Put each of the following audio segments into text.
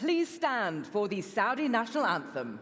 please stand for the Saudi national anthem?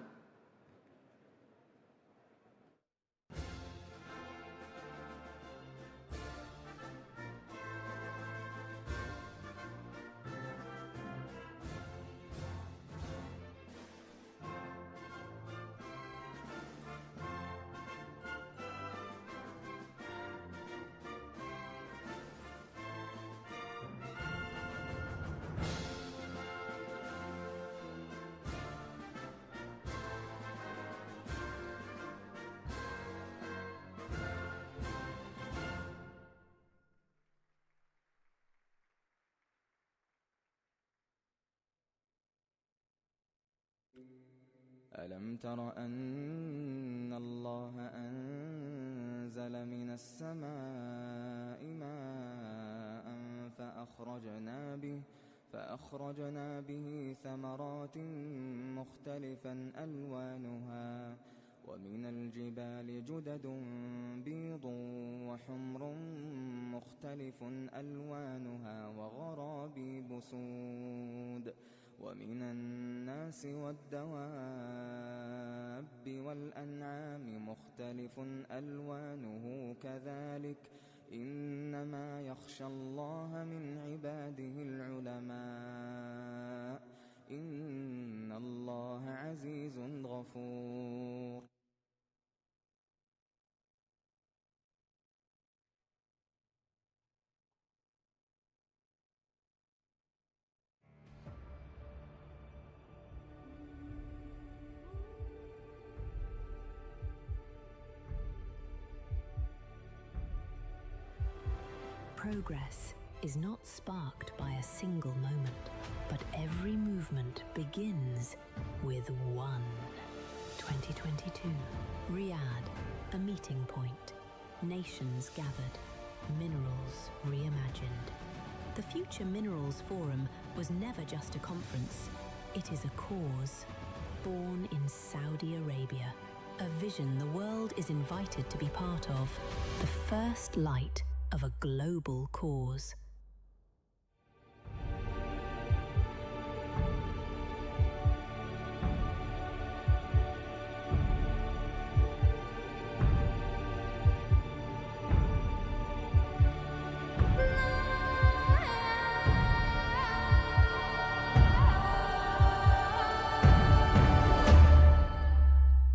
ألم تر أن الله أنزل من السماء ماء فأخرجنا به ثمرات مختلفا ألوانها ومن الجبال جدد بيض وحمر مختلف ألوانها وغرابيب سود ومن الناس والدواب والأنعام مختلف ألوانه كذلك إنما يخشى الله من عباده العلماء إن الله عزيز غفور. Progress is not sparked by a single moment, but every movement begins with one. 2022, Riyadh, a meeting point. Nations gathered, minerals reimagined. The Future Minerals Forum was never just a conference. It is a cause, born in Saudi Arabia. A vision the world is invited to be part of. The first light of a global cause.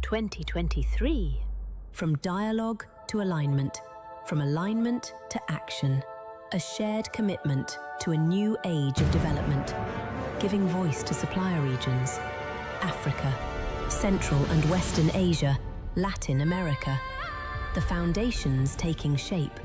"2023, from dialogue to alignment, from alignment to action, a shared commitment to a new age of development, giving voice to supplier regions, Africa, Central and Western Asia, Latin America, the foundations taking shape.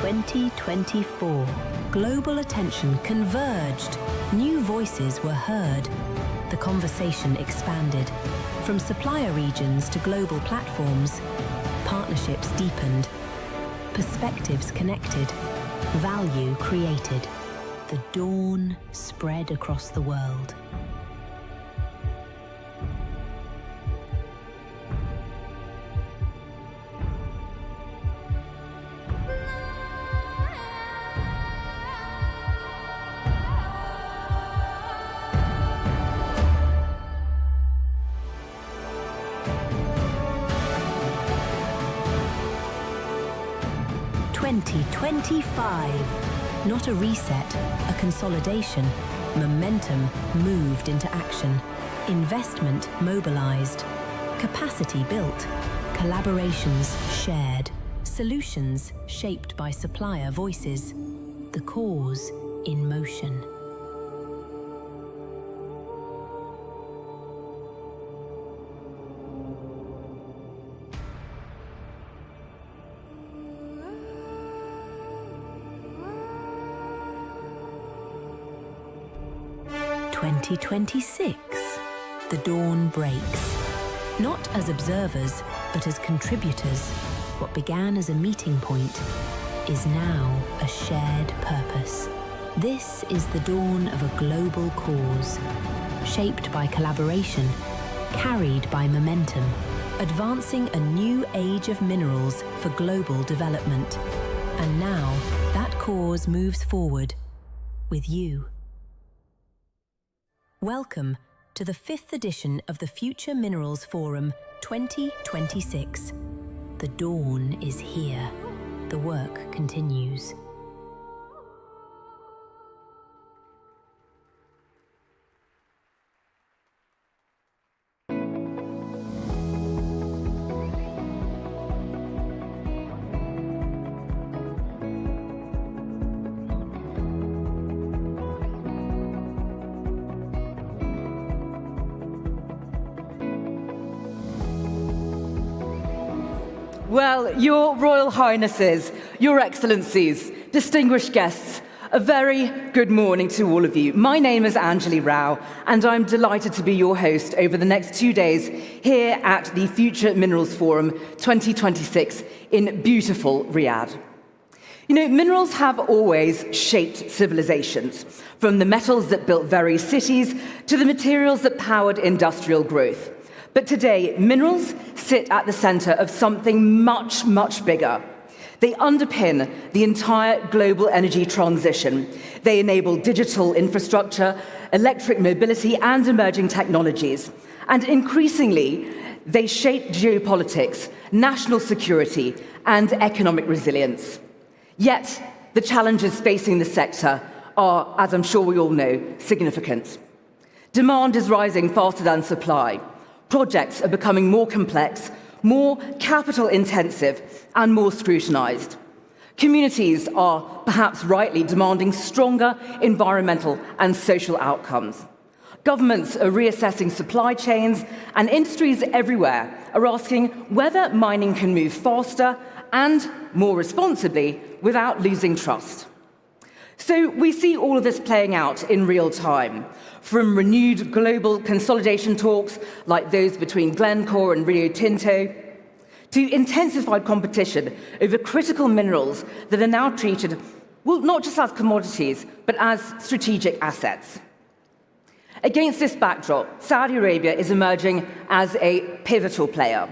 "2024, global attention converged, new voices were heard, the conversation expanded, from supplier regions to global platforms, partnerships deepened, perspectives connected, value created, the dawn spread across the world." "2025, not a reset, a consolidation. Momentum moved into action. Investment mobilized. Capacity built. Collaborations shared. Solutions shaped by supplier voices. The cause in motion." "2026, the dawn breaks. Not as observers, but as contributors. What began as a meeting point is now a shared purpose. This is the dawn of a global cause, shaped by collaboration, carried by momentum, advancing a new age of minerals for global development. And now, that cause moves forward with you. Welcome to the 5th edition of the Future Minerals Forum 2026. The dawn is here. The work continues. Well, Your Royal Highnesses, Your Excellencies, distinguished guests, a very good morning to all of you. My name is Anjali Rao, and I'm delighted to be your host over the next 2 days here at the Future Minerals Forum 2026 in beautiful Riyadh. You know, minerals have always shaped civilizations, from the metals that built various cities to the materials that powered industrial growth. But today, minerals sit at the center of something much, much bigger. They underpin the entire global energy transition. They enable digital infrastructure, electric mobility, and emerging technologies. And increasingly, they shape geopolitics, national security, and economic resilience. Yet, the challenges facing the sector are, as I'm sure we all know, significant. Demand is rising faster than supply. Projects are becoming more complex, more capital intensive, and more scrutinized. Communities are, perhaps rightly, demanding stronger environmental and social outcomes. Governments are reassessing supply chains, and industries everywhere are asking whether mining can move faster and more responsibly without losing trust. So we see all of this playing out in real time, from renewed global consolidation talks like those between Glencore and Rio Tinto, to intensified competition over critical minerals that are now treated, well, not just as commodities, but as strategic assets. Against this backdrop, Saudi Arabia is emerging as a pivotal player.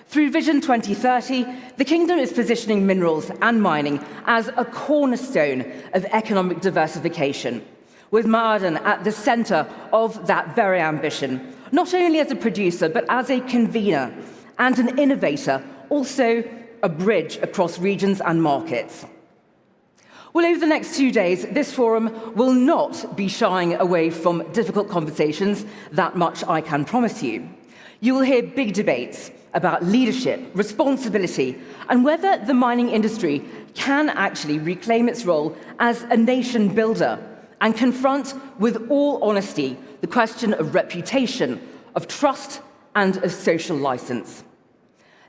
Through Vision 2030, the Kingdom is positioning minerals and mining as a cornerstone of economic diversification, with Maaden at the center of that very ambition, not only as a producer, but as a convener and an innovator, also a bridge across regions and markets. Well, over the next 2 days, this forum will not be shying away from difficult conversations, that much I can promise you. You will hear big debates about leadership, responsibility, and whether the mining industry can actually reclaim its role as a nation builder and confront, with all honesty, the question of reputation, of trust, and of social license.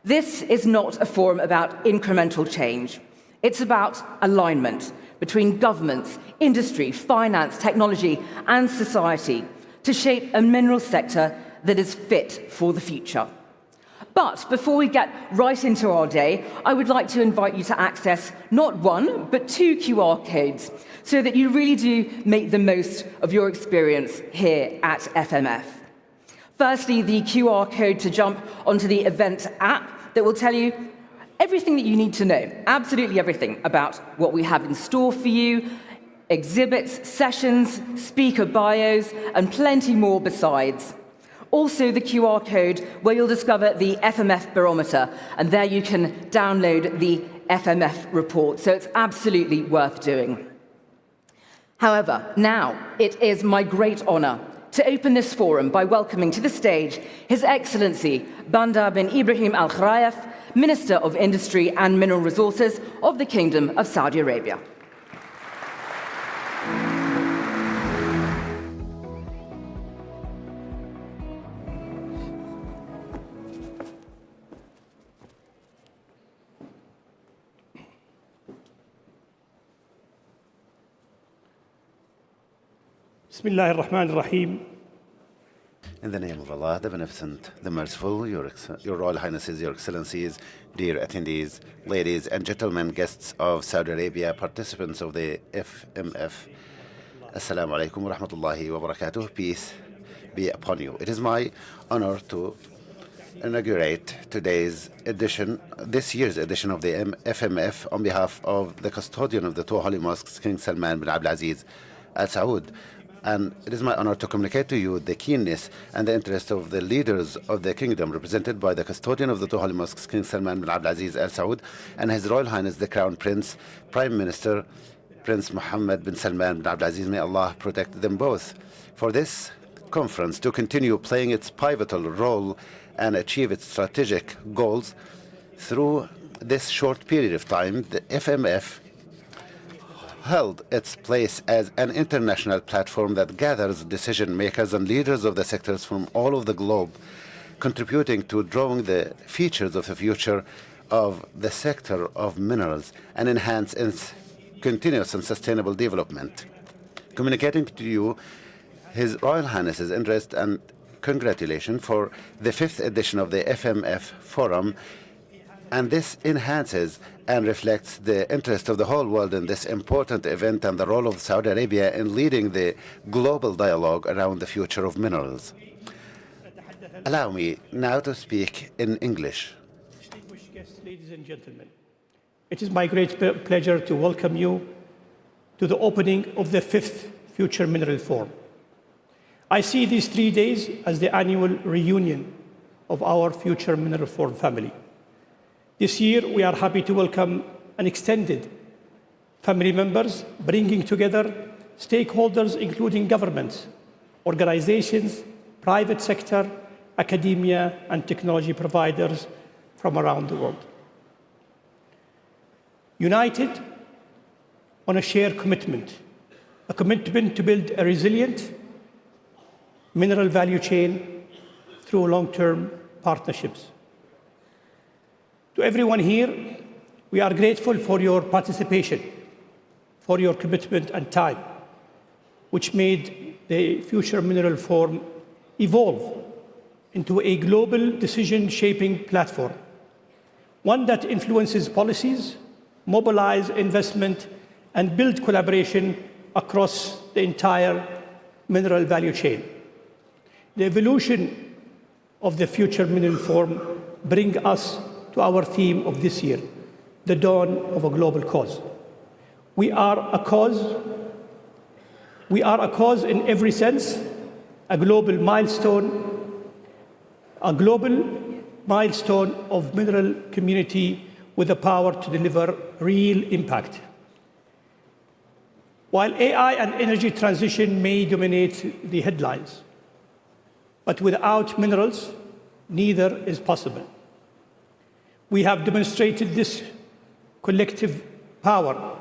This is not a forum about incremental change. It's about alignment between governments, industry, finance, technology, and society to shape a mineral sector that is fit for the future. But before we get right into our day, I would like to invite you to access not one, but 2 QR codes so that you really do make the most of your experience here at FMF. Firstly, the QR code to jump onto the event app that will tell you everything that you need to know, absolutely everything about what we have in store for you, exhibits, sessions, speaker bios, and plenty more besides. Also the QR code where you'll discover the FMF barometer, and there you can download the FMF report, so it's absolutely worth doing. However, now it is my great honor to open this forum by welcoming to the stage His Excellency Bandar bin Ibrahim Al Khrayef, Minister of Industry and Mineral Resources of the Kingdom of Saudi Arabia. بسم الله الرحمن الرحيم In the name of Allah, the Beneficent, the Merciful, Your Royal Highnesses, Your Excellencies, dear attendees, ladies and gentlemen, guests of Saudi Arabia, participants of the FMF, Assalamu alaikum wa rahmatullahi wa barakatuh. Peace be upon you. It is my honor to inaugurate this year's edition of the FMF on behalf of the custodian of the two holy mosques, King Salman bin Abdulaziz Al Saud. And it is my honor to communicate to you the keenness and the interest of the leaders of the kingdom, represented by the custodian of the two holy mosques, King Salman bin Abdulaziz Al Saud, and His Royal Highness the Crown Prince, Prime Minister, Prince Mohammed bin Salman bin Abdulaziz. May Allah protect them both. For this conference to continue playing its pivotal role and achieve its strategic goals through this short period of time, the FMF held its place as an international platform that gathers decision makers and leaders of the sectors from all over the globe, contributing to drawing the features of the future of the sector of minerals and enhance its continuous and sustainable development. Communicating to you His Royal Highness's interest and congratulations for the 5th edition of the FMF Forum, and this enhances and reflects the interest of the whole world in this important event and the role of Saudi Arabia in leading the global dialogue around the future of minerals. Allow me now to speak in English. Distinguished guests, ladies and gentlemen, it is my great pleasure to welcome you to the opening of the 5th Future Mineral Forum. I see these 3 days as the annual reunion of our Future Mineral Forum family. This year, we are happy to welcome an extended family members, bringing together stakeholders, including governments, organizations, private sector, academia, and technology providers from around the world. United on a shared commitment, a commitment to build a resilient mineral value chain through long-term partnerships. To everyone here, we are grateful for your participation, for your commitment and time, which made the Future Mineral Forum evolve into a global decision-shaping platform, one that influences policies, mobilize investment, and build collaboration across the entire mineral value chain. The evolution of the Future Mineral Forum brings us to our theme of this year, the dawn of a global cause. We are a cause in every sense, a global milestone of mineral community with the power to deliver real impact. While AI and energy transition may dominate the headlines, but without minerals, neither is possible. We have demonstrated this collective power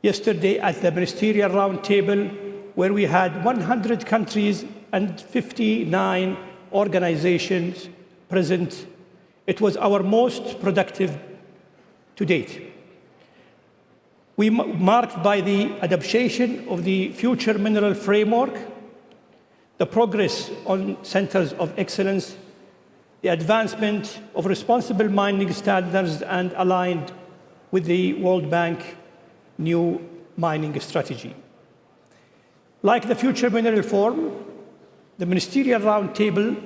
yesterday at the Ministerial roundtable, where we had 100 countries and 59 organizations present. It was our most productive to date. We marked by the adaptation of the Future Mineral Framework, the progress on centers of excellence, the advancement of responsible mining standards, and aligned with the World Bank new mining strategy. Like the Future Mineral Forum, the Ministerial Roundtable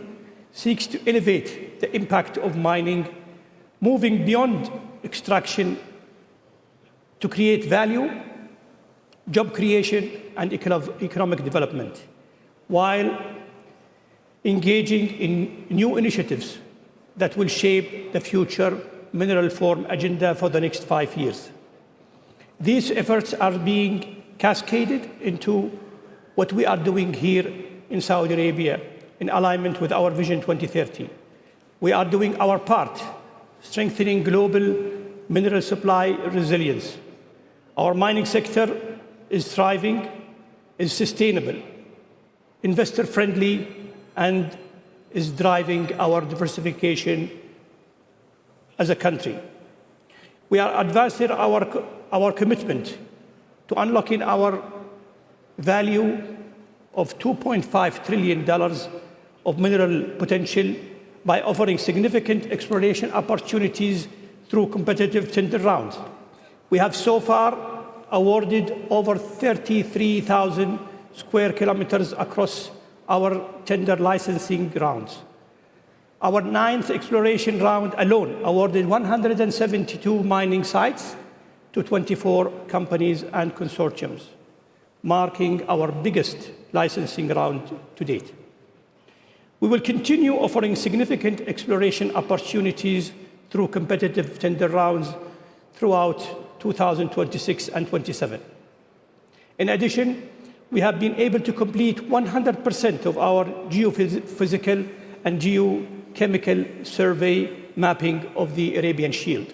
seeks to elevate the impact of mining, moving beyond extraction to create value, job creation, and economic development, while engaging in new initiatives that will shape the Future Mineral Forum agenda for the next 5 years. These efforts are being cascaded into what we are doing here in Saudi Arabia in alignment with our Vision 2030. We are doing our part, strengthening global mineral supply resilience. Our mining sector is thriving, is sustainable, investor-friendly, and is driving our diversification as a country. We are advancing our commitment to unlocking our value of $2.5 trillion of mineral potential by offering significant exploration opportunities through competitive tender rounds. We have so far awarded over 33,000 square kilometers across our tender licensing rounds. Our 9th exploration round alone awarded 172 mining sites to 24 companies and consortiums, marking our biggest licensing round to date. We will continue offering significant exploration opportunities through competitive tender rounds throughout 2026 and 27. In addition, we have been able to complete 100% of our geophysical and geochemical survey mapping of the Arabian Shield.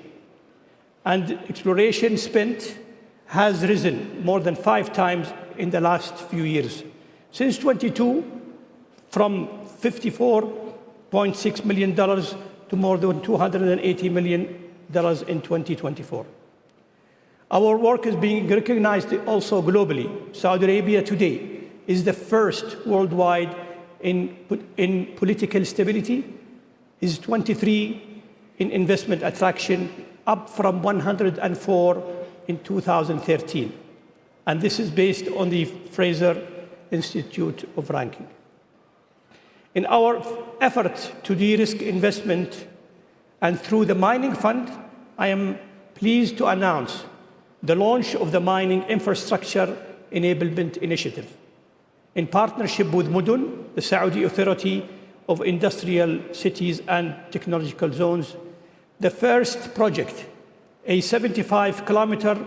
And exploration spent has risen more than 5 times in the last few years. Since 22, from $54.6 million to more than $280 million in 2024. Our work is being recognized also globally. Saudi Arabia today is the first worldwide in political stability, is 23 in investment attraction, up from 104 in 2013. And this is based on the Fraser Institute of Ranking. In our effort to de-risk investment and through the Mining Fund, I am pleased to announce the launch of the Mining Infrastructure Enablement Initiative. In partnership with Maaden, the Saudi Authority of Industrial Cities and Technological Zones, the first project, a 75-kilometer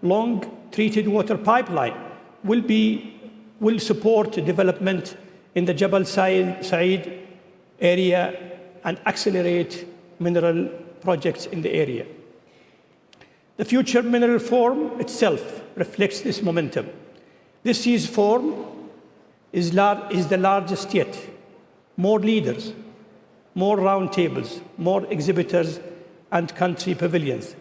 long treated water pipeline, will support development in the Jabal Said area and accelerate mineral projects in the area. The Future Mineral Forum itself reflects this momentum. This year's forum is the largest yet. More leaders, more roundtables, more exhibitors, and country pavilions.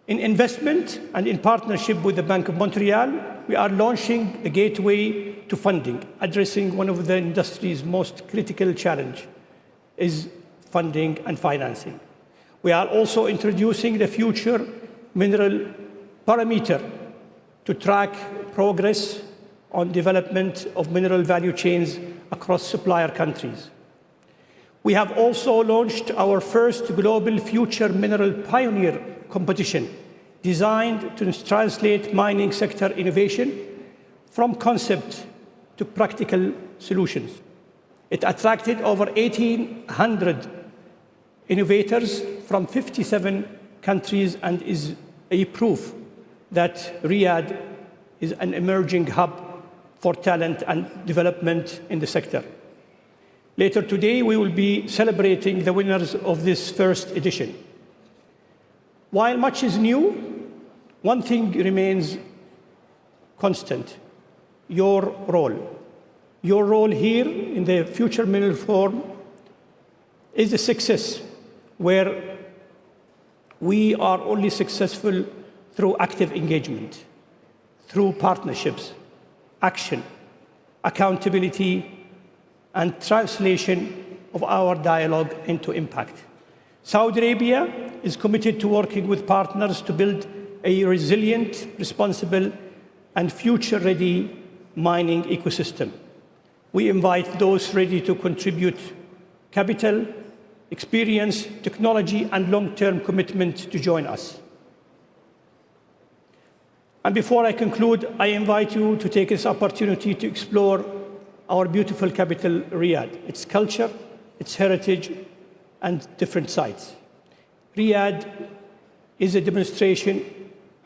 In investment and in partnership with the Bank of Montreal, we are launching a gateway to funding, addressing one of the industry's most critical challenge is funding and financing. We are also introducing the Future Mineral Parameter to track progress on development of mineral value chains across supplier countries. We have also launched our first global Future Mineral Pioneer competition designed to translate mining sector innovation from concept to practical solutions. It attracted over 1,800 innovators from 57 countries and is a proof that Riyadh is an emerging hub for talent and development in the sector. Later today, we will be celebrating the winners of this first edition. While much is new, one thing remains constant: your role. Your role here in the Future Mineral Forum is a success where we are only successful through active engagement, through partnerships, action, accountability, and translation of our dialogue into impact. Saudi Arabia is committed to working with partners to build a resilient, responsible, and future-ready mining ecosystem. We invite those ready to contribute capital, experience, technology, and long-term commitment to join us. And before I conclude, I invite you to take this opportunity to explore our beautiful capital, Riyadh, its culture, its heritage, and different sites. Riyadh is a demonstration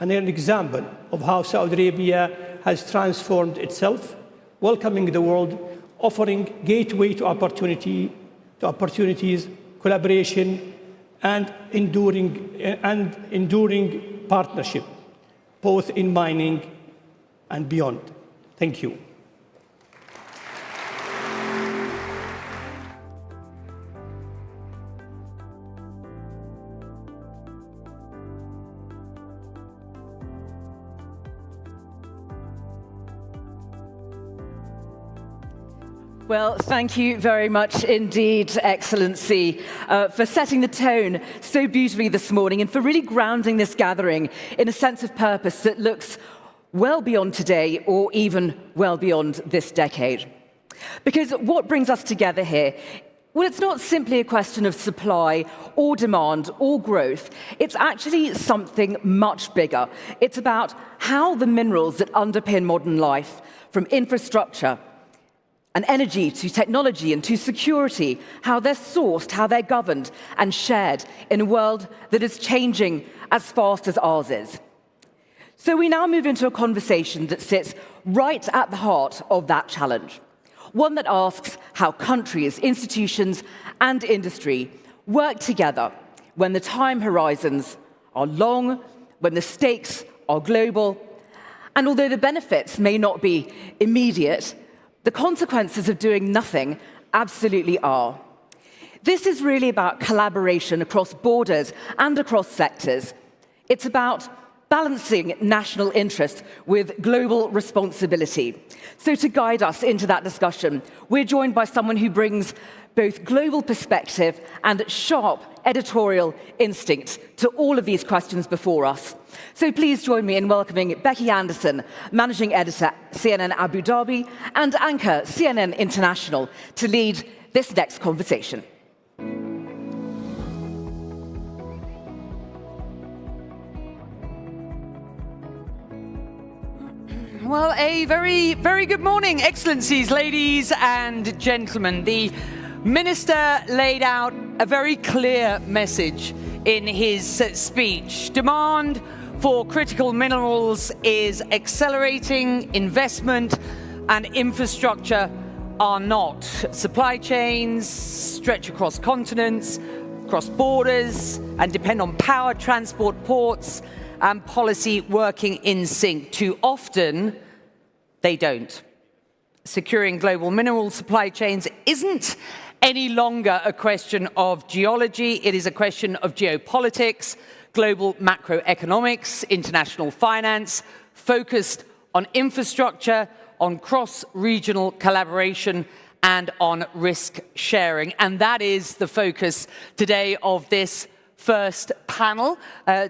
and an example of how Saudi Arabia has transformed itself, welcoming the world, offering gateway to opportunities, collaboration, and enduring partnership, both in mining and beyond. Thank you. Well, thank you very much indeed, Excellency, for setting the tone so beautifully this morning and for really grounding this gathering in a sense of purpose that looks well beyond today or even well beyond this decade. Because what brings us together here, well, it's not simply a question of supply or demand or growth. It's actually something much bigger. It's about how the minerals that underpin modern life, from infrastructure and energy to technology and to security, how they're sourced, how they're governed and shared in a world that is changing as fast as ours is. So we now move into a conversation that sits right at the heart of that challenge. One that asks how countries, institutions, and industry work together when the time horizons are long, when the stakes are global, and although the benefits may not be immediate, the consequences of doing nothing absolutely are. This is really about collaboration across borders and across sectors. It's about balancing national interest with global responsibility. So to guide us into that discussion, we're joined by someone who brings both global perspective and sharp editorial instinct to all of these questions before us. So please join me in welcoming Becky Anderson, Managing Editor, CNN Abu Dhabi, and anchor, CNN International, to lead this next conversation. Well, a very, very good morning, Excellencies, ladies and gentlemen. The Minister laid out a very clear message in his speech. Demand for critical minerals is accelerating, investment and infrastructure are not. Supply chains stretch across continents, across borders, and depend on power, transport, ports, and policy working in sync. Too often, they don't. Securing global mineral supply chains isn't any longer a question of geology. It is a question of geopolitics, global macroeconomics, international finance, focused on infrastructure, on cross-regional collaboration, and on risk sharing. And that is the focus today of this first panel.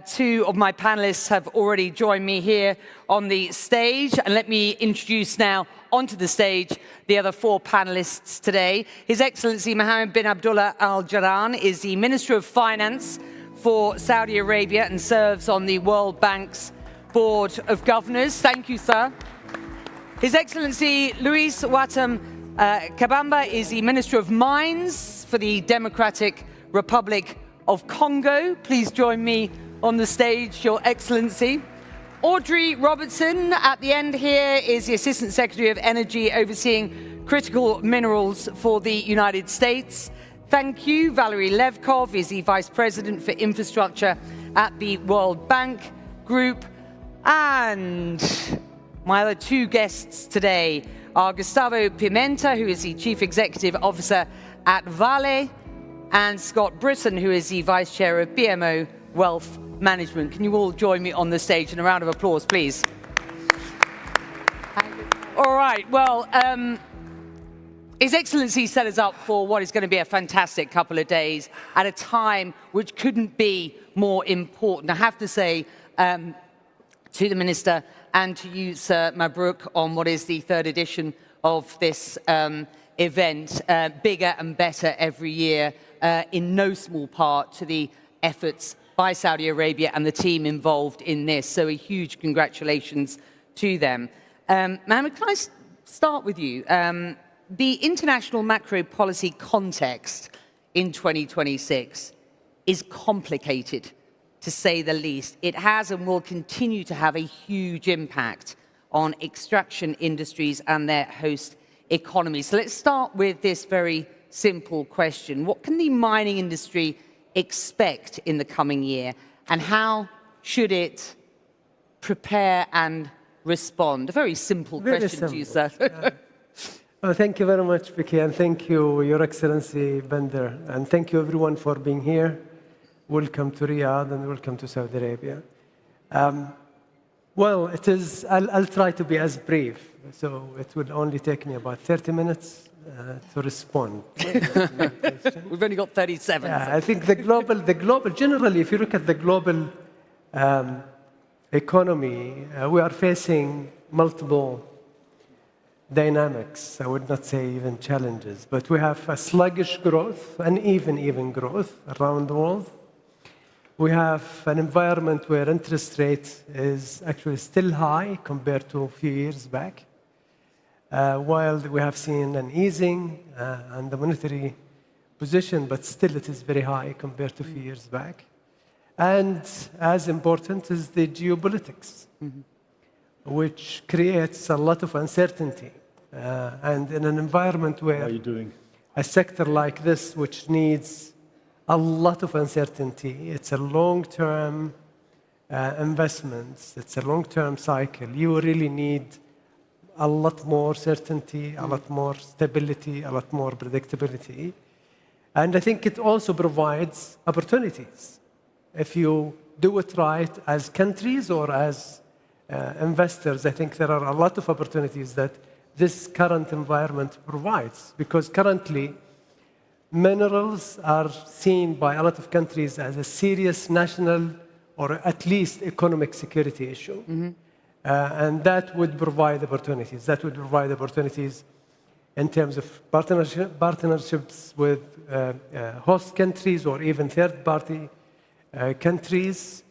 Two of my panelists have already joined me here on the stage. And let me introduce now onto the stage the other four panelists today. His Excellency Mohammed bin Abdullah Al Jaran is the Minister of Finance for Saudi Arabia and serves on the World Bank's Board of Governors. Thank you, sir. His Excellency Luis Watam Kabamba is the Minister of Mines for the Democratic Republic of Congo. Please join me on the stage, Your Excellency. Audrey Robertson, at the end here, is the Assistant Secretary of Energy overseeing critical minerals for the United States. Thank you. Valerie Levkov is the Vice President for Infrastructure at the World Bank Group. And my other two guests today are Gustavo Pimenta, who is the Chief Executive Officer at Vale, and Scott Brisson, who is the Vice Chair of BMO Wealth Management. Can you all join me on the stage in a round of applause, please? All right, well, His Excellency set us up for what is going to be a fantastic couple of days at a time which couldn't be more important. I have to say to the Minister and to you, Sir Mabruk, on what is the third edition of this event, bigger and better every year, in no small part to the efforts by Saudi Arabia and the team involved in this. So a huge congratulations to them. Mohammed, can I start with you? The international macro policy context in 2026 is complicated, to say the least. It has and will continue to have a huge impact on extraction industries and their host economies. So let's start with this very simple question. What can the mining industry expect in the coming year, and how should it prepare and respond? A very simple question to you, sir. Thank you very much, Vicky, and thank you, Your Excellency Bender, and thank you everyone for being here. Welcome to Riyadh and welcome to Saudi Arabia. Well, it is. I'll try to be as brief. So it will only take me about 30 minutes to respond. We've only got 37. Yeah, I think the global, generally, if you look at the global economy, we are facing multiple dynamics. I would not say even challenges, but we have a sluggish growth, uneven growth around the world. We have an environment where interest rate is actually still high compared to a few years back. While we have seen an easing on the monetary position, but still it is very high compared to a few years back. And as important is the geopolitics, which creates a lot of uncertainty. And in an environment where a sector like this, which needs a lot of uncertainty, it's a long-term investment, it's a long-term cycle. You really need a lot more certainty, a lot more stability, a lot more predictability. And I think it also provides opportunities. If you do it right as countries or as investors, I think there are a lot of opportunities that this current environment provides. Because currently, minerals are seen by a lot of countries as a serious national or at least economic security issue. And that would provide opportunities. That would provide opportunities in terms of partnerships with host countries or even third-party countries.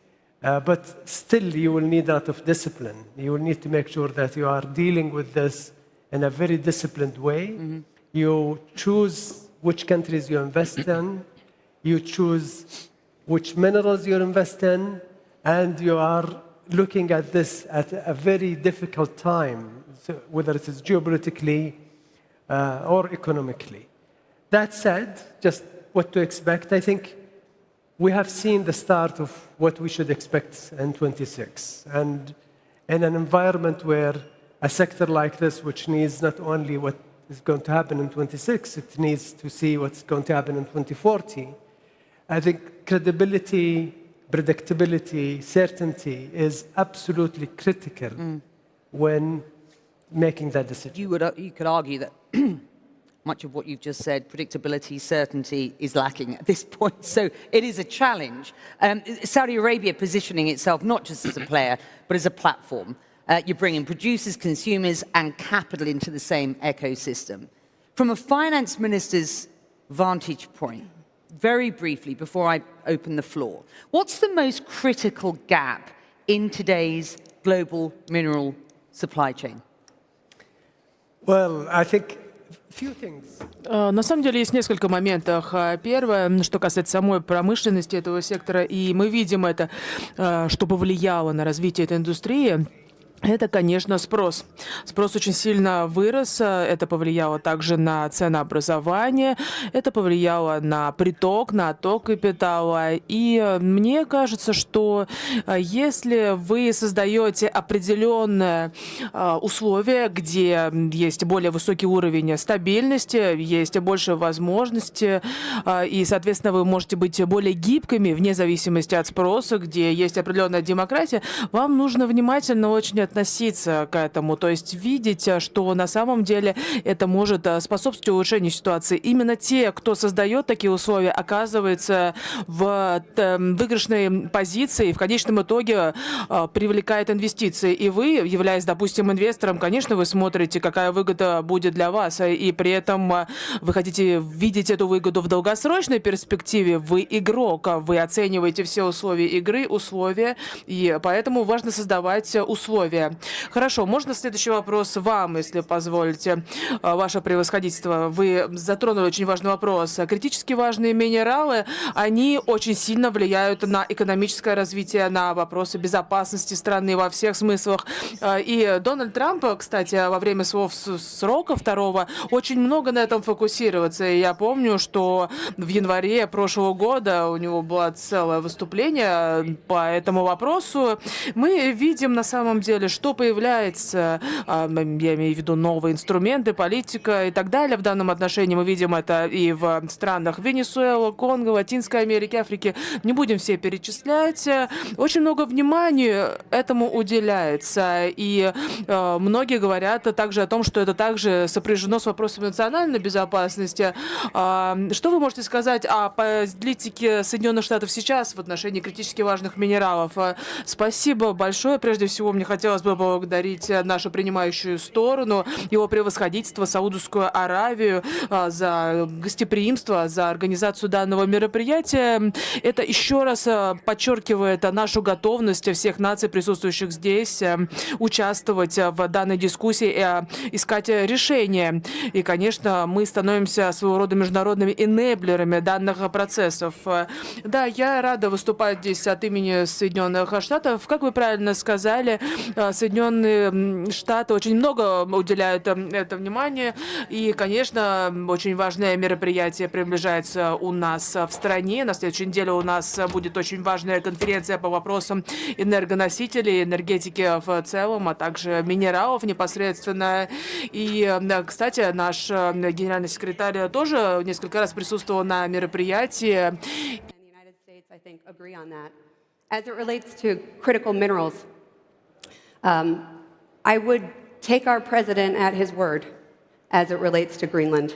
But still, you will need a lot of discipline. You will need to make sure that you are dealing with this in a very disciplined way. You choose which countries you invest in. You choose which minerals you invest in. And you are looking at this at a very difficult time, so whether it is geopolitically or economically. That said, just what to expect, I think we have seen the start of what we should expect in 26. And in an environment where a sector like this, which needs not only what is going to happen in 26, it needs to see what's going to happen in 2040. I think credibility, predictability, certainty is absolutely critical when making that decision. You could argue that much of what you've just said, predictability, certainty, is lacking at this point. So it is a challenge. Saudi Arabia positioning itself not just as a player, but as a platform. You're bringing producers, consumers, and capital into the same ecosystem. From a finance minister's vantage point, very briefly, before I open the floor, what's the most critical gap in today's global mineral supply chain? Well, I think few things. На самом деле есть несколько моментов. Первое, что касается самой промышленности этого сектора, и мы видим это, что повлияло на развитие этой индустрии. Это, конечно, спрос. Спрос очень сильно вырос, это повлияло также на ценообразование, это повлияло на приток, на отток капитала. И мне кажется, что если вы создаете определенные условия, где есть более высокий уровень стабильности, есть больше возможностей, и, соответственно, вы можете быть более гибкими вне зависимости от спроса, где есть определенная демократия, вам нужно внимательно очень относиться к этому, то есть видеть, что на самом деле это может способствовать улучшению ситуации. Именно те, кто создает такие условия, оказываются в выигрышной позиции и в конечном итоге привлекает инвестиции. И вы, являясь, допустим, инвестором, конечно, вы смотрите, какая выгода будет для вас, и при этом вы хотите видеть эту выгоду в долгосрочной перспективе. Вы игрок, вы оцениваете все условия игры, и поэтому важно создавать условия. Хорошо, можно следующий вопрос вам, если позволите, ваше превосходительство. Вы затронули очень важный вопрос. Критически важные минералы, они очень сильно влияют на экономическое развитие, на вопросы безопасности страны во всех смыслах. И Дональд Трамп, кстати, во время своего срока второго очень много на этом фокусировался. И я помню, что в январе прошлого года у него было целое выступление по этому вопросу. Мы видим на самом деле, что появляется, я имею в виду новые инструменты, политика и так далее. В данном отношении мы видим это и в странах Венесуэлы, Конго, Латинской Америки, Африки. Не будем все перечислять. Очень много внимания этому уделяется. И многие говорят также о том, что это также сопряжено с вопросом национальной безопасности. Что вы можете сказать о политике Соединенных Штатов сейчас в отношении критически важных минералов? Спасибо большое. Прежде всего, мне хотелось бы поблагодарить нашу принимающую сторону, его превосходительство, Саудовскую Аравию, за гостеприимство, за организацию данного мероприятия. Это еще раз подчеркивает нашу готовность всех наций, присутствующих здесь, участвовать в данной дискуссии и искать решения. И, конечно, мы становимся своего рода международными энеблерами данных процессов. Да, я рада выступать здесь от имени Соединенных Штатов. Как вы правильно сказали, Соединенные Штаты очень много уделяют это внимание. И, конечно, очень важное мероприятие приближается у нас в стране. На следующей неделе у нас будет очень важная конференция по вопросам энергоносителей, энергетики в целом, а также минералов непосредственно. И, кстати, наш генеральный секретарь тоже несколько раз присутствовал на мероприятии. I think, agree on that. As it relates to critical minerals, I would take our president at his word as it relates to Greenland.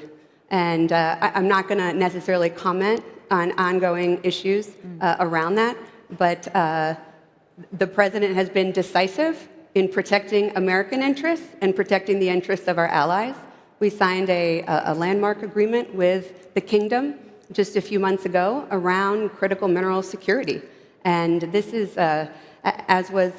And I'm not going to necessarily comment on ongoing issues around that, but the president has been decisive in protecting American interests and protecting the interests of our allies. We signed a landmark agreement with the kingdom just a few months ago around critical mineral security. And this is, as was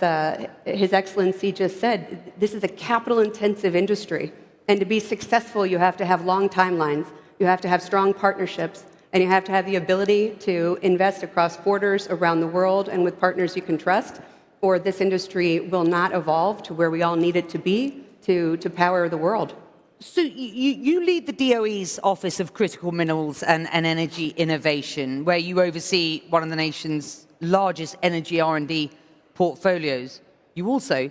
His Excellency just said, this is a capital-intensive industry. And to be successful, you have to have long timelines, you have to have strong partnerships, and you have to have the ability to invest across borders around the world and with partners you can trust, or this industry will not evolve to where we all need it to be to power the world. So you lead the DOE's Office of Critical Minerals and Energy Innovation, where you oversee one of the nation's largest energy R&D portfolios. You also,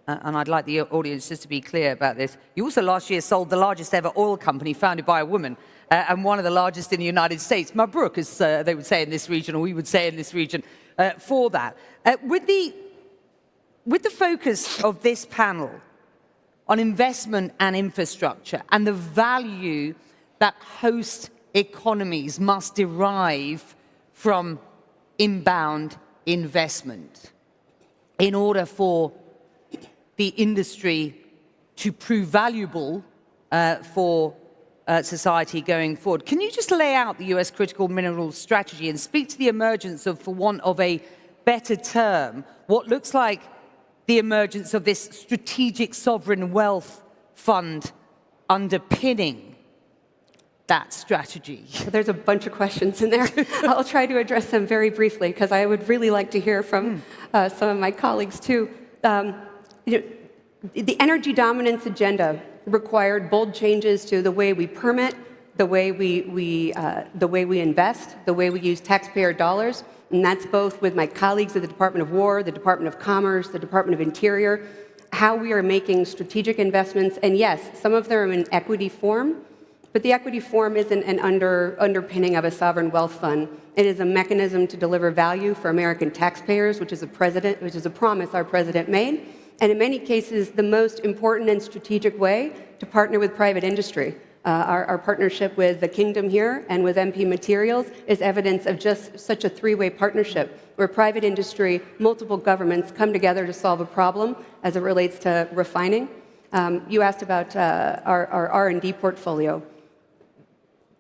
and I'd like the audience just to be clear about this, you also last year sold the largest ever oil company founded by a woman, and one of the largest in the United States, Mabruk, as they would say in this region, or we would say in this region, for that. With the focus of this panel on investment and infrastructure and the value that host economies must derive from inbound investment in order for the industry to prove valuable for society going forward. Can you just lay out the US critical minerals strategy and speak to the emergence of, for want of a better term, what looks like the emergence of this strategic sovereign wealth fund underpinning that strategy? There's a bunch of questions in there. I'll try to address them very briefly because I would really like to hear from some of my colleagues too. The energy dominance agenda required bold changes to the way we permit, the way we invest, the way we use taxpayer dollars. And that's both with my colleagues at the Department of War, the Department of Commerce, the Department of Interior, how we are making strategic investments. And yes, some of them are in equity form, but the equity form isn't an underpinning of a sovereign wealth fund. It is a mechanism to deliver value for American taxpayers, which is a promise our president made. And in many cases, the most important and strategic way to partner with private industry. Our partnership with the Kingdom here and with MP Materials is evidence of just such a three-way partnership where private industry, multiple governments come together to solve a problem as it relates to refining. You asked about our R&D portfolio.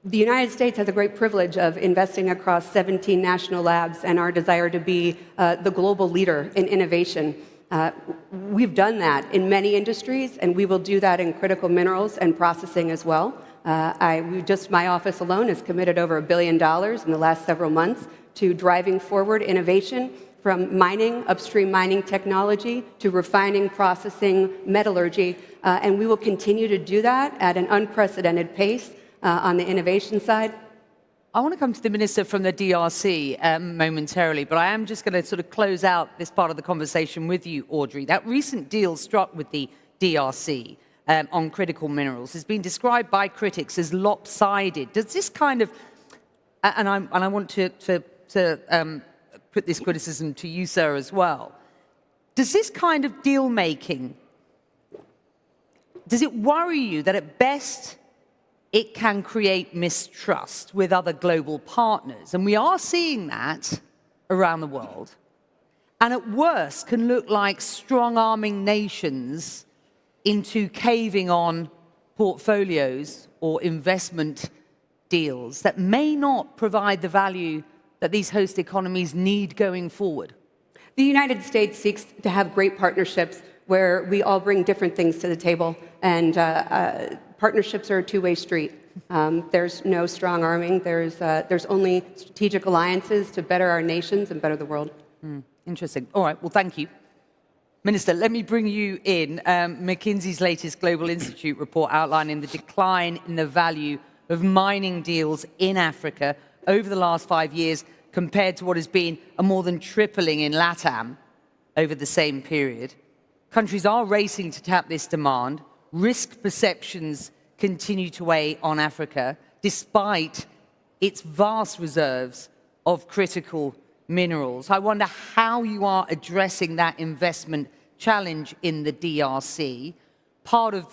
The United States has a great privilege of investing across 17 national labs and our desire to be the global leader in innovation. We've done that in many industries, and we will do that in critical minerals and processing as well. My office alone has committed over $1 billion in the last several months to driving forward innovation from mining, upstream mining technology, to refining, processing, metallurgy, and we will continue to do that at an unprecedented pace on the innovation side. I want to come to the Minister from the DRC momentarily, but I am just going to sort of close out this part of the conversation with you, Audrey. That recent deal struck with the DRC on critical minerals has been described by critics as lopsided. Does this kind of, and I want to put this criticism to you, sir, as well, does this kind of deal-making, does it worry you that at best it can create mistrust with other global partners? And we are seeing that around the world. And at worst can look like strong-arming nations into caving on portfolios or investment deals that may not provide the value that these host economies need going forward. The United States seeks to have great partnerships where we all bring different things to the table, and partnerships are a two-way street. There's no strong arming. There's only strategic alliances to better our nations and better the world. Interesting. All right. Well, thank you. Minister, let me bring you in. McKinsey's latest Global Institute report outlining the decline in the value of mining deals in Africa over the last 5 years compared to what has been a more than tripling in LATAM over the same period. Countries are racing to tap this demand. Risk perceptions continue to weigh on Africa, despite its vast reserves of critical minerals. I wonder how you are addressing that investment challenge in the DRC. Part of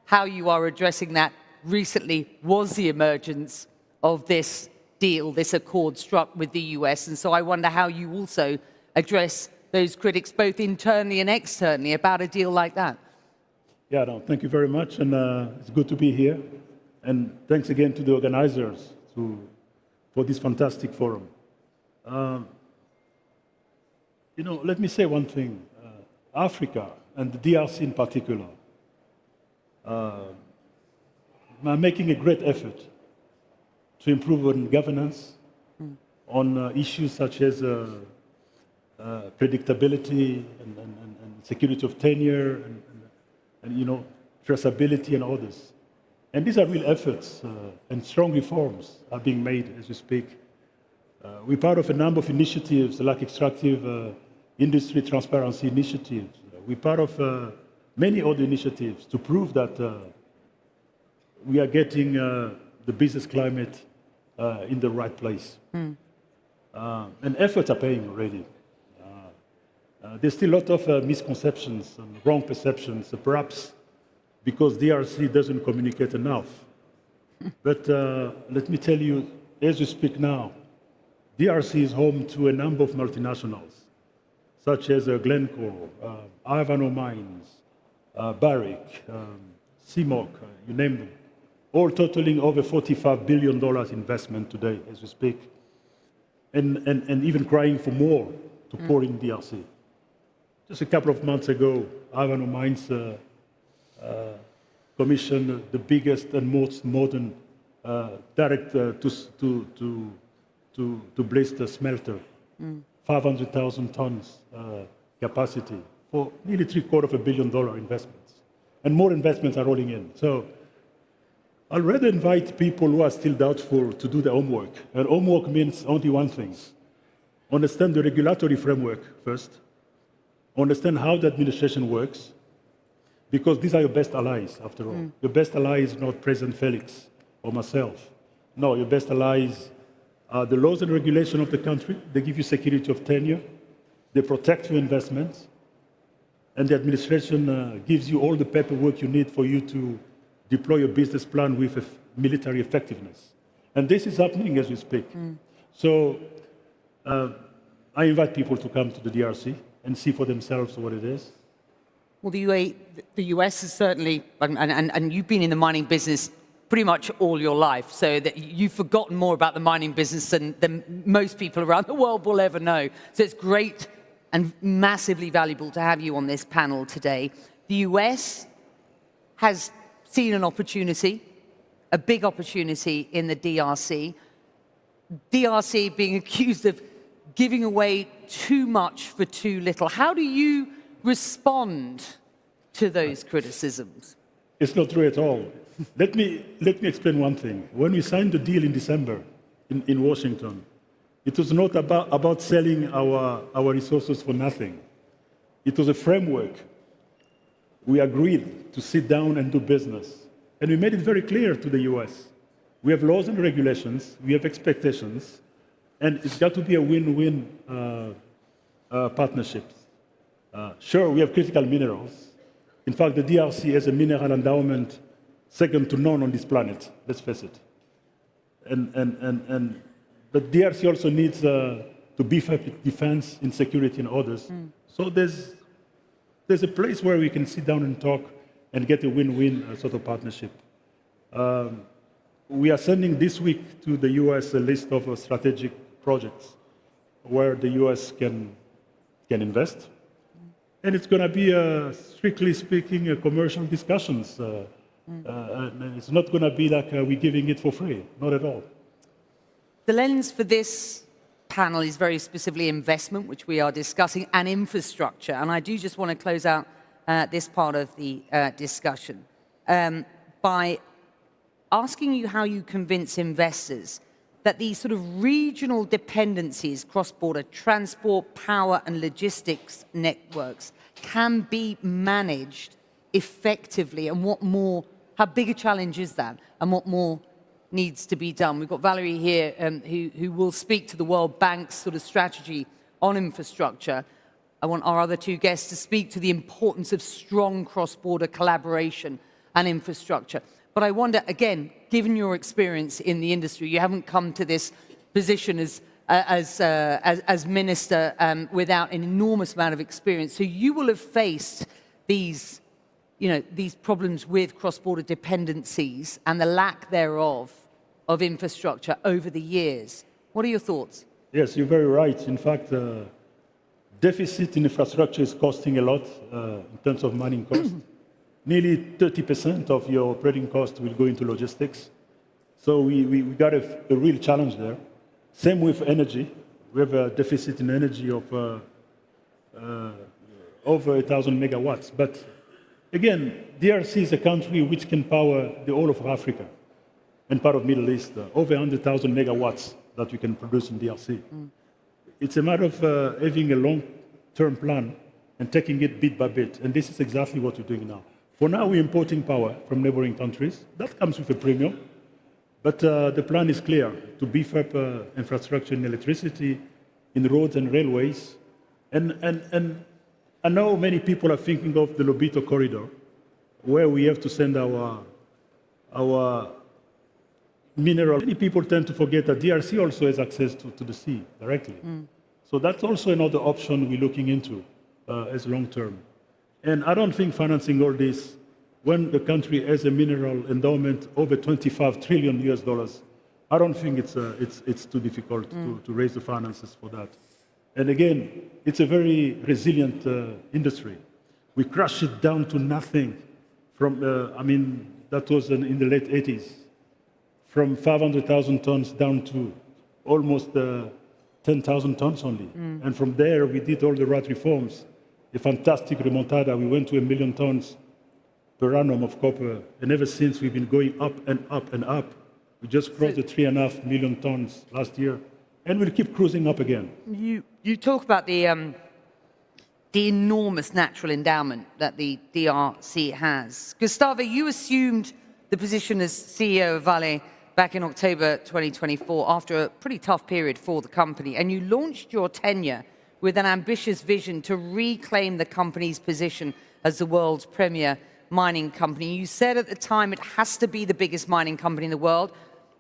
how you are addressing that recently was the emergence of this deal, this accord struck with the US. And so I wonder how you also address those critics, both internally and externally, about a deal like that. Yeah, no, thank you very much, and it's good to be here. And thanks again to the organizers for this fantastic forum. Let me say one thing. Africa, and the DRC in particular, are making a great effort to improve on governance, on issues such as predictability and security of tenure, and traceability and others. And these are real efforts, and strong reforms are being made as we speak. We're part of a number of initiatives like extractive industry transparency initiatives. We're part of many other initiatives to prove that we are getting the business climate in the right place. And efforts are paying already. There's still a lot of misconceptions and wrong perceptions, perhaps because DRC doesn't communicate enough. But let me tell you, as we speak now, DRC is home to a number of multinationals, such as Glencore, Ivanhoe Mines, Barrick, CMOC, you name them, all totaling over $45 billion investment today as we speak, and even crying for more to pour in DRC. Just a couple of months ago, Ivanhoe Mines commissioned the biggest and most modern direct to blister smelter, 500,000 tons capacity for nearly $750 million investments. And more investments are rolling in. So I'll rather invite people who are still doubtful to do their homework. And homework means only one thing. Understand the regulatory framework first. Understand how the administration works. Because these are your best allies, after all. Your best ally is not President Felix or myself. No, your best allies are the laws and regulations of the country. They give you security of tenure. They protect your investments. And the administration gives you all the paperwork you need for you to deploy your business plan with military effectiveness. And this is happening as we speak. So I invite people to come to the DRC and see for themselves what it is. Well, the US is certainly, and you've been in the mining business pretty much all your life, so that you've forgotten more about the mining business than most people around the world will ever know. So it's great and massively valuable to have you on this panel today. The US has seen an opportunity, a big opportunity in the DRC. DRC being accused of giving away too much for too little. How do you respond to those criticisms? It's not true at all. Let me explain one thing. When we signed the deal in December, in Washington. It was not about selling our resources for nothing. It was a framework. We agreed to sit down and do business. And we made it very clear to the US. We have laws and regulations, we have expectations, and it's got to be a win-win partnership. Sure, we have critical minerals. In fact, the DRC has a mineral endowment second to none on this planet, let's face it. But DRC also needs to beef up its defense in security and others. So there's a place where we can sit down and talk and get a win-win sort of partnership. We are sending this week to the US a list of strategic projects where the US can invest. And it's going to be, strictly speaking, commercial discussions. And it's not going to be like we're giving it for free, not at all. The lens for this panel is very specifically investment, which we are discussing, and infrastructure. And I do just want to close out this part of the discussion by asking you how you convince investors that these sort of regional dependencies, cross-border transport, power, and logistics networks can be managed effectively, and how big a challenge is that, and what more needs to be done. We've got Valerie here who will speak to the World Bank's sort of strategy on infrastructure. I want our other two guests to speak to the importance of strong cross-border collaboration and infrastructure. But I wonder, again, given your experience in the industry, you haven't come to this position as minister without an enormous amount of experience. So you will have faced these problems with cross-border dependencies and the lack thereof of infrastructure over the years. What are your thoughts? Yes, you're very right. In fact, deficit in infrastructure is costing a lot in terms of mining cost. Nearly 30% of your operating cost will go into logistics. So we got a real challenge there. Same with energy. We have a deficit in energy of over 1,000 megawatts. But again, DRC is a country which can power the whole of Africa and part of Middle East, over 100,000 megawatts that we can produce in DRC. It's a matter of having a long-term plan and taking it bit by bit. And this is exactly what we're doing now. For now, we're importing power from neighboring countries. That comes with a premium. But the plan is clear, to beef up infrastructure in electricity, in roads and railways. And I know many people are thinking of the Lobito corridor, where we have to send our mineral. Many people tend to forget that DRC also has access to the sea directly. So that's also another option we're looking into as long-term. And I don't think financing all this, when the country has a mineral endowment over $25 trillion US, I don't think it's too difficult to raise the finances for that. And again, it's a very resilient industry. We crushed it down to nothing from, that was in the late 80s, from 500,000 tons down to almost 10,000 tons only. And from there, we did all the right reforms. A fantastic remontada. We went to 1 million tons per annum of copper. And ever since, we've been going up and up and up. We just crossed the 3.5 million tons last year. And we'll keep cruising up again. You talk about the enormous natural endowment that the DRC has. Gustavo, you assumed the position as CEO of Vale back in October 2024 after a pretty tough period for the company. And you launched your tenure with an ambitious vision to reclaim the company's position as the world's premier mining company. You said at the time it has to be the biggest mining company in the world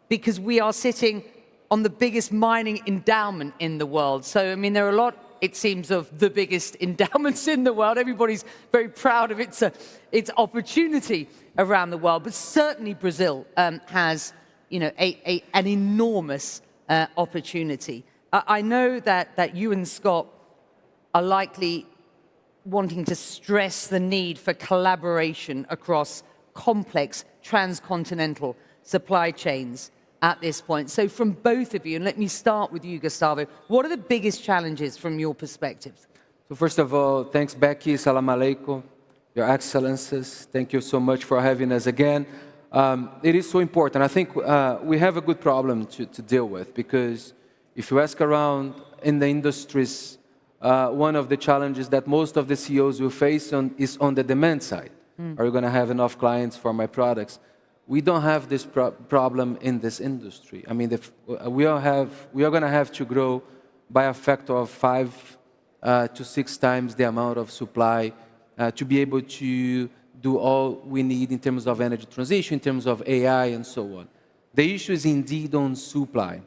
because we are sitting on the biggest mining endowment in the world. So, there are a lot, it seems, of the biggest endowments in the world. Everybody's very proud of its opportunity around the world. But certainly Brazil has, an enormous opportunity. I know that you and Scott are likely wanting to stress the need for collaboration across complex transcontinental supply chains at this point. So from both of you, and let me start with you, Gustavo, what are the biggest challenges from your perspective? So first of all, thanks, Becky. Salam alaikum, Your Excellencies. Thank you so much for having us again. it is so important. I think we have a good problem to deal with, because if you ask around in the industries, one of the challenges that most of the CEOs will face is on the demand side. Are you going to have enough clients for my products? We don't have this problem in this industry. I mean, we are going to have to grow by a factor of 5 to 6 times the amount of supply to be able to do all we need in terms of energy transition, in terms of AI, and so on. The issue is indeed on supply.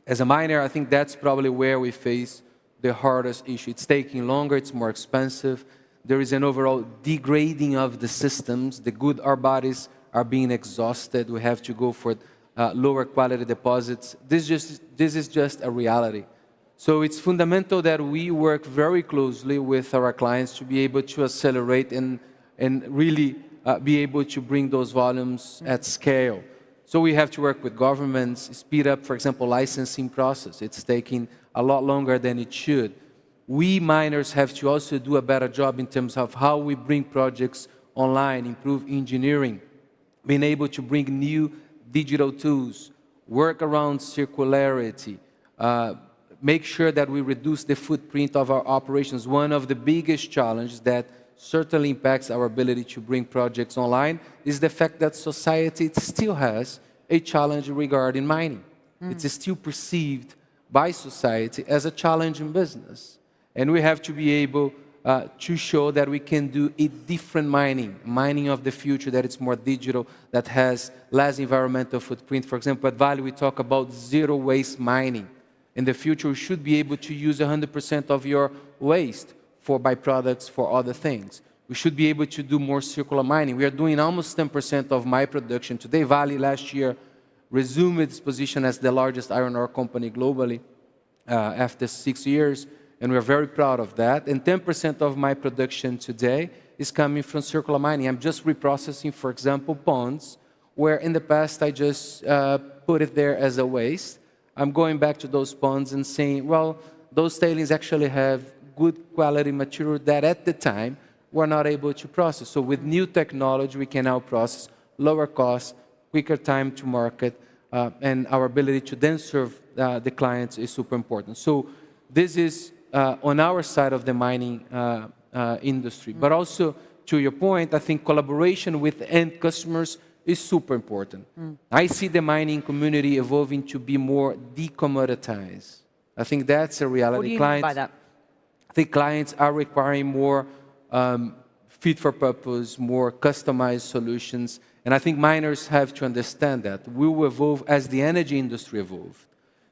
As a miner, I think that's probably where we face the hardest issue. It's taking longer, it's more expensive. There is an overall degrading of the systems. The good ore bodies are being exhausted. We have to go for lower quality deposits. This is just a reality. So it's fundamental that we work very closely with our clients to be able to accelerate and really be able to bring those volumes at scale. So we have to work with governments, speed up, for example, licensing process. It's taking a lot longer than it should. We miners have to also do a better job in terms of how we bring projects online, improve engineering, being able to bring new digital tools, work around circularity, make sure that we reduce the footprint of our operations. One of the biggest challenges that certainly impacts our ability to bring projects online is the fact that society still has a challenge regarding mining. It's still perceived by society as a challenging business. And we have to be able to show that we can do a different mining of the future, that it's more digital, that has less environmental footprint. For example, at Vale, we talk about zero waste mining. In the future, we should be able to use 100% of your waste for byproducts, for other things. We should be able to do more circular mining. We are doing almost 10% of my production today. Vale last year resumed its position as the largest iron ore company globally after 6 years, and we're very proud of that. And 10% of my production today is coming from circular mining. I'm just reprocessing, for example, ponds, where in the past I just put it there as a waste. I'm going back to those ponds and saying, well, those tailings actually have good quality material that at the time we're not able to process. So with new technology, we can now process lower cost, quicker time to market, and our ability to then serve the clients is super important. So this is on our side of the mining industry. But also, to your point, I think collaboration with end customers is super important. I see the mining community evolving to be more decommoditized. I think that's a reality. What do you mean by that? I think clients are requiring more fit for purpose, more customized solutions. And I think miners have to understand that. We will evolve as the energy industry evolved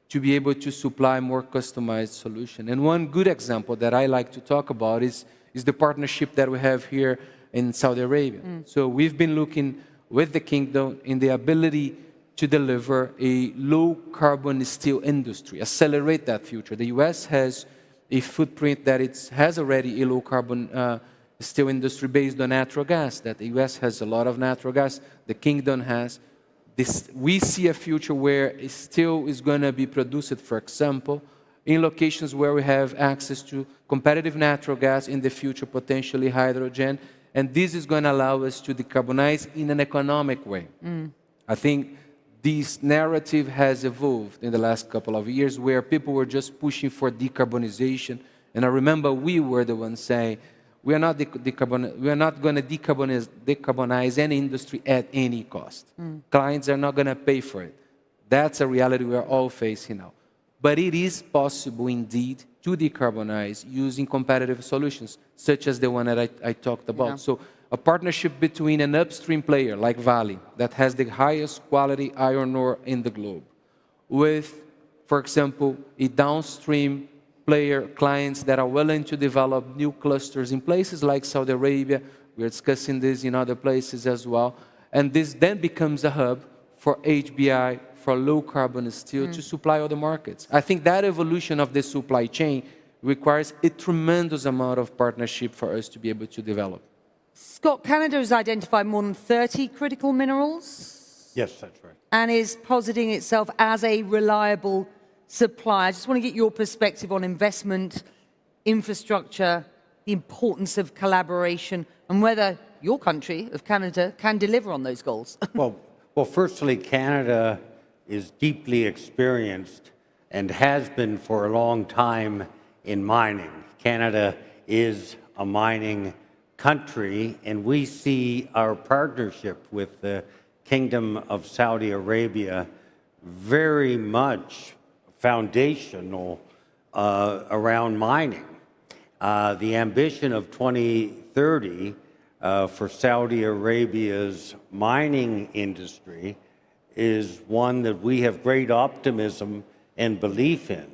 to be able to supply more customized solution. And one good example that I like to talk about is the partnership that we have here in Saudi Arabia. So we've been looking with the kingdom in the ability to deliver a low-carbon steel industry, accelerate that future. The U.S. has a footprint that has already a low-carbon steel industry based on natural gas, that the U.S. has a lot of natural gas, the kingdom has. We see a future where steel is going to be produced, for example, in locations where we have access to competitive natural gas, in the future potentially hydrogen, and this is going to allow us to decarbonize in an economic way. I think this narrative has evolved in the last couple of years where people were just pushing for decarbonization. And I remember we were the ones saying, we are not going to decarbonize any industry at any cost. Clients are not going to pay for it. That's a reality we are all facing now. But it is possible indeed to decarbonize using competitive solutions, such as the one that I talked about. Yeah. So a partnership between an upstream player like Vale, that has the highest quality iron ore in the globe, with, for example, a downstream player, clients that are willing to develop new clusters in places like Saudi Arabia. We're discussing this in other places as well. And this then becomes a hub for HBI, for low-carbon steel to supply other markets. I think that evolution of the supply chain requires a tremendous amount of partnership for us to be able to develop. Scott, Canada has identified more than 30 critical minerals. Yes, that's right. And is positing itself as a reliable supplier. I just want to get your perspective on investment, infrastructure, the importance of collaboration, and whether your country of Canada, can deliver on those goals? Well, firstly, Canada is deeply experienced and has been for a long time in mining. Canada is a mining country, and we see our partnership with the Kingdom of Saudi Arabia very much foundational around mining. The ambition of 2030 for Saudi Arabia's mining industry is one that we have great optimism and belief in,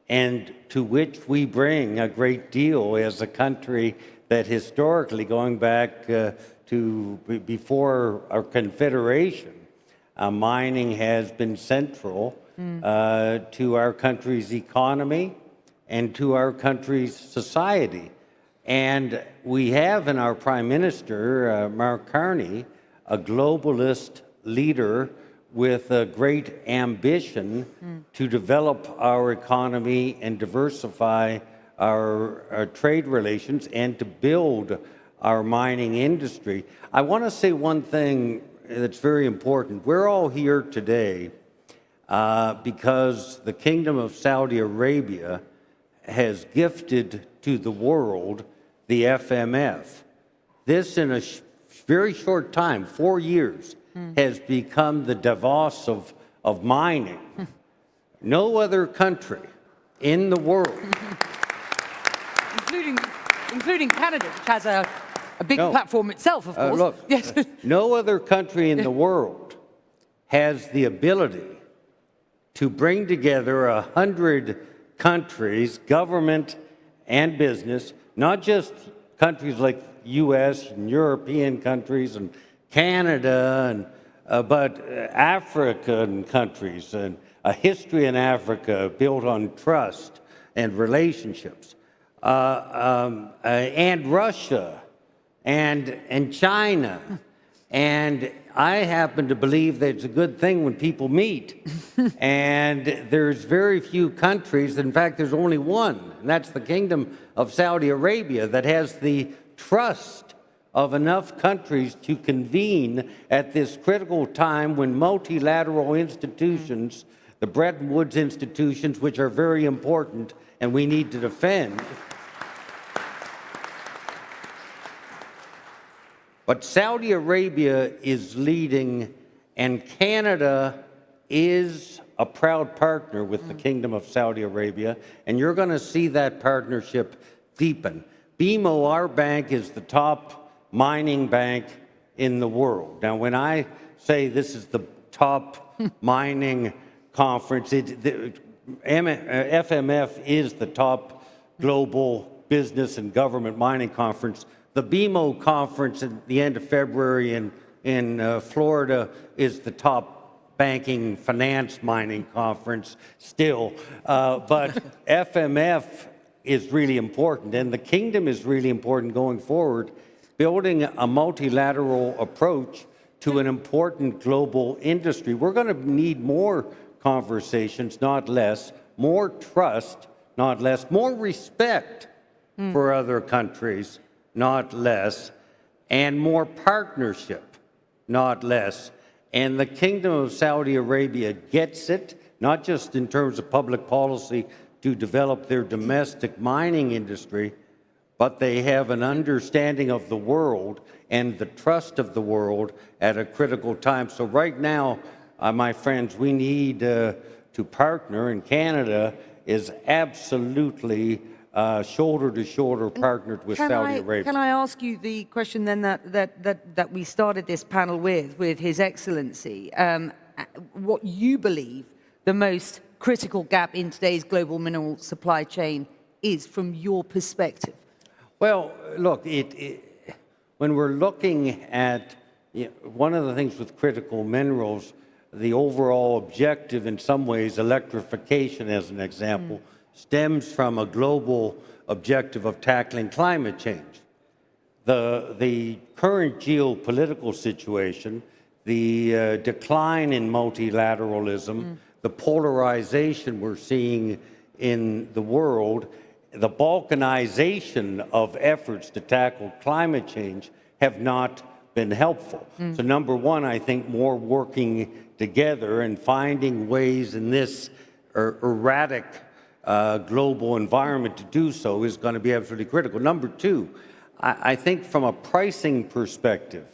and to which we bring a great deal as a country that historically, going back to before our confederation, mining has been central to our country's economy and to our country's society. And we have in our Prime Minister, Mark Carney, a globalist leader with a great ambition to develop our economy and diversify our trade relations and to build our mining industry. I want to say one thing that's very important. We're all here today because the Kingdom of Saudi Arabia has gifted to the world the FMF. This, in a very short time, 4 years, has become the Davos of mining. No other country in the world, including Canada, which has a big platform itself, of course. Look, yes. No other country in the world has the ability to bring together 100 countries, government and business, not just countries like US and European countries and Canada, but African countries, and a history in Africa built on trust and relationships, and Russia, and China. And I happen to believe that it's a good thing when people meet. And there's very few countries, in fact, there's only one, and that's the Kingdom of Saudi Arabia, that has the trust of enough countries to convene at this critical time when multilateral institutions, the Bretton Woods institutions, which are very important and we need to defend. But Saudi Arabia is leading, and Canada is a proud partner with the Kingdom of Saudi Arabia, and you're going to see that partnership deepen. BMO, our bank, is the top mining bank in the world. Now, when I say this is the top mining conference, FMF is the top global business and government mining conference. The BMO conference at the end of February in Florida is the top banking finance mining conference still. But FMF is really important, and the Kingdom is really important going forward, building a multilateral approach to an important global industry. We're going to need more conversations, not less, more trust, not less, more respect for other countries, not less, and more partnership, not less. And the Kingdom of Saudi Arabia gets it, not just in terms of public policy to develop their domestic mining industry, but they have an understanding of the world and the trust of the world at a critical time. So right now, my friends, we need to partner, and Canada is absolutely shoulder to shoulder partnered with Saudi Arabia. Can I ask you the question then that we started this panel with His Excellency? What you believe the most critical gap in today's global mineral supply chain is from your perspective? Well, look, when we're looking at one of the things with critical minerals, the overall objective in some ways, electrification as an example, stems from a global objective of tackling climate change. The current geopolitical situation, the decline in multilateralism, the polarization we're seeing in the world, the balkanization of efforts to tackle climate change have not been helpful. So number one, I think more working together and finding ways in this erratic global environment to do so is going to be absolutely critical. Number two, I think from a pricing perspective,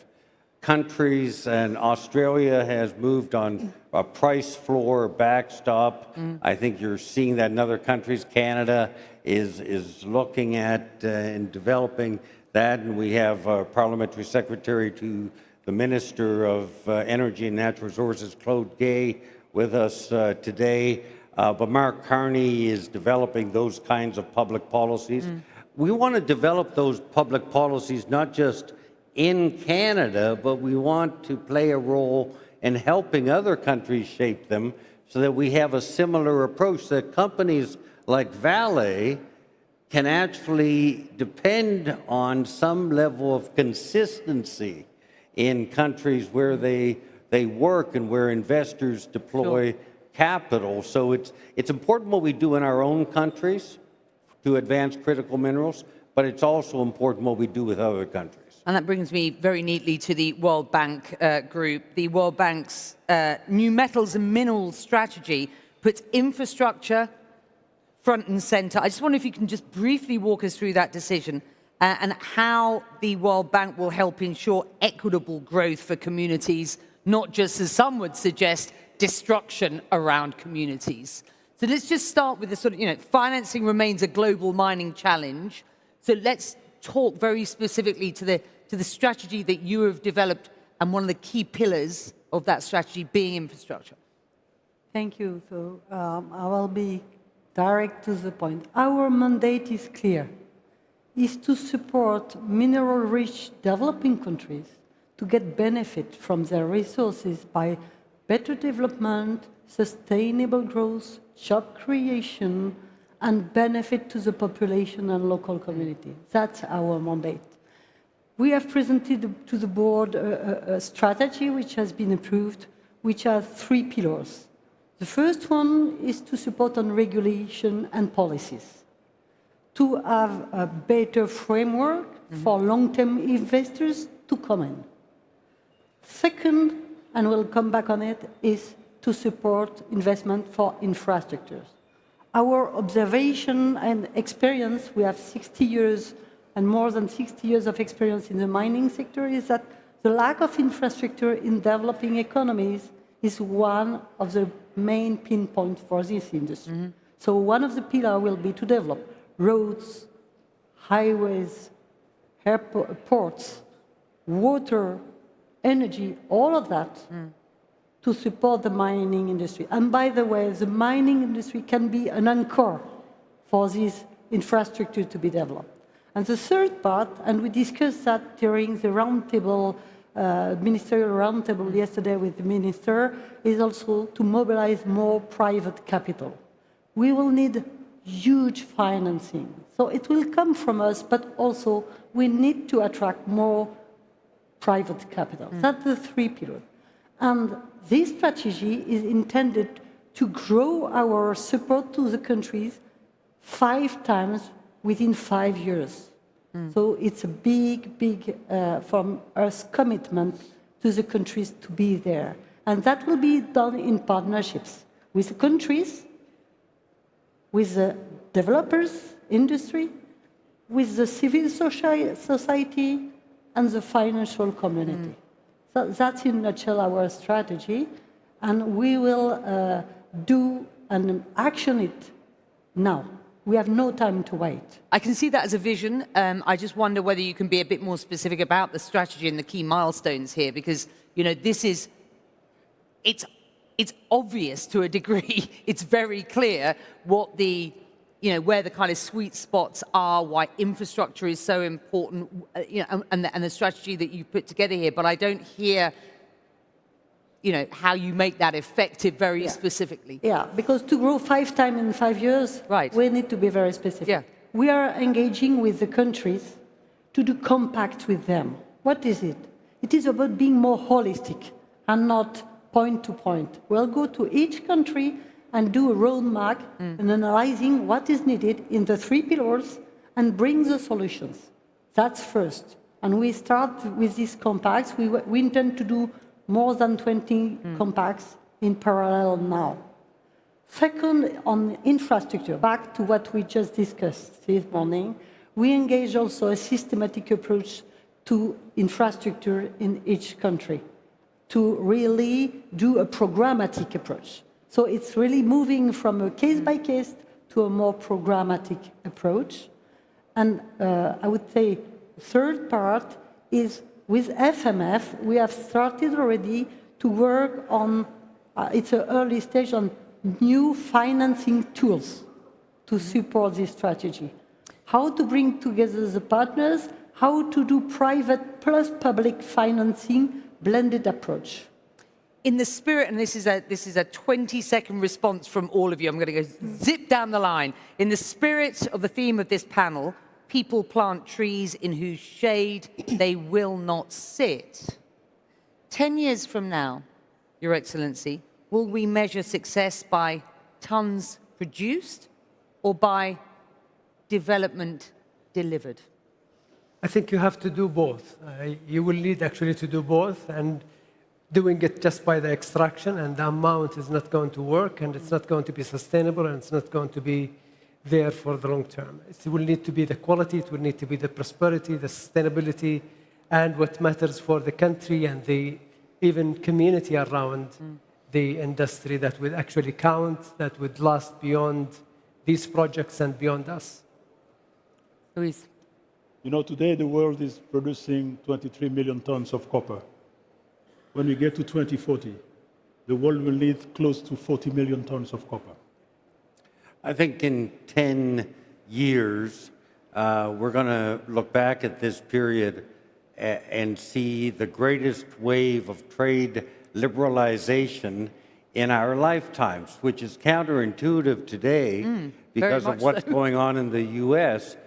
countries, and Australia has moved on a price floor backstop. I think you're seeing that in other countries. Canada is looking at and developing that, and we have our parliamentary secretary to the Minister of Energy and Natural Resources, Claude Gay, with us today. But Mark Carney is developing those kinds of public policies. We want to develop those public policies not just in Canada, but we want to play a role in helping other countries shape them so that we have a similar approach, that companies like Vale can actually depend on some level of consistency in countries where they work and where investors deploy capital. So it's important what we do in our own countries to advance critical minerals, but it's also important what we do with other countries. And that brings me very neatly to the World Bank group. The World Bank's new metals and minerals strategy puts infrastructure front and center. I just wonder if you can just briefly walk us through that decision and how the World Bank will help ensure equitable growth for communities, not just, as some would suggest, destruction around communities. So let's just start with the sort of, financing remains a global mining challenge. So let's talk very specifically to the strategy that you have developed, and one of the key pillars of that strategy being infrastructure. Thank you. So I will be direct to the point. Our mandate is clear, is to support mineral-rich developing countries to get benefit from their resources by better development, sustainable growth, job creation, and benefit to the population and local community. That's our mandate. We have presented to the board a strategy which has been approved, which has 3 pillars. The first one is to support on regulation and policies, to have a better framework for long-term investors to come in. Second, and we'll come back on it, is to support investment for infrastructures. Our observation and experience, we have 60 years and more than 60 years of experience in the mining sector, is that the lack of infrastructure in developing economies is one of the main pinpoints for this industry. So one of the pillars will be to develop roads, highways, airports, water, energy, all of that to support the mining industry. And by the way, the mining industry can be an anchor for this infrastructure to be developed. And the third part, and we discussed that during the roundtable, ministerial roundtable yesterday with the minister, is also to mobilize more private capital. We will need huge financing. So it will come from us, but also we need to attract more private capital. That's the 3 pillars. And this strategy is intended to grow our support to the countries 5 times within 5 years. So it's a big, from us, commitment to the countries to be there. And that will be done in partnerships with the countries, with the developers, industry, with the civil society, and the financial community. So that's in a nutshell our strategy, and we will do and action it now. We have no time to wait. I can see that as a vision. I just wonder whether you can be a bit more specific about the strategy and the key milestones here, because this is, it's obvious to a degree. It's very clear what the, where the kind of sweet spots are, why infrastructure is so important, and the strategy that you put together here. But I don't hear, how you make that effective very specifically. Yeah, because to grow 5 times in 5 years, we need to be very specific. Yeah. We are engaging with the countries to do compacts with them. What is it? It is about being more holistic and not point to point. We'll go to each country and do a roadmap and analyzing what is needed in the 3 pillars and bring the solutions. That's first. And we start with these compacts. We intend to do more than 20 compacts in parallel now. Second, on infrastructure, back to what we just discussed this morning, we engage also a systematic approach to infrastructure in each country to really do a programmatic approach. So it's really moving from a case-by-case to a more programmatic approach. And I would say third part is with FMF, we have started already to work on, it's an early stage on new financing tools to support this strategy. How to bring together the partners, how to do private plus public financing, blended approach. In the spirit, and this is a 20-second response from all of you, I'm going to go zip down the line. In the spirit of the theme of this panel, people plant trees in whose shade they will not sit. 10 years from now, Your Excellency, will we measure success by tons produced or by development delivered? I think you have to do both. You will need actually to do both, and doing it just by the extraction and the amount is not going to work, and it's not going to be sustainable, and it's not going to be there for the long term. It will need to be the quality, it will need to be the prosperity, the sustainability, and what matters for the country and the even community around the industry that would actually count, that would last beyond these projects and beyond us. Luis. You know, today the world is producing 23 million tons of copper. When we get to 2040, the world will need close to 40 million tons of copper. I think in 10 years, we're going to look back at this period and see the greatest wave of trade liberalization in our lifetimes, which is counterintuitive today because of what's going on in the U.S.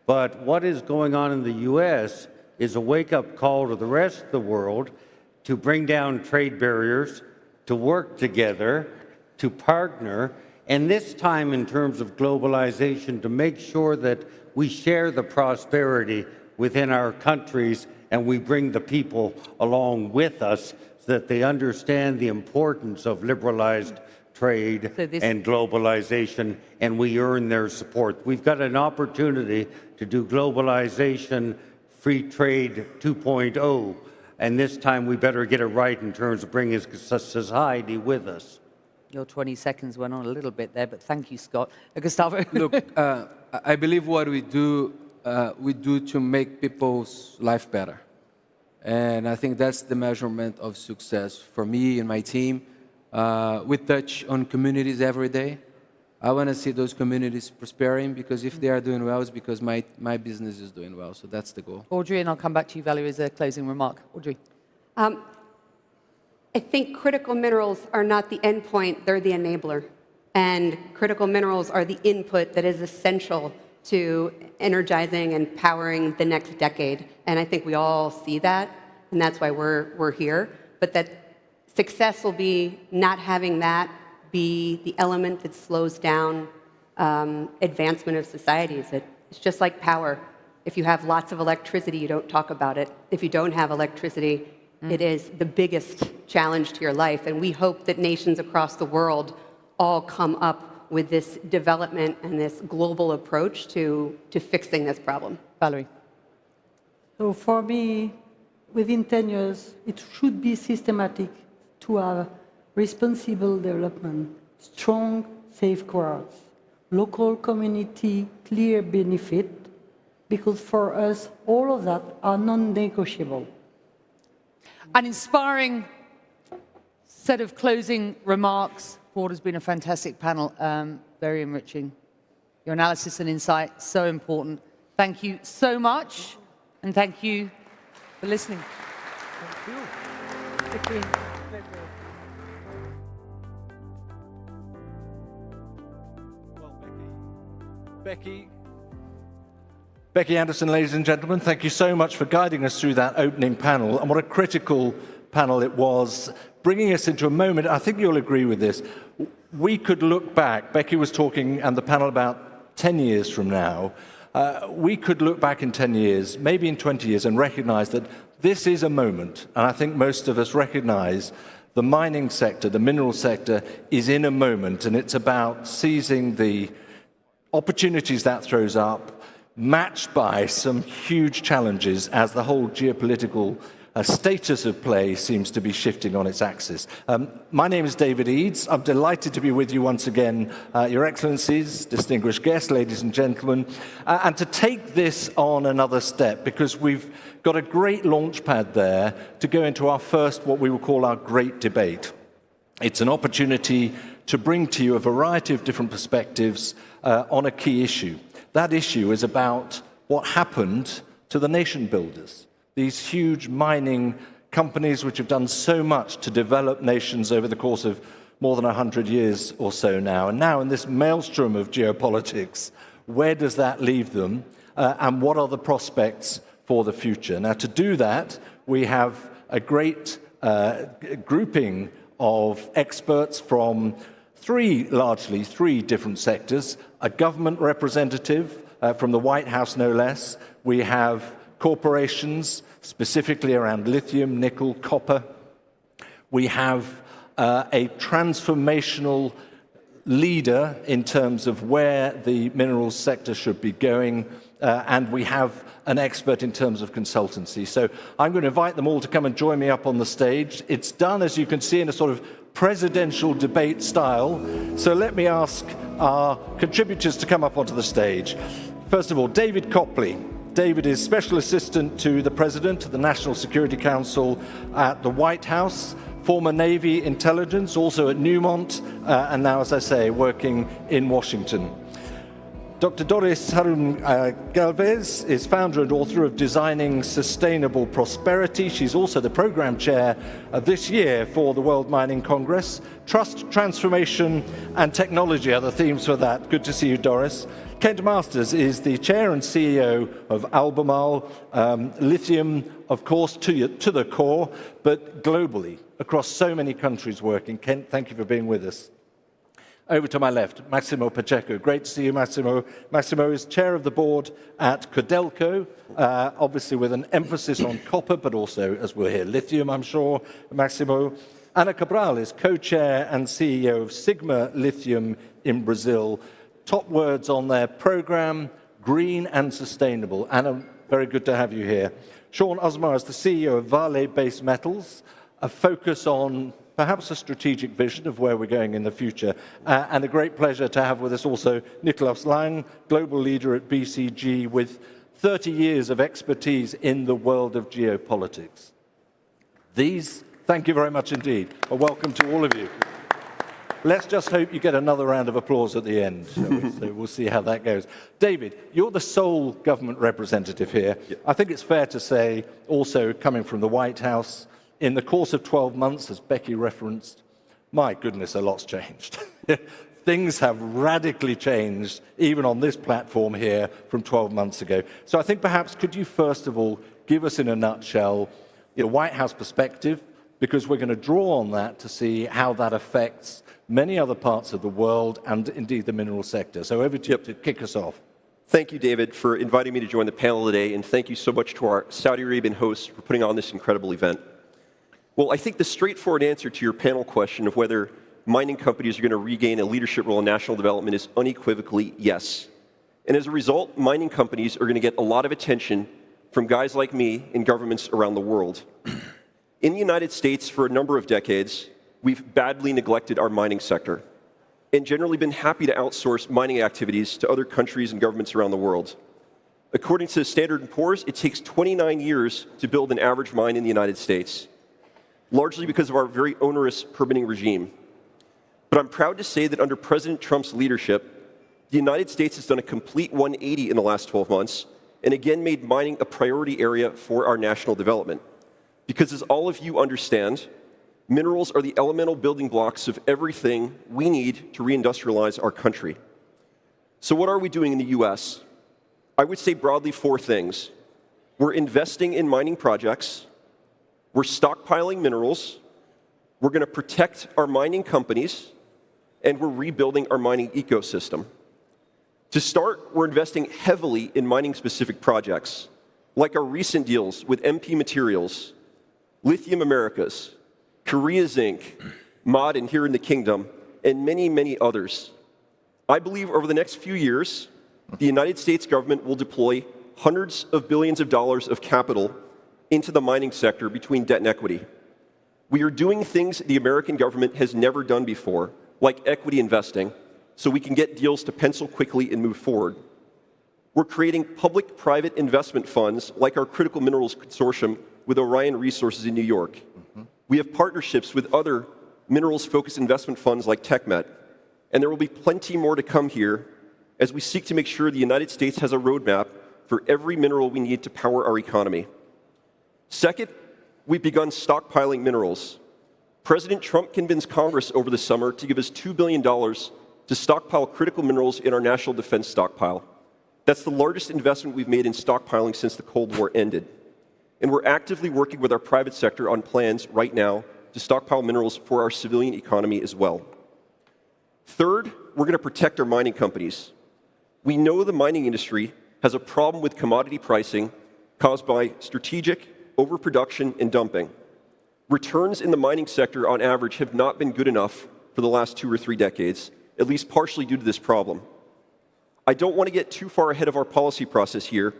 But what is going on in the U.S. is a wake-up call to the rest of the world to bring down trade barriers, to work together, to partner, and this time in terms of globalization, to make sure that we share the prosperity within our countries and we bring the people along with us so that they understand the importance of liberalized trade and globalization, and we earn their support. We've got an opportunity to do globalization, free trade 2.0, and this time we better get it right in terms of bringing society with us. Your 20 seconds went on a little bit there, but thank you, Scott. Gustavo. Look, I believe what we do to make people's life better. And I think that's the measurement of success for me and my team. We touch on communities every day. I want to see those communities prospering, because if they are doing well, it's because my business is doing well. So that's the goal. Audrey, and I'll come back to you, Valerie, as a closing remark. Audrey. I think critical minerals are not the endpoint, they're the enabler. And critical minerals are the input that is essential to energizing and powering the next decade. And I think we all see that, and that's why we're here. But that success will be not having that be the element that slows down advancement of societies. It's just like power. If you have lots of electricity, you don't talk about it. If you don't have electricity, it is the biggest challenge to your life. And we hope that nations across the world all come up with this development and this global approach to fixing this problem. Valerie. So for me, within 10 years, it should be systematic to have responsible development, strong safeguards, local community, clear benefit, because for us, all of that are non-negotiable. An inspiring set of closing remarks. Ford has been a fantastic panel, very enriching. Your analysis and insight, so important. Thank you so much, and thank you for listening. Thank you. Thank you. Becky Anderson, ladies and gentlemen, thank you so much for guiding us through that opening panel, and what a critical panel it was, bringing us into a moment. I think you'll agree with this. We could look back, Becky was talking and the panel about 10 years from now, we could look back in 10 years, maybe in 20 years, and recognize that this is a moment, and I think most of us recognize the mining sector, the mineral sector, is in a moment, and it's about seizing the opportunities that throws up, matched by some huge challenges as the whole geopolitical status of play seems to be shifting on its axis. My name is David Eads. I'm delighted to be with you once again, Your Excellencies, distinguished guests, ladies and gentlemen, and to take this on another step, because we've got a great launch pad there to go into our first, what we will call our great debate. It's an opportunity to bring to you a variety of different perspectives on a key issue. That issue is about what happened to the nation builders, these huge mining companies which have done so much to develop nations over the course of more than 100 years or so now. And now in this maelstrom of geopolitics, where does that leave them? And what are the prospects for the future? Now, to do that, we have a great grouping of experts from largely three different sectors: a government representative from the White House, no less. We have corporations, specifically around lithium, nickel, copper. We have a transformational leader in terms of where the minerals sector should be going, and we have an expert in terms of consultancy. So I'm going to invite them all to come and join me up on the stage. It's done, as you can see, in a sort of presidential debate style. So let me ask our contributors to come up onto the stage. First of all, David Copley. David is Special Assistant to the President of the National Security Council at the White House, former Navy intelligence, also at Newmont, and now, as I say, working in Washington. Dr. Doris Harun Galvez is founder and author of Designing Sustainable Prosperity. She's also the program chair this year for the World Mining Congress. Trust, transformation, and technology are the themes for that. Good to see you, Doris. Kent Masters is the chair and CEO of Albemarle. Lithium, of course, to the core, but globally, across so many countries working. Kent, thank you for being with us. Over to my left, Massimo Pacheco. Great to see you, Massimo. Massimo is chair of the board at Codelco, obviously with an emphasis on copper, but also, as we'll hear, lithium, I'm sure, Massimo. Ana Cabral is co-chair and CEO of Sigma Lithium in Brazil. Top words on their program, green and sustainable. Anna, very good to have you here. Sean Osmar is the CEO of Vale Base Metals, a focus on perhaps a strategic vision of where we're going in the future. And a great pleasure to have with us also Nicolas Lang, global leader at BCG with 30 years of expertise in the world of geopolitics. Thank you very much indeed. A welcome to all of you. Let's just hope you get another round of applause at the end. So we'll see how that goes. David, you're the sole government representative here. Yeah. I think it's fair to say, also coming from the White House, in the course of 12 months, as Becky referenced, my goodness, a lot's changed. Things have radically changed, even on this platform here, from 12 months ago. So I think perhaps could you first of all give us in a nutshell your White House perspective, because we're going to draw on that to see how that affects many other parts of the world and indeed the mineral sector. So over to you to kick us off. Thank you, David, for inviting me to join the panel today, and thank you so much to our Saudi Arabian hosts for putting on this incredible event. Well, I think the straightforward answer to your panel question of whether mining companies are going to regain a leadership role in national development is unequivocally yes. And as a result, mining companies are going to get a lot of attention from guys like me in governments around the world. In the United States, for a number of decades, we've badly neglected our mining sector and generally been happy to outsource mining activities to other countries and governments around the world. According to Standard & Poor's, it takes 29 years to build an average mine in the United States, largely because of our very onerous permitting regime. But I'm proud to say that under President Trump's leadership, the United States has done a complete 180 in the last 12 months and again made mining a priority area for our national development. Because as all of you understand, minerals are the elemental building blocks of everything we need to reindustrialize our country. So what are we doing in the US? I would say broadly 4 things. We're investing in mining projects, we're stockpiling minerals, we're going to protect our mining companies, and we're rebuilding our mining ecosystem. To start, we're investing heavily in mining-specific projects, like our recent deals with MP Materials, Lithium Americas, Korea Zinc, Maaden here in the Kingdom, and many, many others. I believe over the next few years, the United States government will deploy hundreds of billions of dollars of capital into the mining sector between debt and equity. We are doing things the American government has never done before, like equity investing, so we can get deals to pencil quickly and move forward. We're creating public-private investment funds like our Critical Minerals Consortium with Orion Resources in New York. We have partnerships with other minerals-focused investment funds like TechMet, and there will be plenty more to come here as we seek to make sure the United States has a roadmap for every mineral we need to power our economy. Second, we've begun stockpiling minerals. President Trump convinced Congress over the summer to give us $2 billion to stockpile critical minerals in our national defense stockpile. That's the largest investment we've made in stockpiling since the Cold War ended. And we're actively working with our private sector on plans right now to stockpile minerals for our civilian economy as well. Third, we're going to protect our mining companies. We know the mining industry has a problem with commodity pricing caused by strategic overproduction and dumping. Returns in the mining sector on average have not been good enough for the last 2 or 3 decades, at least partially due to this problem. I don't want to get too far ahead of our policy process here,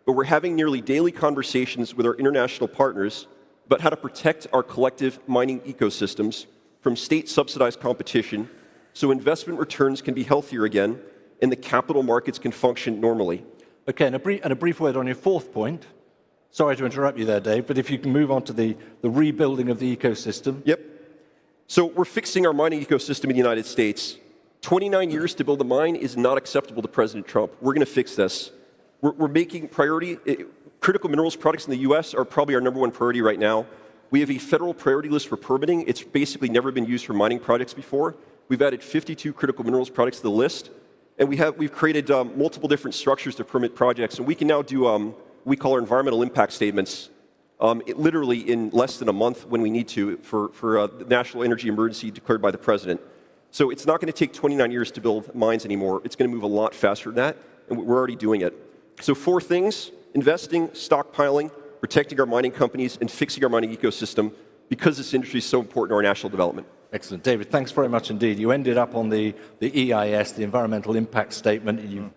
but we're having nearly daily conversations with our international partners about how to protect our collective mining ecosystems from state-subsidized competition so investment returns can be healthier again and the capital markets can function normally. Okay, and a brief word on your fourth point. Sorry to interrupt you there, Dave, but if you can move on to the rebuilding of the ecosystem. Yep. So we're fixing our mining ecosystem in the United States. 29 years to build a mine is not acceptable to President Trump. We're going to fix this. We're making priority. Critical minerals products in the U.S. are probably our #1 priority right now. We have a federal priority list for permitting. It's basically never been used for mining projects before. We've added 52 critical minerals products to the list. And we've created multiple different structures to permit projects. And we can now do we call our environmental impact statements literally in less than a month when we need to for the national energy emergency declared by the president. So it's not going to take 29 years to build mines anymore. It's going to move a lot faster than that, and we're already doing it. So 4 things: investing, stockpiling, protecting our mining companies, and fixing our mining ecosystem because this industry is so important to our national development. Excellent. David, thanks very much indeed. You ended up on the EIS, the Environmental Impact Statement, and you've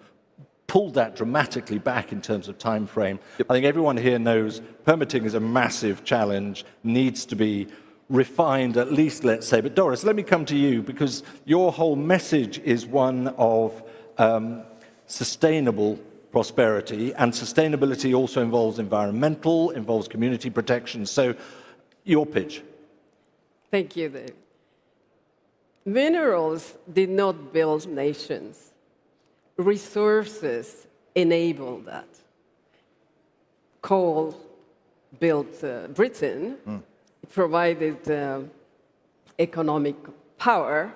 pulled that dramatically back in terms of time frame. Yep. I think everyone here knows permitting is a massive challenge, needs to be refined at least, let's say. But Doris, let me come to you, because your whole message is one of sustainable prosperity, and sustainability also involves environmental, involves community protection. So your pitch. Thank you, Dave. Minerals did not build nations. Resources enabled that. Coal built Britain. It provided economic power,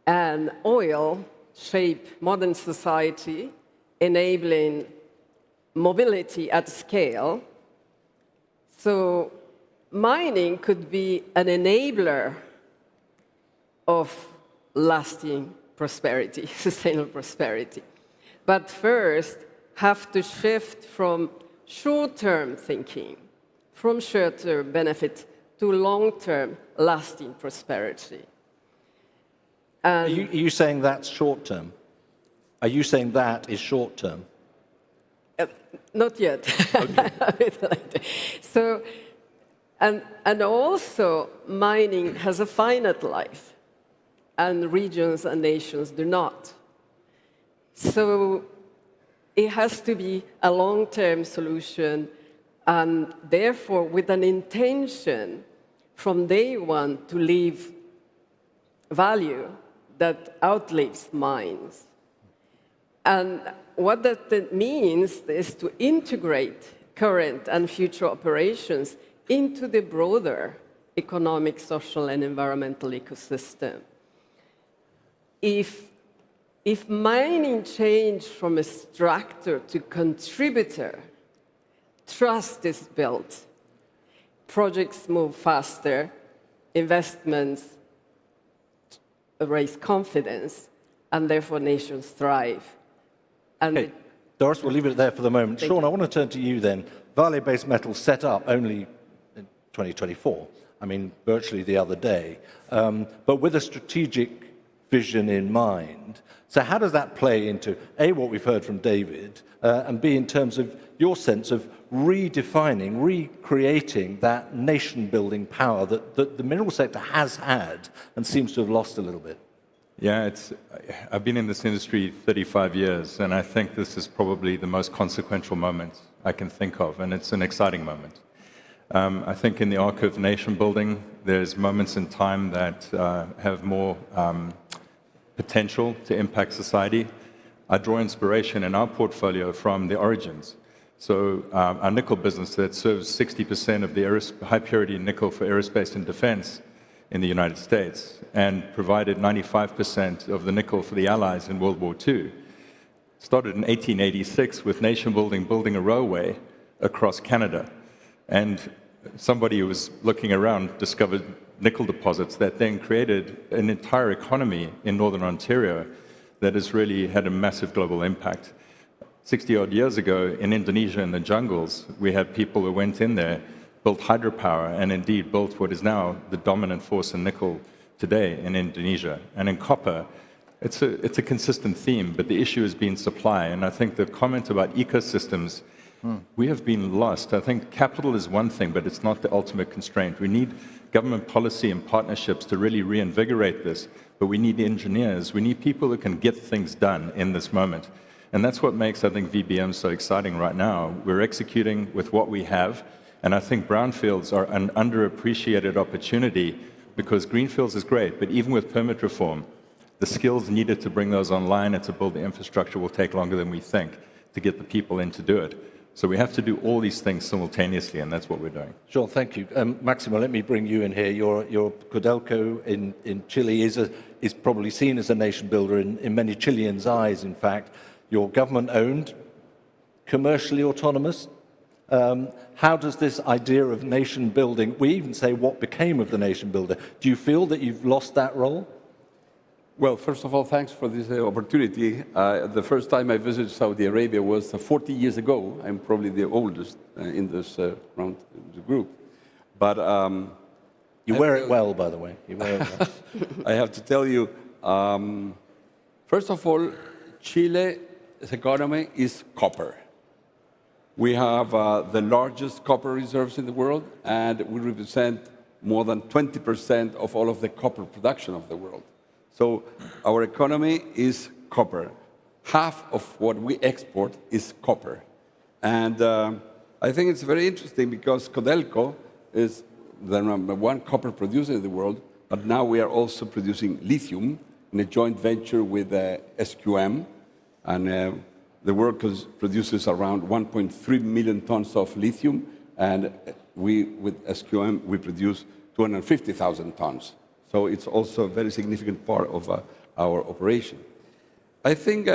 and oil shaped modern society, enabling mobility at scale. So mining could be an enabler of lasting prosperity, sustainable prosperity. But first, have to shift from short-term thinking, from short-term benefit to long-term lasting prosperity. Are you saying that's short-term? Are you saying that is short-term? Not yet. Okay. So, and also, mining has a finite life, and regions and nations do not. So it has to be a long-term solution, and therefore with an intention from day one to leave value that outlives mines. And what that means is to integrate current and future operations into the broader economic, social, and environmental ecosystem. If mining changed from extractor to contributor, trust is built, projects move faster, investments raise confidence, and therefore nations thrive. And Okay. Doris, we'll leave it there for the moment. Sean, I want to turn to you then. Vale Base Metals set up only in 2024, I mean, virtually the other day, but with a strategic vision in mind. So how does that play into, A, what we've heard from David, and B, in terms of your sense of redefining, recreating that nation-building power that the mineral sector has had and seems to have lost a little bit? Yeah, I've been in this industry 35 years, and I think this is probably the most consequential moment I can think of, and it's an exciting moment. I think in the arc of nation building, there's moments in time that have more potential to impact society. I draw inspiration in our portfolio from the origins. So our nickel business that serves 60% of the high-purity nickel for aerospace and defense in the United States and provided 95% of the nickel for the Allies in World War II. Started in 1886 with nation building, building a railway across Canada. And somebody who was looking around discovered nickel deposits that then created an entire economy in Northern Ontario that has really had a massive global impact. 60-odd years ago in Indonesia in the jungles, we had people who went in there, built hydropower, and indeed built what is now the dominant force in nickel today in Indonesia. And in copper, it's a consistent theme, but the issue has been supply. And I think the comment about ecosystems, we have been lost. I think capital is one thing, but it's not the ultimate constraint. We need government policy and partnerships to really reinvigorate this, but we need engineers. We need people who can get things done in this moment. And that's what makes, I think, VBM so exciting right now. We're executing with what we have, and I think brownfields are an underappreciated opportunity because greenfields is great, but even with permit reform, the skills needed to bring those online and to build the infrastructure will take longer than we think to get the people in to do it. So we have to do all these things simultaneously, and that's what we're doing. Sure, thank you. Maximo, let me bring you in here. Your Codelco in Chile is probably seen as a nation builder in many Chileans' eyes, in fact. You're government-owned, commercially autonomous. How does this idea of nation building, we even say what became of the nation builder, do you feel that you've lost that role? Well, first of all, thanks for this opportunity. The first time I visited Saudi Arabia was 40 years ago. I'm probably the oldest in this round the group. But you wear it well, by the way. You wear it well. I have to tell you, first of all, Chile's economy is copper. We have the largest copper reserves in the world, and we represent more than 20% of all of the copper production of the world. So our economy is copper. Half of what we export is copper. And I think it's very interesting because Codelco is the #1 copper producer in the world, but now we are also producing lithium in a joint venture with SQM. And the world produces around 1.3 million tons of lithium, and we, with SQM, we produce 250,000 tons. So it's also a very significant part of our operation. I think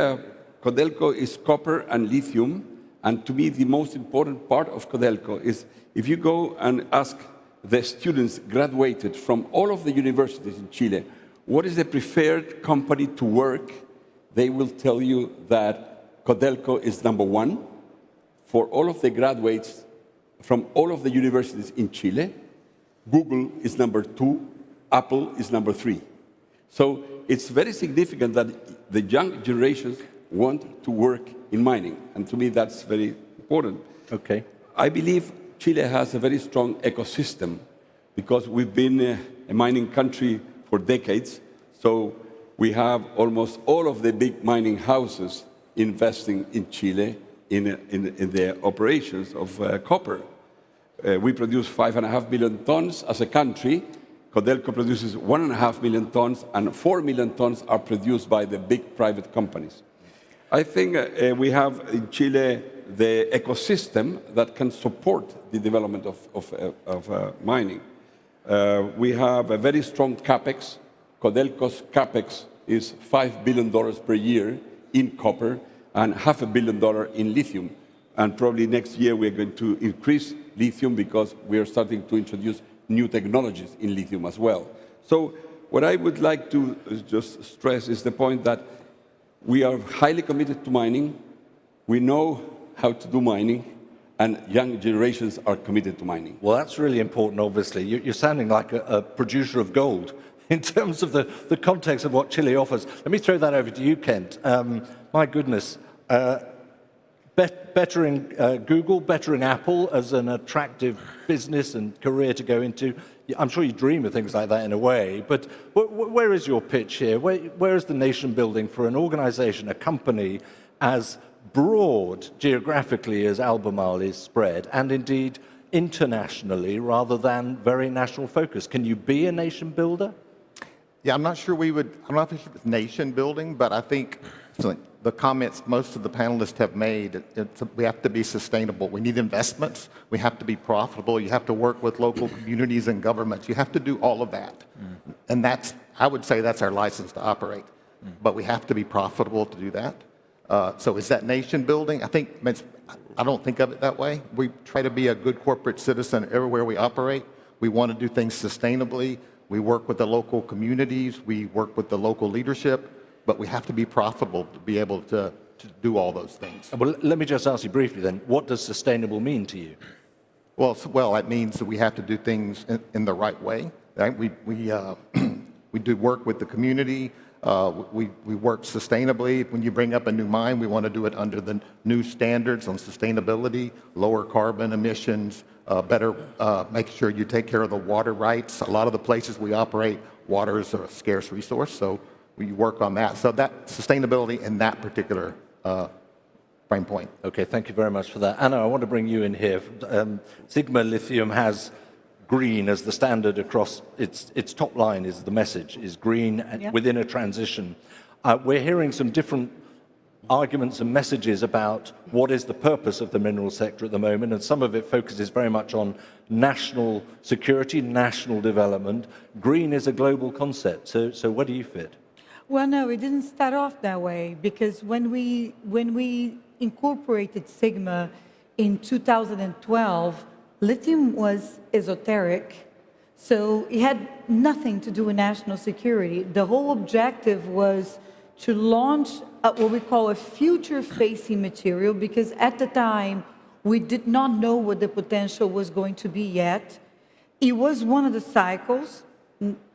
Codelco is copper and lithium, and to me the most important part of Codelco is if you go and ask the students graduated from all of the universities in Chile, what is the preferred company to work, they will tell you that Codelco is #1 for all of the graduates from all of the universities in Chile. Google is #2. Apple is #3. So it's very significant that the young generations want to work in mining. And to me, that's very important. Okay. I believe Chile has a very strong ecosystem because we've been a mining country for decades. So we have almost all of the big mining houses investing in Chile in the operations of copper. We produce 5.5 million tons as a country. Codelco produces 1.5 million tons, and 4 million tons are produced by the big private companies. I think we have in Chile the ecosystem that can support the development of mining. We have a very strong capex. Codelco's capex is $5 billion per year in copper and $500 million in lithium. And probably next year we're going to increase lithium because we are starting to introduce new technologies in lithium as well. So what I would like to just stress is the point that we are highly committed to mining. We know how to do mining, and young generations are committed to mining. Well, that's really important, obviously. You're sounding like a producer of gold in terms of the context of what Chile offers. Let me throw that over to you, Kent. My goodness, bettering Google, bettering Apple as an attractive business and career to go into. I'm sure you dream of things like that in a way, but where is your pitch here? Where is the nation building for an organization, a company as broad geographically as Albemarle is spread, and indeed internationally rather than very national focused? Can you be a nation builder? Yeah, I'm not sure I'm not sure it's nation building, but I think the comments most of the panelists have made, we have to be sustainable. We need investments. We have to be profitable. You have to work with local communities and governments. You have to do all of that. And I would say that's our license to operate. But we have to be profitable to do that. So is that nation building? I don't think of it that way. We try to be a good corporate citizen everywhere we operate. We want to do things sustainably. We work with the local communities. We work with the local leadership. But we have to be profitable to be able to do all those things. Well, let me just ask you briefly then, what does sustainable mean to you? Well, that means that we have to do things in the right way. Right? We do work with the community. We work sustainably. When you bring up a new mine, we want to do it under the new standards on sustainability, lower carbon emissions, better make sure you take care of the water rights. A lot of the places we operate, water is a scarce resource, so we work on that. So that sustainability in that particular frame point. Okay, thank you very much for that. Anna, I want to bring you in here. Sigma Lithium has green as the standard across its top line is the message, is green within a transition. We're hearing some different arguments and messages about what is the purpose of the mineral sector at the moment, and some of it focuses very much on national security, national development. Green is a global concept, so where do you fit? Well, no, it didn't start off that way, because when we incorporated Sigma in 2012, lithium was esoteric, so it had nothing to do with national security. The whole objective was to launch what we call a future-facing material, because at the time, we did not know what the potential was going to be yet. It was one of the cycles.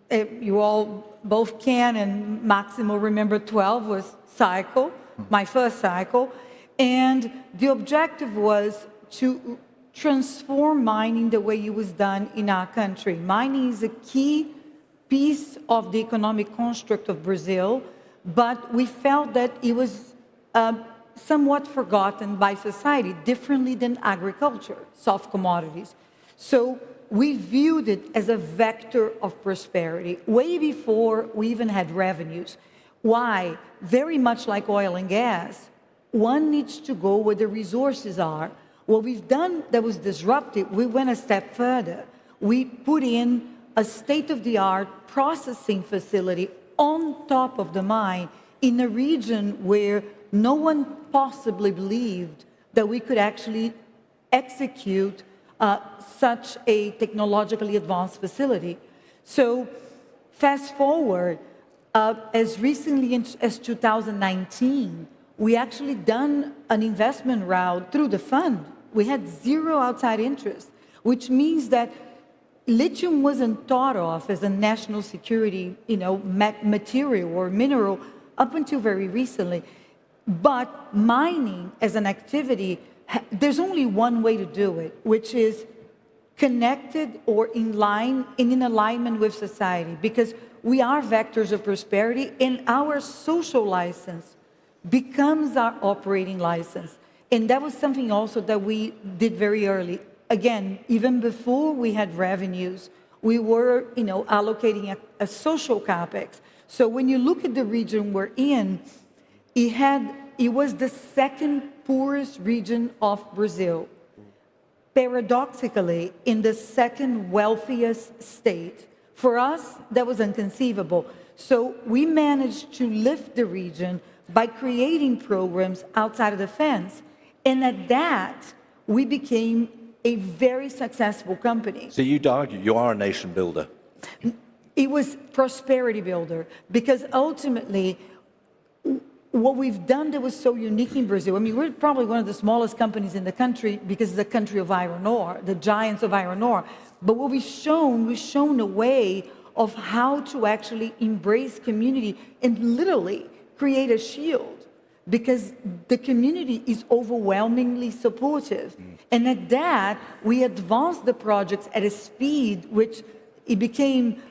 You all, both Ken and Maximo, remember 12 was cycle, my first cycle. And the objective was to transform mining the way it was done in our country. Mining is a key piece of the economic construct of Brazil, but we felt that it was somewhat forgotten by society, differently than agriculture, soft commodities. So we viewed it as a vector of prosperity way before we even had revenues. Why? Very much like oil and gas, one needs to go where the resources are. What we've done that was disruptive, we went a step further. We put in a state-of-the-art processing facility on top of the mine in a region where no one possibly believed that we could actually execute such a technologically advanced facility. So fast forward, as recently as 2019, we actually done an investment route through the fund. We had zero outside interest, which means that lithium wasn't thought of as a national security, material or mineral up until very recently. But mining as an activity, there's only one way to do it, which is connected or in line and in alignment with society, because we are vectors of prosperity, and our social license becomes our operating license. And that was something also that we did very early. Again, even before we had revenues, we were, allocating a social capex. So when you look at the region we're in, it was the second poorest region of Brazil. Paradoxically, in the second wealthiest state. For us, that was inconceivable. So we managed to lift the region by creating programs outside of the fence. And at that, we became a very successful company. So you'd argue you are a nation builder. It was prosperity builder, because ultimately, what we've done that was so unique in Brazil, I mean, we're probably one of the smallest companies in the country because it's the country of iron ore, the giants of iron ore. But what we've shown a way of how to actually embrace community and literally create a shield, because the community is overwhelmingly supportive. And at that, we advanced the projects at a speed which it became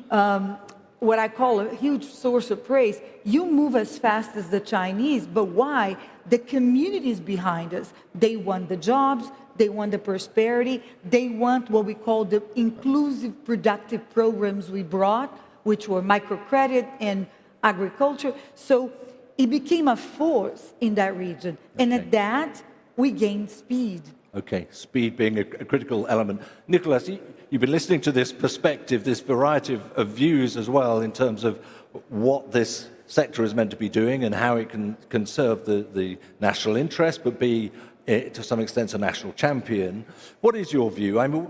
what I call a huge source of praise. You move as fast as the Chinese, but why? The communities behind us. They want the jobs, they want the prosperity, they want what we call the inclusive productive programs we brought, which were microcredit and agriculture. So it became a force in that region. And at that, we gained speed. Okay, speed being a critical element. Nicholas, you've been listening to this perspective, this variety of views as well in terms of what this sector is meant to be doing and how it can serve the national interest, but be, to some extent, a national champion. What is your view? I mean,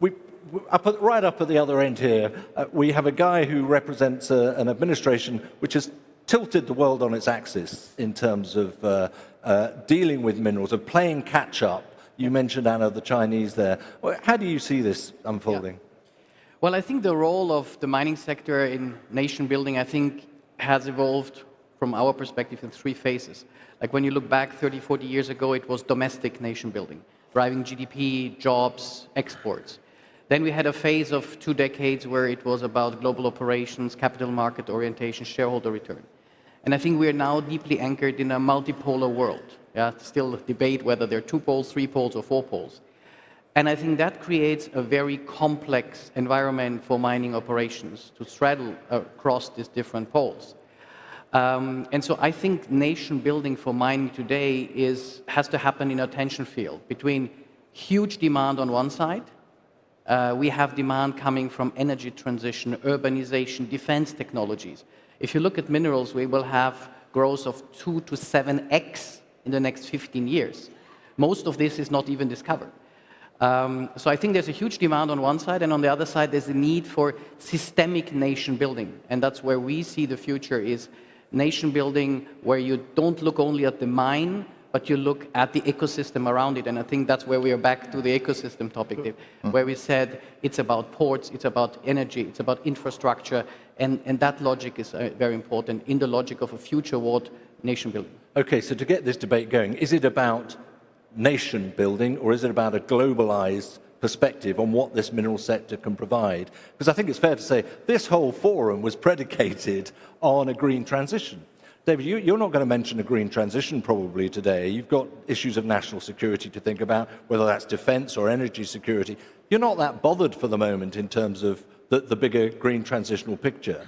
right up at the other end here, we have a guy who represents an administration which has tilted the world on its axis in terms of dealing with minerals, of playing catch-up. You mentioned, Anna, the Chinese there. How do you see this unfolding? Yeah. Well, I think the role of the mining sector in nation building, I think, has evolved from our perspective in 3 phases. Like when you look back 30, 40 years ago, it was domestic nation building, driving GDP, jobs, exports. Then we had a phase of 2 decades where it was about global operations, capital market orientation, shareholder return. And I think we are now deeply anchored in a multipolar world. Yeah, still a debate whether there are 2 poles, 3 poles, or 4 poles. And I think that creates a very complex environment for mining operations to straddle across these different poles. And so I think nation building for mining today has to happen in a tension field between huge demand on one side. We have demand coming from energy transition, urbanization, defense technologies. If you look at minerals, we will have growth of 2 to 7x in the next 15 years. Most of this is not even discovered. So I think there's a huge demand on one side, and on the other side, there's a need for systemic nation building. And that's where we see the future is nation building, where you don't look only at the mine, but you look at the ecosystem around it. And I think that's where we are back to the ecosystem topic, Dave, where we said it's about ports, it's about energy, it's about infrastructure, and that logic is very important in the logic of a future world nation building. Okay, so to get this debate going, is it about nation building or is it about a globalized perspective on what this mineral sector can provide? Because I think it's fair to say this whole forum was predicated on a green transition. David, you're not going to mention a green transition probably today. You've got issues of national security to think about, whether that's defense or energy security. You're not that bothered for the moment in terms of the bigger green transitional picture.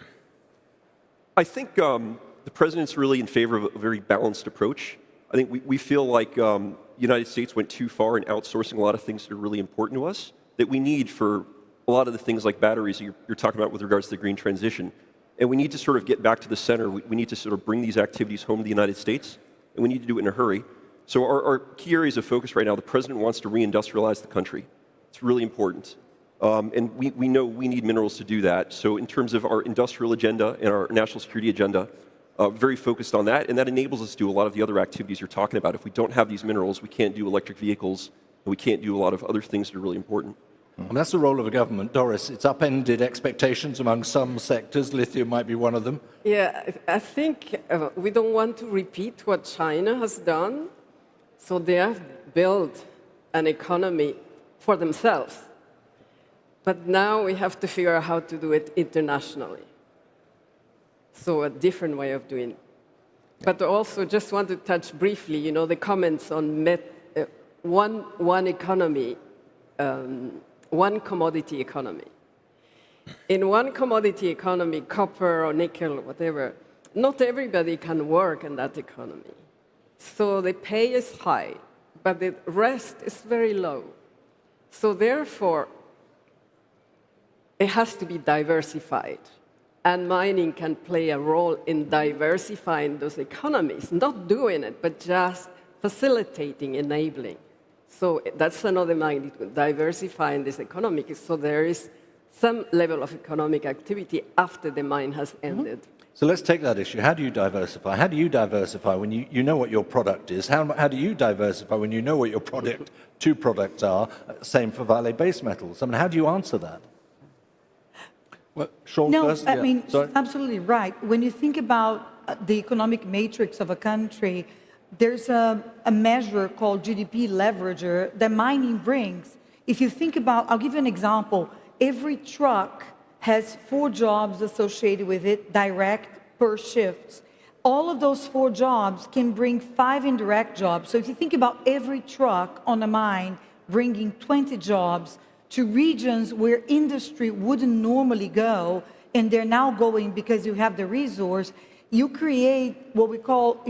I think the president's really in favor of a very balanced approach. I think we feel like the United States went too far in outsourcing a lot of things that are really important to us that we need for a lot of the things like batteries that you're talking about with regards to the green transition. And we need to sort of get back to the center. We need to sort of bring these activities home to the United States, and we need to do it in a hurry. So our key areas of focus right now, the president wants to reindustrialize the country. It's really important. And we know we need minerals to do that. So in terms of our industrial agenda and our national security agenda, very focused on that, and that enables us to do a lot of the other activities you're talking about. If we don't have these minerals, we can't do electric vehicles, and we can't do a lot of other things that are really important. And that's the role of a government. Doris, it's upended expectations among some sectors. Lithium might be one of them. Yeah, I think we don't want to repeat what China has done. So they have built an economy for themselves. But now we have to figure out how to do it internationally. So a different way of doing it. But also just want to touch briefly, the comments on one economy, one commodity economy. In one commodity economy, copper or nickel, whatever, not everybody can work in that economy. So the pay is high, but the rest is very low. So therefore, it has to be diversified. And mining can play a role in diversifying those economies, not doing it, but just facilitating, enabling. So that's another magnitude, diversifying this economy, so there is some level of economic activity after the mine has ended. So let's take that issue. How do you diversify? How do you diversify when you know what your product is? How do you diversify when you know what your two products are? Same for Vale base metals. I mean, how do you answer that? Well, Sean no, first. I mean, absolutely right. When you think about the economic matrix of a country, there's a measure called GDP leverager that mining brings. If you think about, I'll give you an example. Every truck has 4 jobs associated with it, direct per shift. All of those 4 jobs can bring 5 indirect jobs. So if you think about every truck on a mine bringing 20 jobs to regions where industry wouldn't normally go, and they're now going because you have the resource, you create what we call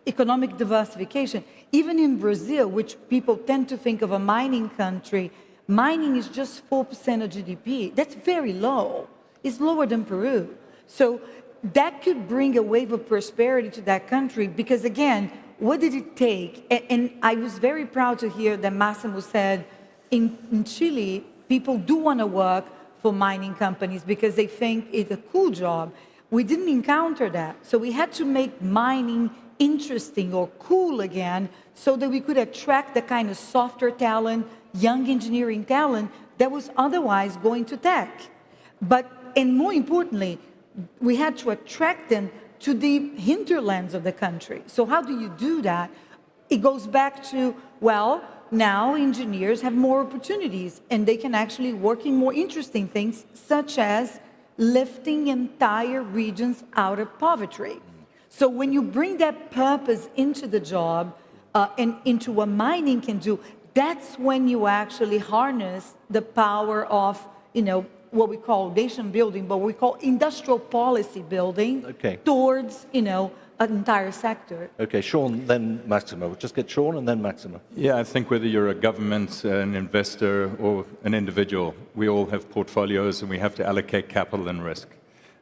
economic diversification. Even in Brazil, which people tend to think of a mining country, mining is just 4% of GDP. That's very low. It's lower than Peru. So that could bring a wave of prosperity to that country because, again, what did it take? And I was very proud to hear that Massimo said in Chile, people do want to work for mining companies because they think it's a cool job. We didn't encounter that. So we had to make mining interesting or cool again so that we could attract the kind of software talent, young engineering talent that was otherwise going to tech. And more importantly, we had to attract them to the hinterlands of the country. So how do you do that? It goes back to, well, now engineers have more opportunities and they can actually work in more interesting things, such as lifting entire regions out of poverty. So when you bring that purpose into the job and into what mining can do, that's when you actually harness the power of, what we call nation building, but we call industrial policy building towards, an entire sector. Okay, Sean, then Massimo. We'll just get Sean and then Massimo. Yeah, I think whether you're a government, an investor, or an individual, we all have portfolios and we have to allocate capital and risk.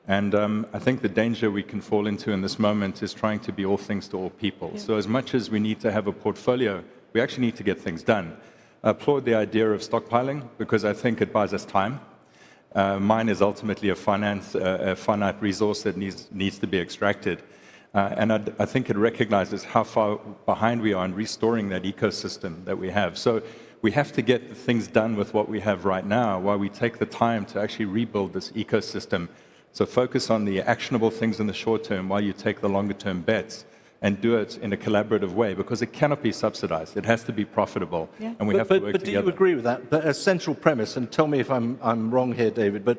And I think the danger we can fall into in this moment is trying to be all things to all people. So as much as we need to have a portfolio, we actually need to get things done. I applaud the idea of stockpiling because I think it buys us time. Mine is ultimately a finite resource that needs to be extracted. And I think it recognizes how far behind we are in restoring that ecosystem that we have. So we have to get things done with what we have right now while we take the time to actually rebuild this ecosystem. So focus on the actionable things in the short term while you take the longer term bets and do it in a collaborative way because it cannot be subsidized. It has to be profitable, and we have to work together. But do you agree with that? But a central premise, and tell me if I'm wrong here, David, but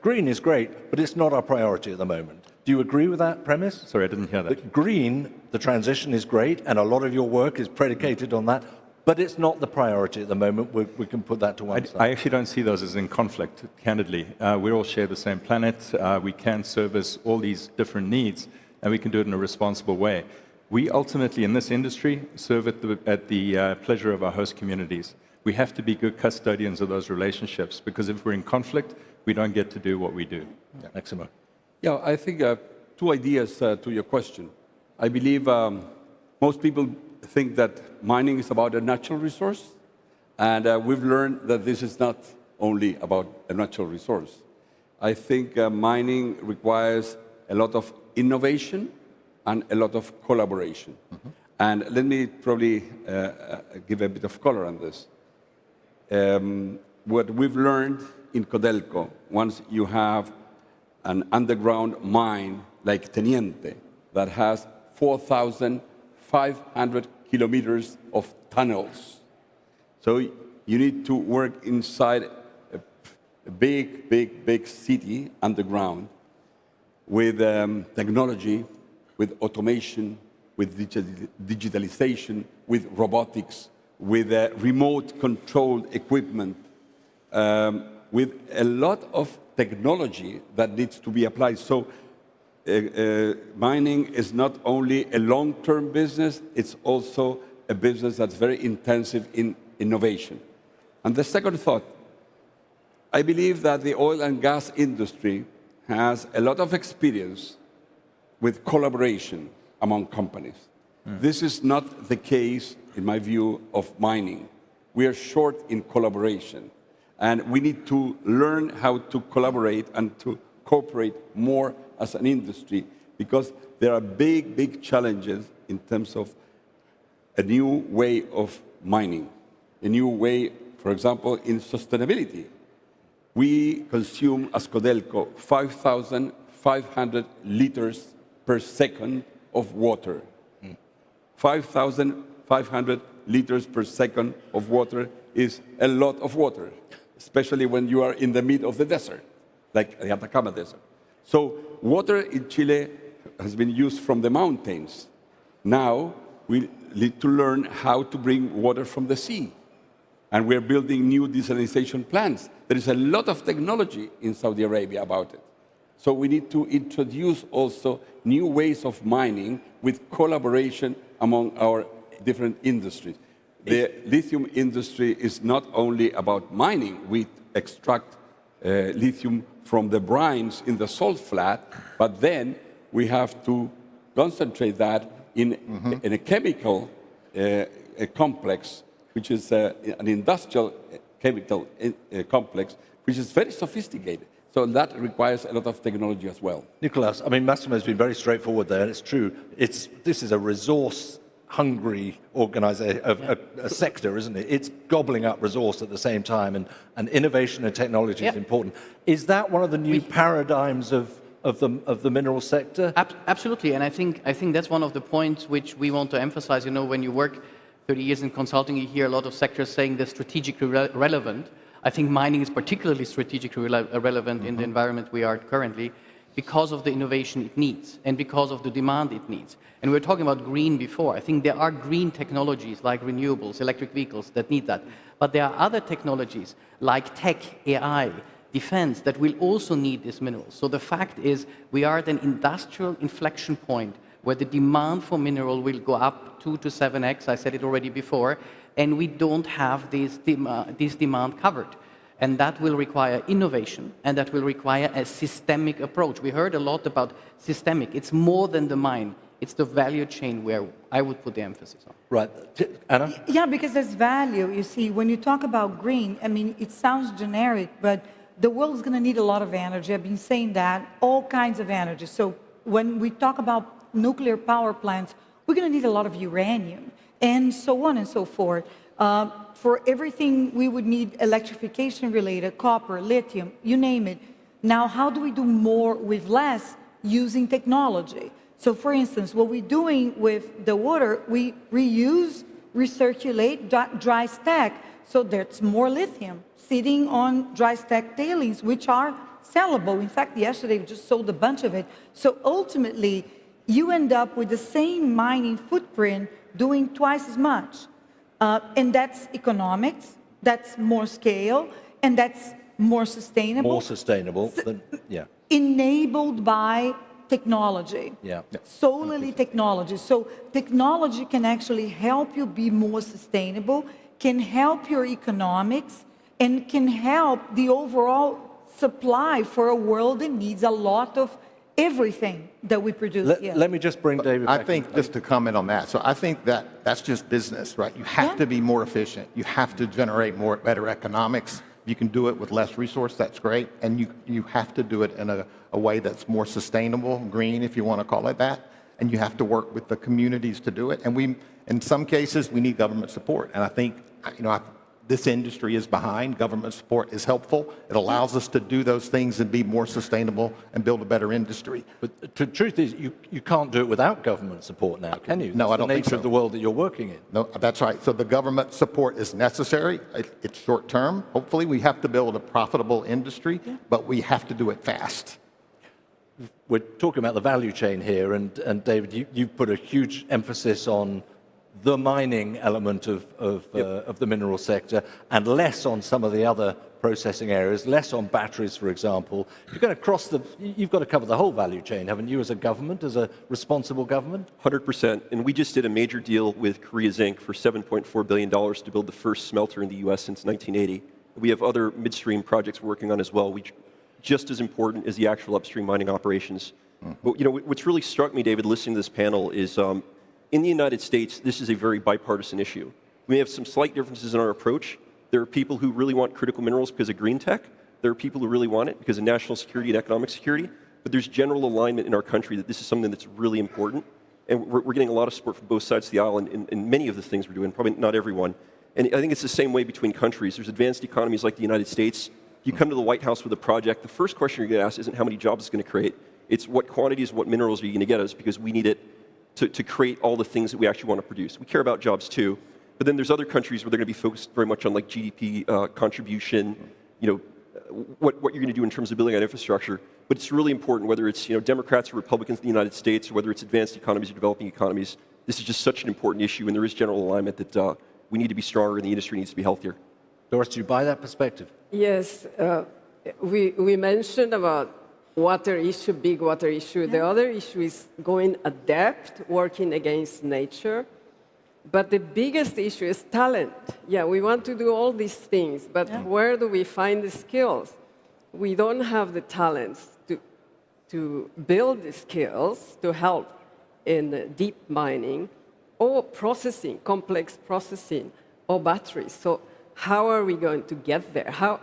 green is great, but it's not our priority at the moment. Do you agree with that premise? Sorry, I didn't hear that. Green, the transition is great, and a lot of your work is predicated on that, but it's not the priority at the moment. We can put that to one side. I actually don't see those as in conflict, candidly. We all share the same planet. We can service all these different needs, and we can do it in a responsible way. We ultimately, in this industry, serve at the pleasure of our host communities. We have to be good custodians of those relationships, because if we're in conflict, we don't get to do what we do. Maximo. Yeah, I think 2 ideas to your question. I believe most people think that mining is about a natural resource, and we've learned that this is not only about a natural resource. I think mining requires a lot of innovation and a lot of collaboration. And let me probably give a bit of color on this. What we've learned in Codelco, once you have an underground mine like Teniente that has 4,500 kilometers of tunnels. So you need to work inside a big city underground with technology, with automation, with digitalization, with robotics, with remote controlled equipment, with a lot of technology that needs to be applied. So mining is not only a long-term business, it's also a business that's very intensive in innovation. And the second thought, I believe that the oil and gas industry has a lot of experience with collaboration among companies. This is not the case, in my view, of mining. We are short in collaboration, and we need to learn how to collaborate and to cooperate more as an industry, because there are big, big challenges in terms of a new way of mining, a new way, for example, in sustainability. We consume, as Codelco, 5,500 liters per second of water. 5,500 liters per second of water is a lot of water, especially when you are in the middle of the desert, like the Atacama Desert. So water in Chile has been used from the mountains. Now we need to learn how to bring water from the sea. And we're building new desalination plants. There is a lot of technology in Saudi Arabia about it. So we need to introduce also new ways of mining with collaboration among our different industries. The lithium industry is not only about mining. We extract lithium from the brines in the salt flat, but then we have to concentrate that in a chemical complex, which is an industrial chemical complex, which is very sophisticated. So that requires a lot of technology as well. Nicolas, I mean, Massimo's been very straightforward there, and it's true. This is a resource-hungry organization, a sector, isn't it? It's gobbling up resource at the same time, and innovation and technology is important. Is that one of the new paradigms of the mineral sector? Absolutely, and I think that's one of the points which we want to emphasize. You know, when you work 30 years in consulting, you hear a lot of sectors saying they're strategically relevant. I think mining is particularly strategically relevant in the environment we are currently because of the innovation it needs and because of the demand it needs. And we were talking about green before. I think there are green technologies like renewables, electric vehicles that need that. But there are other technologies like tech, AI, defense that will also need these minerals. So the fact is we are at an industrial inflection point where the demand for mineral will go up 2 to 7x, I said it already before, and we don't have this demand covered. And that will require innovation, and that will require a systemic approach. We heard a lot about systemic. It's more than the mine. It's the value chain where I would put the emphasis on. Right. Anna? Yeah, because there's value. You see, when you talk about green, I mean, it sounds generic, but the world's going to need a lot of energy. I've been saying that, all kinds of energy. So when we talk about nuclear power plants, we're going to need a lot of uranium, and so on and so forth. For everything, we would need electrification related, copper, lithium, you name it. Now, how do we do more with less using technology? So for instance, what we're doing with the water, we reuse, recirculate, dry stack, so there's more lithium sitting on dry stack tailings, which are sellable. In fact, yesterday we just sold a bunch of it. So ultimately, you end up with the same mining footprint doing twice as much. And that's economics, that's more scale, and that's more sustainable. More sustainable, yeah. Enabled by technology. Yeah. Solely technology. So technology can actually help you be more sustainable, can help your economics, and can help the overall supply for a world that needs a lot of everything that we produce here. Let me just bring David back. I think, just to comment on that, so I think that's just business, right? You have to be more efficient. You have to generate better economics. You can do it with less resource, that's great. And you have to do it in a way that's more sustainable, green, if you want to call it that. And you have to work with the communities to do it. And in some cases, we need government support. And I think, this industry is behind. Government support is helpful. It allows us to do those things and be more sustainable and build a better industry. But the truth is, you can't do it without government support now, can you? No, I don't think so. The nature of the world that you're working in. No, that's right. So the government support is necessary. It's short term. Hopefully, we have to build a profitable industry, but we have to do it fast. We're talking about the value chain here, and David, you've put a huge emphasis on the mining element of the mineral sector, and less on some of the other processing areas, less on batteries, for example. You're going to you've got to cover the whole value chain, haven't you, as a government, as a responsible government? 100%. And we just did a major deal with Korea Zinc for $7.4 billion to build the first smelter in the U.S. since 1980. We have other midstream projects we're working on as well, which just as important as the actual upstream mining operations. But what's really struck me, David, listening to this panel is in the United States, this is a very bipartisan issue. We have some slight differences in our approach. There are people who really want critical minerals because of green tech. There are people who really want it because of national security and economic security. but there's general alignment in our country that this is something that's really important. And we're getting a lot of support from both sides of the aisle in many of the things we're doing, probably not everyone. And I think it's the same way between countries. There's advanced economies like the United States. You come to the White House with a project, the first question you're going to ask isn't how many jobs it's going to create. It's what quantities, what minerals are you going to get us, because we need it to create all the things that we actually want to produce. We care about jobs too, but then there's other countries where they're going to be focused very much on like GDP contribution, what you're going to do in terms of building out infrastructure. But it's really important whether it's Democrats or Republicans in the United States, or whether it's advanced economies or developing economies. This is just such an important issue, and there is general alignment that we need to be stronger and the industry needs to be healthier. Doris, do you buy that perspective? Yes, we mentioned about water issue, big water issue. The other issue is going at depth, working against nature. But the biggest issue is talent. Yeah, we want to do all these things, but where do we find the skills? We don't have the talents to build the skills to help in deep mining or processing, complex processing, or batteries. So how are we going to get there? How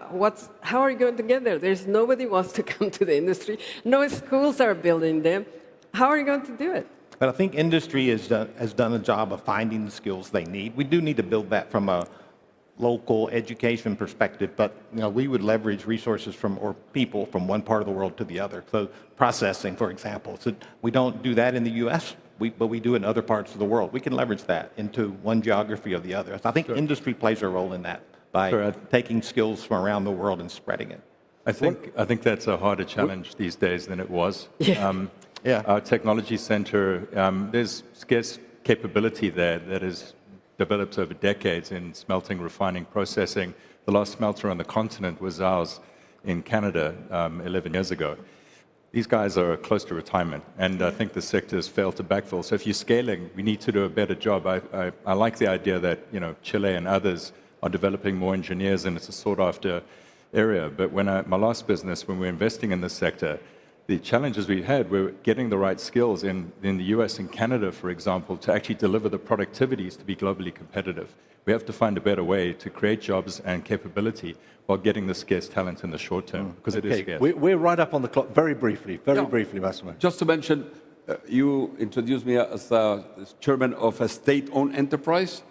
are we going to get there? There's nobody wants to come to the industry. No schools are building them. How are you going to do it? But I think industry has done a job of finding the skills they need. We do need to build that from a local education perspective, but we would leverage resources or people from one part of the world to the other. So processing, for example. So we don't do that in the U.S., but we do in other parts of the world. We can leverage that into one geography or the other. So I think industry plays a role in that by taking skills from around the world and spreading it. I think that's a harder challenge these days than it was. Our technology center, there's scarce capability there that is developed over decades in smelting, refining, processing. The last smelter on the continent was ours in Canada 11 years ago. These guys are close to retirement, and I think the sector has failed to backfill. So if you're scaling, we need to do a better job. I like the idea that Chile and others are developing more engineers, and it's a sought-after area. But my last business, when we were investing in this sector, the challenges we had were getting the right skills in the US and Canada, for example, to actually deliver the productivities to be globally competitive. We have to find a better way to create jobs and capability while getting the scarce talent in the short term, because it is scarce. We're right up on the clock. Very briefly, Massimo. Just to mention, you introduced me as chairman of a state-owned enterprise,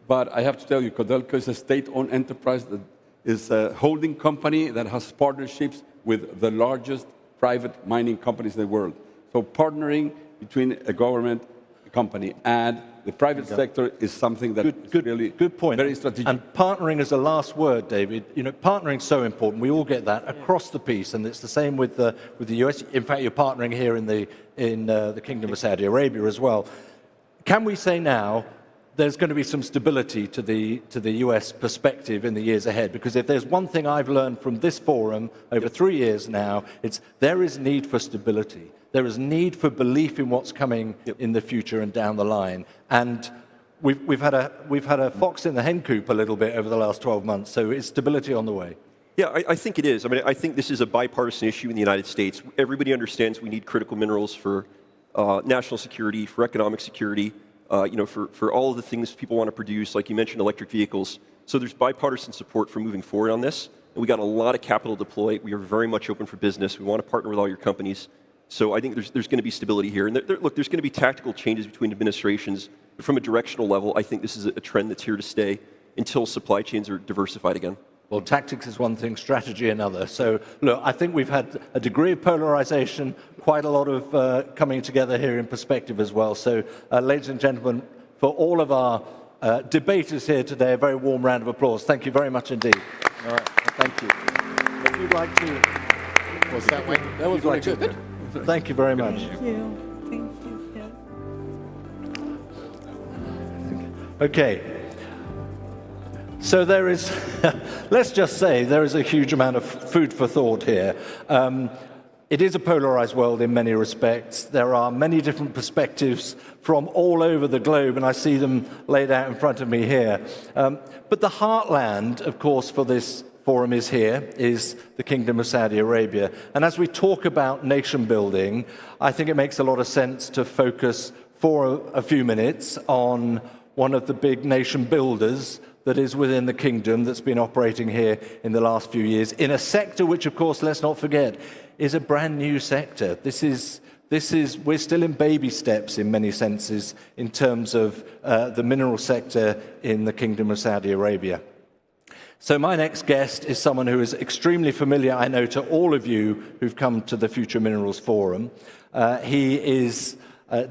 but I have to tell you, Codelco is a state-owned enterprise that is a holding company that has partnerships with the largest private mining companies in the world. So partnering between a government company and the private sector is something that is really good point. Very strategic. And partnering is the last word, David. Partnering is so important. We all get that across the piece, and it's the same with the US. In fact, you're partnering here in the Kingdom of Saudi Arabia as well. Can we say now there's going to be some stability to the US perspective in the years ahead? Because if there's one thing I've learned from this forum over 3 years now, it's there is need for stability. There is need for belief in what's coming in the future and down the line. And we've had a fox in the hen coop a little bit over the last 12 months. So is stability on the way? Yeah, I think it is. I mean, I think this is a bipartisan issue in the United States. Everybody understands we need critical minerals for national security, for economic security, for all of the things people want to produce, like you mentioned, electric vehicles. So there's bipartisan support for moving forward on this. And we got a lot of capital deployed. We are very much open for business. We want to partner with all your companies. So I think there's going to be stability here. And look, there's going to be tactical changes between administrations. But from a directional level, I think this is a trend that's here to stay until supply chains are diversified again. Well, tactics is one thing, strategy another. So, look, I think we've had a degree of polarization, quite a lot of coming together here in perspective as well. So, ladies and gentlemen, for all of our debaters here today, a very warm round of applause. Thank you very much indeed. All right, thank you. If you'd like to... Was that way? That was very good. Thank you very much. Thank you. Thank you. Okay. So there is, let's just say, there is a huge amount of food for thought here. It is a polarized world in many respects. There are many different perspectives from all over the globe, and I see them laid out in front of me here. But the heartland, of course, for this forum is the Kingdom of Saudi Arabia. And as we talk about nation building, I think it makes a lot of sense to focus for a few minutes on one of the big nation builders that is within the kingdom that's been operating here in the last few years in a sector which, of course, let's not forget, is a brand new sector. We're still in baby steps in many senses in terms of the mineral sector in the Kingdom of Saudi Arabia. So my next guest is someone who is extremely familiar, I know, to all of you who've come to the Future Minerals Forum. He is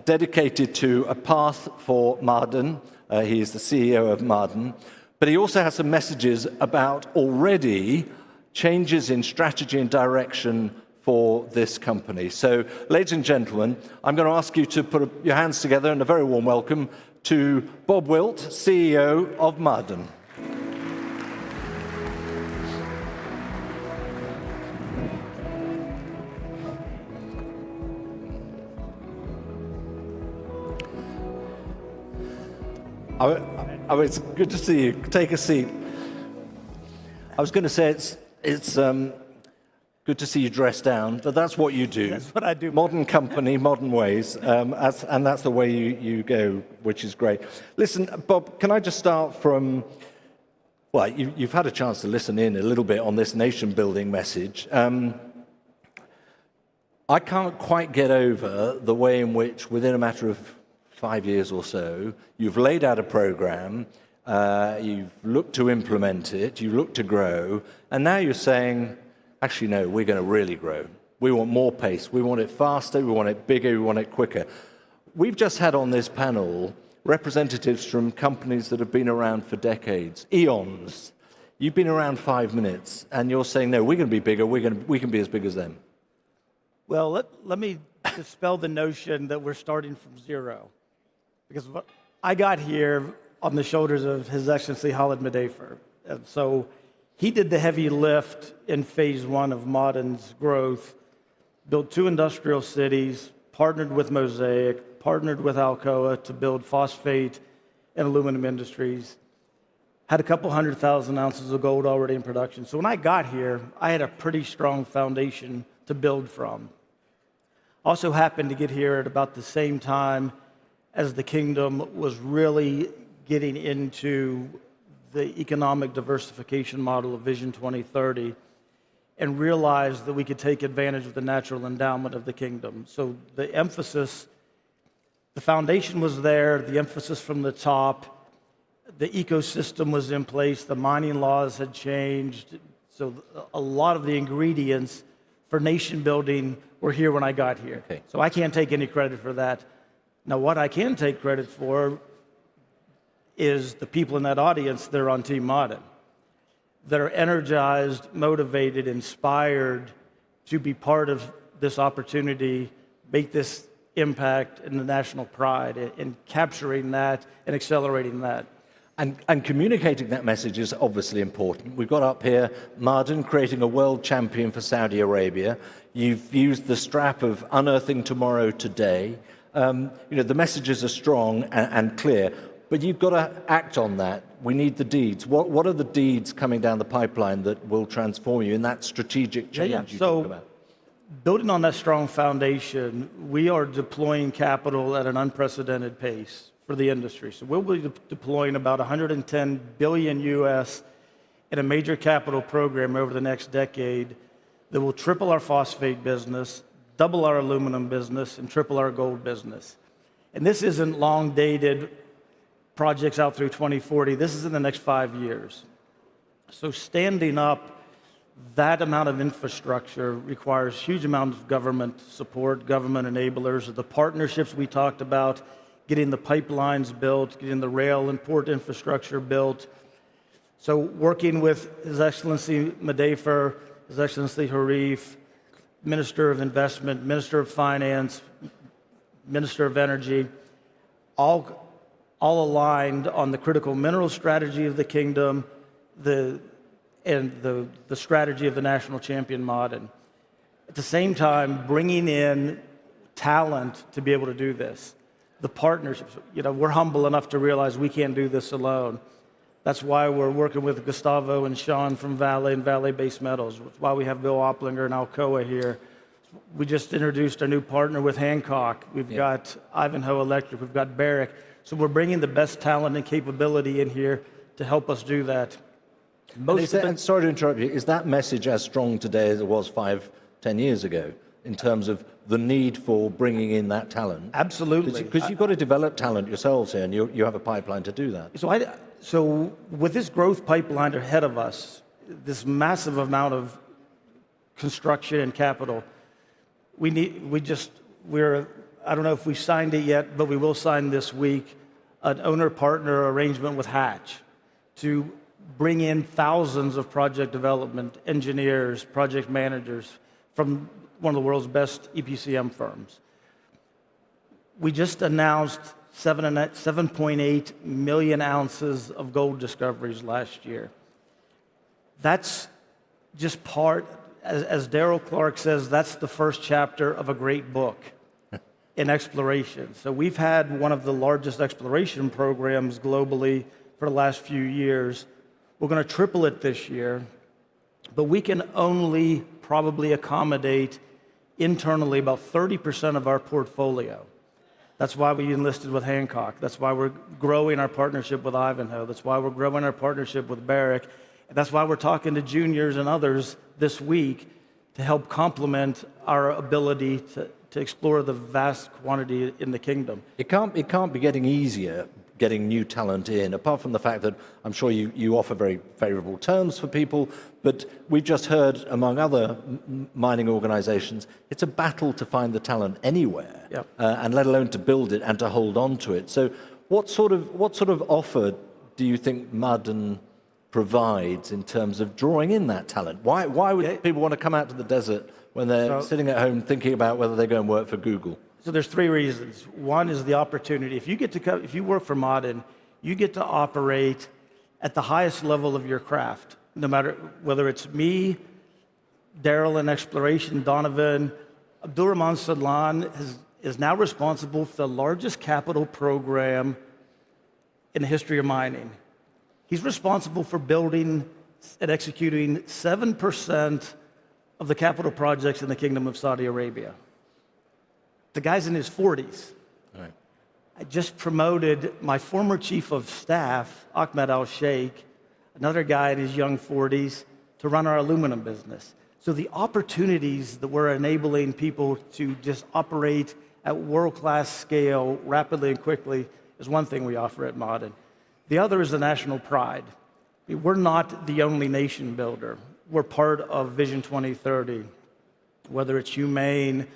dedicated to a path for Maaden. He is the CEO of Maaden. But he also has some messages about already changes in strategy and direction for this company. So, ladies and gentlemen, I'm going to ask you to put your hands together and a very warm welcome to Bob Wilt, CEO of Maaden. It's good to see you. Take a seat. I was going to say it's good to see you dressed down, but that's what you do. That's what I do. Modern company, modern ways, and that's the way you go, which is great. Listen, Bob, can I just start from, well, you've had a chance to listen in a little bit on this nation-building message. I can't quite get over the way in which, within a matter of 5 years or so, you've laid out a program, you've looked to implement it, you've looked to grow, and now you're saying, actually, no, we're going to really grow. We want more pace. We want it faster. We want it bigger. We want it quicker. We've just had on this panel representatives from companies that have been around for decades, eons. You've been around 5 minutes, and you're saying, no, we're going to be bigger. We can be as big as them. Well, let me dispel the notion that we're starting from zero. Because I got here on the shoulders of His Excellency Khalid Madeifer. And so he did the heavy lift in phase one of Maaden's growth, built 2 industrial cities, partnered with Mosaic, partnered with Alcoa to build phosphate and aluminum industries, had a couple 100,000 ounces of gold already in production. So when I got here, I had a pretty strong foundation to build from. Also happened to get here at about the same time as the kingdom was really getting into the economic diversification model of Vision 2030 and realized that we could take advantage of the natural endowment of the kingdom. So the emphasis, the foundation was there, the emphasis from the top, the ecosystem was in place, the mining laws had changed. So a lot of the ingredients for nation building were here when I got here. Okay. So I can't take any credit for that. Now, what I can take credit for is the people in that audience that are on Team Maaden, that are energized, motivated, inspired to be part of this opportunity, make this impact in the national pride, in capturing that and accelerating that. And communicating that message is obviously important. We've got up here Maaden creating a world champion for Saudi Arabia. You've used the strap of unearthing tomorrow today. The messages are strong and clear, but you've got to act on that. We need the deeds. What are the deeds coming down the pipeline that will transform you in that strategic change you talk about? Building on that strong foundation, we are deploying capital at an unprecedented pace for the industry. So we'll be deploying about 110 billion US in a major capital program over the next decade that will triple our phosphate business, double our aluminum business, and triple our gold business. And this isn't long-dated projects out through 2040. This is in the next 5 years. So standing up that amount of infrastructure requires huge amounts of government support, government enablers, the partnerships we talked about, getting the pipelines built, getting the rail and port infrastructure built. So working with His Excellency Madeifer, His Excellency Harif, Minister of Investment, Minister of Finance, Minister of Energy, all aligned on the critical mineral strategy of the kingdom, the strategy of the national champion Maaden. At the same time, bringing in talent to be able to do this. The partnerships, we're humble enough to realize we can't do this alone. That's why we're working with Gustavo and Sean from Vale and Vale Base Metals. That's why we have Bill Opplinger and Alcoa here. We just introduced a new partner with Hancock. We've got Ivanhoe Electric. We've got Barrick. So we're bringing the best talent and capability in here to help us do that. And sorry to interrupt you, is that message as strong today as it was 5, 10 years ago in terms of the need for bringing in that talent? Absolutely. Because you've got to develop talent yourselves here, and you have a pipeline to do that. So with this growth pipeline ahead of us, this massive amount of construction and capital, we're, I don't know if we've signed it yet, but we will sign this week, an owner-partner arrangement with Hatch to bring in thousands of project development engineers, project managers from one of the world's best EPCM firms. We just announced 7.8 million ounces of gold discoveries last year. That's just part, as Daryl Clark says, that's the first chapter of a great book in exploration. So we've had one of the largest exploration programs globally for the last few years. We're going to triple it this year, but we can only probably accommodate internally about 30% of our portfolio. That's why we enlisted with Hancock. That's why we're growing our partnership with Ivanhoe. That's why we're growing our partnership with Barrick. And that's why we're talking to juniors and others this week to help complement our ability to explore the vast quantity in the kingdom. It can't be getting easier getting new talent in, apart from the fact that I'm sure you offer very favorable terms for people, but we've just heard, among other mining organizations, it's a battle to find the talent anywhere, and let alone to build it and to hold on to it. So what sort of offer do you think Maaden provides in terms of drawing in that talent? Why would people want to come out to the desert when they're sitting at home thinking about whether they go and work for Google? So there's three reasons. One is the opportunity. If you work for Maaden, you get to operate at the highest level of your craft, no matter whether it's me, Daryl in exploration, Donovan, Abdurrahman Sadlan is now responsible for the largest capital program in the history of mining. He's responsible for building and executing 7% of the capital projects in the Kingdom of Saudi Arabia. The guy's in his 40s. Right. I just promoted my former chief of staff, Ahmed Al-Sheikh, another guy in his young 40s, to run our aluminum business. So the opportunities that we're enabling people to just operate at world-class scale rapidly and quickly is one thing we offer at Maaden. The other is the national pride. We're not the only nation builder. We're part of Vision 2030, whether it's Humane,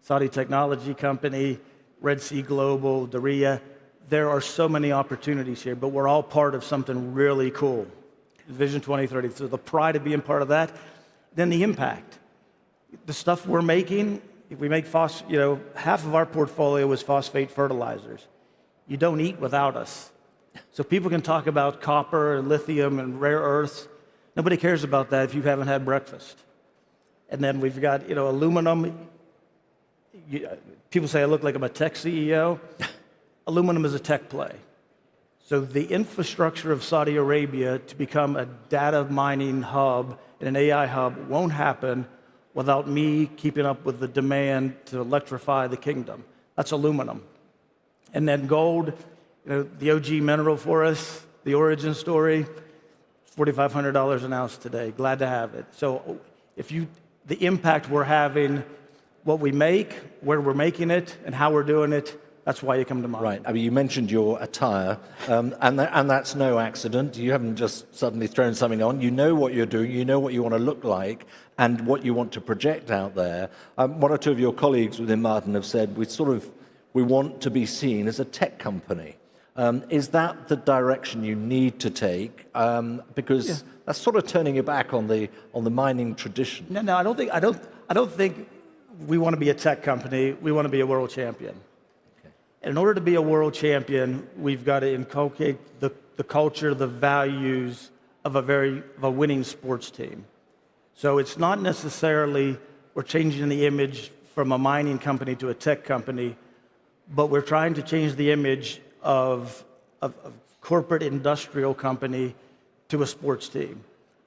Saudi Technology Company, Red Sea Global, Daria. There are so many opportunities here, but we're all part of something really cool. Vision 2030. So the pride of being part of that, then the impact. The stuff we're making, if we make half of our portfolio is phosphate fertilizers. You don't eat without us. So people can talk about copper and lithium and rare earths. Nobody cares about that if you haven't had breakfast. And then we've got aluminum. People say I look like I'm a tech CEO. Aluminum is a tech play. So the infrastructure of Saudi Arabia to become a data mining hub and an AI hub won't happen without me keeping up with the demand to electrify the kingdom. That's aluminum. And then gold, the OG mineral for us, the origin story, $4,500 an ounce today. Glad to have it. So the impact we're having, what we make, where we're making it, and how we're doing it, that's why you come to Maaden. Right. I mean, you mentioned your attire, and that's no accident. You haven't just suddenly thrown something on. You know what you're doing. You know what you want to look like and what you want to project out there. One or two of your colleagues within Maaden have said we want to be seen as a tech company. Is that the direction you need to take? Because that's sort of turning your back on the mining tradition. No, I don't think we want to be a tech company. We want to be a world champion. Okay. And in order to be a world champion, we've got to inculcate the culture, the values of a winning sports team. So it's not necessarily we're changing the image from a mining company to a tech company, but we're trying to change the image of a corporate industrial company to a sports team.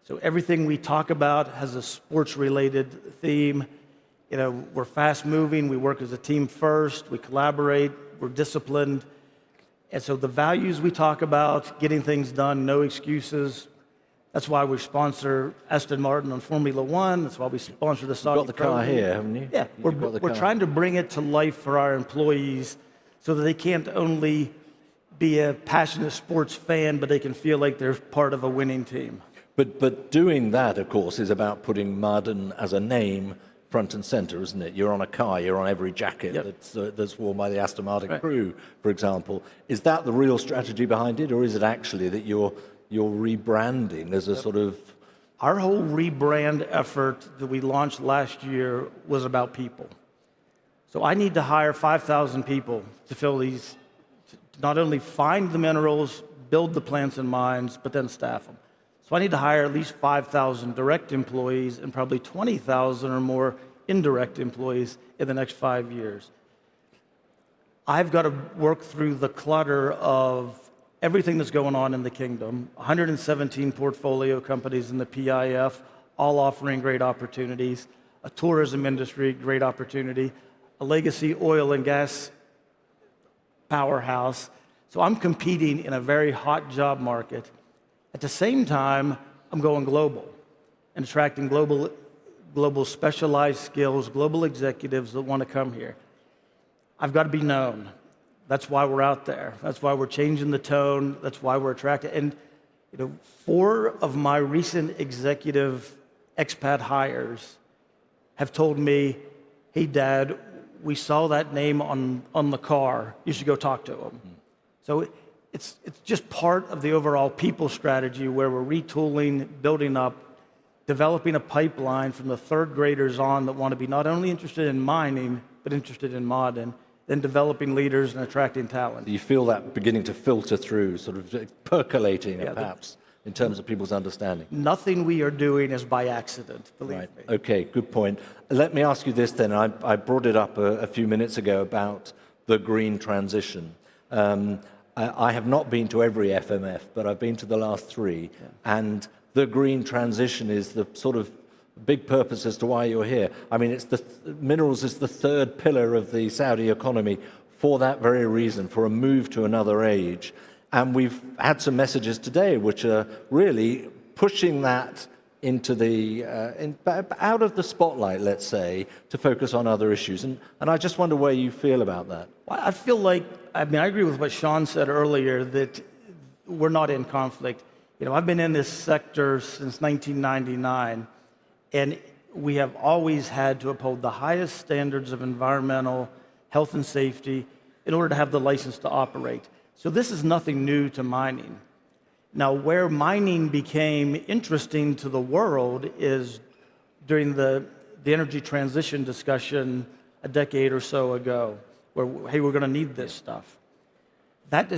So everything we talk about has a sports-related theme. We're fast-moving. We work as a team first. We collaborate. We're disciplined. And so the values we talk about, getting things done, no excuses. That's why we sponsor Aston Martin on Formula One. That's why we sponsor the Saudi You've got the car here, haven't you? Yeah, we're trying to bring it to life for our employees so that they can't only be a passionate sports fan, but they can feel like they're part of a winning team. But doing that, of course, is about putting Maaden as a name front and center, isn't it? You're on a car, you're on every jacket that's worn by the Aston Martin crew, for example. Is that the real strategy behind it, or is it actually that you're rebranding as a sort of... Our whole rebrand effort that we launched last year was about people. So I need to hire 5,000 people to fill these, to not only find the minerals, build the plants and mines, but then staff them. So I need to hire at least 5,000 direct employees and probably 20,000 or more indirect employees in the next 5 years. I've got to work through the clutter of everything that's going on in the kingdom, 117 portfolio companies in the PIF, all offering great opportunities, a tourism industry, great opportunity, a legacy oil and gas powerhouse. So I'm competing in a very hot job market. At the same time, I'm going global and attracting global specialized skills, global executives that want to come here. I've got to be known. That's why we're out there. That's why we're changing the tone. That's why we're attracting. And 4 of my recent executive expat hires have told me, "Hey, Dad, we saw that name on the car. You should go talk to him." So it's just part of the overall people strategy where we're retooling, building up, developing a pipeline from the 3rd graders on that want to be not only interested in mining, but interested in Maaden, then developing leaders and attracting talent. Do you feel that beginning to filter through, sort of percolating, perhaps, in terms of people's understanding? Nothing we are doing is by accident, believe me. Okay, good point. Let me ask you this then. I brought it up a few minutes ago about the green transition. I have not been to every FMF, but I've been to the last 3, and the green transition is the sort of big purpose as to why you're here. I mean, minerals is the 3rd pillar of the Saudi economy for that very reason, for a move to another age. And we've had some messages today which are really pushing that into the out of the spotlight, let's say, to focus on other issues. And I just wonder where you feel about that. Well, I feel like, I agree with what Sean said earlier, that we're not in conflict. I've been in this sector since 1999, and we have always had to uphold the highest standards of environmental health and safety in order to have the license to operate. So this is nothing new to mining. Now, where mining became interesting to the world is during the energy transition discussion a decade or so ago, where, hey, we're going to need this stuff. That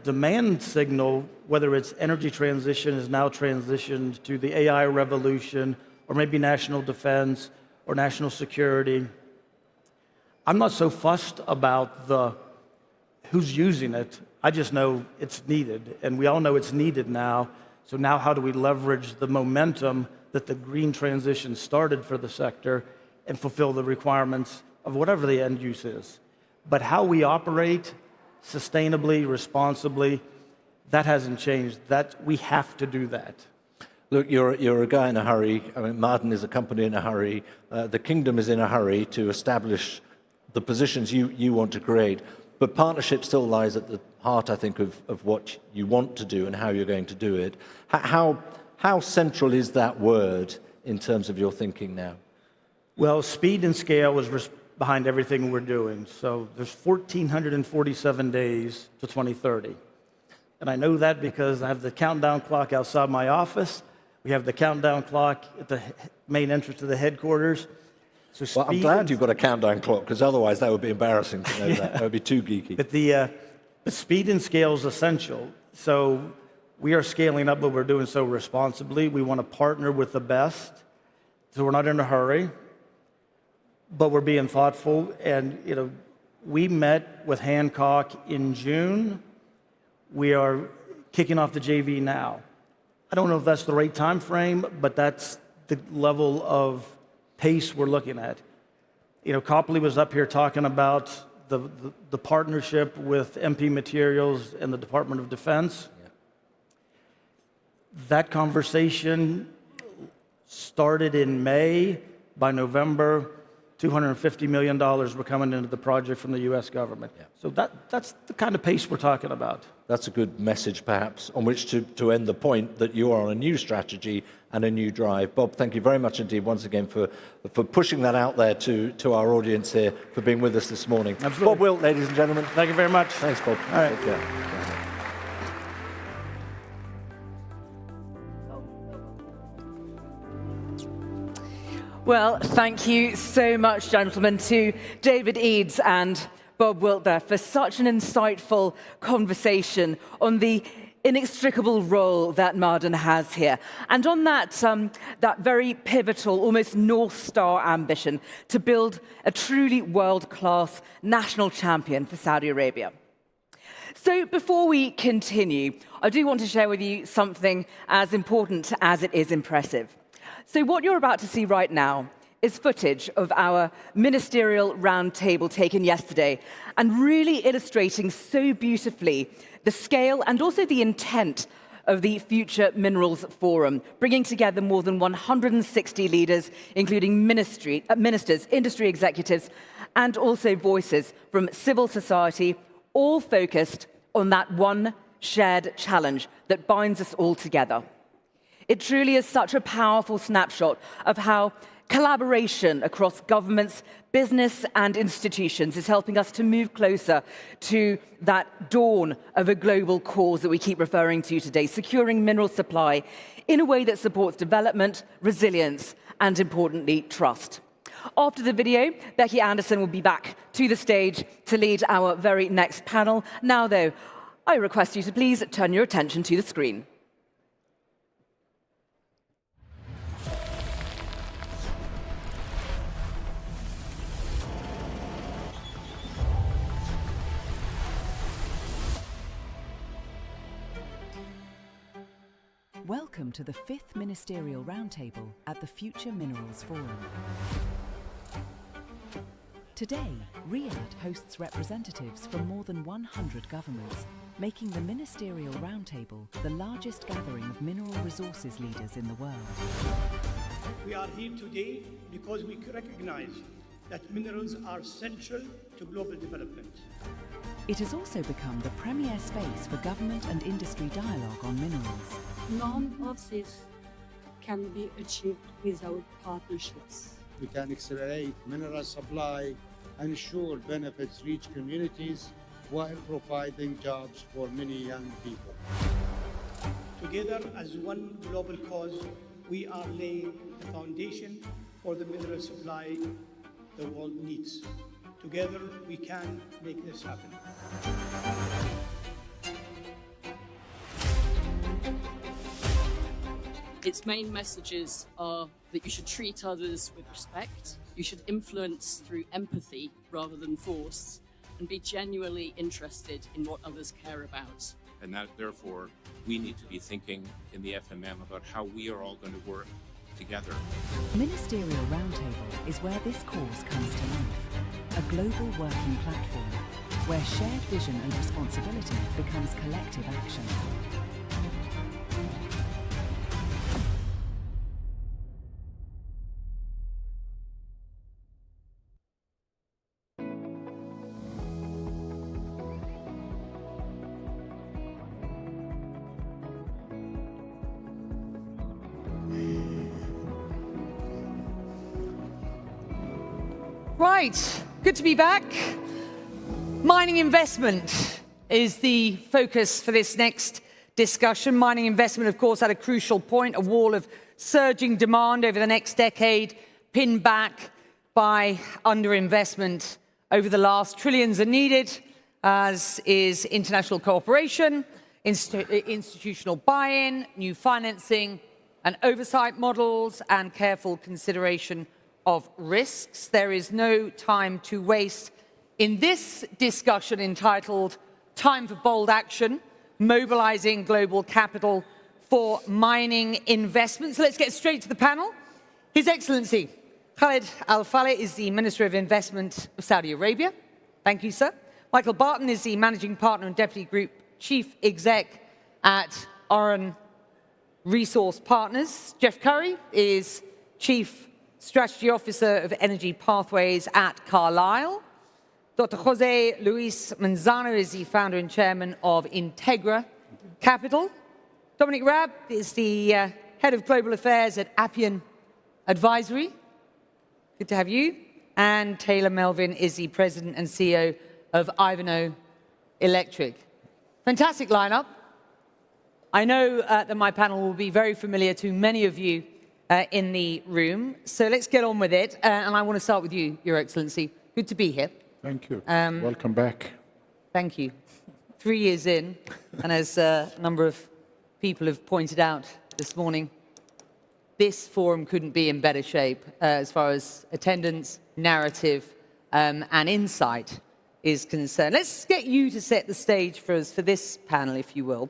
demand signal, whether it's energy transition, is now transitioned to the AI revolution, or maybe national defense, or national security. I'm not so fussed about who's using it. I just know it's needed, and we all know it's needed now. So now how do we leverage the momentum that the green transition started for the sector and fulfill the requirements of whatever the end use is? But how we operate sustainably, responsibly, that hasn't changed. That we have to do that. Look, you're a guy in a hurry. I mean, Maaden is a company in a hurry. The kingdom is in a hurry to establish the positions you want to create. But partnership still lies at the heart, I think, of what you want to do and how you're going to do it. How central is that word in terms of your thinking now? Well, speed and scale is behind everything we're doing. So there's 1,447 days to 2030. And I know that because I have the countdown clock outside my office. We have the countdown clock at the main entrance to the headquarters. So well, I'm glad you've got a countdown clock, because otherwise that would be embarrassing to know that. That would be too geeky. But the speed and scale is essential. So we are scaling up, but we're doing so responsibly. We want to partner with the best. So we're not in a hurry, but we're being thoughtful. And, we met with Hancock in June. We are kicking off the JV now. I don't know if that's the right time frame, but that's the level of pace we're looking at. Copley was up here talking about the partnership with MP Materials and the Department of Defense. Yeah. That conversation started in May. By November, $250 million were coming into the project from the U.S. government. Yeah. So that's the kind of pace we're talking about. That's a good message, perhaps, on which to end the point that you are on a new strategy and a new drive. Bob, thank you very much indeed once again for pushing that out there to our audience here, for being with us this morning. Absolutely. Bob Wilt, ladies and gentlemen. Thank you very much. Thanks, Bob. All right. Take care. Well, thank you so much, gentlemen, to David Eads and Bob Wilt there for such an insightful conversation on the inextricable role that Maaden has here, and on that very pivotal, almost North Star ambition to build a truly world-class national champion for Saudi Arabia. So before we continue, I do want to share with you something as important as it is impressive. So what you're about to see right now is footage of our Ministerial roundtable taken yesterday, and really illustrating so beautifully the scale and also the intent of the Future Minerals Forum, bringing together more than 160 leaders, including ministers, industry executives, and also voices from civil society, all focused on that one shared challenge that binds us all together. It truly is such a powerful snapshot of how collaboration across governments, business, and institutions is helping us to move closer to that dawn of a global cause that we keep referring to today, securing mineral supply in a way that supports development, resilience, and importantly, trust. After the video, Becky Anderson will be back to the stage to lead our very next panel. Now, though, I request you to please turn your attention to the screen. Welcome to the 5th Ministerial Roundtable at the Future Minerals Forum. Today, Riyadh hosts representatives from more than 100 governments, making the Ministerial Roundtable the largest gathering of mineral resources leaders in the world. We are here today because we recognize that minerals are central to global development. It has also become the premier space for government and industry dialogue on minerals. None of this can be achieved without partnerships. We can accelerate mineral supply, ensure benefits reach communities while providing jobs for many young people. Together as one global cause, we are laying the foundation for the mineral supply the world needs. Together we can make this happen. Its main messages are that you should treat others with respect, you should influence through empathy rather than force, and be genuinely interested in what others care about. And that, therefore, we need to be thinking in the FMM about how we are all going to work together. Ministerial Roundtable is where this cause comes to life. A global working platform where shared vision and responsibility becomes collective action. Right, good to be back. Mining investment is the focus for this next discussion. Mining investment, of course, at a crucial point, a wall of surging demand over the next decade, pinned back by underinvestment. Over the last, trillions are needed, as is international cooperation, institutional buy-in, new financing and oversight models, and careful consideration of risks. There is no time to waste in this discussion entitled Time for Bold Action, Mobilizing Global Capital for Mining Investment. So let's get straight to the panel. His Excellency Khaled Al Faleh is the Minister of Investment of Saudi Arabia. Thank you, sir. Michael Barton is the Managing Partner and Deputy Group Chief Exec at Oran Resource Partners. Jeff Curry is Chief Strategy Officer of Energy Pathways at Carlyle. Dr. Jose Luis Manzano is the founder and chairman of Integra Capital. Dominic Raab is the head of global affairs at Appian Advisory. Good to have you. And Taylor Melvin is the president and CEO of Ivanhoe Electric. Fantastic lineup. I know that my panel will be very familiar to many of you in the room. So let's get on with it. And I want to start with you, Your Excellency. Good to be here. Thank you. Welcome back. Thank you. 3 years in, and as a number of people have pointed out this morning, this forum couldn't be in better shape as far as attendance, narrative, and insight is concerned. Let's get you to set the stage for us for this panel, if you will.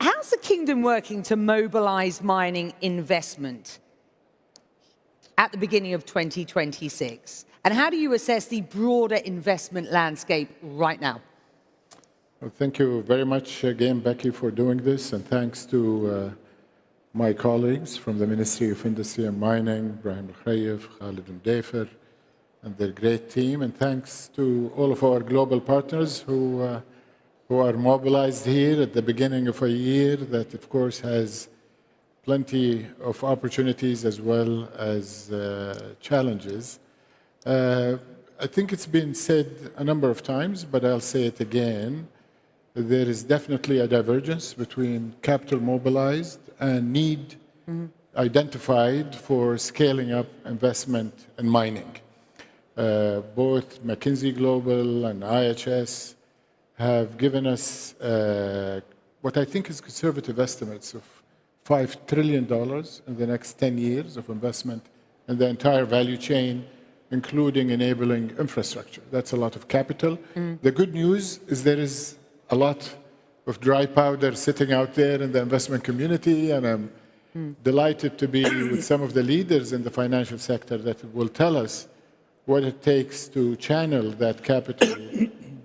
How's the Kingdom working to mobilize mining investment at the beginning of 2026? And how do you assess the broader investment landscape right now? Well, thank you very much again, Becky, for doing this, and thanks to my colleagues from the Ministry of Industry and Mining, Ibrahim Al-Khayef, Khalid Mdafer, and their great team, and thanks to all of our global partners who are mobilized here at the beginning of a year that, of course, has plenty of opportunities as well as challenges. I think it's been said a number of times, but I'll say it again. There is definitely a divergence between capital mobilized and need identified for scaling up investment in mining. Both McKinsey Global and IHS have given us what I think is conservative estimates of $5 trillion in the next 10 years of investment in the entire value chain, including enabling infrastructure. That's a lot of capital. The good news is there is a lot of dry powder sitting out there in the investment community, and I'm delighted to be with some of the leaders in the financial sector that will tell us what it takes to channel that capital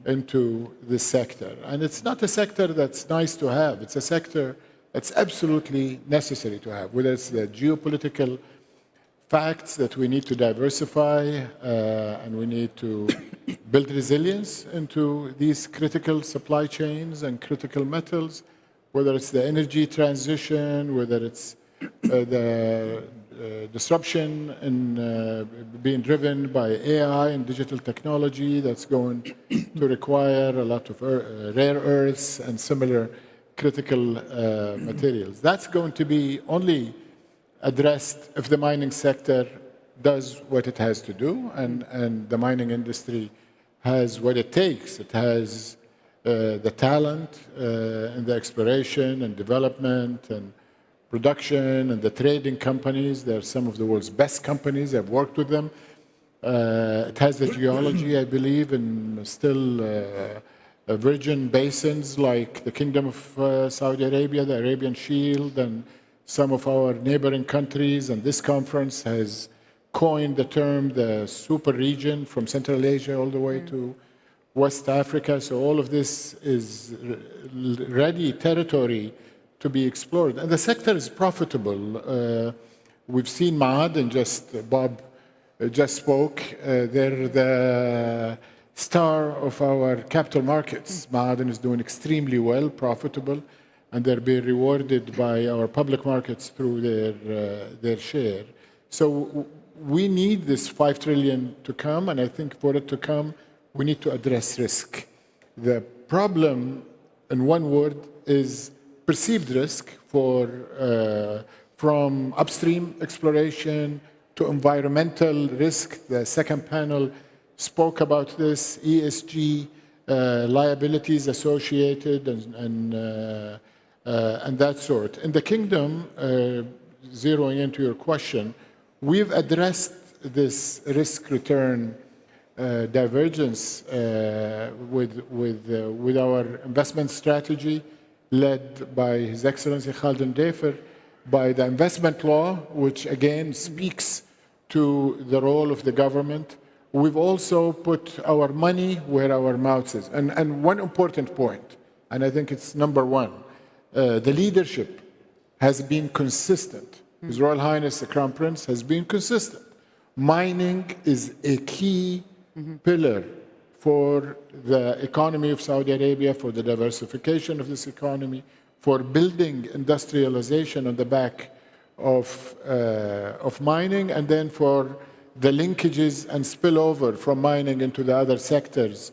into this sector. And it's not a sector that's nice to have. It's a sector that's absolutely necessary to have, whether it's the geopolitical facts that we need to diversify and we need to build resilience into these critical supply chains and critical metals, whether it's the energy transition, whether it's the disruption in being driven by AI and digital technology that's going to require a lot of rare earths and similar critical materials. That's going to be only addressed if the mining sector does what it has to do, and the mining industry has what it takes. It has the talent and the exploration and development and production and the trading companies. They're some of the world's best companies. I've worked with them. It has the geology, I believe, in still virgin basins like the Kingdom of Saudi Arabia, the Arabian Shield, and some of our neighboring countries. And this conference has coined the term the super region from Central Asia all the way to West Africa. So all of this is ready territory to be explored. And the sector is profitable. We've seen Maaden, Bob just spoke. They're the star of our capital markets. Maaden is doing extremely well, profitable, and they're being rewarded by our public markets through their share. So we need this $5 trillion to come, and I think for it to come, we need to address risk. The problem, in one word, is perceived risk from upstream exploration to environmental risk. The second panel spoke about this, ESG, liabilities associated and that sort. In the Kingdom, zeroing into your question, we've addressed this risk-return divergence with our investment strategy led by His Excellency Khalid Mdafer, by the investment law, which again speaks to the role of the government, we've also put our money where our mouth is. And one important point, and I think it's number one, the leadership has been consistent. His Royal Highness the Crown Prince has been consistent. Mining is a key pillar for the economy of Saudi Arabia, for the diversification of this economy, for building industrialization on the back of mining, and then for the linkages and spillover from mining into the other sectors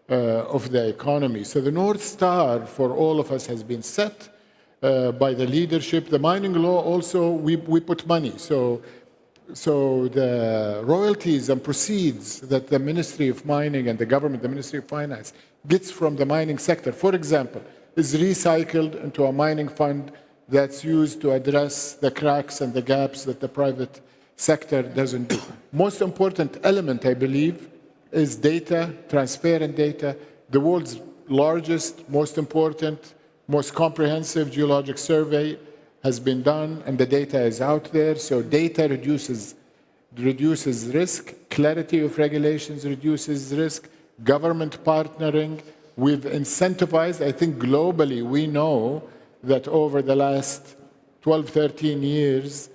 of the economy. So the North Star for all of us has been set by the leadership. The mining law also, we put money. So the royalties and proceeds that the Ministry of Mining and the government, the Ministry of Finance, gets from the mining sector, for example, is recycled into a mining fund that's used to address the cracks and the gaps that the private sector doesn't do. Most important element, I believe, is data, transparent data. The world's largest, most important, most comprehensive geologic survey has been done, and the data is out there. So data reduces risk, clarity of regulations reduces risk, government partnering. We've incentivized, I think globally, we know that over the last 12, 13 years,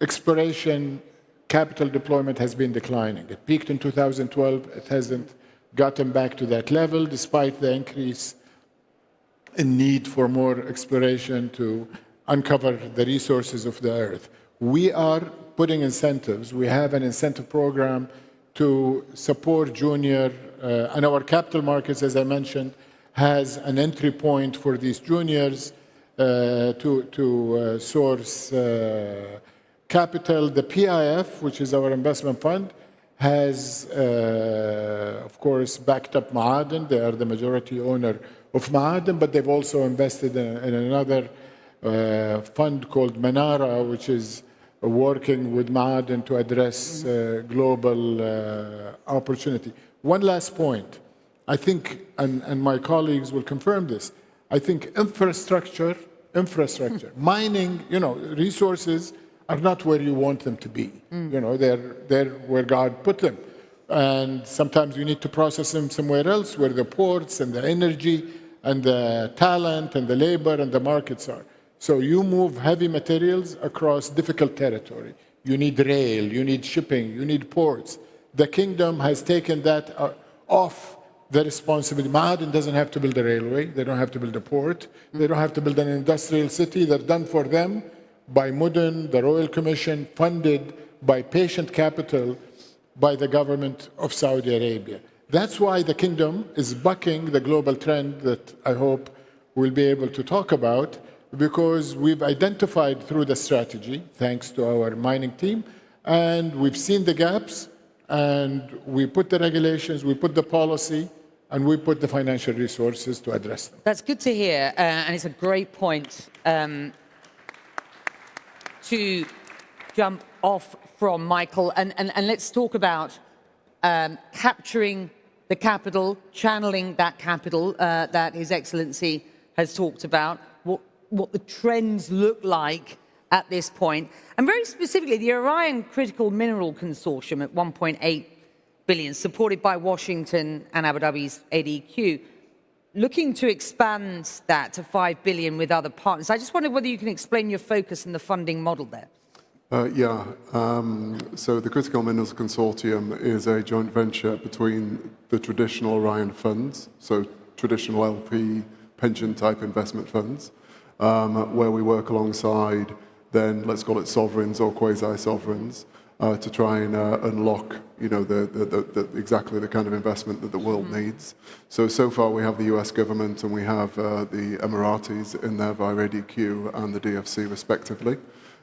exploration capital deployment has been declining. It peaked in 2012. It hasn't gotten back to that level, despite the increase in need for more exploration to uncover the resources of the earth. We are putting incentives. We have an incentive program to support junior, and our capital markets, as I mentioned, has an entry point for these juniors to source capital. The PIF, which is our investment fund, has, of course, backed up Maaden. They are the majority owner of Maaden, but they've also invested in another fund called Manara, which is working with Maaden to address global opportunity. One last point. I think, and my colleagues will confirm this, I think infrastructure, mining, resources are not where you want them to be. They're where God put them. And sometimes you need to process them somewhere else where the ports and the energy and the talent and the labor and the markets are. So you move heavy materials across difficult territory. You need rail, you need shipping, you need ports. The kingdom has taken that off the responsibility. Maaden doesn't have to build a railway. They don't have to build a port. They don't have to build an industrial city. They're done for them by Maaden, the Royal Commission, funded by patient capital by the government of Saudi Arabia. That's why the kingdom is bucking the global trend that I hope we'll be able to talk about, because we've identified through the strategy, thanks to our mining team, and we've seen the gaps, and we put the regulations, we put the policy, and we put the financial resources to address them. That's good to hear, and it's a great point to jump off from Michael, and let's talk about capturing the capital, channeling that capital that His Excellency has talked about, what the trends look like at this point. And very specifically, the Orion Critical Mineral Consortium at 1.8 billion, supported by Washington and Abu Dhabi's ADQ, looking to expand that to 5 billion with other partners. I just wondered whether you can explain your focus and the funding model there. So the Critical Minerals Consortium is a joint venture between the traditional Orion funds, so traditional LP pension-type investment funds, where we work alongside, then let's call it sovereigns or quasi-sovereigns, to try and unlock, exactly the kind of investment that the world needs. So far we have the US government and we have the Emiratis in there via ADQ and the DFC respectively.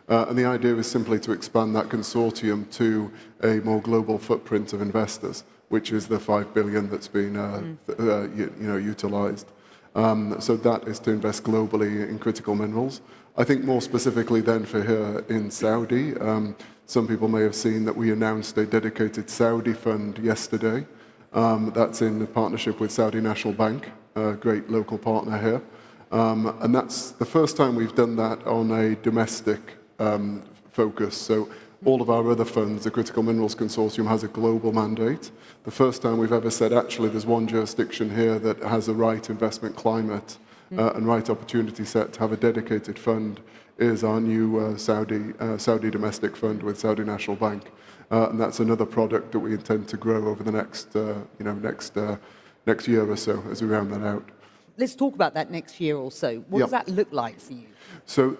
And the idea is simply to expand that consortium to a more global footprint of investors, which is the 5 billion that's been utilized. So that is to invest globally in critical minerals. I think more specifically then for here in Saudi, some people may have seen that we announced a dedicated Saudi fund yesterday. That's in partnership with Saudi National Bank, a great local partner here. And that's the first time we've done that on a domestic focus. So all of our other funds, the Critical Minerals Consortium has a global mandate. The first time we've ever said, actually, there's one jurisdiction here that has a right investment climate and right opportunity set to have a dedicated fund is our new Saudi domestic fund with Saudi National Bank. And that's another product that we intend to grow over the next year or so as we round that out. Let's talk about that next year or so. What does that look like for you? So,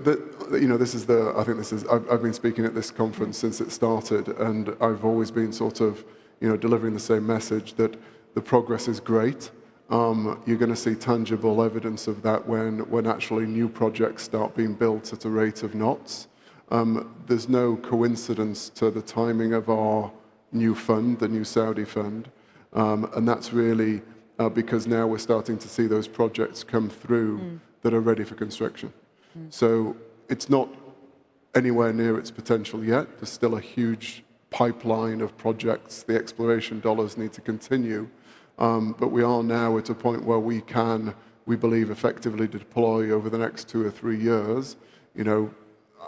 I've been speaking at this conference since it started, and I've always been sort of, delivering the same message that the progress is great. You're going to see tangible evidence of that when actually new projects start being built at a rate of knots. There's no coincidence to the timing of our new fund, the new Saudi fund, and that's really because now we're starting to see those projects come through that are ready for construction. So it's not anywhere near its potential yet. There's still a huge pipeline of projects. The exploration dollars need to continue. But we are now at a point where we can, we believe, effectively deploy over the next 2 or 3 years. I'm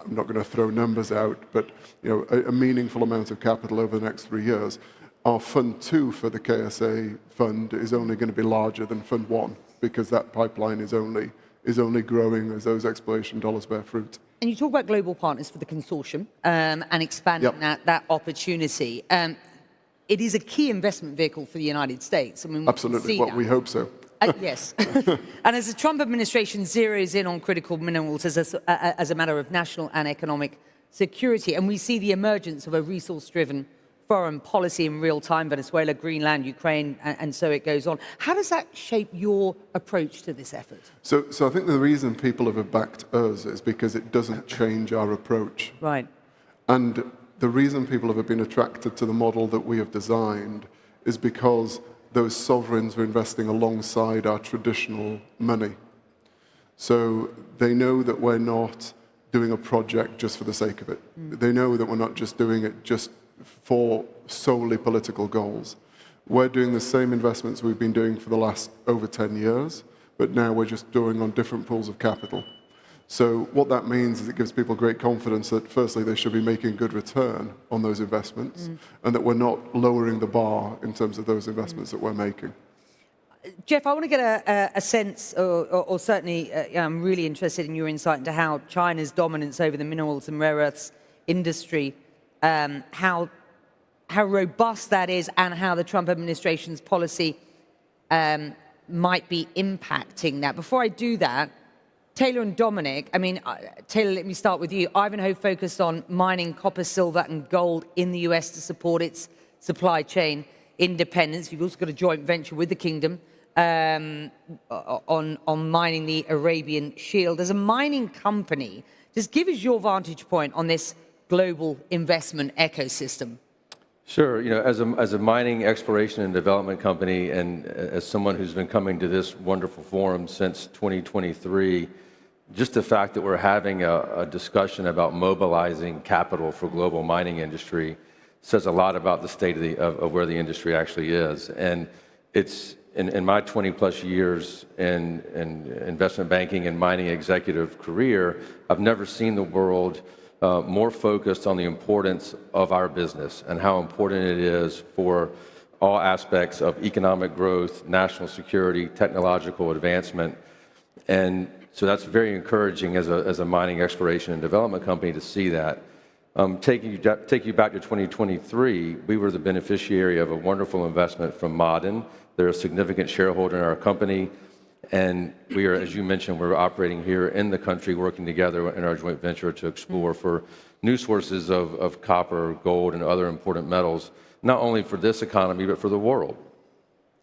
not going to throw numbers out, but a meaningful amount of capital over the next 3 years. Our Fund 2 for the KSA fund is only going to be larger than Fund 1 because that pipeline is only growing as those exploration dollars bear fruit. And you talk about global partners for the consortium and expanding that opportunity. It is a key investment vehicle for the United States. I mean, absolutely. We hope so. Yes. And as the Trump administration zeroes in on critical minerals as a matter of national and economic security, and we see the emergence of a resource-driven foreign policy in real time, Venezuela, Greenland, Ukraine, and so it goes on. How does that shape your approach to this effort? So I think the reason people have backed us is because it doesn't change our approach. Right. And the reason people have been attracted to the model that we have designed is because those sovereigns are investing alongside our traditional money. So they know that we're not doing a project just for the sake of it. They know that we're not just doing it just for solely political goals. We're doing the same investments we've been doing for the last over 10 years, but now we're just doing on different pools of capital. So what that means is it gives people great confidence that firstly they should be making good return on those investments and that we're not lowering the bar in terms of those investments that we're making. Jeff, I want to get a sense, or certainly I'm really interested in your insight into how China's dominance over the minerals and rare earths industry, how robust that is and how the Trump administration's policy might be impacting that. Before I do that, Taylor and Dominic, Taylor, let me start with you. Ivanhoe focused on mining copper, silver and gold in the US to support its supply chain independence. You've also got a joint venture with the Kingdom on mining the Arabian Shield. As a mining company, just give us your vantage point on this global investment ecosystem. Sure. As a mining exploration and development company, and as someone who's been coming to this wonderful forum since 2023, just the fact that we're having a discussion about mobilizing capital for global mining industry says a lot about the state of where the industry actually is. And it's in my 20-plus years in investment banking and mining executive career, I've never seen the world more focused on the importance of our business and how important it is for all aspects of economic growth, national security, technological advancement. And so that's very encouraging as a mining exploration and development company to see that. Take you back to 2023, we were the beneficiary of a wonderful investment from Maaden. They're a significant shareholder in our company. And we are, as you mentioned, we're operating here in the country, working together in our joint venture to explore for new sources of copper, gold, and other important metals, not only for this economy, but for the world.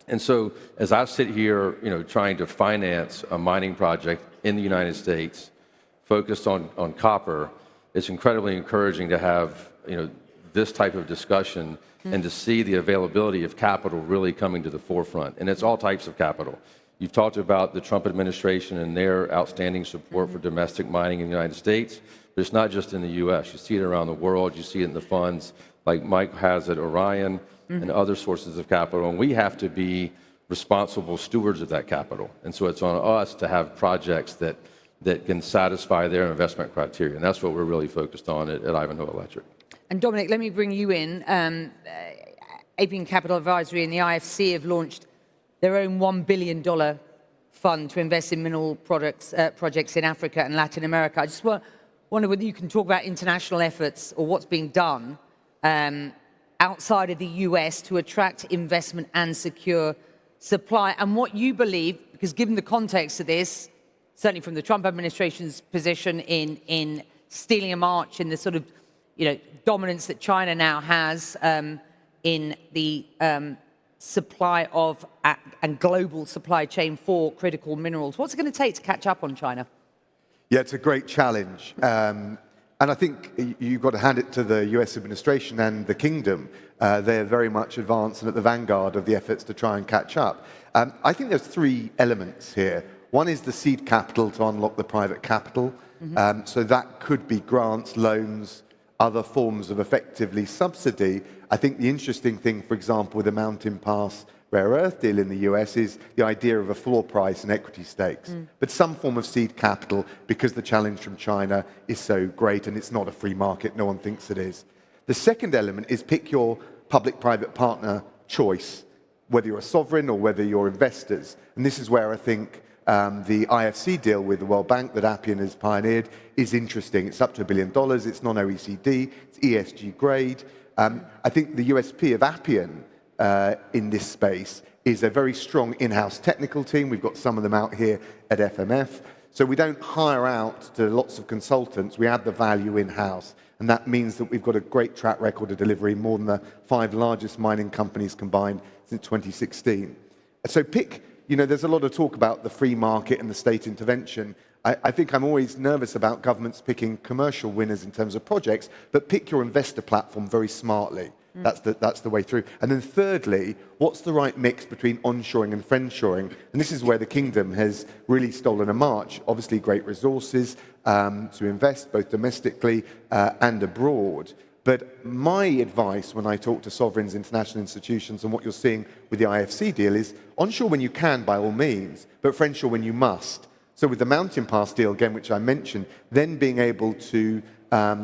And so as I sit here, trying to finance a mining project in the United States focused on copper, it's incredibly encouraging to have, this type of discussion and to see the availability of capital really coming to the forefront. And it's all types of capital. You've talked about the Trump administration and their outstanding support for domestic mining in the United States, but it's not just in the U.S. You see it around the world. You see it in the funds like Mike has at Orion and other sources of capital. And we have to be responsible stewards of that capital. And so it's on us to have projects that can satisfy their investment criteria. And that's what we're really focused on at Ivanhoe Electric. And Dominic, let me bring you in. Appian Capital Advisory and the IFC have launched their own $1 billion fund to invest in mineral projects in Africa and Latin America. I just wonder whether you can talk about international efforts or what's being done outside of the US to attract investment and secure supply, and what you believe, because given the context of this, certainly from the Trump administration's position in stealing a march in the sort of dominance that China now has in the supply of and global supply chain for critical minerals. What's it going to take to catch up on China? Yeah, it's a great challenge. And I think you've got to hand it to the US administration and the kingdom. They're very much advanced and at the vanguard of the efforts to try and catch up. I think there's three elements here. One is the seed capital to unlock the private capital. So that could be grants, loans, other forms of effectively subsidy. I think the interesting thing, for example, with the Mountain Pass rare earth deal in the US is the idea of a floor price and equity stakes, but some form of seed capital, because the challenge from China is so great and it's not a free market, no one thinks it is. The second element is pick your public-private partner choice, whether you're a sovereign or whether you're investors. And this is where I think the IFC deal with the World Bank that Appian has pioneered is interesting. It's up to $1 billion, it's non-OECD, it's ESG grade. I think the USP of Appian in this space is a very strong in-house technical team. We've got some of them out here at FMF. So we don't hire out to lots of consultants, we add the value in-house. And that means that we've got a great track record of delivery, more than the 5 largest mining companies combined since 2016. So there's a lot of talk about the free market and the state intervention. I think I'm always nervous about governments picking commercial winners in terms of projects, but pick your investor platform very smartly. That's the way through. And then thirdly, what's the right mix between onshoring and friendshoring? And this is where the kingdom has really stolen a march. Obviously, great resources to invest both domestically and abroad. But my advice when I talk to sovereigns, international institutions, and what you're seeing with the IFC deal is onshore when you can, by all means, but friendshore when you must. So with the Mountain Pass deal, again, which I mentioned, then being able to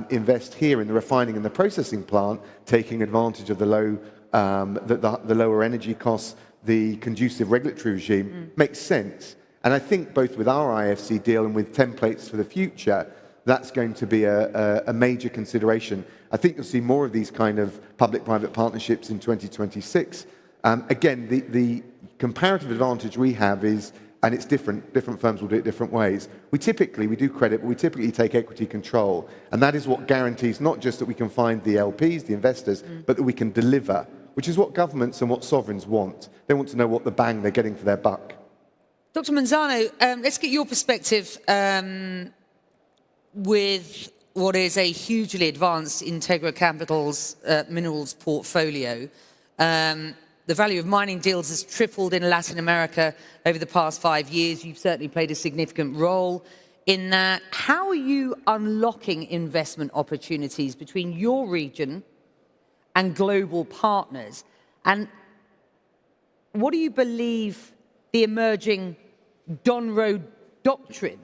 invest here in the refining and the processing plant, taking advantage of the lower energy costs, the conducive regulatory regime, makes sense. And I think both with our IFC deal and with templates for the future, that's going to be a major consideration. I think you'll see more of these kind of public-private partnerships in 2026. Again, the comparative advantage we have is, and it's different firms will do it different ways. We do credit, but we typically take equity control. And that is what guarantees not just that we can find the LPs, the investors, but that we can deliver, which is what governments and what sovereigns want. They want to know what the bang they're getting for their buck. Dr. Manzano, let's get your perspective with what is a hugely advanced Integra Capital's minerals portfolio. The value of mining deals has tripled in Latin America over the past 5 years. You've certainly played a significant role in that. How are you unlocking investment opportunities between your region and global partners? And what do you believe the emerging Don Road doctrine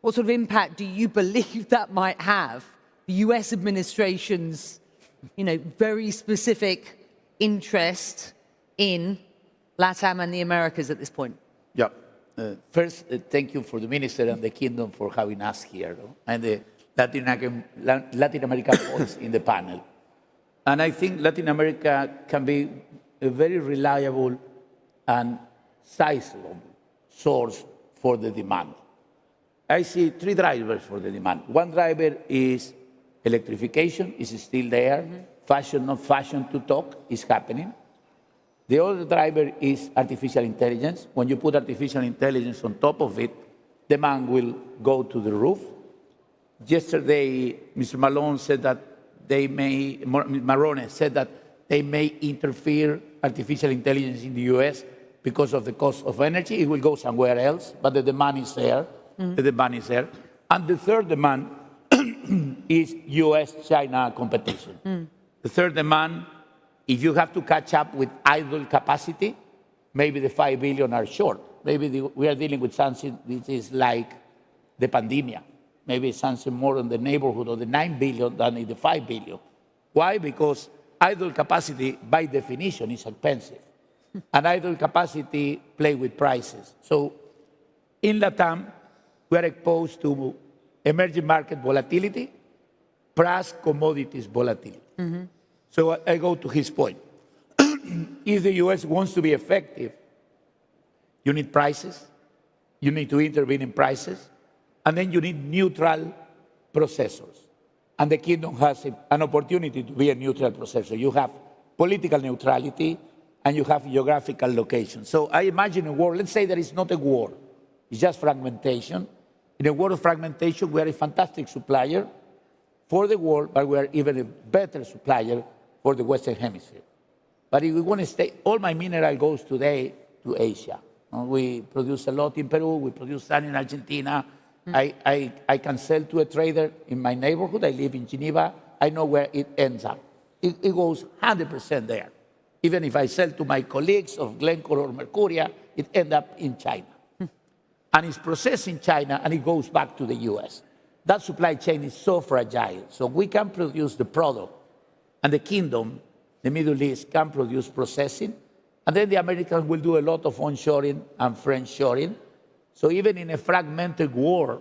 what sort of impact do you believe that might have? The US administration's very specific interest in LATAM and the Americas at this point. Yeah. First, thank you for the Minister and the Kingdom for having us here, and the Latin American voice in the panel. And I think Latin America can be a very reliable and sizable source for the demand. I see 3 drivers for the demand. One driver is electrification, is still there. Fashion, not fashion to talk, is happening. The other driver is artificial intelligence. When you put artificial intelligence on top of it, demand will go to the roof. Yesterday, Mr. Marrone said that they may interfere artificial intelligence in the US because of the cost of energy. It will go somewhere else, but the demand is there. The demand is there. And the third demand is US-China competition. The third demand, if you have to catch up with idle capacity, maybe the 5 billion are short. Maybe we are dealing with something that is like the pandemic. maybe something more in the neighborhood of the 9 billion than in the 5 billion. Why? Because idle capacity, by definition, is expensive. And idle capacity play with prices. So in LATAM, we are exposed to emerging market volatility plus commodities volatility. So I go to his point. If the US wants to be effective, you need prices, you need to intervene in prices, and then you need neutral processors. And the Kingdom has an opportunity to be a neutral processor. You have political neutrality, and you have geographical location. So I imagine a world, let's say there is not a war, it's just fragmentation. In a world of fragmentation, we are a fantastic supplier for the world, but we are even a better supplier for the Western Hemisphere. But if we want to stay, all my mineral goes today to Asia. We produce a lot in Peru, we produce some in Argentina. I can sell to a trader in my neighborhood, I live in Geneva, I know where it ends up. It goes 100% there. Even if I sell to my colleagues of Glencore or Mercuria, it ends up in China. And it's processed in China and it goes back to the US. That supply chain is so fragile. So we can produce the product and the Kingdom, the Middle East, can produce processing. And then the Americans will do a lot of onshoring and friendshoring. So even in a fragmented war,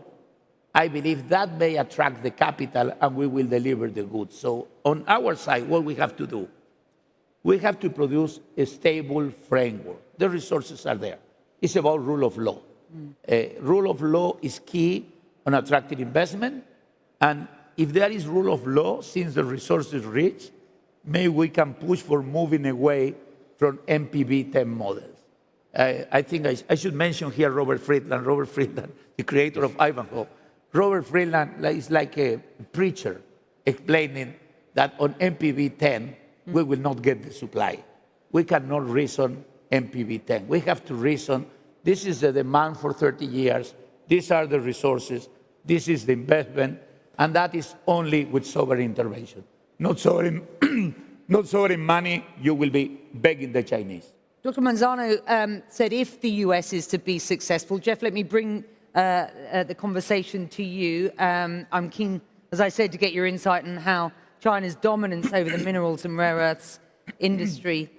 I believe that may attract the capital and we will deliver the goods. So on our side, what we have to do, we have to produce a stable framework. The resources are there. It's about rule of law. Rule of law is key on attracting investment. And if there is rule of law, since the resources rich, maybe we can push for moving away from MPV 10 models. I think I should mention here Robert Friedland. Robert Friedland, the creator of Ivanhoe. Robert Friedland is like a preacher explaining that on MPV 10, we will not get the supply. We cannot reason MPV 10. We have to reason, this is the demand for 30 years, these are the resources, this is the investment, and that is only with sovereign intervention. Not sovereign, not sovereign money, you will be begging the Chinese. Dr. Manzano said if the US is to be successful, Jeff, let me bring the conversation to you. I'm keen, as I said, to get your insight on how China's dominance over the minerals and rare earths industry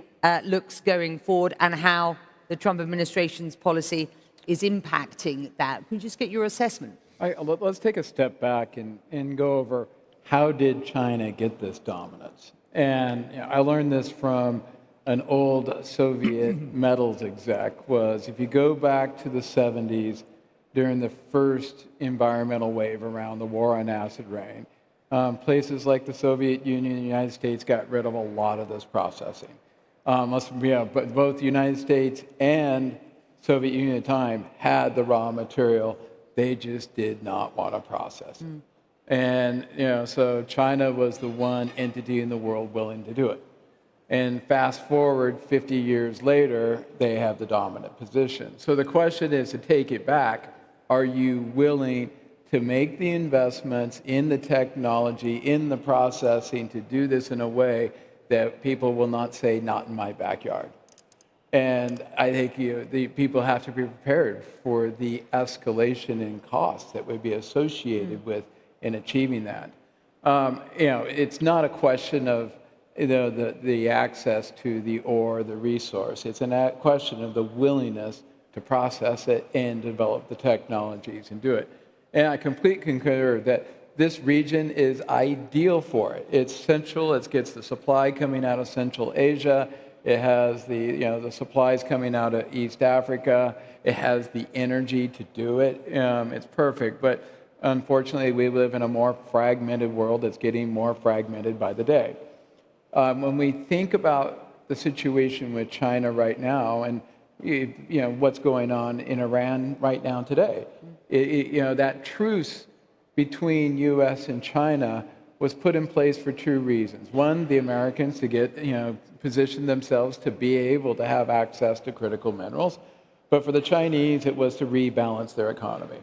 looks going forward and how the Trump administration's policy is impacting that. Can you just get your assessment? Let's take a step back and go over how did China get this dominance. And I learned this from an old Soviet metals exec, was if you go back to the 70s, during the first environmental wave around the war on acid rain, places like the Soviet Union and the United States got rid of a lot of this processing. But both the United States and Soviet Union at the time had the raw material. They just did not want to process it. And so China was the one entity in the world willing to do it. And fast forward 50 years later, they have the dominant position. So the question is, to take it back, are you willing to make the investments in the technology, in the processing, to do this in a way that people will not say, not in my backyard? And I think the people have to be prepared for the escalation in costs that would be associated with in achieving that. It's not a question of the access to the ore, the resource. It's a question of the willingness to process it and develop the technologies and do it. And I completely concur that this region is ideal for it. It's central. It gets the supply coming out of Central Asia. It has the supplies coming out of East Africa. It has the energy to do it. It's perfect. But unfortunately, we live in a more fragmented world that's getting more fragmented by the day. When we think about the situation with China right now and what's going on in Iran right now today, that truce between U.S. and China was put in place for two reasons. One, the Americans to get, position themselves to be able to have access to critical minerals. But for the Chinese, it was to rebalance their economy.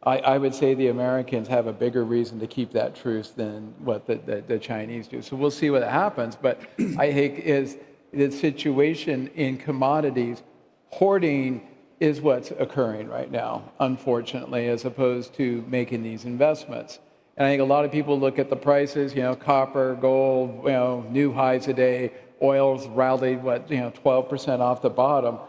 I would say the Americans have a bigger reason to keep that truce than what the Chinese do. So we'll see what happens. But I think is the situation in commodities, hoarding is what's occurring right now, unfortunately, as opposed to making these investments. And I think a lot of people look at the prices, copper, gold, new highs a day, oil's rallied, 12% off the bottom,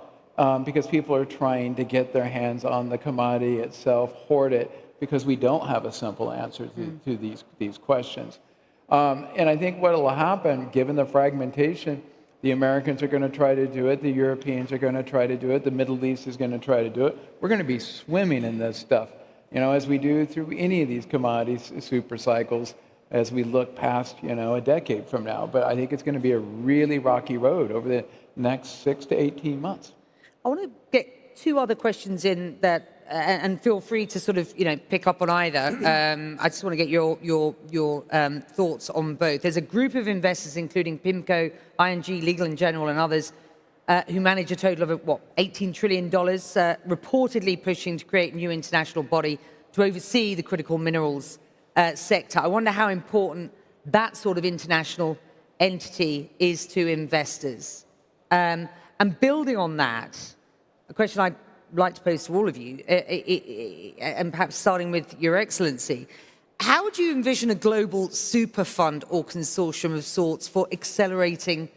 because people are trying to get their hands on the commodity itself, hoard it, because we don't have a simple answer to these questions. And I think what will happen, given the fragmentation, the Americans are going to try to do it, the Europeans are going to try to do it, the Middle East is going to try to do it. We're going to be swimming in this stuff, as we do through any of these commodities super cycles as we look past, a decade from now. But I think it's going to be a really rocky road over the next 6 to 18 months. I want to get two other questions in that, and feel free to sort of, pick up on either. I just want to get your thoughts on both. There's a group of investors, including PIMCO, ING, Legal & General, and others, who manage a total of, $18 trillion, reportedly pushing to create a new international body to oversee the critical minerals sector. I wonder how important that sort of international entity is to investors. And building on that, a question I'd like to pose to all of you, and perhaps starting with Your Excellency, how would you envision a global super fund or consortium of sorts for accelerating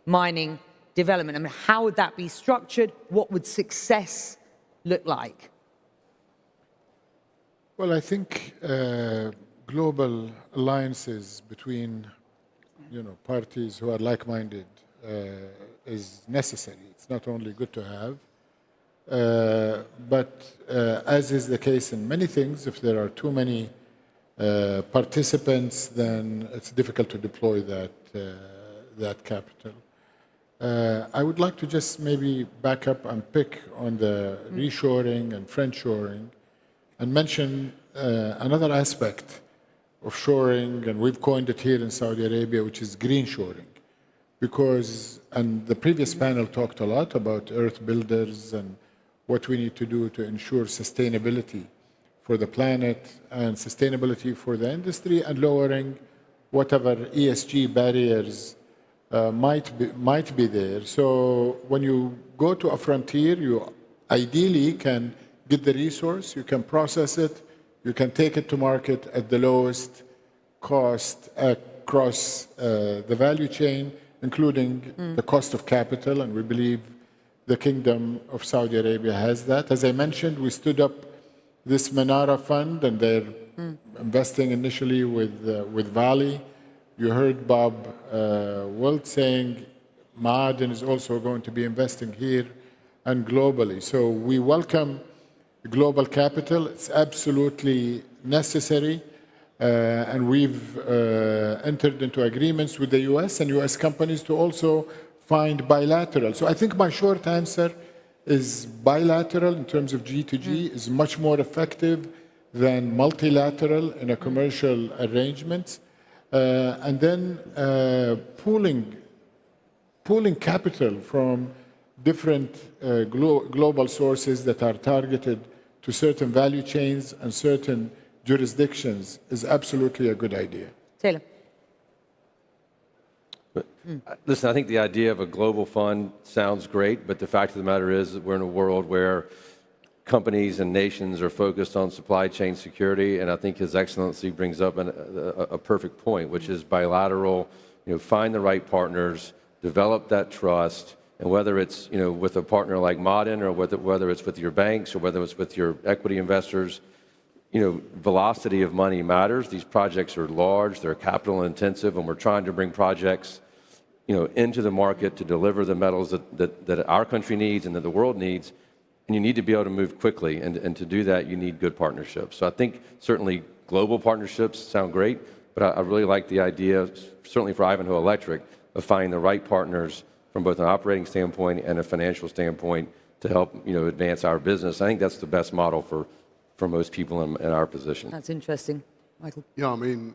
mining development? I mean, how would that be structured? What would success look like? Well, I think global alliances between, parties who are like-minded is necessary. It's not only good to have, but as is the case in many things, if there are too many participants, then it's difficult to deploy that capital. I would like to just maybe back up and pick on the reshoring and friendshoring and mention another aspect of shoring, and we've coined it here in Saudi Arabia, which is green shoring. Because, and the previous panel talked a lot about earth builders and what we need to do to ensure sustainability for the planet and sustainability for the industry and lowering whatever ESG barriers might be there. So when you go to a frontier, you ideally can get the resource, you can process it, you can take it to market at the lowest cost across the value chain, including the cost of capital, and we believe the Kingdom of Saudi Arabia has that. As I mentioned, we stood up this Manara Fund, and they're investing initially with Valley. You heard Bob Wilt saying Maaden is also going to be investing here and globally. So we welcome global capital. It's absolutely necessary. And we've entered into agreements with the US and US companies to also find bilateral. So I think my short answer is bilateral in terms of G2G is much more effective than multilateral in a commercial arrangement. And then pooling capital from different global sources that are targeted to certain value chains and certain jurisdictions is absolutely a good idea. Taylor. Listen, I think the idea of a global fund sounds great, but the fact of the matter is that we're in a world where companies and nations are focused on supply chain security, and I think His Excellency brings up a perfect point, which is bilateral, find the right partners, develop that trust, and whether it's with a partner like Maaden or whether it's with your banks or whether it's with your equity investors, velocity of money matters. These projects are large, they're capital intensive, and we're trying to bring projects into the market to deliver the metals that our country needs and that the world needs. And you need to be able to move quickly, and to do that, you need good partnerships. So I think certainly global partnerships sound great, but I really like the idea, certainly for Ivanhoe Electric, of finding the right partners from both an operating standpoint and a financial standpoint to help advance our business. I think that's the best model for most people in our position. That's interesting. Michael? Yeah, I mean,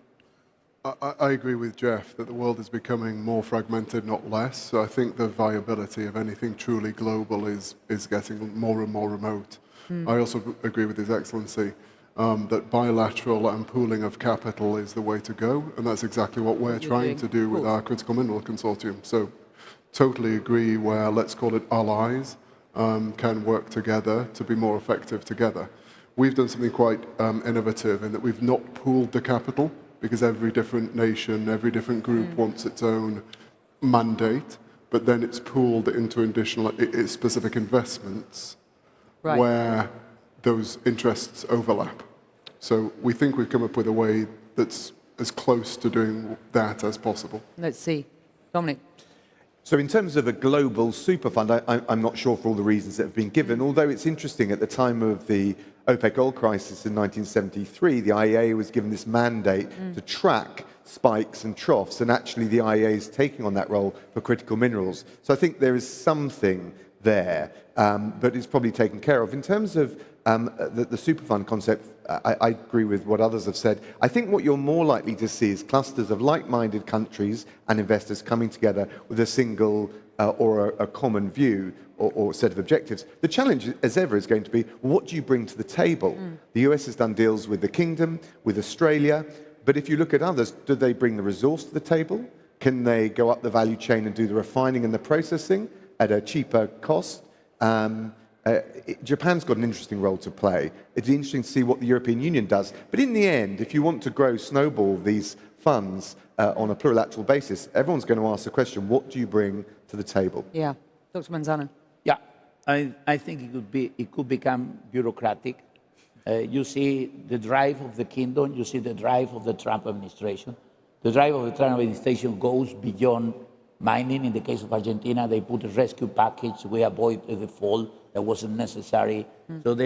I agree with Jeff that the world is becoming more fragmented, not less. So I think the viability of anything truly global is getting more and more remote. I also agree with His Excellency that bilateral and pooling of capital is the way to go, and that's exactly what we're trying to do with our Critical Mineral Consortium. So totally agree where, let's call it allies, can work together to be more effective together. We've done something quite innovative in that we've not pooled the capital, because every different nation, every different group wants its own mandate, but then it's pooled into additional specific investments where those interests overlap. So we think we've come up with a way that's as close to doing that as possible. Let's see. Dominic. So in terms of a global super fund, I'm not sure for all the reasons that have been given, although it's interesting, at the time of the OPEC oil crisis in 1973, the IEA was given this mandate to track spikes and troughs, and actually the IEA is taking on that role for critical minerals. So I think there is something there, but it's probably taken care of. In terms of the super fund concept, I agree with what others have said. I think what you're more likely to see is clusters of like-minded countries and investors coming together with a single or a common view or set of objectives. The challenge, as ever, is going to be, what do you bring to the table? The US has done deals with the Kingdom, with Australia, but if you look at others, do they bring the resource to the table? Can they go up the value chain and do the refining and the processing at a cheaper cost? Japan's got an interesting role to play. It's interesting to see what the European Union does. But in the end, if you want to snowball these funds on a plurilateral basis, everyone's going to ask the question, what do you bring to the table? Yeah. Dr. Manzano. Yeah, I think it could become bureaucratic. You see the drive of the Kingdom, you see the drive of the Trump administration. The drive of the Trump administration goes beyond mining. In the case of Argentina, they put a rescue package. We avoid a default that wasn't necessary. So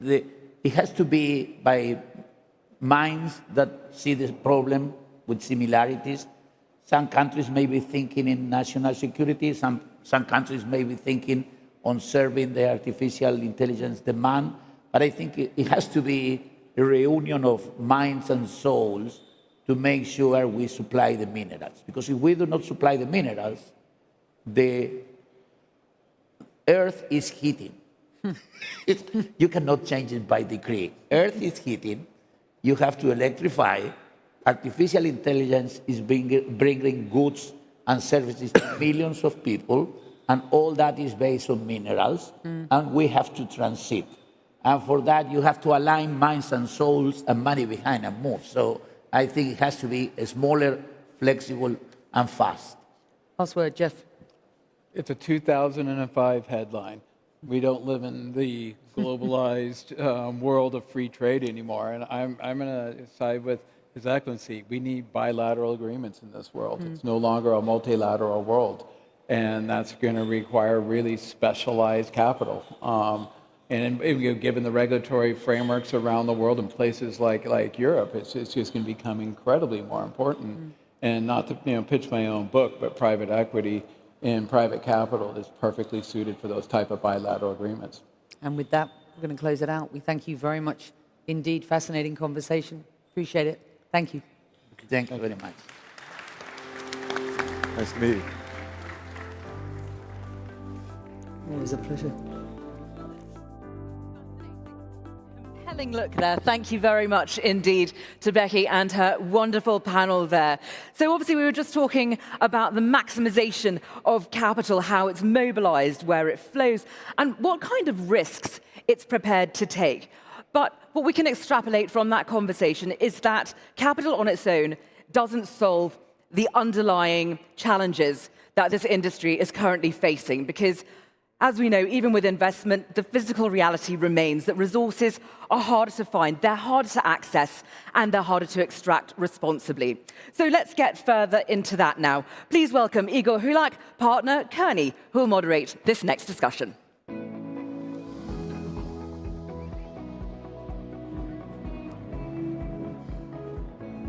it has to be by minds that see the problem with similarities. Some countries may be thinking in national security. Some countries may be thinking on serving the artificial intelligence demand. But I think it has to be a reunion of minds and souls to make sure we supply the minerals. Because if we do not supply the minerals, the Earth is heating. You cannot change it by decree. Earth is heating. You have to electrify. Artificial intelligence is bringing goods and services to millions of people, and all that is based on minerals, and we have to transit. And for that, you have to align minds and souls and money behind and move. So I think it has to be smaller, flexible, and fast. Last word, Jeff. It's a 2005 headline. We don't live in the globalized world of free trade anymore. And I'm going to side with His Excellency. We need bilateral agreements in this world. It's no longer a multilateral world. And that's going to require really specialized capital. And given the regulatory frameworks around the world in places like Europe, it's just going to become incredibly more important. And not to pitch my own book, but private equity and private capital is perfectly suited for those type of bilateral agreements. And with that, we're going to close it out. We thank you very much indeed. Fascinating conversation. Appreciate it. Thank you. Thank you very much. Nice to meet you. Always a pleasure. Compelling look there. Thank you very much indeed to Becky and her wonderful panel there. So obviously we were just talking about the maximization of capital, how it's mobilized, where it flows, and what kind of risks it's prepared to take. But what we can extrapolate from that conversation is that capital on its own doesn't solve the underlying challenges that this industry is currently facing, because as we know, even with investment, the physical reality remains that resources are harder to find, they're harder to access, and they're harder to extract responsibly. So let's get further into that now. Please welcome Igor Hulak, partner Kearney, who will moderate this next discussion.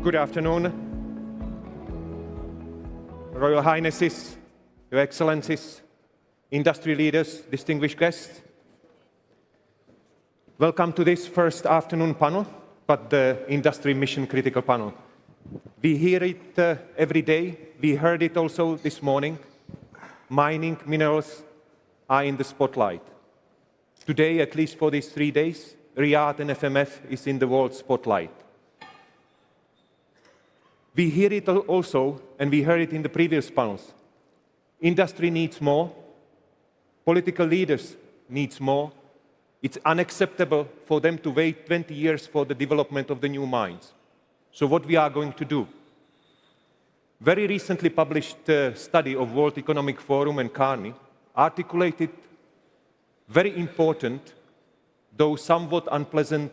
Good afternoon, Royal Highnesses, Your Excellencies, industry leaders, distinguished guests. Welcome to this first afternoon panel, but the industry mission critical panel. We hear it every day. We heard it also this morning. Mining minerals are in the spotlight. Today, at least for these 3 days, Riyadh and FMF is in the world spotlight. We hear it also, and we heard it in the previous panels. Industry needs more. Political leaders needs more. It's unacceptable for them to wait 20 years for the development of the new mines. So what we are going to do? Very recently published study of World Economic Forum and Carney articulated very important, though somewhat unpleasant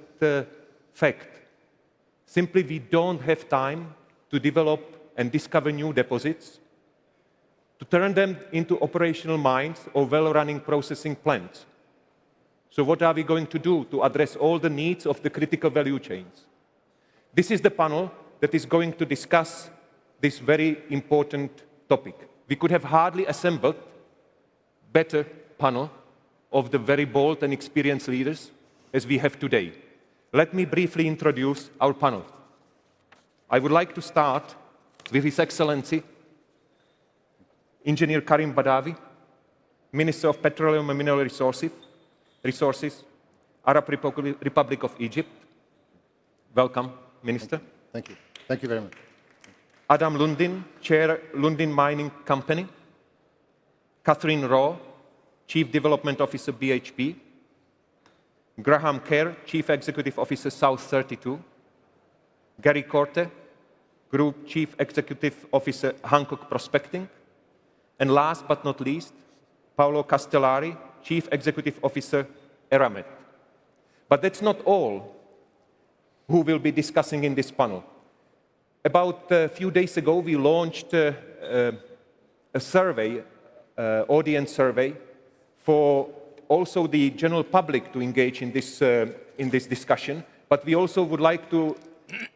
fact. Simply, we don't have time to develop and discover new deposits, to turn them into operational mines or well-running processing plants. So what are we going to do to address all the needs of the critical value chains? This is the panel that is going to discuss this very important topic. We could have hardly assembled a better panel of the very bold and experienced leaders as we have today. Let me briefly introduce our panel. I would like to start with His Excellency, Engineer Karim Badawi, Minister of Petroleum and Mineral Resources, Arab Republic of Egypt. Welcome, Minister. Thank you. Thank you very much. Adam Lundin, Chair, Lundin Mining Company. Catherine Raw, Chief Development Officer, BHP. Graham Kerr, Chief Executive Officer, South 32. Gary Corte, Group Chief Executive Officer, Hancock Prospecting. And last but not least, Paolo Castellari, Chief Executive Officer, Eramet. But that's not all who will be discussing in this panel. About a few days ago, we launched a survey, audience survey, for also the general public to engage in this discussion. But we also would like to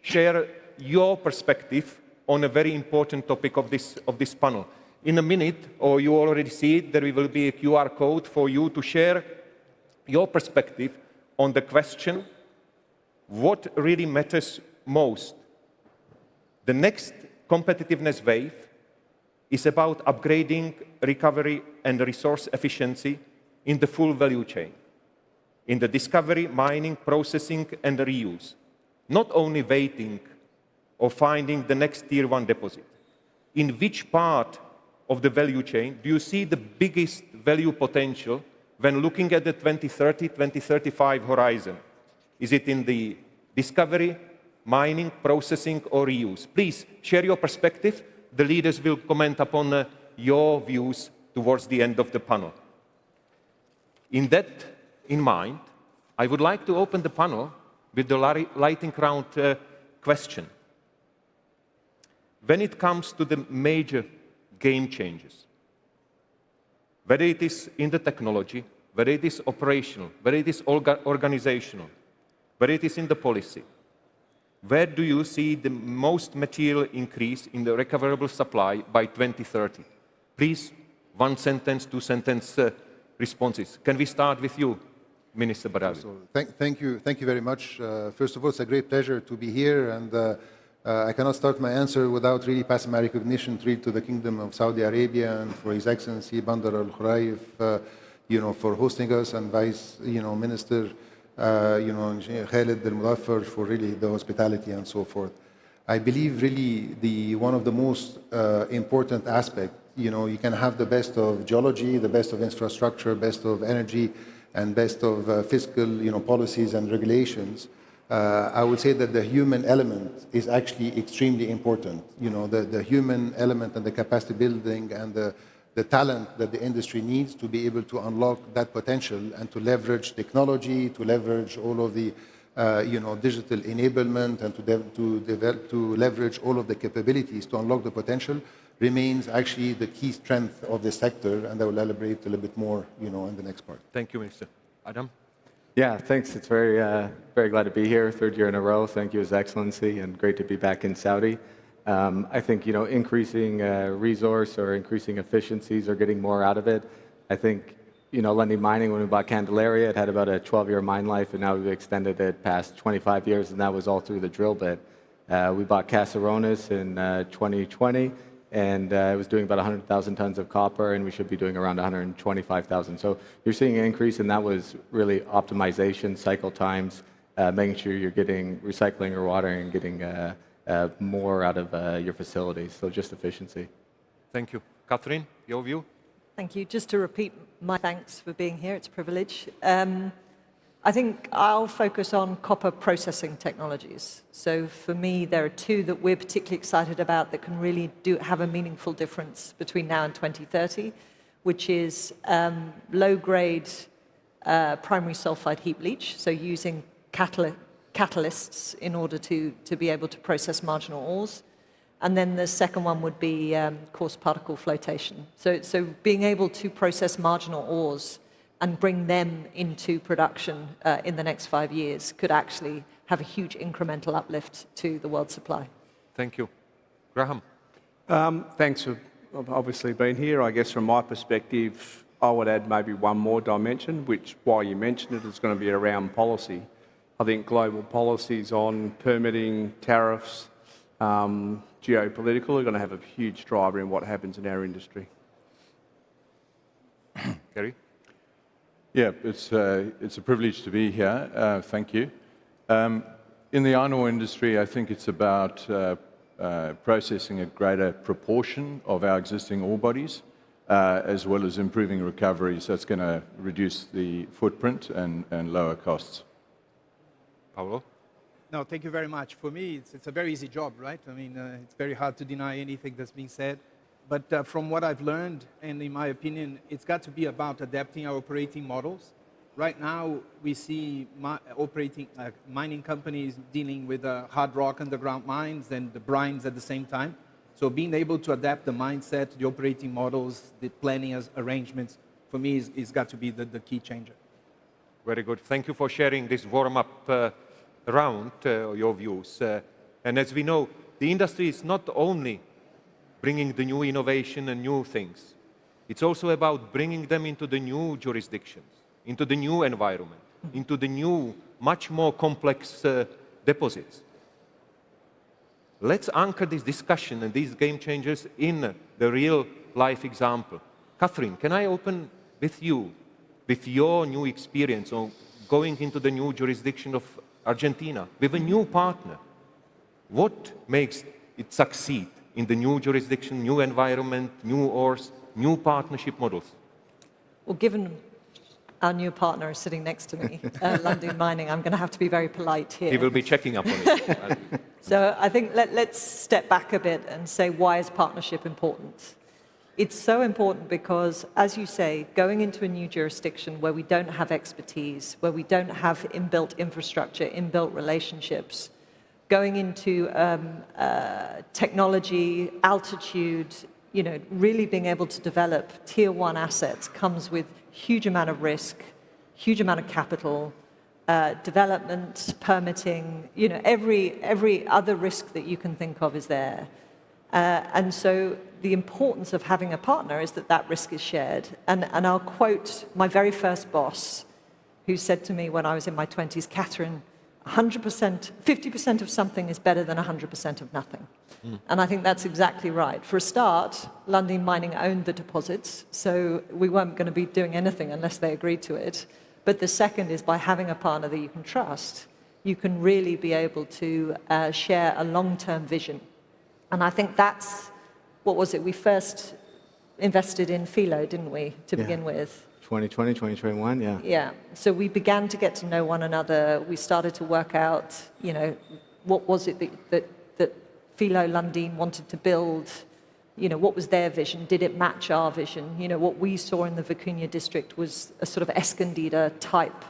share your perspective on a very important topic of this panel. In a minute, or you already see it, there will be a QR code for you to share your perspective on the question, what really matters most? The next competitiveness wave is about upgrading recovery and resource efficiency in the full value chain, in the discovery, mining, processing, and reuse. Not only waiting or finding the next tier 1 deposit. In which part of the value chain do you see the biggest value potential when looking at the 2030, 2035 horizon? Is it in the discovery, mining, processing, or reuse? Please share your perspective. The leaders will comment upon your views towards the end of the panel. In that in mind, I would like to open the panel with the lightning round question. When it comes to the major game changes, whether it is in the technology, whether it is operational, whether it is organizational, whether it is in the policy, where do you see the most material increase in the recoverable supply by 2030? Please, one sentence, two sentence responses. Can we start with you, Minister Badawi? So, thank you very much. First of all, it's a great pleasure to be here, and I cannot start my answer without really passing my recognition to the Kingdom of Saudi Arabia and for His Excellency Bandar Al Khuraif, for hosting us, and Vice, Minister, Engineer Khalid Al Mudaffar for really the hospitality and so forth. I believe really one of the most important aspects, you can have the best of geology, the best of infrastructure, best of energy, and best of fiscal, policies and regulations. I would say that the human element is actually extremely important. The human element and the capacity building and the talent that the industry needs to be able to unlock that potential and to leverage technology, to leverage all of the digital enablement, and to leverage all of the capabilities to unlock the potential remains actually the key strength of the sector, and I will elaborate a little bit more, in the next part. Thank you, Minister. Adam? Yeah, thanks. It's very glad to be here, third year in a row. Thank you, His Excellency, and great to be back in Saudi. I think, increasing resource or increasing efficiencies or getting more out of it. I think, Lundin Mining, when we bought Candelaria, it had about a 12-year mine life, and now we've extended it past 25 years, and that was all through the drill bit. We bought Caserones in 2020, and it was doing about 100,000 tons of copper, and we should be doing around 125,000. So you're seeing an increase, and that was really optimization, cycle times, making sure you're getting recycling your water and getting more out of your facilities. So just efficiency. Thank you. Catherine, your view? Thank you. Just to repeat my thanks for being here, it's a privilege. I think I'll focus on copper processing technologies. So for me, there are two that we're particularly excited about that can really have a meaningful difference between now and 2030, which is low-grade primary sulfide heap leach, so using catalysts in order to be able to process marginal ores. And then the second one would be coarse particle flotation. So being able to process marginal ores and bring them into production in the next 5 years could actually have a huge incremental uplift to the world supply. Thank you. Graham. Thanks for obviously being here. I guess from my perspective, I would add maybe one more dimension, which, while you mentioned it, is going to be around policy. I think global policies on permitting, tariffs, geopolitical are going to have a huge driver in what happens in our industry. Gary? Yeah, it's a privilege to be here. Thank you. In the iron ore industry, I think it's about processing a greater proportion of our existing ore bodies, as well as improving recoveries. That's going to reduce the footprint and lower costs. Paulo? No, thank you very much. For me, it's a very easy job, right? I mean, it's very hard to deny anything that's being said. But from what I've learned, and in my opinion, it's got to be about adapting our operating models. Right now, we see mining companies dealing with hard rock underground mines and the brines at the same time. So being able to adapt the mindset, the operating models, the planning arrangements, for me, is got to be the key changer. Very good. Thank you for sharing this warm-up round, your views. And as we know, the industry is not only bringing the new innovation and new things. It's also about bringing them into the new jurisdictions, into the new environment, into the new, much more complex deposits. Let's anchor this discussion and these game changers in the real-life example. Catherine, can I open with you, with your new experience of going into the new jurisdiction of Argentina, with a new partner? What makes it succeed in the new jurisdiction, new environment, new ores, new partnership models? Well, given our new partner is sitting next to me, Lundin Mining, I'm going to have to be very polite here. He will be checking up on it. So I think let's step back a bit and say, why is partnership important? It's so important because, as you say, going into a new jurisdiction where we don't have expertise, where we don't have inbuilt infrastructure, inbuilt relationships, going into technology, altitude, really being able to develop tier one assets comes with huge amount of risk, huge amount of capital, development, permitting, every other risk that you can think of is there. And so the importance of having a partner is that risk is shared. And I'll quote my very first boss, who said to me when I was in my 20s, Catherine, 100%, 50% of something is better than 100% of nothing. And I think that's exactly right. For a start, Lundin Mining owned the deposits, so we weren't going to be doing anything unless they agreed to it. But the second is, by having a partner that you can trust, you can really be able to share a long-term vision. And I think that's, what was it? We first invested in Filo, didn't we, to begin with? 2020, 2021, yeah. Yeah. So we began to get to know one another. We started to work out, what was it that Filo Lundin wanted to build? What was their vision? Did it match our vision? What we saw in the Vicuña district was a sort of Escondida type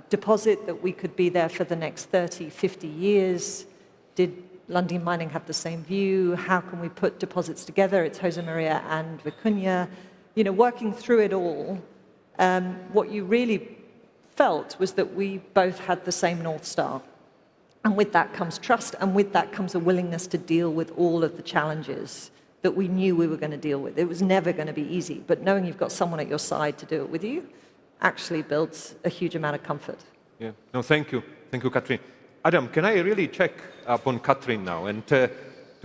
deposit that we could be there for the next 30, 50 years. Did Lundin Mining have the same view? How can we put deposits together? It's Josemaria and Vicuña. Working through it all, what you really felt was that we both had the same North Star. And with that comes trust, and with that comes a willingness to deal with all of the challenges that we knew we were going to deal with. It was never going to be easy, but knowing you've got someone at your side to do it with you actually builds a huge amount of comfort. Yeah. No, thank you. Thank you, Catherine. Adam, can I really check upon Catherine now, and to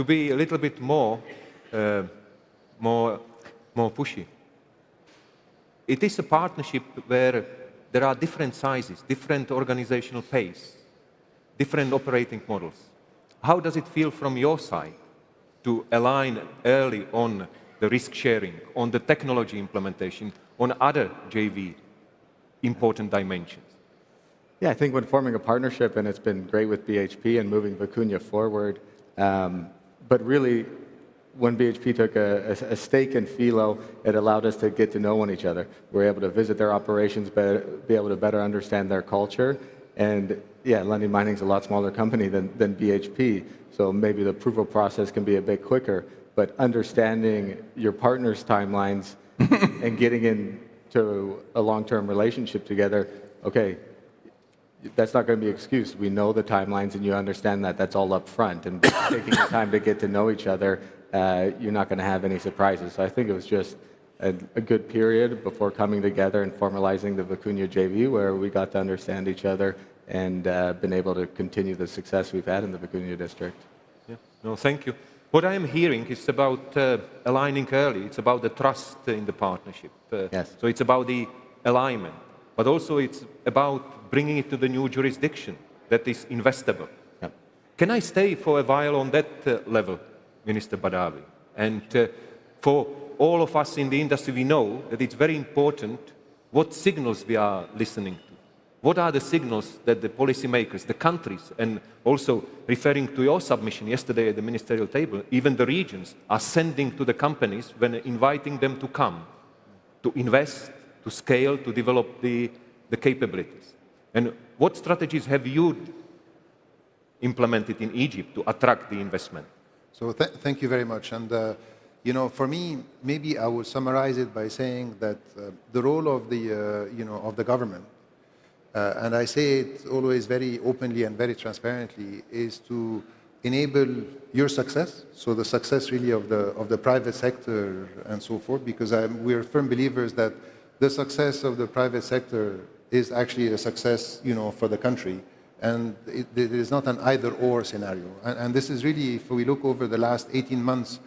be a little bit more pushy? It is a partnership where there are different sizes, different organizational pace, different operating models. How does it feel from your side to align early on the risk sharing, on the technology implementation, on other JV important dimensions? Yeah, I think when forming a partnership, and it's been great with BHP and moving Vicuña forward, but really, when BHP took a stake in Philo, it allowed us to get to know each other. We were able to visit their operations, be able to better understand their culture. And yeah, Lundin Mining is a lot smaller company than BHP, so maybe the approval process can be a bit quicker. But understanding your partner's timelines and getting into a long-term relationship together, okay, that's not going to be an excuse. We know the timelines and you understand that. That's all up front. And taking the time to get to know each other, you're not going to have any surprises. So I think it was just a good period before coming together and formalizing the Vicuña JV, where we got to understand each other and been able to continue the success we've had in the Vicuña district. Yeah. No, thank you. What I am hearing is about aligning early. It's about the trust in the partnership. Yes. So it's about the alignment, but also it's about bringing it to the new jurisdiction that is investable. Yep. Can I stay for a while on that level, Minister Badawi? And for all of us in the industry, we know that it's very important what signals we are listening to. What are the signals that the policymakers, the countries, and also referring to your submission yesterday at the ministerial table, even the regions are sending to the companies when inviting them to come, to invest, to scale, to develop the capabilities? And what strategies have you implemented in Egypt to attract the investment? So thank you very much. And you know, for me, maybe I will summarize it by saying that the role of the of the government, and I say it always very openly and very transparently, is to enable your success. So the success really of the private sector and so forth, because we're firm believers that the success of the private sector is actually a success, for the country. And it is not an either-or scenario. And this is really, if we look over the last 18 months,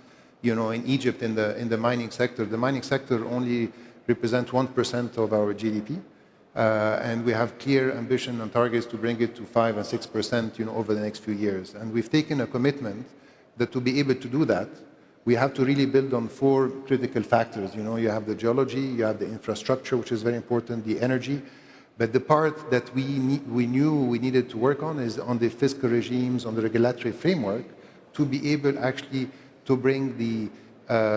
in Egypt, in the mining sector, the mining sector only represents 1% of our GDP. And we have clear ambition and targets to bring it to 5 and 6%, over the next few years. And we've taken a commitment that to be able to do that, we have to really build on 4 critical factors. You have the geology, you have the infrastructure, which is very important, the energy. But the part that we knew we needed to work on is on the fiscal regimes, on the regulatory framework, to be able actually to bring the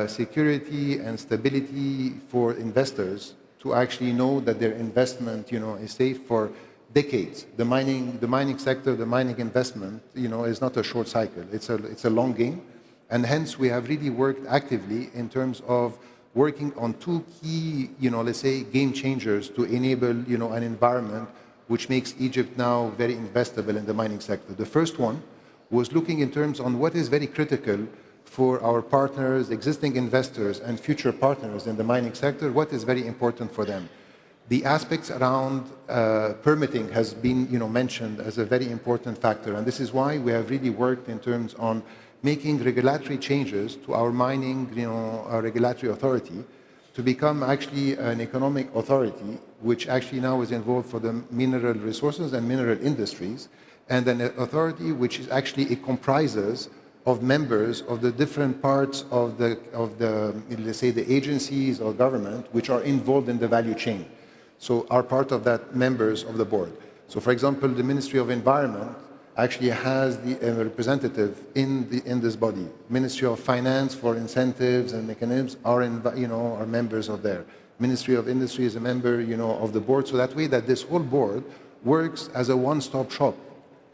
security and stability for investors to actually know that their investment, is safe for decades. The mining sector, the mining investment, is not a short cycle. It's a long game, and hence we have really worked actively in terms of working on 2 key, let's say, game changers to enable, an environment which makes Egypt now very investable in the mining sector. The first one was looking in terms on what is very critical for our partners, existing investors, and future partners in the mining sector, what is very important for them. The aspects around permitting has been, mentioned as a very important factor, and this is why we have really worked in terms on making regulatory changes to our mining, our regulatory authority, to become actually an economic authority, which actually now is involved for the mineral resources and mineral industries, and an authority which is actually, it comprises of members of the different parts of the let's say, the agencies or government which are involved in the value chain. So are part of that members of the board. So for example, the Ministry of Environment actually has a representative in this body. Ministry of Finance for incentives and mechanisms are members of there. Ministry of Industry is a member, of the board. So that way that this whole board works as a one-stop shop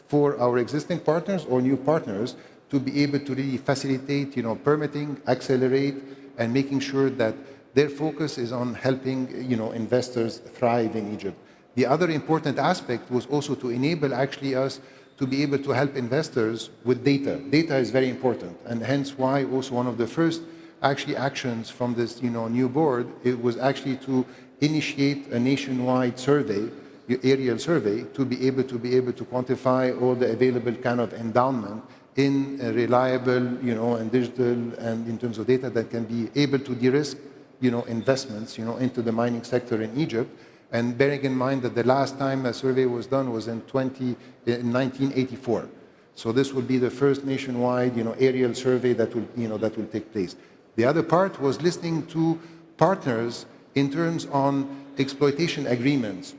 for our existing partners or new partners to be able to really facilitate, permitting, accelerate, and making sure that their focus is on helping, investors thrive in Egypt. The other important aspect was also to enable actually us to be able to help investors with data. Data is very important, and hence why also one of the first actually actions from this, new board, it was actually to initiate a nationwide survey, aerial survey, to be able to quantify all the available kind of endowment in a reliable, and digital, and in terms of data that can be able to de-risk, investments, into the mining sector in Egypt. And bearing in mind that the last time a survey was done was in 1984. So this will be the first nationwide, aerial survey that will take place. The other part was listening to partners in terms on exploitation agreements,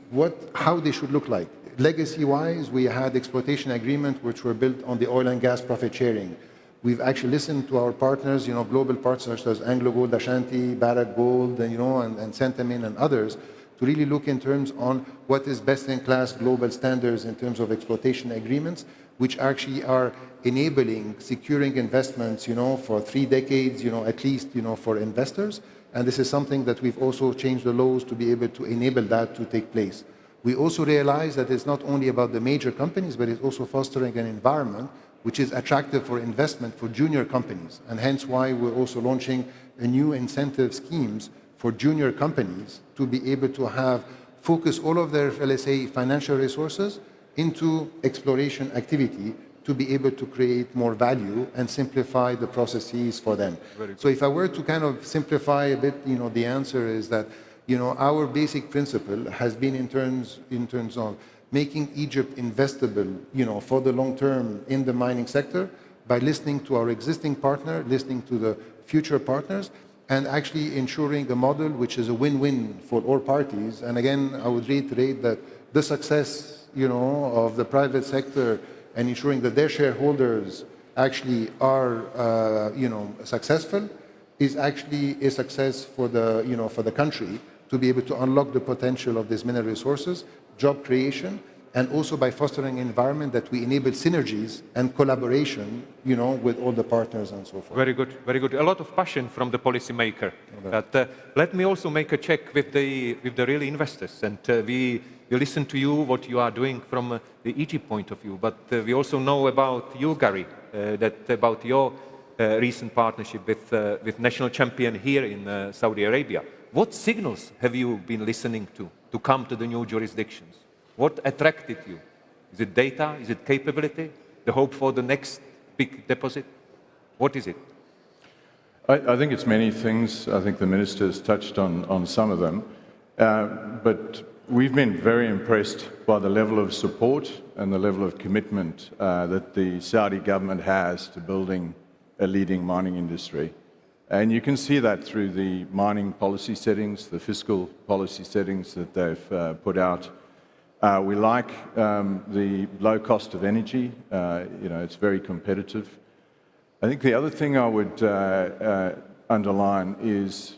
how they should look like. Legacy-wise, we had exploitation agreements which were built on the oil and gas profit sharing. We've actually listened to our partners, global partners such as AngloGold Ashanti, Barrick Gold, and Centamin and others, to really look in terms on what is best-in-class global standards in terms of exploitation agreements, which actually are enabling securing investments, for 3 decades, at least, for investors. And this is something that we've also changed the laws to be able to enable that to take place. We also realize that it's not only about the major companies, but it's also fostering an environment which is attractive for investment for junior companies. And hence why we're also launching a new incentive schemes for junior companies to be able to focus all of their, let's say, financial resources into exploration activity to be able to create more value and simplify the processes for them. So if I were to kind of simplify a bit, the answer is that, our basic principle has been in terms of making Egypt investable, for the long term in the mining sector by listening to our existing partner, listening to the future partners, and actually ensuring a model which is a win-win for all parties. And again, I would reiterate that the success, of the private sector and ensuring that their shareholders actually are, successful is actually a success for the, for the country to be able to unlock the potential of these mineral resources, job creation, and also by fostering an environment that we enable synergies and collaboration, with all the partners and so forth. Very good, very good. A lot of passion from the policymaker. But let me also make a check with the real investors, and we listen to you, what you are doing from the Egypt point of view. But we also know about you, Gary, about your recent partnership with national champion here in Saudi Arabia. What signals have you been listening to come to the new jurisdictions? What attracted you? Is it data? Is it capability? The hope for the next big deposit? What is it? I think it's many things. I think the minister's touched on some of them. But we've been very impressed by the level of support and the level of commitment that the Saudi government has to building a leading mining industry. And you can see that through the mining policy settings, the fiscal policy settings that they've put out. We like the low cost of energy. It's very competitive. I think the other thing I would underline is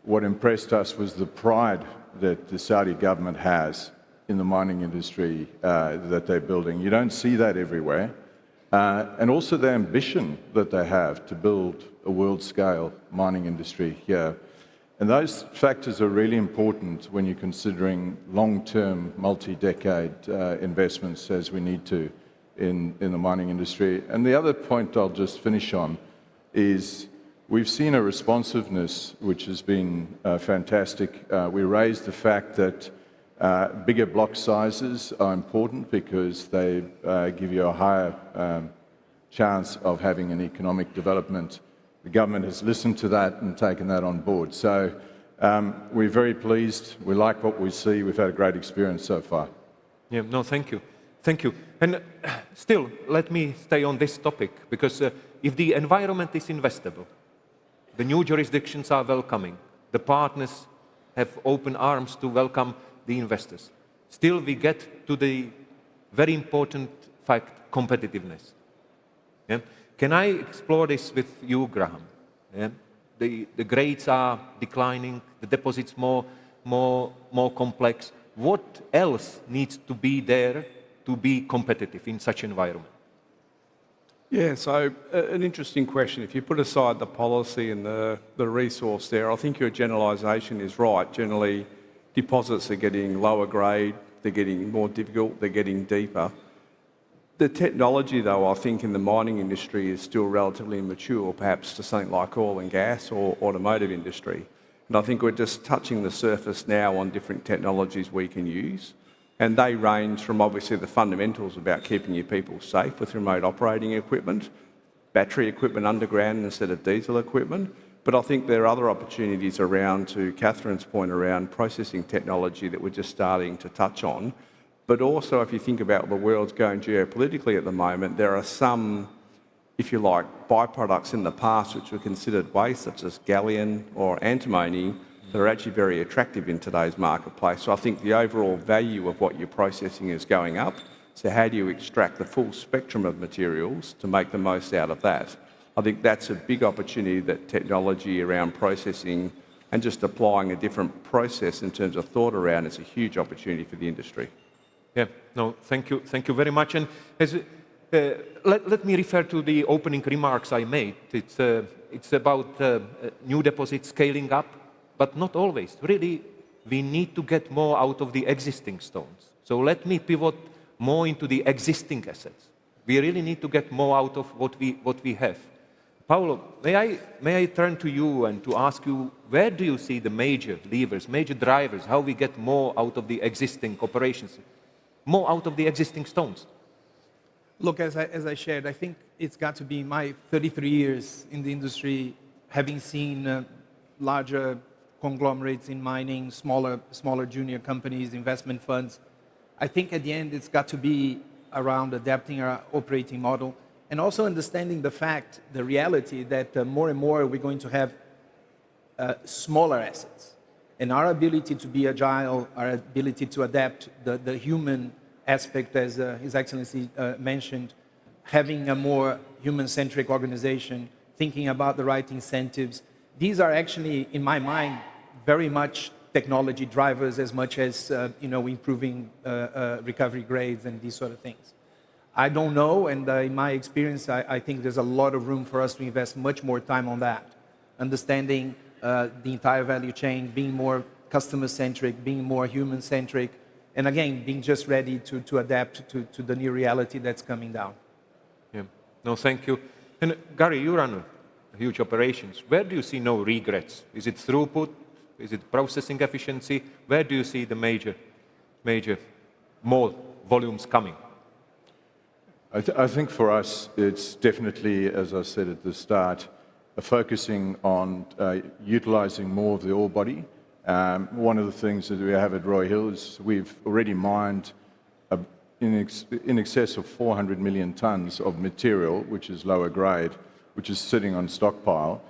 what impressed us was the pride that the Saudi government has in the mining industry that they're building. You don't see that everywhere. And also the ambition that they have to build a world-scale mining industry here. And those factors are really important when you're considering long-term, multi-decade investments, as we need to in the mining industry. And the other point I'll just finish on is we've seen a responsiveness which has been fantastic. We raised the fact that bigger block sizes are important because they give you a higher chance of having an economic development. The government has listened to that and taken that on board. So we're very pleased. We like what we see. We've had a great experience so far. Yeah, no, thank you. Thank you. And still, let me stay on this topic, because if the environment is investable, the new jurisdictions are welcoming, the partners have open arms to welcome the investors. Still, we get to the very important fact, competitiveness. Yeah? Can I explore this with you, Graham? Yeah? The grades are declining, the deposits more complex. What else needs to be there to be competitive in such environment? Yeah, so an interesting question. If you put aside the policy and the resource there, I think your generalisation is right. Generally, deposits are getting lower grade, they're getting more difficult, they're getting deeper. The technology, though, I think in the mining industry is still relatively immature, perhaps to something like oil and gas or automotive industry. And I think we're just touching the surface now on different technologies we can use. And they range from obviously the fundamentals about keeping your people safe with remote operating equipment, battery equipment underground instead of diesel equipment. But I think there are other opportunities around, to Catherine's point, around processing technology that we're just starting to touch on. But also, if you think about the world's going geopolitically at the moment, there are some if you like, byproducts in the past which were considered waste, such as gallium or antimony, that are actually very attractive in today's marketplace. So I think the overall value of what you're processing is going up. So how do you extract the full spectrum of materials to make the most out of that? I think that's a big opportunity that technology around processing and just applying a different process in terms of thought around is a huge opportunity for the industry. Yeah, no, thank you very much. And let me refer to the opening remarks I made. It's about new deposits scaling up, but not always. Really, we need to get more out of the existing stones. So let me pivot more into the existing assets. We really need to get more out of what we have. Paolo, may I turn to you and to ask you, where do you see the major levers, major drivers, how we get more out of the existing operations, more out of the existing stones? Look, as I shared, I think it's got to be my 33 years in the industry, having seen larger conglomerates in mining, smaller junior companies, investment funds. I think at the end it's got to be around adapting our operating model and also understanding the reality that more and more we're going to have smaller assets. And our ability to be agile, our ability to adapt, the human aspect, as His Excellency mentioned, having a more human-centric organization, thinking about the right incentives. These are actually, in my mind, very much technology drivers as much as improving recovery grades and these sort of things. I don't know, and in my experience, I think there's a lot of room for us to invest much more time on that, understanding the entire value chain, being more customer-centric, being more human-centric, and again, being just ready to adapt to the new reality that's coming down. Yeah. No, thank you. And Gary, you run huge operations. Where do you see no regrets? Is it throughput? Is it processing efficiency? Where do you see the major more volumes coming? I think for us, it's definitely, as I said at the start, focusing on utilizing more of the ore body. One of the things that we have at Roy Hill is we've already mined in excess of 400 million tons of material, which is lower grade, which is sitting on stockpile.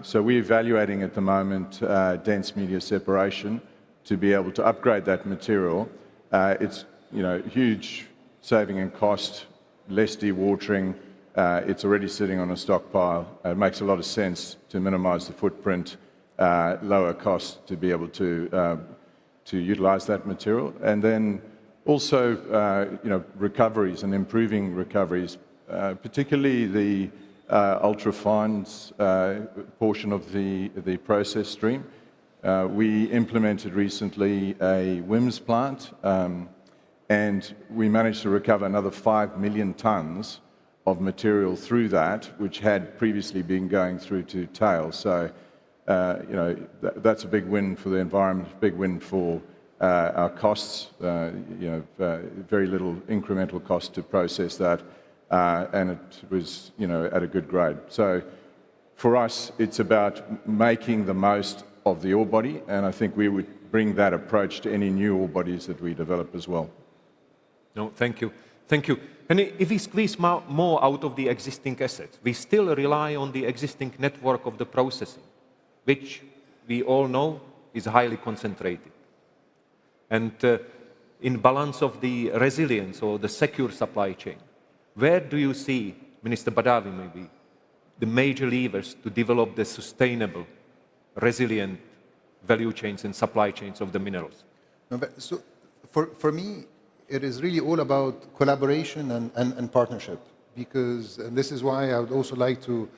So we're evaluating at the moment dense media separation to be able to upgrade that material. It's huge saving in cost, less dewatering. It's already sitting on a stockpile. It makes a lot of sense to minimize the footprint, lower cost to be able to utilize that material. And then also, recoveries and improving recoveries, particularly the ultra-fines portion of the process stream. We implemented recently a WIMS plant, and we managed to recover another 5 million tons of material through that, which had previously been going through to tails. So, that's a big win for the environment, a big win for our costs. Very little incremental cost to process that, and it was, at a good grade. So, for us, it's about making the most of the ore body, and I think we would bring that approach to any new ore bodies that we develop as well. No, thank you. Thank you. And if we squeeze more out of the existing assets, we still rely on the existing network of the processing, which we all know is highly concentrated. And in balance of the resilience or the secure supply chain, where do you see, Minister Badawi maybe, the major levers to develop the sustainable, resilient value chains and supply chains of the minerals? So for me, it is really all about collaboration and partnership, because and this is why I would also like to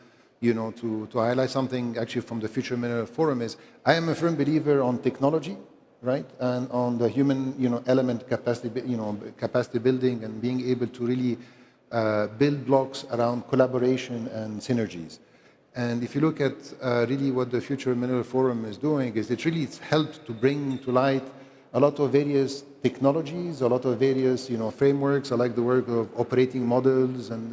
highlight something actually from the Future Mineral Forum is I am a firm believer on technology, right, and on the human element capacity building and being able to really build blocks around collaboration and synergies. And if you look at really what the Future Mineral Forum is doing, is it's helped to bring to light a lot of various technologies, a lot of various frameworks. I like the work of operating models, and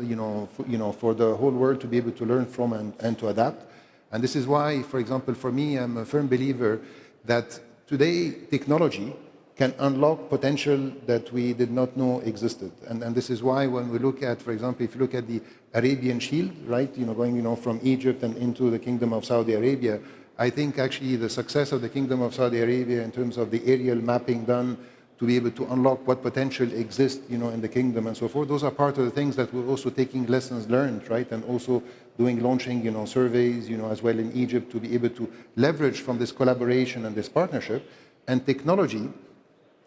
for the whole world to be able to learn from and to adapt. And this is why, for example, for me, I'm a firm believer that today technology can unlock potential that we did not know existed. And this is why when we look at, for example, if you look at the Arabian Shield, right, going from Egypt and into the Kingdom of Saudi Arabia, I think actually the success of the Kingdom of Saudi Arabia in terms of the aerial mapping done to be able to unlock what potential exists, in the kingdom and so forth, those are part of the things that we're also taking lessons learned, right, and also launching, surveys, as well in Egypt to be able to leverage from this collaboration and this partnership. And technology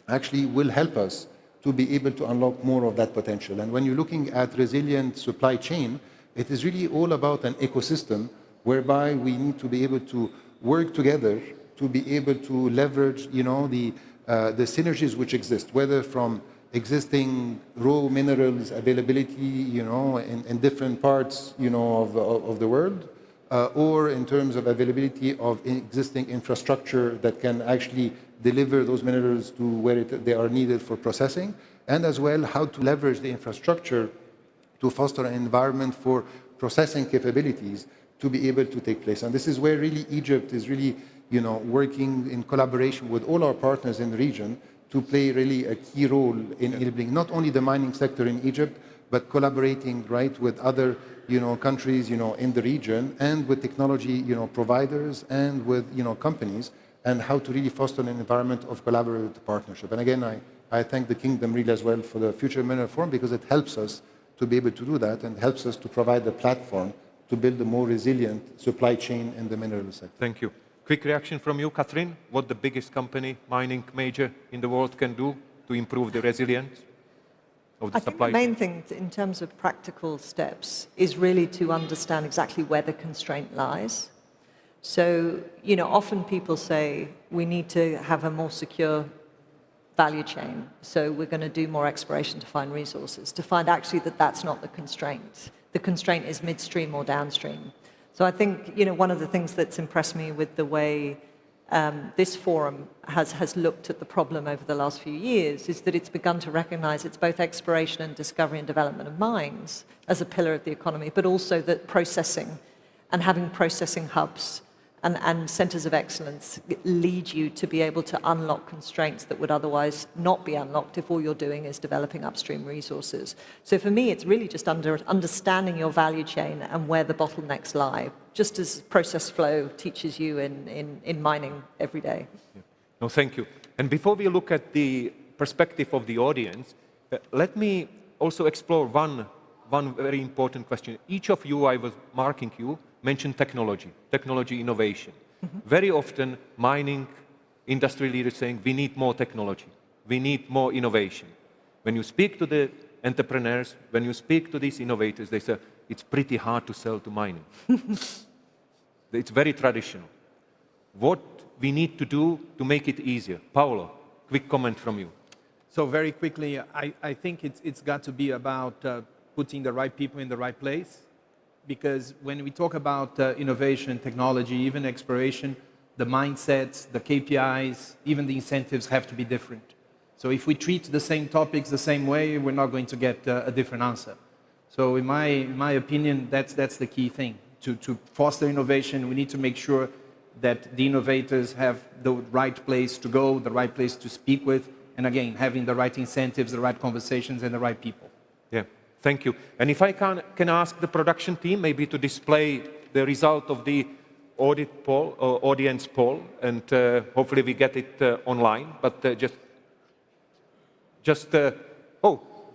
actually will help us to be able to unlock more of that potential. And when you're looking at resilient supply chain, it is really all about an ecosystem whereby we need to be able to work together to be able to leverage, the synergies which exist, whether from existing raw minerals availability, in different parts, of the world, or in terms of availability of existing infrastructure that can actually deliver those minerals to where they are needed for processing, and as well how to leverage the infrastructure to foster an environment for processing capabilities to be able to take place. And this is where really Egypt is really, working in collaboration with all our partners in the region to play really a key role in enabling not only the mining sector in Egypt, but collaborating, right, with other, countries, in the region, and with technology, providers, and with, companies, and how to really foster an environment of collaborative partnership. And again, I thank the Kingdom really as well for the Future Mineral Forum, because it helps us to be able to do that and helps us to provide the platform to build a more resilient supply chain in the mineral sector. Thank you. Quick reaction from you, Catherine. What the biggest mining major in the world can do to improve the resilience of the supply chain? I think the main thing in terms of practical steps is really to understand exactly where the constraint lies. So, often people say we need to have a more secure value chain. So we're going to do more exploration to find resources, to find actually that that's not the constraint. The constraint is midstream or downstream. So I think, one of the things that's impressed me with the way this forum has looked at the problem over the last few years is that it's begun to recognize it's both exploration and discovery and development of mines as a pillar of the economy, but also that processing and having processing hubs and centers of excellence lead you to be able to unlock constraints that would otherwise not be unlocked if all you're doing is developing upstream resources. So for me, it's really just understanding your value chain and where the bottlenecks lie, just as process flow teaches you in mining every day. Yeah. No, thank you. And before we look at the perspective of the audience, let me also explore one very important question. Each of you, I was marking you, mentioned technology innovation. Very often, mining industry leaders saying, we need more technology, we need more innovation. When you speak to the entrepreneurs, when you speak to these innovators, they say, it's pretty hard to sell to mining. It's very traditional. What we need to do to make it easier? Paolo, quick comment from you. So very quickly, I think it's got to be about putting the right people in the right place. Because when we talk about innovation, technology, even exploration, the mindsets, the KPIs, even the incentives have to be different. So if we treat the same topics the same way, we're not going to get a different answer. So in my opinion, that's the key thing. To foster innovation, we need to make sure that the innovators have the right place to go, the right place to speak with, and again, having the right incentives, the right conversations, and the right people. Yeah. Thank you. And if I can ask the production team maybe to display the result of the audit poll or audience poll, and hopefully we get it online. But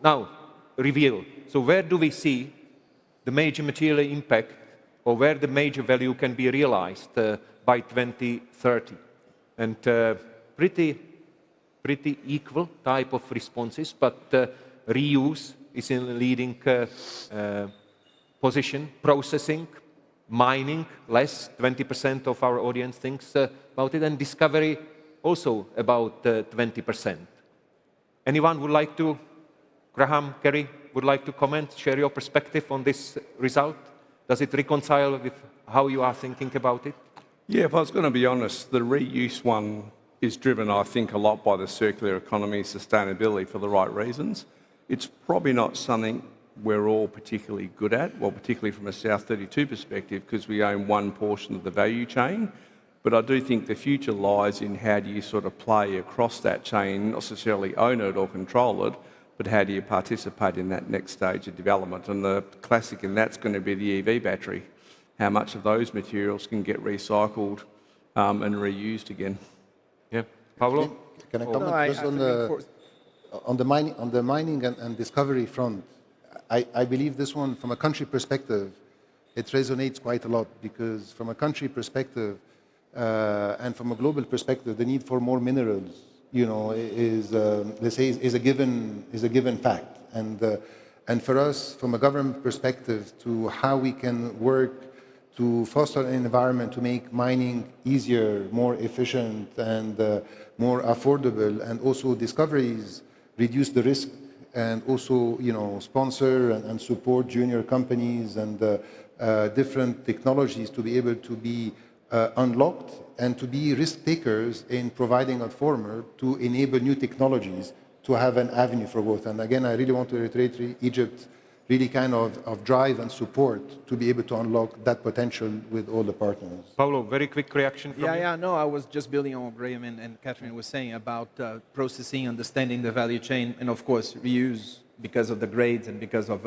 now reveal. So where do we see the major material impact, or where the major value can be realized by 2030? And pretty equal type of responses, but reuse is in a leading position. Processing, mining, less, 20% of our audience thinks about it, and discovery also about 20%. Anyone would like to, Graham, Kerry, would like to comment, share your perspective on this result? Does it reconcile with how you are thinking about it? Yeah, if I was going to be honest, the reuse one is driven, I think, a lot by the circular economy, sustainability for the right reasons. It's probably not something we're all particularly good at, well, particularly from a South 32 perspective, because we own one portion of the value chain. But I do think the future lies in how do you sort of play across that chain, not necessarily own it or control it, but how do you participate in that next stage of development? And the classic in that's going to be the EV battery. How much of those materials can get recycled and reused again? Yeah, Pablo? Can I comment just on the mining and discovery front? I believe this one, from a country perspective, it resonates quite a lot, because from a country perspective and from a global perspective, the need for more minerals, is let's say is a given fact. And for us, from a government perspective, to how we can work to foster an environment to make mining easier, more efficient, and more affordable, and also discoveries reduce the risk, and also sponsor and support junior companies and different technologies to be able to be unlocked and to be risk takers in providing a former to enable new technologies to have an avenue for growth. And again, I really want to reiterate Egypt really kind of drive and support to be able to unlock that potential with all the partners. Paulo, very quick reaction from you. No, I was just building on what Graham and Catherine was saying about processing, understanding the value chain, and of course reuse because of the grades and because of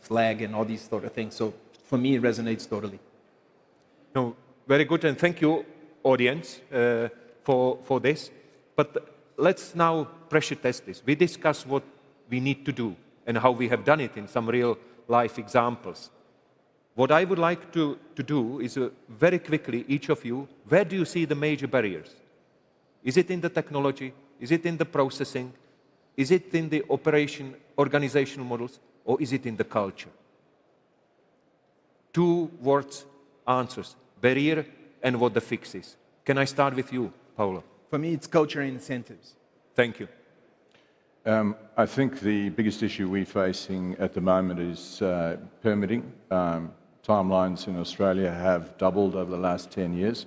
slag and all these sort of things. So for me, it resonates totally. No, very good, and thank you, audience, for this. But let's now pressure test this. We discuss what we need to do and how we have done it in some real life examples. What I would like to do is very quickly, each of you, where do you see the major barriers? Is it in the technology? Is it in the processing? Is it in the organizational models? Or is it in the culture? 2 words, answers, barrier and what the fix is. Can I start with you, Paulo? For me, it's culture and incentives. Thank you. I think the biggest issue we're facing at the moment is permitting. Timelines in Australia have doubled over the last 10 years.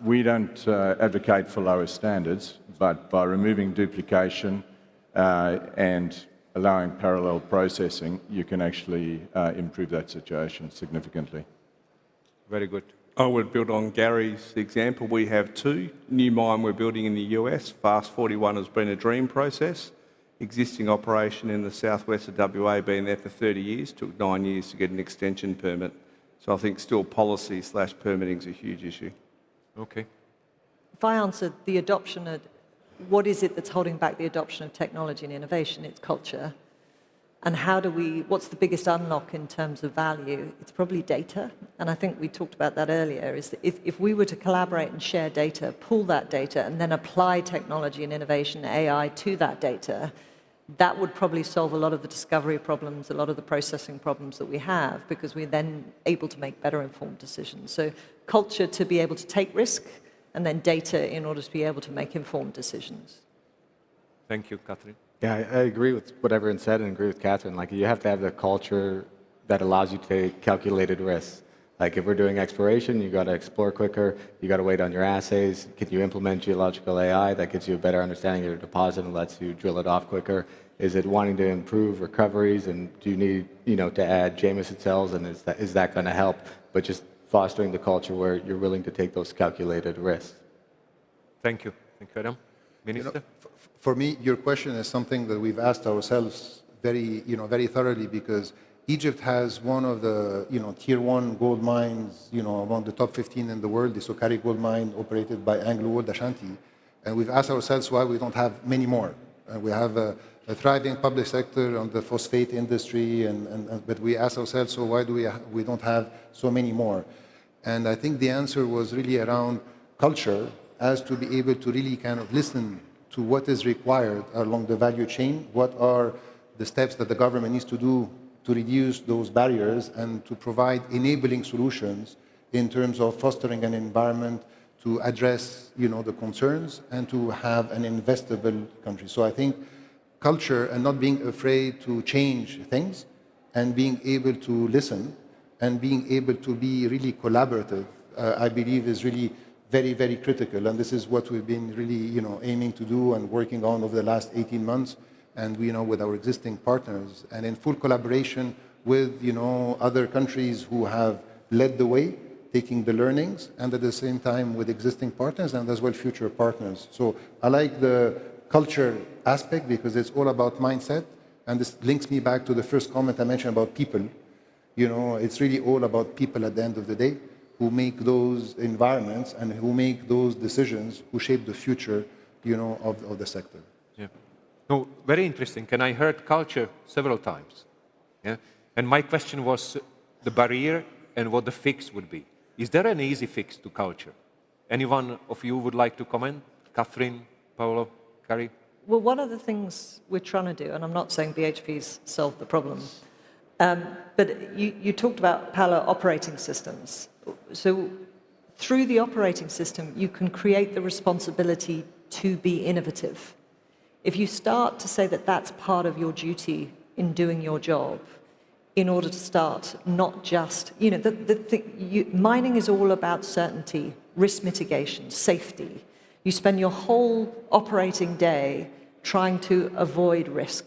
We don't advocate for lower standards, but by removing duplication and allowing parallel processing, you can actually improve that situation significantly. Very good. I would build on Gary's example. We have 2. New mine we're building in the US. Fast 41 has been a dream process. Existing operation in the southwest of WA, been there for 30 years. Took 9 years to get an extension permit. So I think still policy/permitting is a huge issue. Okay. If I answered the adoption of, what is it that's holding back the adoption of technology and innovation? It's culture. And what's the biggest unlock in terms of value? It's probably data. And I think we talked about that earlier, is that if we were to collaborate and share data, pool that data, and then apply technology and innovation, AI, to that data, that would probably solve a lot of the discovery problems, a lot of the processing problems that we have, because we're then able to make better informed decisions. So culture to be able to take risk, and then data in order to be able to make informed decisions. Thank you, Catherine. Yeah, I agree with what everyone said and agree with Catherine. Like, you have to have the culture that allows you to take calculated risks. Like, if we're doing exploration, you got to explore quicker. You got to wait on your assays. Can you implement geological AI that gives you a better understanding of your deposit and lets you drill it off quicker? Is it wanting to improve recoveries, and do you need, to add Jameson cells, and is that going to help? But just fostering the culture where you're willing to take those calculated risks. Thank you. Thank you, Adam. Minister? For me, your question is something that we've asked ourselves very thoroughly, because Egypt has one of the, tier 1 gold mines, among the top 15 in the world, the Sukari gold mine operated by Anglo Gold Ashanti. And we've asked ourselves why we don't have many more. We have a thriving public sector on the phosphate industry, but we ask ourselves, so why do we don't have so many more? And I think the answer was really around culture, as to be able to really kind of listen to what is required along the value chain, what are the steps that the government needs to do to reduce those barriers and to provide enabling solutions in terms of fostering an environment to address, the concerns and to have an investable country. So I think culture and not being afraid to change things and being able to listen and being able to be really collaborative, I believe is really very, very critical. And this is what we've been really, aiming to do and working on over the last 18 months. And with our existing partners and in full collaboration with, other countries who have led the way, taking the learnings, and at the same time with existing partners and as well future partners. So I like the culture aspect because it's all about mindset, and this links me back to the first comment I mentioned about people. You know, it's really all about people at the end of the day who make those environments and who make those decisions, who shape the future, you know, of the sector. Yeah. No, very interesting. And I heard culture several times. Yeah. And my question was the barrier and what the fix would be. Is there an easy fix to culture? Anyone of you would like to comment? Catherine, Paolo, Kari? Well, one of the things we're trying to do, and I'm not saying BHP's solved the problem, but you talked about Paolo operating systems. So through the operating system, you can create the responsibility to be innovative. If you start to say that that's part of your duty in doing your job, in order to start not just, you know, mining is all about certainty, risk mitigation, safety. You spend your whole operating day trying to avoid risk.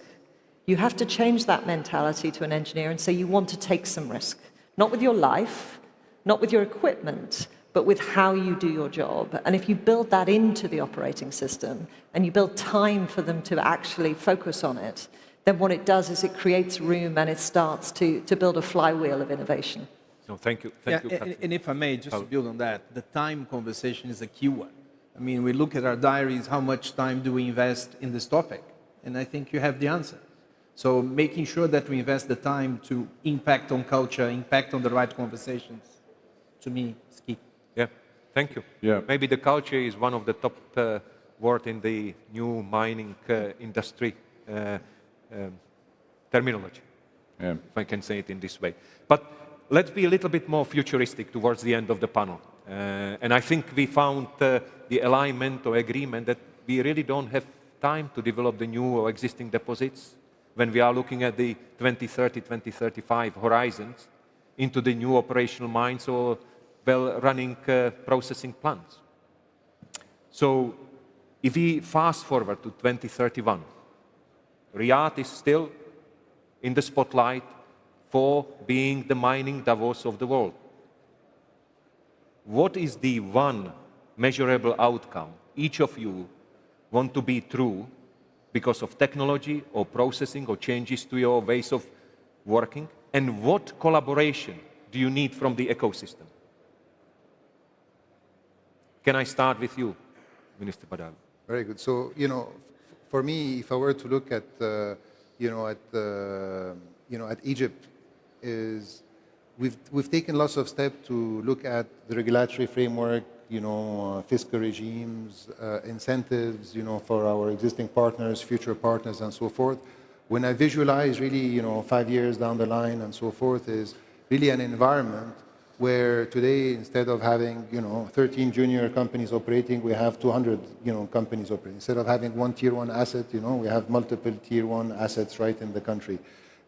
You have to change that mentality to an engineer and say you want to take some risk, not with your life, not with your equipment, but with how you do your job. And if you build that into the operating system and you build time for them to actually focus on it, then what it does is it creates room and it starts to build a flywheel of innovation. No, thank you. Thank you, and if I may, just to build on that, the time conversation is a key one. I mean, we look at our diaries, how much time do we invest in this topic? And I think you have the answer. So making sure that we invest the time to impact on culture, impact on the right conversations, to me, is key. Yeah, thank you. Yeah. Maybe the culture is one of the top words in the new mining industry terminology, if I can say it in this way. But let's be a little bit more futuristic towards the end of the panel. And I think we found the alignment or agreement that we really don't have time to develop the new or existing deposits when we are looking at the 2030, 2035 horizons into the new operational mines or well-running processing plants. So if we fast forward to 2031, Riyadh is still in the spotlight for being the mining Davos of the world. What is the one measurable outcome each of you want to be true because of technology or processing or changes to your ways of working? And what collaboration do you need from the ecosystem? Can I start with you, Minister Badawi? Very good. So, you know, for me, if I were to look at, at Egypt, is we've taken lots of steps to look at the regulatory framework, fiscal regimes, incentives, for our existing partners, future partners, and so forth. When I visualize really, 5 years down the line and so forth, is really an environment where today, instead of having, 13 junior companies operating, we have 200, companies operating. Instead of having one tier one asset, we have multiple tier one assets right in the country.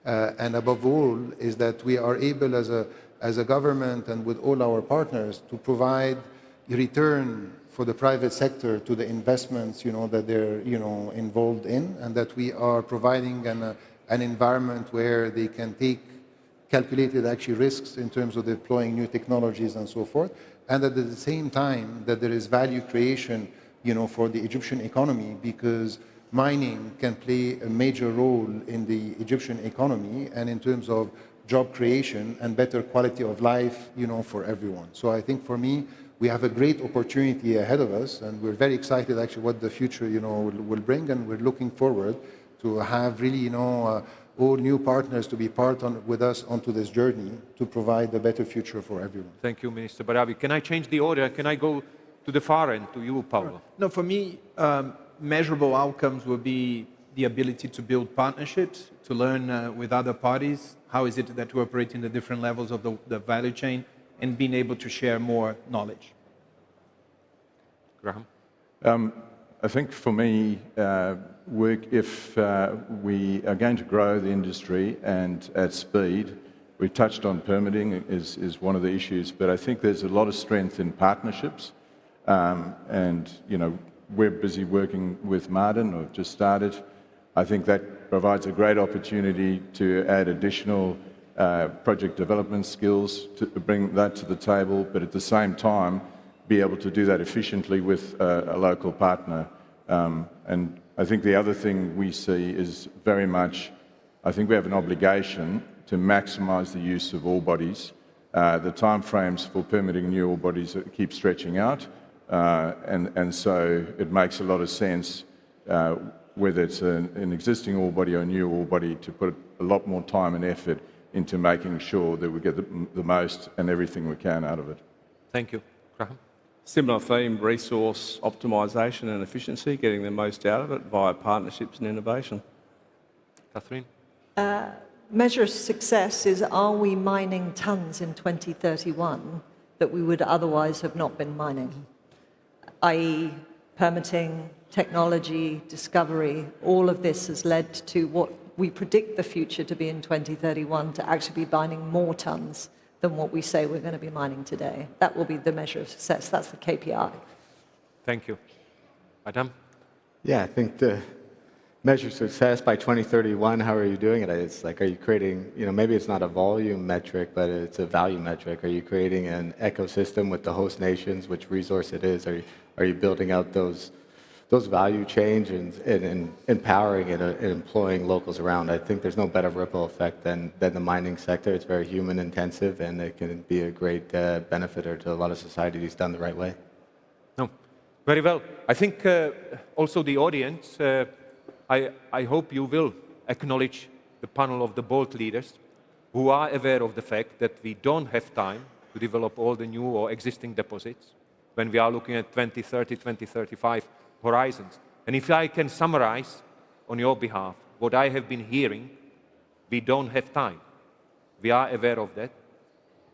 And above all is that we are able as a government and with all our partners to provide return for the private sector to the investments, that they're, involved in, and that we are providing an environment where they can take calculated actually risks in terms of deploying new technologies and so forth, and at the same time that there is value creation, for the Egyptian economy, because mining can play a major role in the Egyptian economy and in terms of job creation and better quality of life, for everyone. So I think for me, we have a great opportunity ahead of us, and we're very excited actually what the future, will bring, and we're looking forward to have really, all new partners to be with us onto this journey to provide a better future for everyone. Thank you, Minister Badawi. Can I change the order? Can I go to the far end, to you, Paolo? No, for me, measurable outcomes will be the ability to build partnerships, to learn with other parties. How is it that we operate in the different levels of the value chain, and being able to share more knowledge. Graham? I think for me, if we are going to grow the industry and at speed, we touched on permitting is one of the issues, but I think there's a lot of strength in partnerships. And, we're busy working with Maaden, or just started. I think that provides a great opportunity to add additional project development skills to bring that to the table, but at the same time be able to do that efficiently with a local partner. And I think the other thing we see is very much, I think we have an obligation to maximise the use of ore bodies. The timeframes for permitting new ore bodies keep stretching out, and so it makes a lot of sense, whether it's an existing ore body or a new ore body, to put a lot more time and effort into making sure that we get the most and everything we can out of it. Thank you. Graham? Similar theme, resource optimisation and efficiency, getting the most out of it via partnerships and innovation. Catherine? Measure of success is, are we mining tons in 2031 that we would otherwise have not been mining? I.e. permitting, technology, discovery, all of this has led to what we predict the future to be in 2031, to actually be mining more tons than what we say we're going to be mining today. That will be the measure of success. That's the KPI. Thank you. Adam? Yeah, I think the measure of success by 2031, how are you doing it? It's like, are you creating, maybe it's not a volume metric, but it's a value metric. Are you creating an ecosystem with the host nations, which resource it is? Are you building out those value chains and empowering and employing locals around? I think there's no better ripple effect than the mining sector. It's very human intensive, and it can be a great benefiter to a lot of societies done the right way. No, very well. I think also the audience, I hope you will acknowledge the panel of the bold leaders who are aware of the fact that we don't have time to develop all the new or existing deposits when we are looking at 2030, 2035 horizons. And if I can summarize on your behalf what I have been hearing, we don't have time. We are aware of that.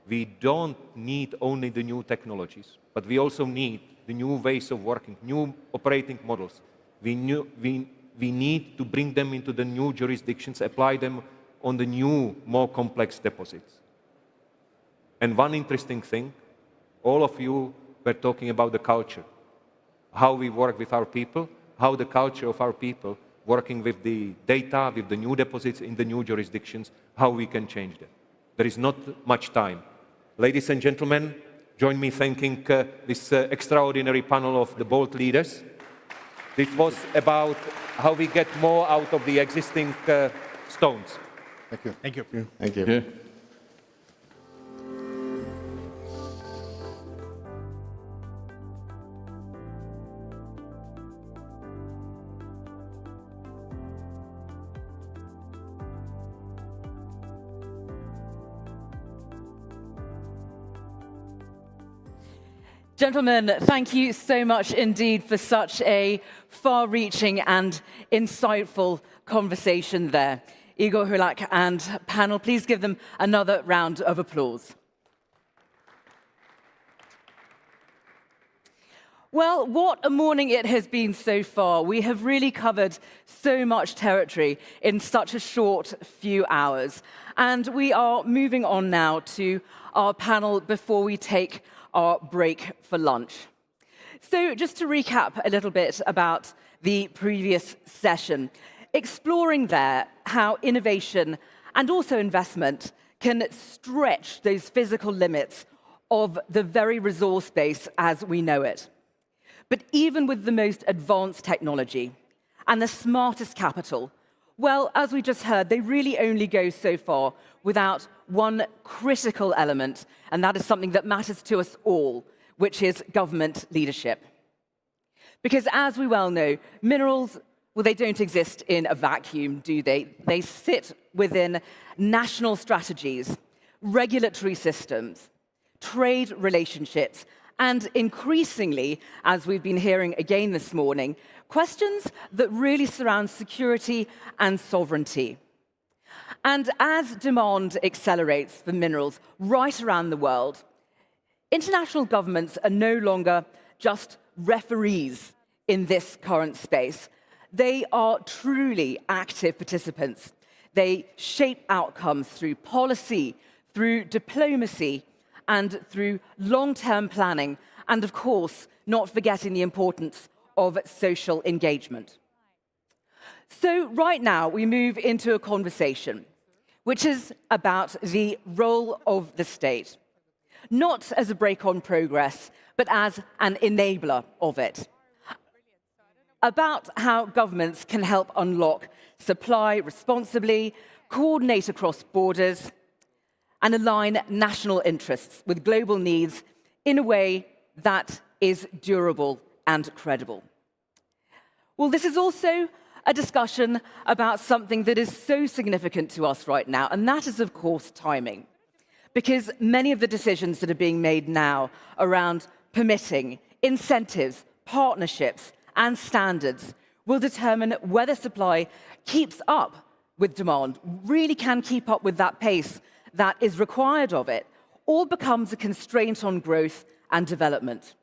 We don't need only the new technologies, but we also need the new ways of working, new operating models. We need to bring them into the new jurisdictions, apply them on the new, more complex deposits. And one interesting thing, all of you were talking about the culture, how we work with our people, how the culture of our people working with the data, with the new deposits in the new jurisdictions, how we can change that. There is not much time. Ladies and gentlemen, join me thanking this extraordinary panel of the bold leaders. This was about how we get more out of the existing stones. Thank you. Thank you. Thank you. Yeah. Gentlemen, thank you so much indeed for such a far-reaching and insightful conversation there. Igor Hulak and panel, please give them another round of applause. Well, what a morning it has been so far. We have really covered so much territory in such a short few hours. And we are moving on now to our panel before we take our break for lunch. So just to recap a little bit about the previous session, exploring there how innovation and also investment can stretch those physical limits of the very resource base as we know it. But even with the most advanced technology and the smartest capital, well, as we just heard, they really only go so far without one critical element, and that is something that matters to us all, which is government leadership. Because as we well know, minerals, well, they don't exist in a vacuum, do they? They sit within national strategies, regulatory systems, trade relationships, and increasingly, as we've been hearing again this morning, questions that really surround security and sovereignty. And as demand accelerates for minerals right around the world, international governments are no longer just referees in this current space. They are truly active participants. They shape outcomes through policy, through diplomacy, and through long-term planning, and of course, not forgetting the importance of social engagement. So right now, we move into a conversation which is about the role of the state, not as a brake on progress, but as an enabler of it. About how governments can help unlock supply responsibly, coordinate across borders, and align national interests with global needs in a way that is durable and credible. Well, this is also a discussion about something that is so significant to us right now, and that is, of course, timing. Because many of the decisions that are being made now around permitting, incentives, partnerships, and standards will determine whether supply keeps up with demand, really can keep up with that pace that is required of it, or becomes a constraint on growth and development.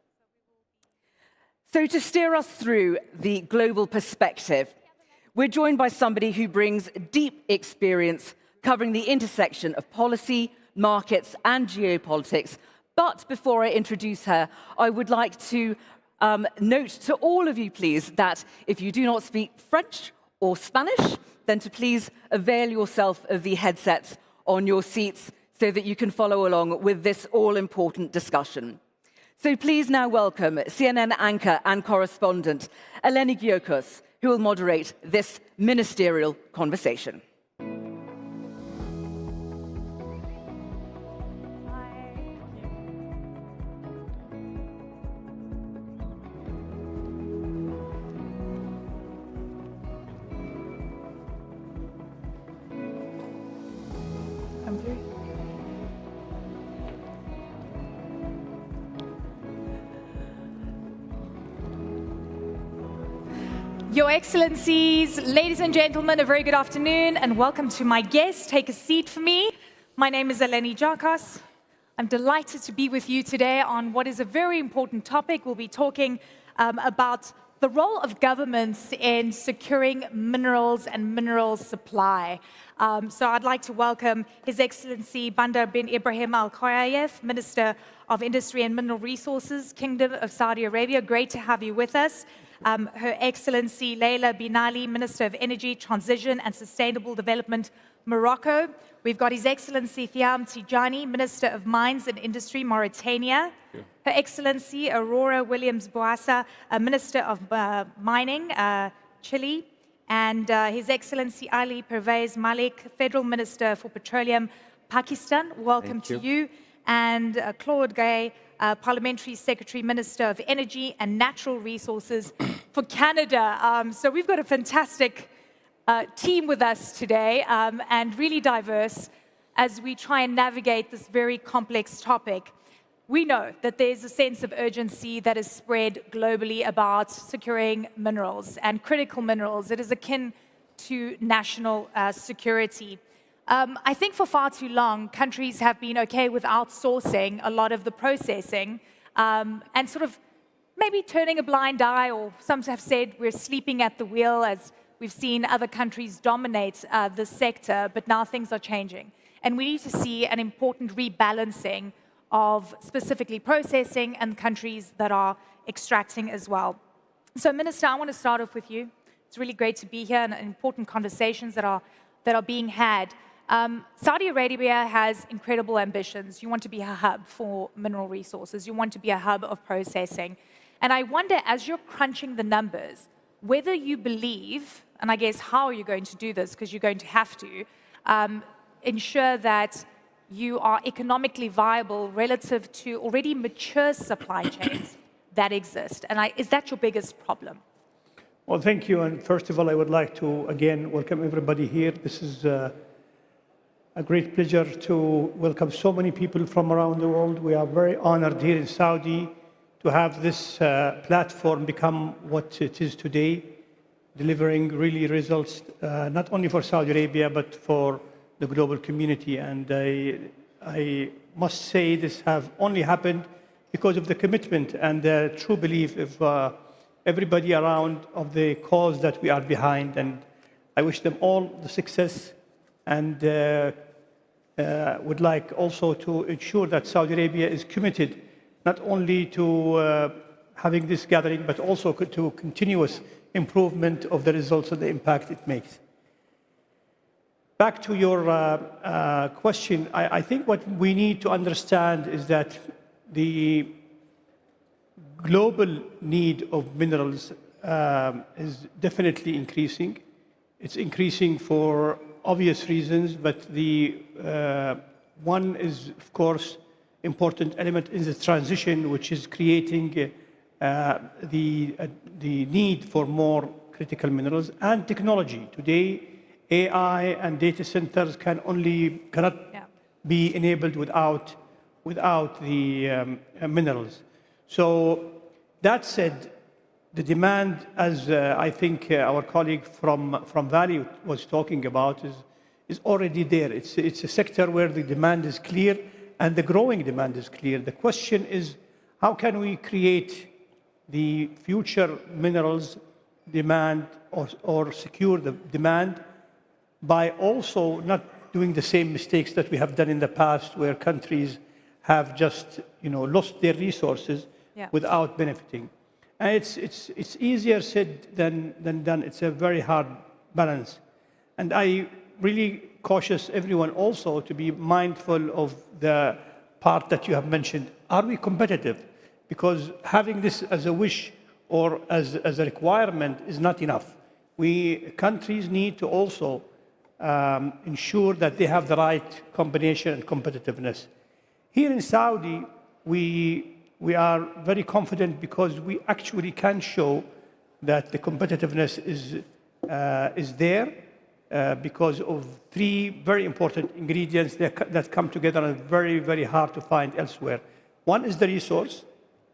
So to steer us through the global perspective, we're joined by somebody who brings deep experience covering the intersection of policy, markets, and geopolitics. But before I introduce her, I would like to note to all of you, please, that if you do not speak French or Spanish, then to please avail yourself of the headsets on your seats so that you can follow along with this all-important discussion. So please now welcome CNN anchor and correspondent Eleni Giokos, who will moderate this ministerial conversation. Your Excellencies, ladies and gentlemen, a very good afternoon and welcome to my guests. Take a seat for me. My name is Eleni Giokos. I'm delighted to be with you today on what is a very important topic. We'll be talking about the role of governments in securing minerals and mineral supply. So I'd like to welcome His Excellency Bandar bin Ibrahim Al Khayef, Minister of Industry and Mineral Resources, Kingdom of Saudi Arabia. Great to have you with us. Her Excellency Leila bin Ali, Minister of Energy, Transition and Sustainable Development, Morocco. We've got His Excellency Thiam Tijani, Minister of Mines and Industry, Mauritania. Her Excellency Aurora Williams Boassa, Minister of Mining, Chile. And His Excellency Ali Pervez Malik, Federal Minister for Petroleum, Pakistan. Welcome to you. And Claude Gay, Parliamentary Secretary, Minister of Energy and Natural Resources for Canada. So we've got a fantastic team with us today and really diverse as we try and navigate this very complex topic. We know that there's a sense of urgency that is spread globally about securing minerals and critical minerals. It is akin to national security. I think for far too long, countries have been okay with outsourcing a lot of the processing and sort of maybe turning a blind eye, or some have said we're sleeping at the wheel as we've seen other countries dominate the sector, but now things are changing. And we need to see an important rebalancing of specifically processing and countries that are extracting as well. So, Minister, I want to start off with you. It's really great to be here and important conversations that are being had. Saudi Arabia has incredible ambitions. You want to be a hub for mineral resources. You want to be a hub of processing. And I wonder, as you're crunching the numbers, whether you believe, and I guess how are you going to do this, because you're going to have to, ensure that you are economically viable relative to already mature supply chains that exist. And is that your biggest problem? Well, thank you. And first of all, I would like to, again, welcome everybody here. This is a great pleasure to welcome so many people from around the world. We are very honored here in Saudi to have this platform become what it is today, delivering really results, not only for Saudi Arabia, but for the global community. And I must say this have only happened because of the commitment and the true belief of everybody around of the cause that we are behind. And I wish them all the success and would like also to ensure that Saudi Arabia is committed not only to having this gathering, but also to continuous improvement of the results and the impact it makes. back to your question, I think what we need to understand is that the global need of minerals is definitely increasing. It's increasing for obvious reasons, but the one is, of course, important element in the transition, which is creating the need for more critical minerals and technology. Today, AI and data centers cannot be enabled without the minerals. So that said, the demand, as I think our colleague from Valley was talking about, is already there. It's a sector where the demand is clear and the growing demand is clear. The question is, how can we create the future minerals demand or secure the demand by also not doing the same mistakes that we have done in the past, where countries have just lost their resources without benefiting. And it's easier said than done. It's a very hard balance. And I really cautious everyone also to be mindful of the part that you have mentioned. Are we competitive? Because having this as a wish or as a requirement is not enough. Countries need to also ensure that they have the right combination and competitiveness. Here in Saudi, we are very confident because we actually can show that the competitiveness is there because of three very important ingredients that come together and very, very hard to find elsewhere. One is the resource,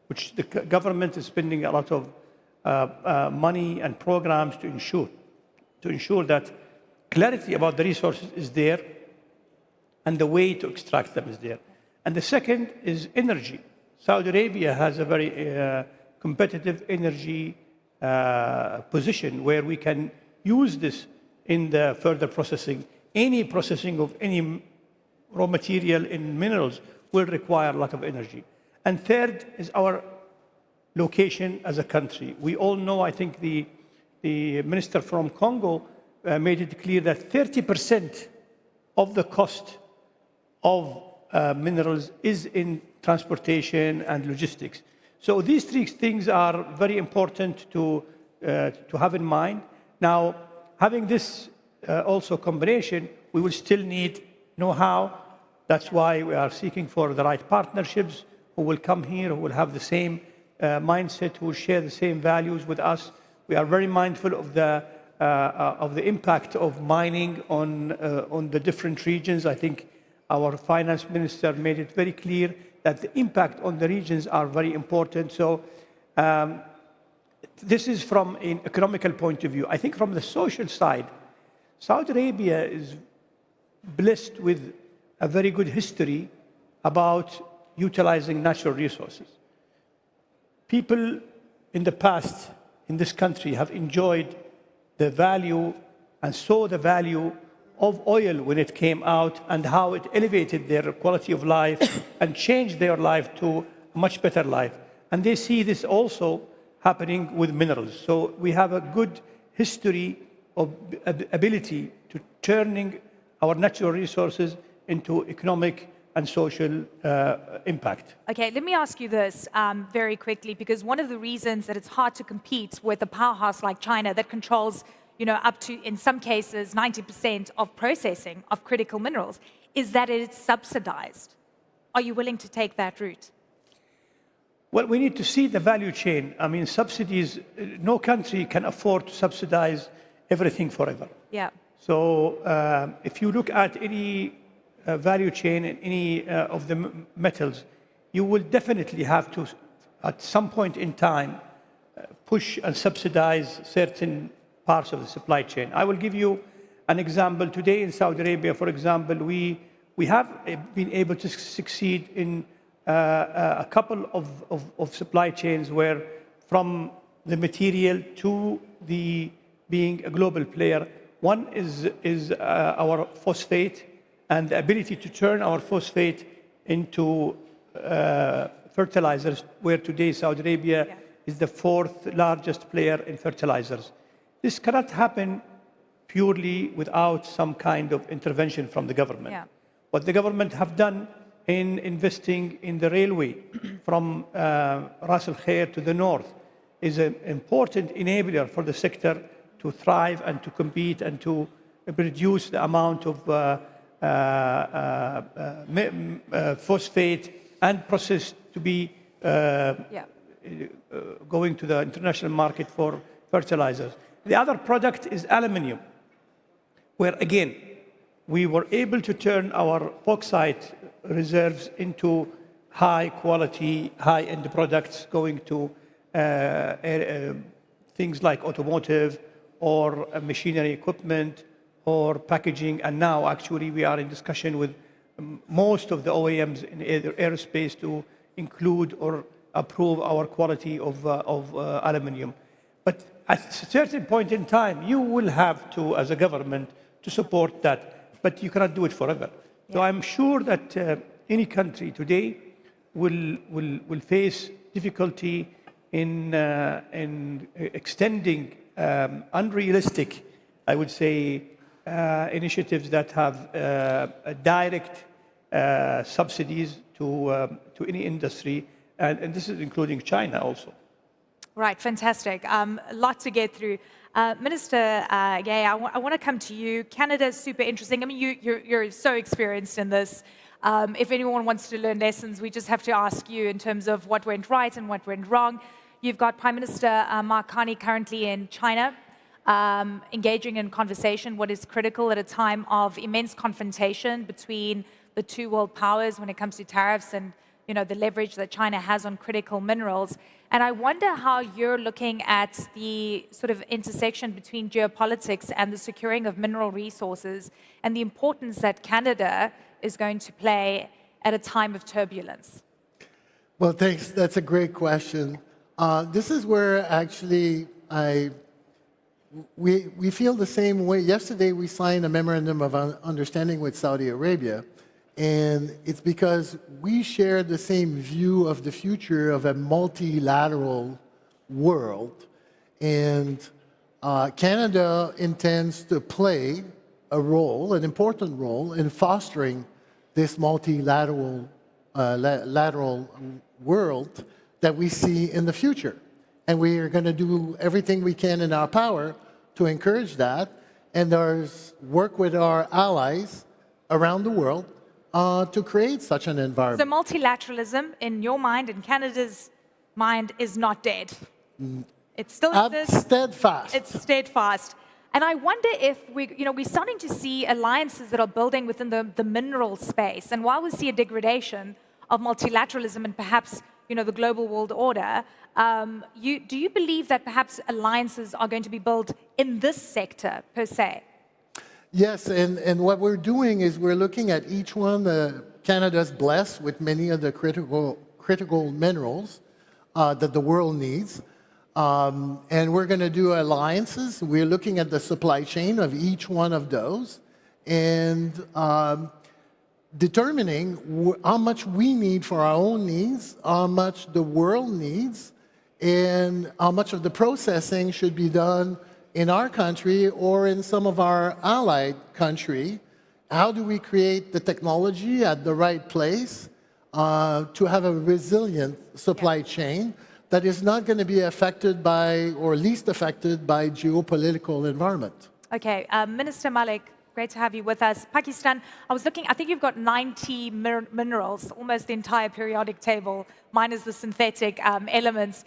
which the government is spending a lot of money and programs to ensure that clarity about the resources is there and the way to extract them is there. And the second is energy. Saudi Arabia has a very competitive energy position where we can use this in the further processing. Any processing of any raw material in minerals will require a lot of energy. And third is our location as a country. We all know, I think the minister from Congo made it clear that 30% of the cost of minerals is in transportation and logistics. So these three things are very important to have in mind. Now, having this also combination, we will still need know-how. That's why we are seeking for the right partnerships who will come here, who will have the same mindset, who will share the same values with us. We are very mindful of the impact of mining on the different regions. I think our finance minister made it very clear that the impact on the regions are very important. So this is from an economical point of view. I think from the social side, Saudi Arabia is blessed with a very good history about utilizing natural resources. People in the past in this country have enjoyed the value and saw the value of oil when it came out and how it elevated their quality of life and changed their life to a much better life. And they see this also happening with minerals. So we have a good history of ability to turning our natural resources into economic and social impact. Okay, let me ask you this very quickly, because one of the reasons that it's hard to compete with a powerhouse like China that controls up to, in some cases, 90% of processing of critical minerals, is that it's subsidized. Are you willing to take that route? Well, we need to see the value chain. I mean, subsidies, no country can afford to subsidize everything forever. Yeah. So if you look at any value chain in any of the metals, you will definitely have to, at some point in time, push and subsidize certain parts of the supply chain. I will give you an example. Today in Saudi Arabia, for example, we have been able to succeed in a couple of supply chains where from the material to the being a global player, one is our phosphate and the ability to turn our phosphate into fertilizers, where today Saudi Arabia is the fourth largest player in fertilizers. This cannot happen purely without some kind of intervention from the government. Yeah. What the government have done in investing in the railway from Ras Al Khair to the north is an important enabler for the sector to thrive and to compete and to reduce the amount of phosphate and process to be going to the international market for fertilizers. The other product is aluminium, where again, we were able to turn our bauxite reserves into high quality, high-end products going to things like automotive or machinery equipment or packaging. And now actually we are in discussion with most of the OEMs in aerospace to include or approve our quality of aluminium. But at a certain point in time, you will have to, as a government, to support that, but you cannot do it forever. Yeah. So I'm sure that any country today will face difficulty in extending unrealistic, I would say, initiatives that have direct subsidies to any industry, and this is including China also. Right, fantastic. A lot to get through. Minister Gay, I want to come to you. Canada is super interesting. I mean, you're so experienced in this. If anyone wants to learn lessons, we just have to ask you in terms of what went right and what went wrong. You've got Prime Minister Mark Carney currently in China, engaging in conversation, what is critical at a time of immense confrontation between the two world powers when it comes to tariffs and the leverage that China has on critical minerals. And I wonder how you're looking at the sort of intersection between geopolitics and the securing of mineral resources and the importance that Canada is going to play at a time of turbulence. Well, thanks. That's a great question. This is where actually we feel the same way. Yesterday, we signed a memorandum of understanding with Saudi Arabia. And it's because we share the same view of the future of a multilateral world. And Canada intends to play a role, an important role, in fostering this multilateral lateral world that we see in the future. And we are going to do everything we can in our power to encourage that. And there's work with our allies around the world to create such an environment. So multilateralism, in your mind, in Canada's mind, is not dead. It still exists. Steadfast. It's steadfast. And I wonder if we're starting to see alliances that are building within the mineral space. And while we see a degradation of multilateralism and perhaps the global world order, do you believe that perhaps alliances are going to be built in this sector per se? Yes, and what we're doing is we're looking at each one. Canada's blessed with many of the critical minerals that the world needs. And we're going to do alliances. We're looking at the supply chain of each one of those and determining how much we need for our own needs, how much the world needs, and how much of the processing should be done in our country or in some of our allied country. How do we create the technology at the right place to have a resilient supply chain that is not going to be affected by, or least affected by, geopolitical environment? Okay, Minister Malik, great to have you with us. Pakistan, I was looking, I think you've got 90 minerals, almost the entire periodic table, minus the synthetic elements.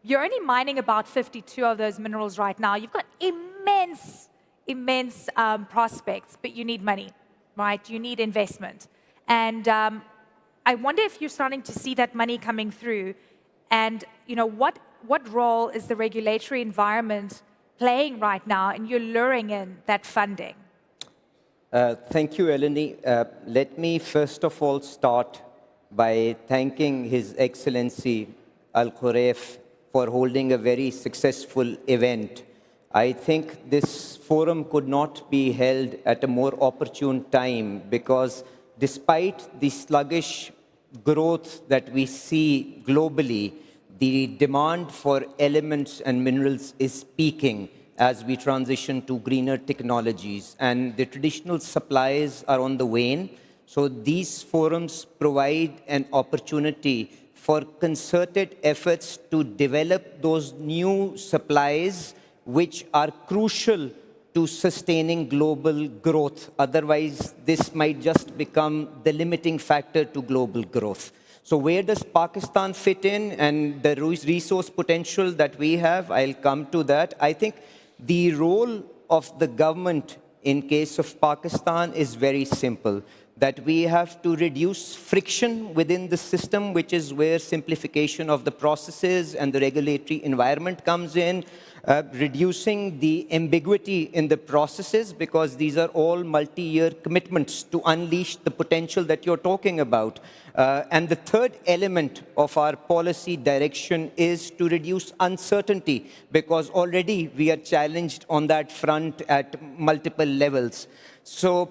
You're only mining about 52 of those minerals right now. You've got immense prospects, but you need money, right? You need investment. And I wonder if you're starting to see that money coming through. And what role is the regulatory environment playing right now in you luring in that funding? Thank you, Eleni. Let me first of all start by thanking His Excellency Al Khuraif for holding a very successful event. I think this forum could not be held at a more opportune time because despite the sluggish growth that we see globally, the demand for elements and minerals is peaking. as we transition to greener technologies. And the traditional supplies are on the wane. So these forums provide an opportunity for concerted efforts to develop those new supplies which are crucial to sustaining global growth. Otherwise, this might just become the limiting factor to global growth. So where does Pakistan fit in and the resource potential that we have? I'll come to that. I think the role of the government in case of Pakistan is very simple, that we have to reduce friction within the system, which is where simplification of the processes and the regulatory environment comes in, reducing the ambiguity in the processes, because these are all multi-year commitments to unleash the potential that you're talking about. And the third element of our policy direction is to reduce uncertainty, because already we are challenged on that front at multiple levels. So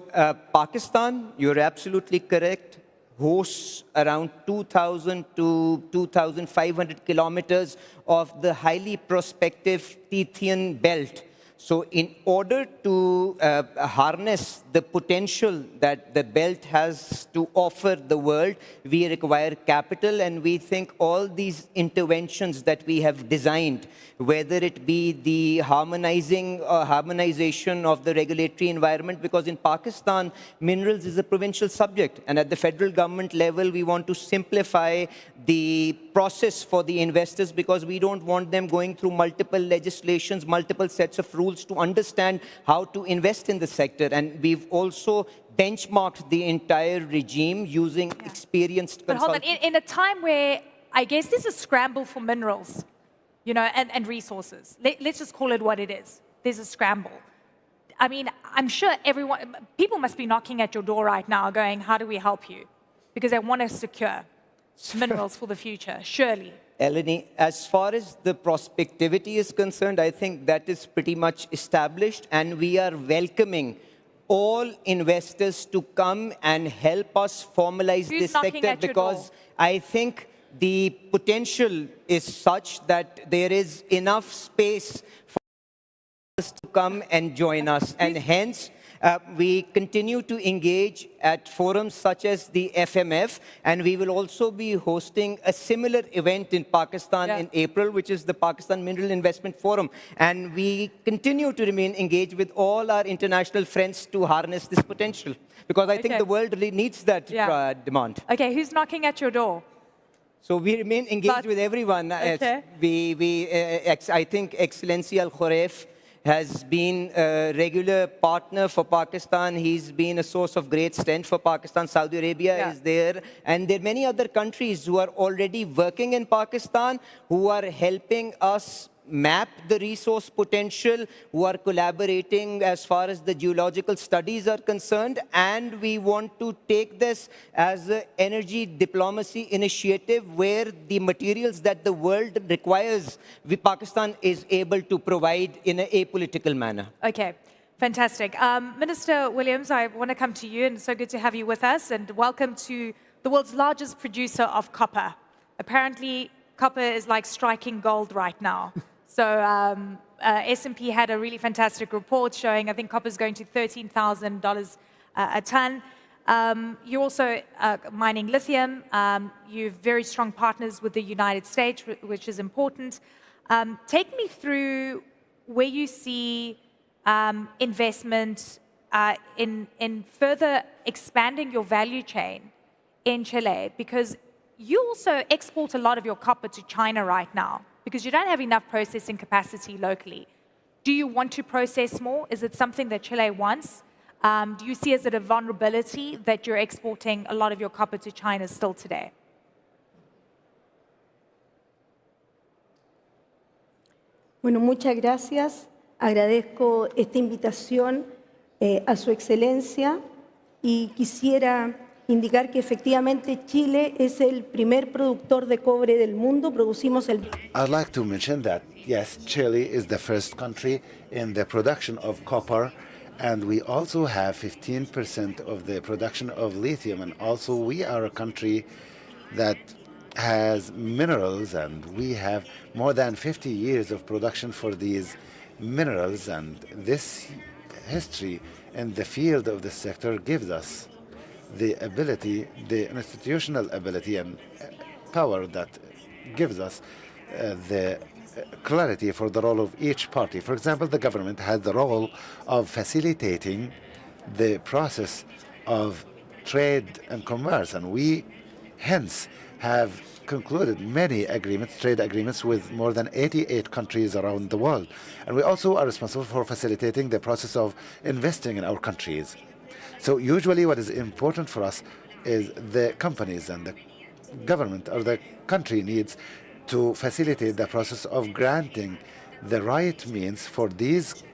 Pakistan, you're absolutely correct, hosts around 2,000 to 2,500 kilometers of the highly prospective Tethyan belt. So in order to harness the potential that the belt has to offer the world, we require capital, and we think all these interventions that we have designed, whether it be the harmonization of the regulatory environment, because in Pakistan, minerals is a provincial subject, and at the federal government level, we want to simplify the process for the investors, because we don't want them going through multiple legislations, multiple sets of rules to understand how to invest in the sector. And we've also benchmarked the entire regime using experienced consultants. But hold on, in a time where I guess there's a scramble for minerals, you know, and resources. Let's just call it what it is. There's a scramble. I mean, I'm sure people must be knocking at your door right now going, how do we help you? Because they want to secure minerals for the future, surely. Eleni, as far as the prospectivity is concerned, I think that is pretty much established, and we are welcoming all investors to come and help us formalize this sector, because I think the potential is such that there is enough space for us to come and join us, and hence we continue to engage at forums such as the FMF, and we will also be hosting a similar event in Pakistan in April, which is the Pakistan Mineral Investment Forum. And we continue to remain engaged with all our international friends to harness this potential, because I think the world really needs that demand. Okay, who's knocking at your door? So we remain engaged with everyone. I think Excellency Al-Khuraif has been a regular partner for Pakistan. He's been a source of great strength for Pakistan. Saudi Arabia is there. And there are many other countries who are already working in Pakistan, who are helping us map the resource potential, who are collaborating as far as the geological studies are concerned. And we want to take this as an energy diplomacy initiative where the materials that the world requires, Pakistan is able to provide in an apolitical manner. Okay, fantastic. Minister Williams, I want to come to you, and it's so good to have you with us, and welcome to the world's largest producer of copper. Apparently, copper is like striking gold right now. So S&P had a really fantastic report showing, I think copper is going to $13,000 a ton. You're also mining lithium. You have very strong partners with the United States, which is important. Take me through where you see investment in further expanding your value chain in Chile, because you also export a lot of your copper to China right now, because you don't have enough processing capacity locally. Do you want to process more? Is it something that Chile wants? Do you see as a vulnerability that you're exporting a lot of your copper to China still today? Bueno, muchas gracias. Agradezco esta invitación a su excelencia y quisiera indicar que efectivamente Chile es el primer productor de cobre del mundo. Producimos el... I'd like to mention that, yes, Chile is the first country in the production of copper, and we also have 15% of the production of lithium, and also we are a country that has minerals, and we have more than 50 years of production for these minerals, and this history in the field of the sector gives us the ability, the institutional ability and power that gives us the clarity for the role of each party. For example, the government has the role of facilitating the process of trade and commerce, and we hence have concluded many agreements, trade agreements, with more than 88 countries around the world. And we also are responsible for facilitating the process of investing in our countries. So usually what is important for us is the companies and the government or the country needs to facilitate the process of granting the right means for these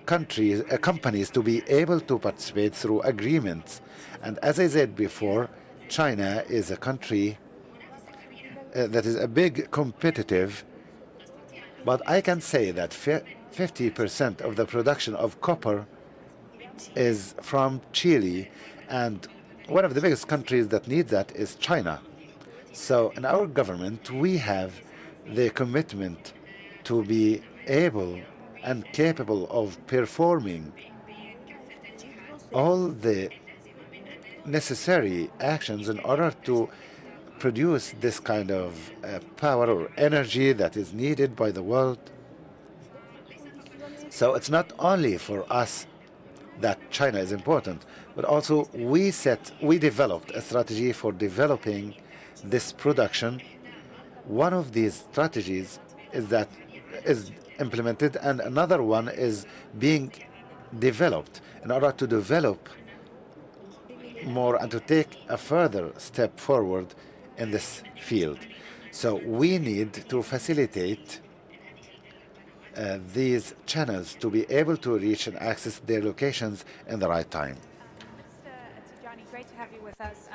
companies to be able to participate through agreements. And as I said before, China is a country that is a big competitive, but I can say that 50% of the production of copper is from Chile, and one of the biggest countries that need that is China. So in our government, we have the commitment to be able and capable of performing all the necessary actions in order to produce this kind of power or energy that is needed by the world. So it's not only for us that China is important, but also we developed a strategy for developing this production. One of these strategies is implemented, and another one is being developed in order to develop more and to take a further step forward in this field. So we need to facilitate these channels to be able to reach and access their locations in the right time. Minister Tijani, great to have you with us.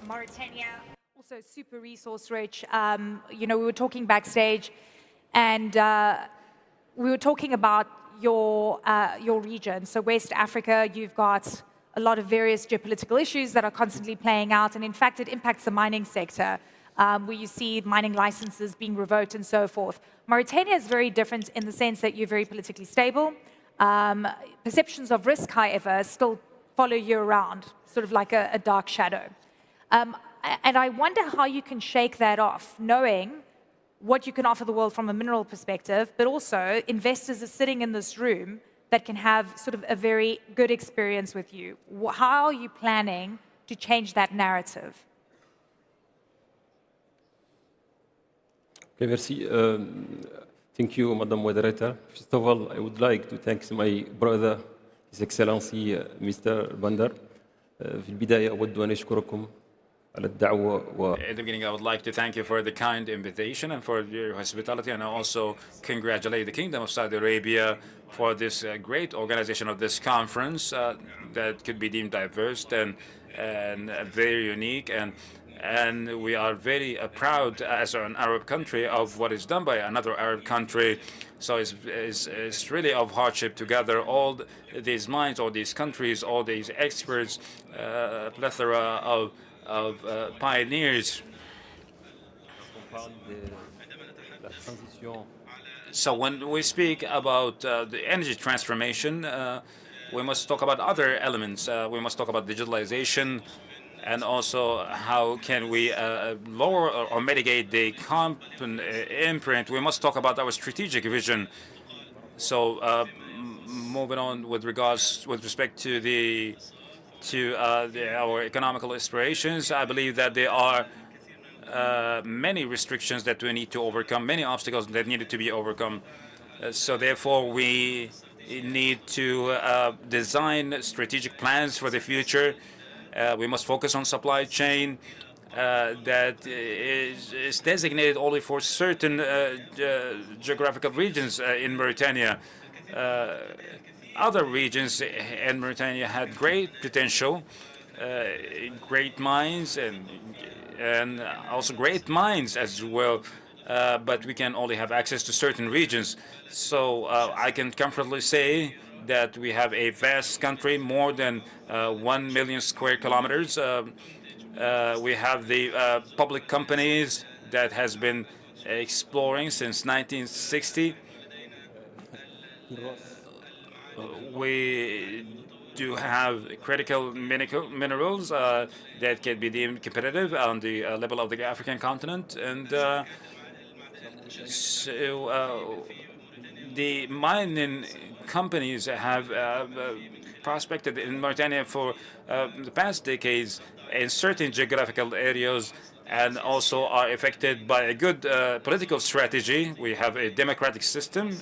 Mauritania, also super resource rich. We were talking backstage, and we were talking about your region. So West Africa, you've got a lot of various geopolitical issues that are constantly playing out, and in fact, it impacts the mining sector, where you see mining licenses being revoked and so forth. Mauritania is very different in the sense that you're very politically stable. Perceptions of risk, however, still follow you around, sort of like a dark shadow. And I wonder how you can shake that off, knowing what you can offer the world from a mineral perspective, but also investors are sitting in this room that can have sort of a very good experience with you. How are you planning to change that narrative? Okay, merci. Thank you, Madam Moderator. First of all, I would like to thank my brother, His Excellency Mr. Bandar. في البداية أود أن أشكركم على الدعوة. At the beginning, I would like to thank you for the kind invitation and for your hospitality, and I also congratulate the Kingdom of Saudi Arabia for this great organization of this conference that could be deemed diverse and very unique. And we are very proud as an Arab country of what is done by another Arab country. So it's really of hardship to gather all these minds, all these countries, all these experts, plethora of pioneers. So when we speak about the energy transformation, we must talk about other elements. We must talk about digitalization, and also how can we lower or mitigate the carbon imprint. We must talk about our strategic vision. So moving on with respect to our economical aspirations, I believe that there are many restrictions that we need to overcome, many obstacles that needed to be overcome. So therefore, we need to design strategic plans for the future. We must focus on supply chain that is designated only for certain geographical regions in Mauritania. Other regions in Mauritania had great potential, great mines, and also great mines as well, but we can only have access to certain regions. So I can comfortably say that we have a vast country, more than 1 million square kilometers. We have the public companies that has been exploring since 1960. we do have critical minerals that can be deemed competitive on the level of the African continent. And the mining companies have prospected in Mauritania for the past decades in certain geographical areas, and also are affected by a good political strategy. We have a democratic system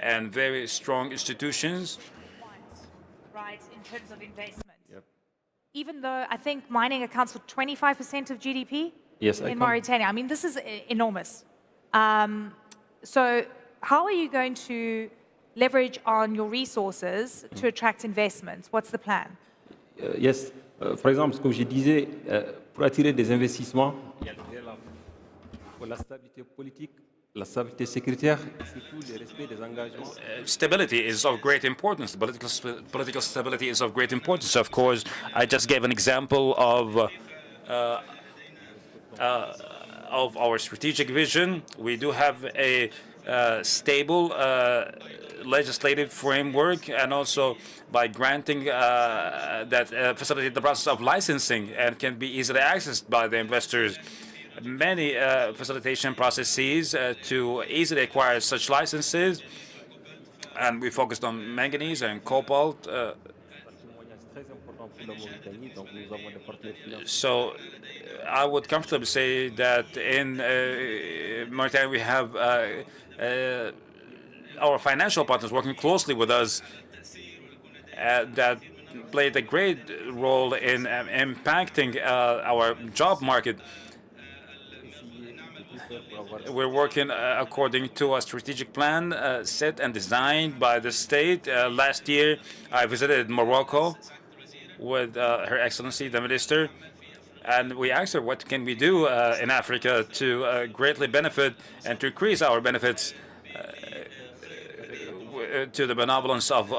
and very strong institutions. Right, in terms of investment. Even though I think mining accounts for 25% of GDP in Mauritania. I mean, this is enormous. So how are you going to leverage on your resources to attract investments? What's the plan? Yes. Par exemple, comme je disais, pour attirer des investissements, il y a la stabilité politique, la stabilité sécuritaire, et surtout le respect des engagements. Stability is of great importance. Political stability is of great importance. Of course, I just gave an example of our strategic vision. We do have a stable legislative framework, and also by granting that facilitate the process of licensing and can be easily accessed by the investors. Many facilitation processes to easily acquire such licenses, and we focused on manganese and cobalt. So I would comfortably say that in Mauritania we have our financial partners working closely with us that played a great role in impacting our job market. We're working according to a strategic plan set and designed by the state. Last year, I visited Morocco with Her Excellency, the Minister, and we asked her what can we do in Africa to greatly benefit and to increase our benefits to the benevolence of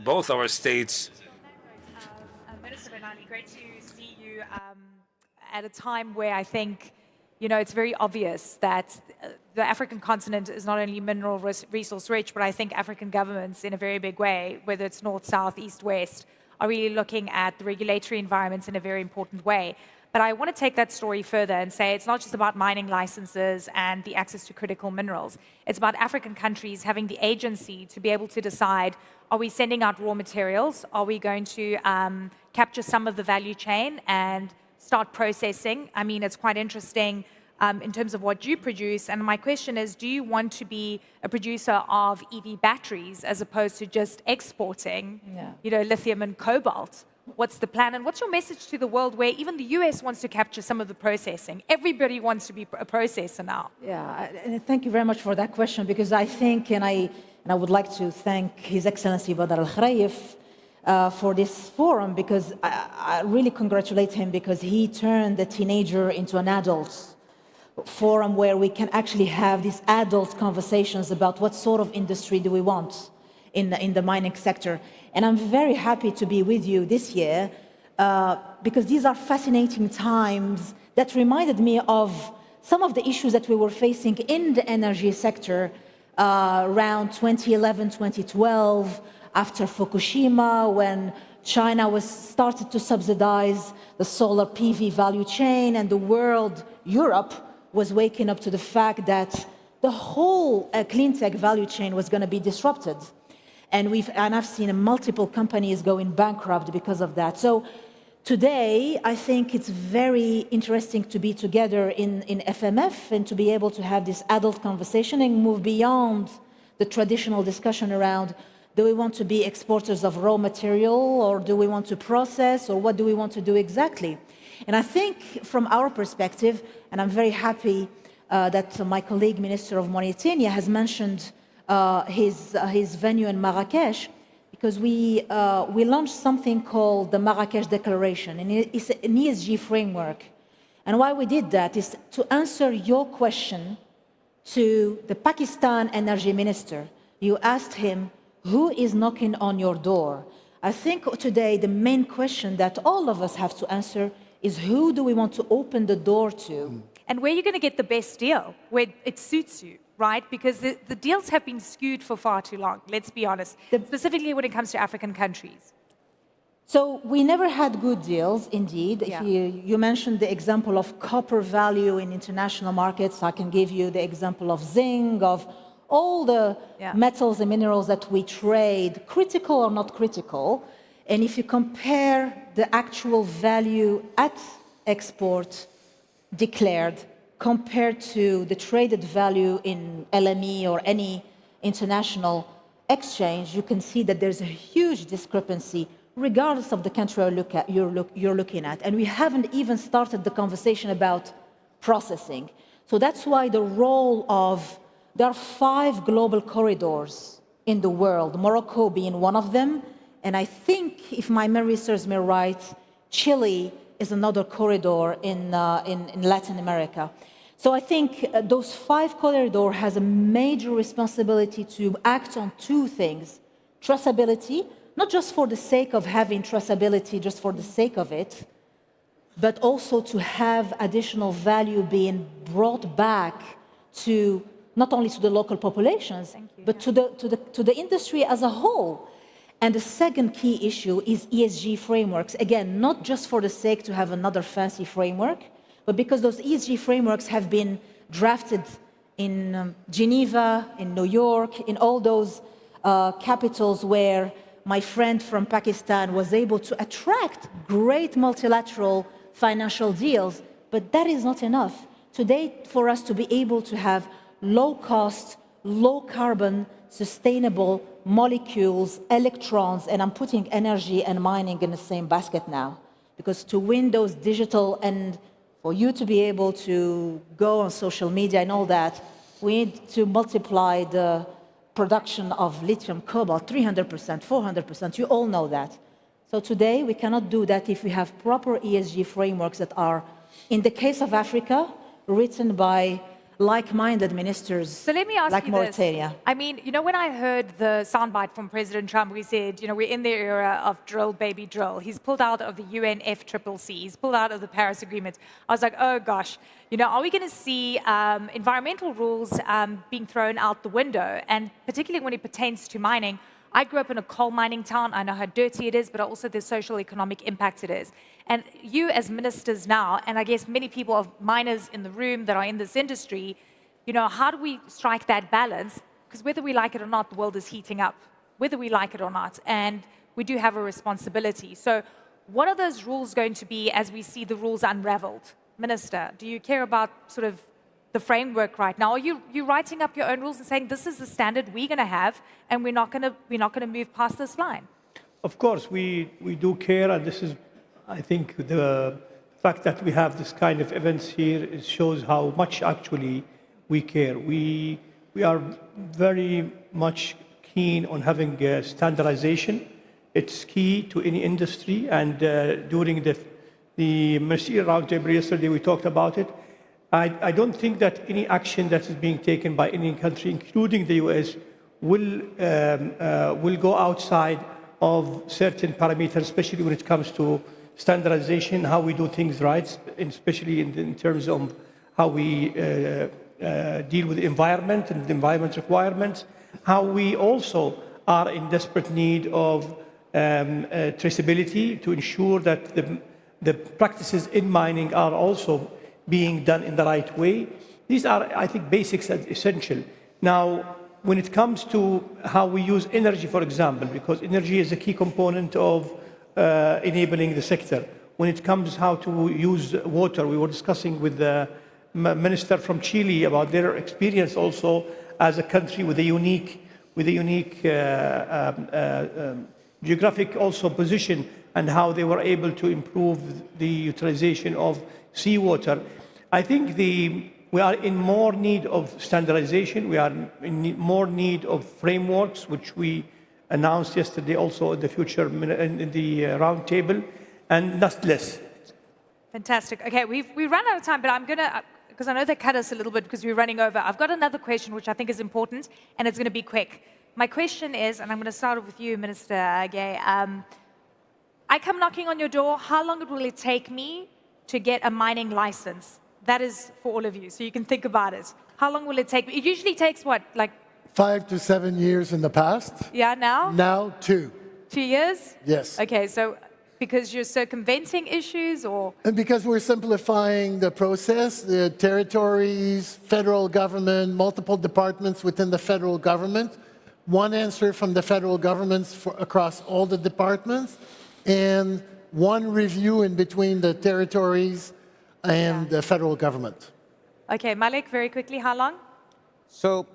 both our states. Minister Benali, great to see you at a time where I think, you know, it's very obvious that the African continent is not only mineral resource rich, but I think African governments in a very big way, whether it's north, south, east, west, are really looking at the regulatory environments in a very important way. But I want to take that story further and say it's not just about mining licenses and the access to critical minerals. It's about African countries having the agency to be able to decide, are we sending out raw materials? Are we going to capture some of the value chain and start processing? I mean, it's quite interesting in terms of what you produce. And my question is, do you want to be a producer of EV batteries as opposed to just exporting, you know, lithium and cobalt? What's the plan, and what's your message to the world where even the US wants to capture some of the processing? Everybody wants to be a processor now. Yeah, and thank you very much for that question, because I think, and I would like to thank His Excellency Badr Al-Khrayef for this forum, because I really congratulate him, because he turned the teenager into an adult forum where we can actually have these adult conversations about what sort of industry do we want in the mining sector. And I'm very happy to be with you this year because these are fascinating times that reminded me of some of the issues that we were facing in the energy sector around 2011, 2012, after Fukushima, when China started to subsidize the solar PV value chain, and the world, Europe, was waking up to the fact that the whole clean tech value chain was going to be disrupted. And I've seen multiple companies going bankrupt because of that. So today, I think it's very interesting to be together in FMF and to be able to have this adult conversation and move beyond the traditional discussion around, do we want to be exporters of raw material, or do we want to process, or what do we want to do exactly? And I think from our perspective, and I'm very happy that my colleague, Minister of Mauritania, has mentioned his venue in Marrakesh, because we launched something called the Marrakesh Declaration, and it's an ESG framework. And why we did that is to answer your question to the Pakistan Energy Minister. You asked him, who is knocking on your door? I think today the main question that all of us have to answer is, who do we want to open the door to? And where are you going to get the best deal, where it suits you, right? Because the deals have been skewed for far too long, let's be honest, specifically when it comes to African countries. So we never had good deals, indeed. Yeah. If you mentioned the example of copper value in international markets, I can give you the example of zinc, of all the metals and minerals that we trade, critical or not critical. And if you compare the actual value at export declared compared to the traded value in LME or any international exchange, you can see that there's a huge discrepancy regardless of the country you're looking at. And we haven't even started the conversation about processing. So that's why the role of, there are 5 global corridors in the world, Morocco being one of them. And I think, if my memory serves me right, Chile is another corridor in Latin America. So I think those 5 corridors has a major responsibility to act on 2 things. Traceability, not just for the sake of having traceability, just for the sake of it, but also to have additional value being brought back to not only to the local populations, but to the industry as a whole. And the second key issue is ESG frameworks. Again, not just for the sake to have another fancy framework, but because those ESG frameworks have been drafted in Geneva, in New York, in all those capitals where my friend from Pakistan was able to attract great multilateral financial deals, but that is not enough. Today, for us to be able to have low-cost, low-carbon, sustainable molecules, electrons, and I'm putting energy and mining in the same basket now, because to win those digital and for you to be able to go on social media and all that, we need to multiply the production of lithium cobalt 300%, 400%. You all know that. So today we cannot do that if we have proper ESG frameworks that are, in the case of Africa, written by like-minded ministers So let me ask like you Mauritania. this. I mean, you know, when I heard the soundbite from President Trump, we said, you know, we're in the era of drill, baby, drill. He's pulled out of the UNFCCC. He's pulled out of the Paris Agreement. I was like, oh gosh, you know, are we going to see environmental rules being thrown out the window? And particularly when it pertains to mining, I grew up in a coal mining town. I know how dirty it is, but also the social economic impact it is. And you as ministers now, and I guess many people of miners in the room that are in this industry, you know, how do we strike that balance? Because whether we like it or not, the world is heating up, whether we like it or not. And we do have a responsibility. So what are those rules going to be as we see the rules unraveled? Minister, do you care about sort of the framework right now? Are you writing up your own rules and saying this is the standard we're going to have, and we're not going to move past this line? Of course, we do care, and this is, I think, the fact that we have this kind of events here shows how much actually we care. We are very much keen on having standardization. It's key to any industry, and during the Ministerial roundtable yesterday, we talked about it. I don't think that any action that is being taken by any country, including the US, will go outside of certain parameters, especially when it comes to standardization, how we do things right, especially in terms of how we deal with the environment and the environment requirements, how we also are in desperate need of traceability to ensure that the practices in mining are also being done in the right way. These are, I think, basics and essential. Now, when it comes to how we use energy, for example, because energy is a key component of enabling the sector. When it comes how to use water, we were discussing with the minister from Chile about their experience also as a country with a unique geographic also position, and how they were able to improve the utilization of seawater. I think we are in more need of standardization. We are in more need of frameworks, which we announced yesterday also in the future in the roundtable, and not less. Fantastic. Okay, we've run out of time, but I'm going to, because I know they cut us a little bit because we're running over. I've got another question which I think is important, and it's going to be quick. My question is, and I'm going to start with you, Minister Gay. I come knocking on your door. How long will it take me to get a mining license? That is for all of you, so you can think about it. How long will it take? It usually takes what, like, 5 to 7 years in the past. yeah, now? Now 2. 2 years? Yes. Okay, so because you're circumventing issues, or? And because we're simplifying the process, the territories, federal government, multiple departments within the federal government, one answer from the federal governments across all the departments, and one review in between the territories and the federal government. Okay, Malik, very quickly, how long? So,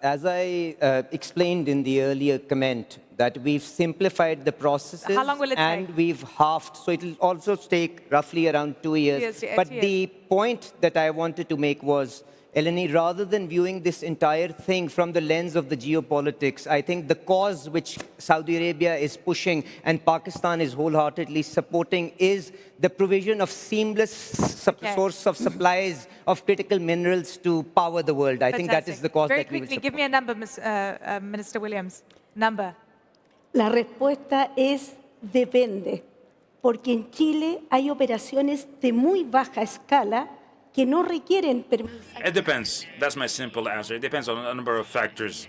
as I explained in the earlier comment, that we've simplified the processes How long will it and take? we've halved. So it will also take roughly around 2 years. But the point that I wanted to make was, Eleni, rather than viewing this entire thing from the lens of the geopolitics, I think the cause which Saudi Arabia is pushing and Pakistan is wholeheartedly supporting is the provision of seamless source of supplies of critical minerals to power the world. I think that is the cause Very that we will quickly, support. give me a number, Minister Williams. Number. La respuesta es depende, porque en Chile hay operaciones de muy baja escala que no requieren permiso. It depends. That's my simple answer. It depends on a number of factors.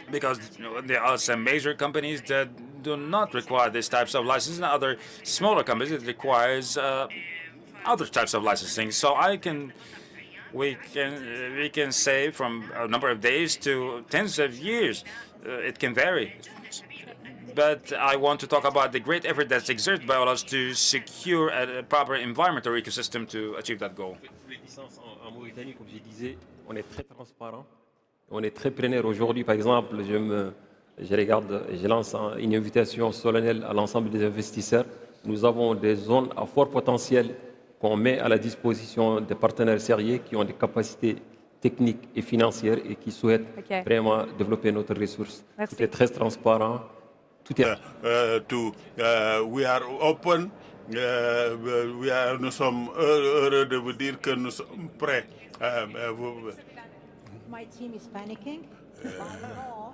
Because there are some major companies that do not require these types of licenses, and other smaller companies that requires other types of licensing. So we can say from a number of days to tens of years. It can vary. But I want to talk about the great effort that's exerted by all of us to secure a proper environment or ecosystem to achieve that goal. Les licences en Mauritanie, comme je disais, on est très transparent, on est très preneur. Aujourd'hui, par exemple, je lance une invitation solennelle à l'ensemble des investisseurs. Nous avons des zones à fort potentiel qu'on met à la disposition des partenaires sérieux qui ont des capacités techniques et financières et qui souhaitent vraiment développer notre ressource. Tout est très transparent. Tout est... we are open. Nous sommes heureux de vous dire que nous sommes prêts. My team is panicking. By law,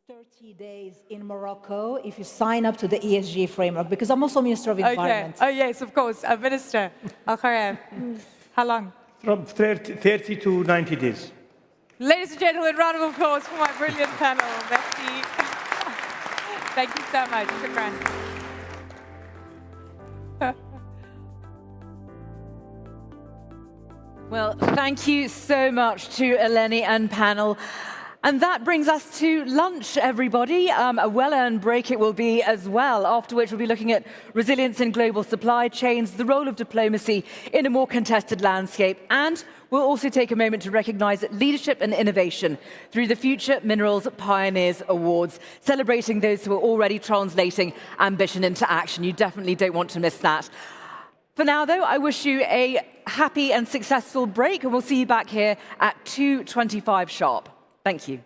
30 days in Morocco if you sign up to the ESG framework, because I'm also Minister of Environment. Okay. Oh, yes, of course. Minister Al-Kharev, how long? From 30 to 90 days. Ladies and gentlemen, round of applause for my brilliant panel. Merci. Thank you so much. Shukran. Well, thank you so much to Eleni and panel. And that brings us to lunch, everybody. A well-earned break it will be as well, after which we'll be looking at resilience in global supply chains, the role of diplomacy in a more contested landscape, and we'll also take a moment to recognize leadership and innovation through the Future Minerals Pioneers Awards, celebrating those who are already translating ambition into action. You definitely don't want to miss that. For now, though, I wish you a happy and successful break, and we'll see you back here at 2:25 sharp. Thank you.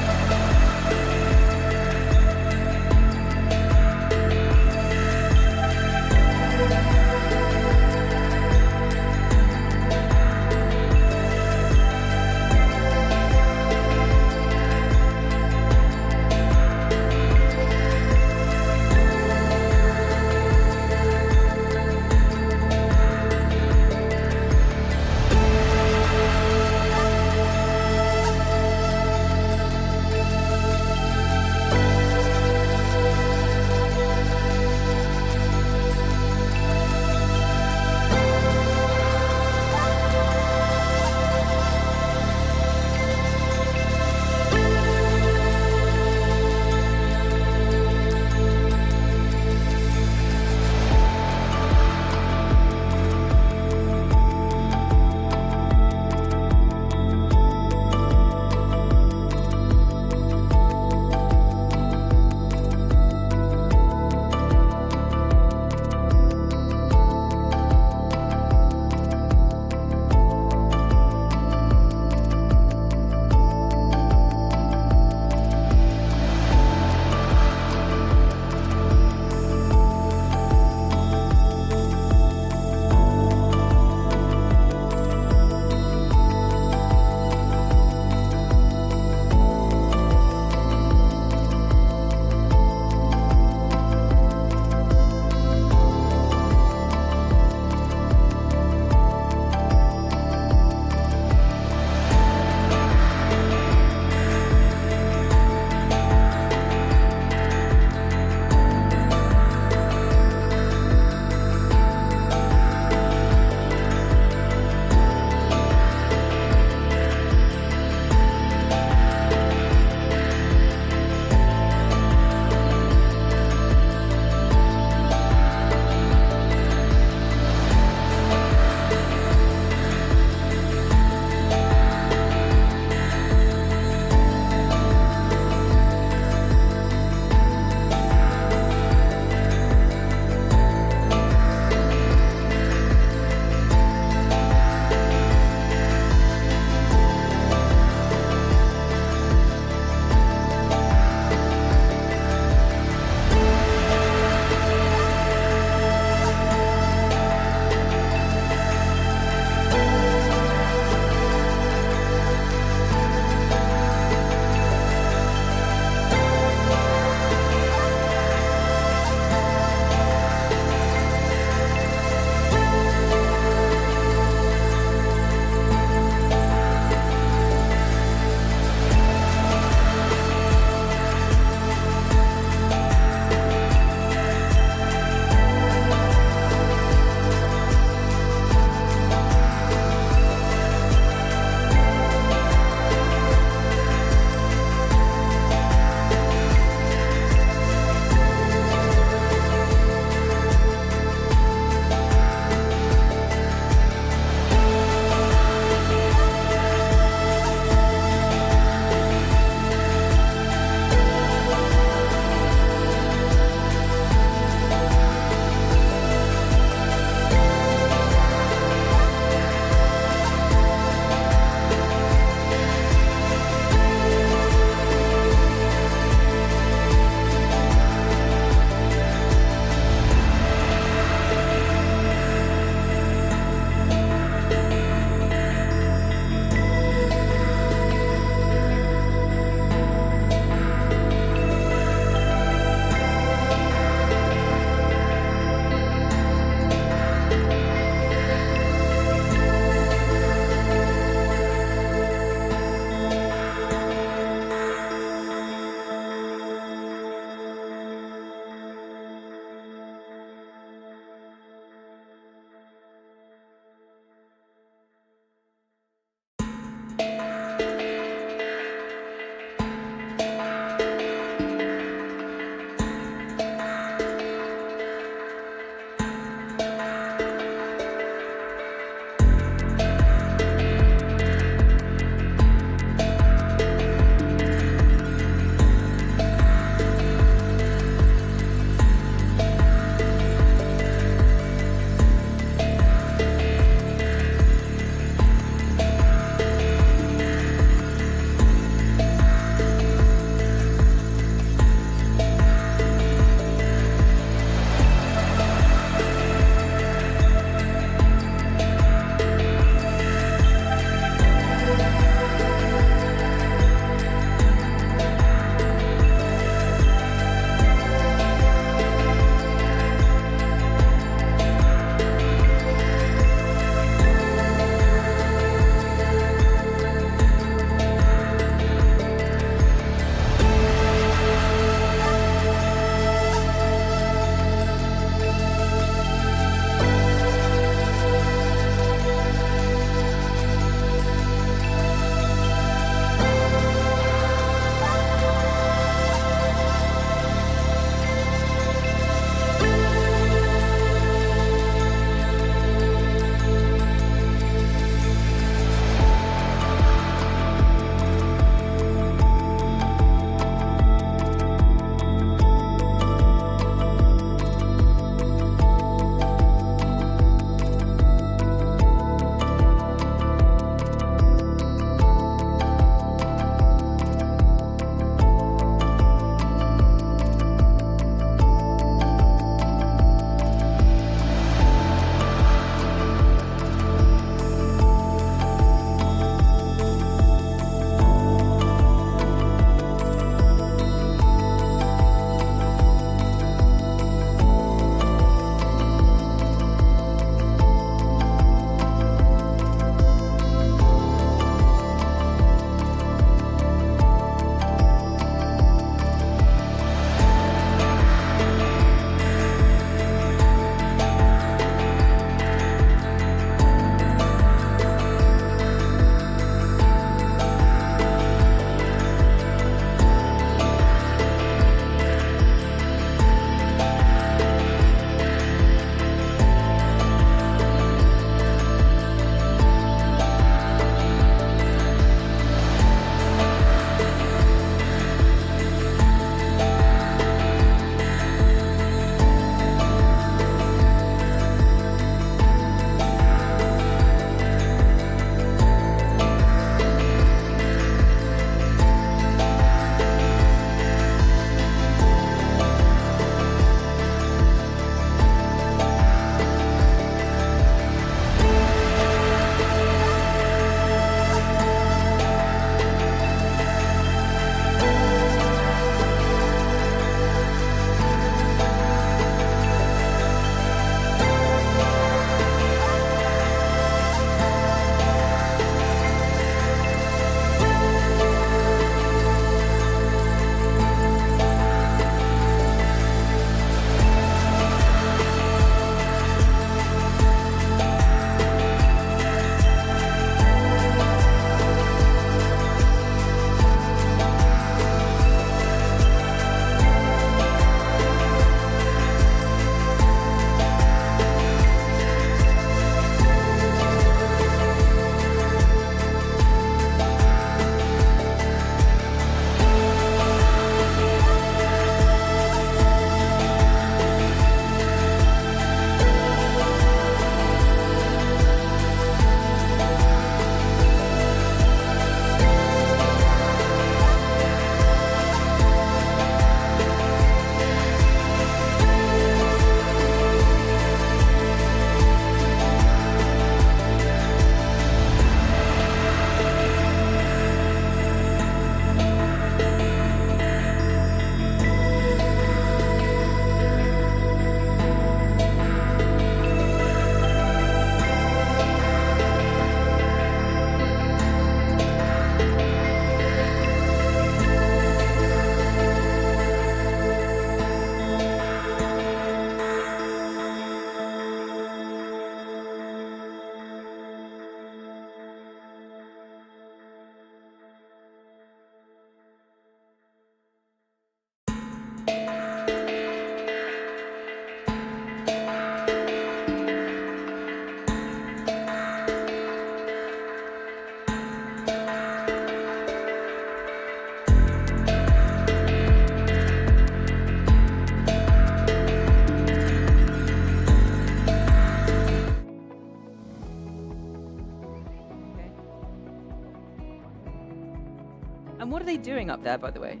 What are they doing up there, by the way?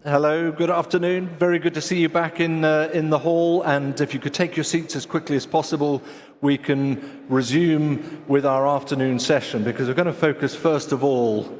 Hello, good afternoon. Very good to see you back in the hall. And if you could take your seats as quickly as possible, we can resume with our afternoon session, because we're going to focus first of all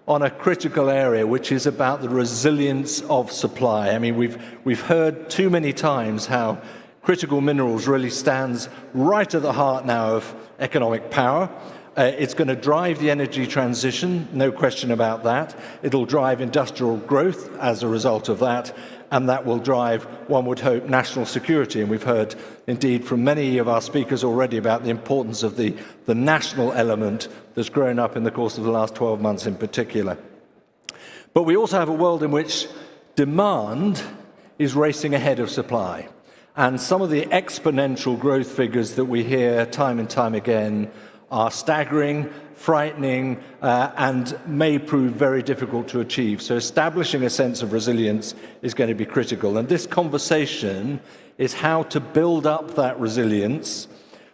on a critical area, which is about the resilience of supply. I mean, we've heard too many times how critical minerals really stands right at the heart now of economic power. It's going to drive the energy transition, no question about that. It'll drive industrial growth as a result of that, and that will drive, one would hope, national security. And we've heard, indeed, from many of our speakers already about the importance of the national element that's grown up in the course of the last 12 months in particular. But we also have a world in which demand is racing ahead of supply. And some of the exponential growth figures that we hear time and time again are staggering, frightening, and may prove very difficult to achieve. So establishing a sense of resilience is going to be critical. And this conversation is how to build up that resilience,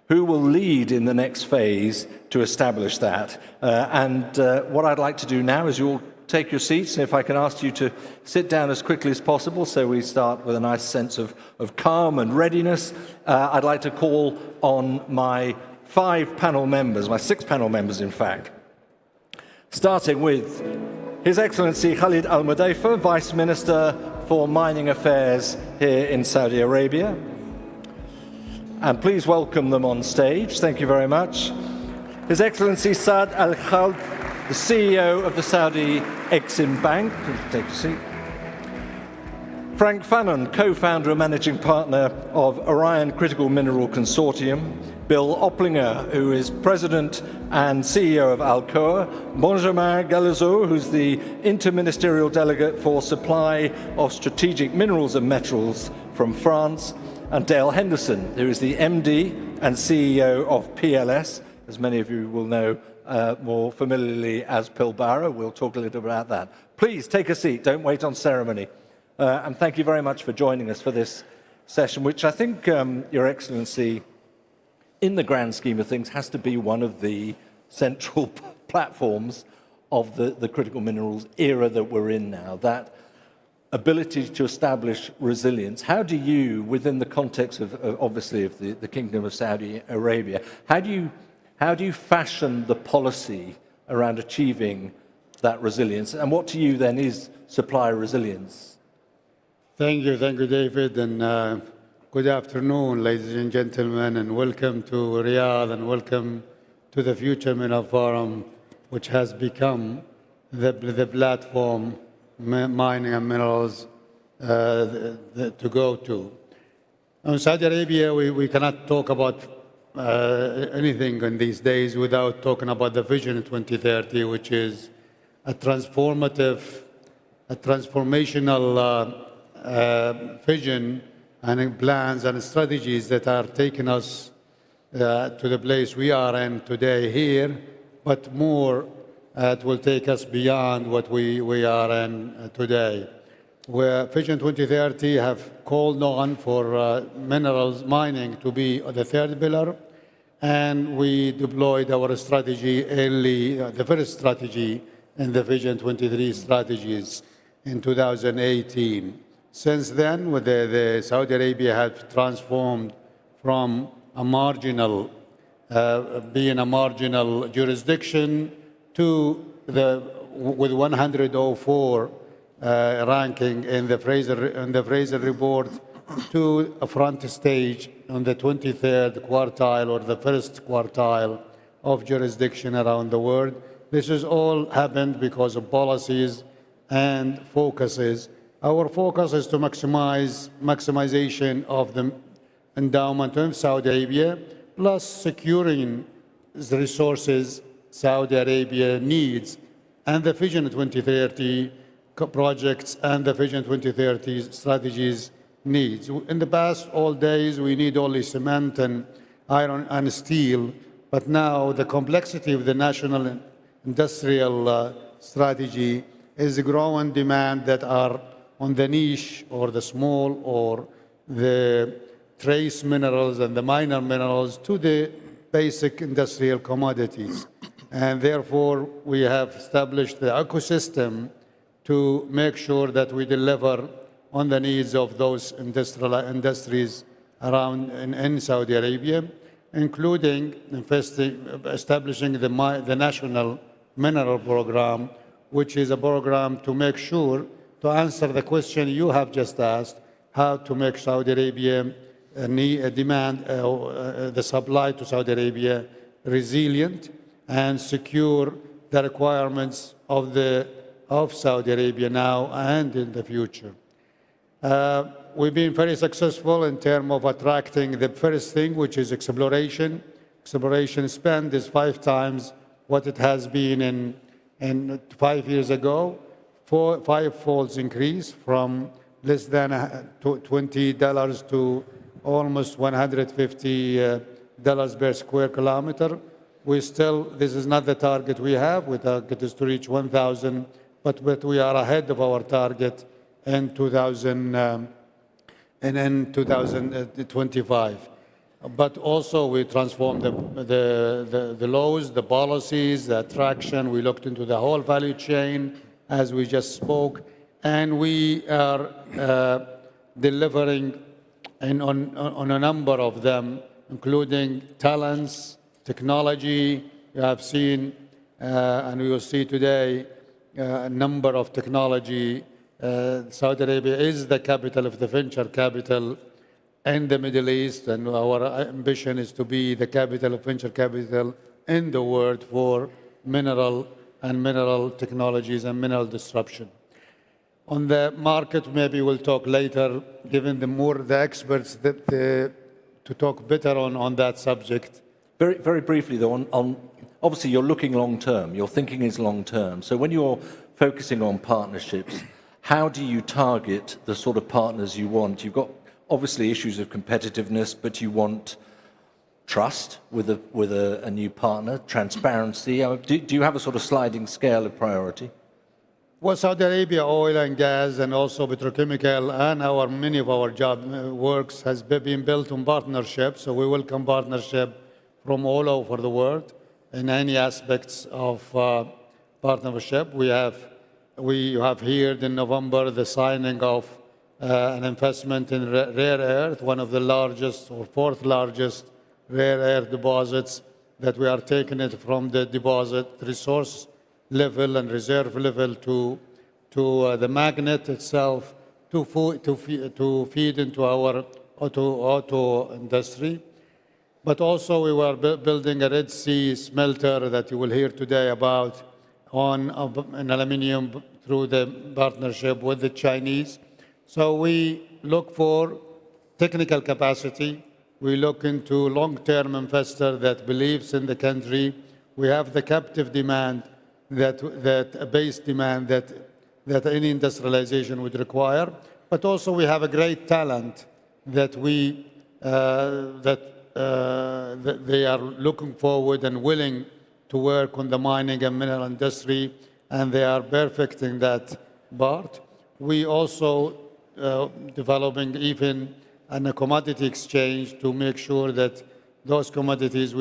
who will lead in the next phase to establish that. What I'd like to do now is you'll take your seats, and if I can ask you to sit down as quickly as possible so we start with a nice sense of calm and readiness. I'd like to call on my 5 panel members, my 6 panel members in fact, starting with His Excellency Khalid Al Mudaifa, Vice Minister for Mining Affairs here in Saudi Arabia. And please welcome them on stage. Thank you very much. His Excellency Saad Al Khald, the CEO of the Saudi Exim Bank. Please take a seat. Frank Fanon, co-founder and managing partner of Orion Critical Mineral Consortium. Bill Opplinger, who is president and CEO of Alcoa. Benjamin Galazot, who's the interministerial delegate for supply of strategic minerals and metals from France. And Dale Henderson, who is the MD and CEO of PLS, as many of you will know more familiarly as Pilbara. We'll talk a little bit about that. Please take a seat, don't wait on ceremony. And thank you very much for joining us for this session, which I think, Your Excellency, in the grand scheme of things, has to be one of the central platforms of the critical minerals era that we're in now, that ability to establish resilience. How do you, within the context of obviously of the Kingdom of Saudi Arabia, how do you fashion the policy around achieving that resilience? And what to you then is supply resilience? Thank you, David, and good afternoon, ladies and gentlemen, and welcome to Riyadh, and welcome to the Future Mineral Forum, which has become the platform, mining and minerals, to go to. In Saudi Arabia, we cannot talk about anything in these days without talking about the Vision 2030, which is a transformational vision and plans and strategies that are taking us to the place we are in today here, but more, it will take us beyond what we are in today. Where Vision 2030 have called on for minerals mining to be the third pillar, and we deployed our strategy early, the first strategy in the Vision 23 strategies in 2018. Since then, the Saudi Arabia has transformed from a marginal, being a marginal jurisdiction to with 104 ranking in the Fraser report, to a front stage on the 23rd quartile or the first quartile of jurisdiction around the world. This has all happened because of policies and focuses. Our focus is to maximization of the endowment of Saudi Arabia, plus securing the resources Saudi Arabia needs, and the Vision 2030 projects and the Vision 2030 strategies needs. In the past, all days, we need only cement and iron and steel, but now the complexity of the national industrial strategy is a growing demand that are on the niche or the small or the trace minerals and the minor minerals to the basic industrial commodities. And therefore, we have established the ecosystem to make sure that we deliver on the needs of those industries around in Saudi Arabia, including establishing the National Mineral Program, which is a program to make sure, to answer the question you have just asked, how to make Saudi Arabia the supply to Saudi Arabia resilient and secure the requirements of Saudi Arabia now and in the future. We've been very successful in terms of attracting the first thing, which is exploration. Exploration spend is 5 times what it has been in 5 years ago, 5-fold increase from less than $20 to almost $150 per square kilometer. This is not the target we have. The target is to reach 1,000, but we are ahead of our target in 2025. But also we transformed the laws, the policies, the attraction. We looked into the whole value chain, as we just spoke, and we are delivering on a number of them, including talents, technology. You have seen, and we will see today, a number of technology. Saudi Arabia is the capital of the venture capital in the Middle East, and our ambition is to be the capital of venture capital in the world for mineral technologies and mineral disruption. On the market, maybe we'll talk later, given the experts to talk better on that subject. Very, very briefly, though, obviously you're looking long term, your thinking is long term. So when you're focusing on partnerships, how do you target the sort of partners you want? You've got obviously issues of competitiveness, but you want trust with a new partner, transparency. Do you have a sort of sliding scale of priority? Well, Saudi Arabia, oil and gas, and also petrochemical, and many of our job works has been built on partnership. So we welcome partnership from all over the world in any aspects of partnership. We have heard in November the signing of an investment in rare earth, one of the largest or 4th largest rare earth deposits, that we are taking it from the deposit resource level and reserve level to the magnet itself to feed into our auto industry. But also we were building a Red Sea smelter that you will hear today about in aluminium through the partnership with the Chinese. So we look for technical capacity. We look into long-term investor that believes in the country. We have the captive demand, that base demand that any industrialization would require. But also we have a great talent that they are looking forward and willing to work on the mining and mineral industry, and they are perfecting that part. We also developing even a commodity exchange to make sure that those commodities,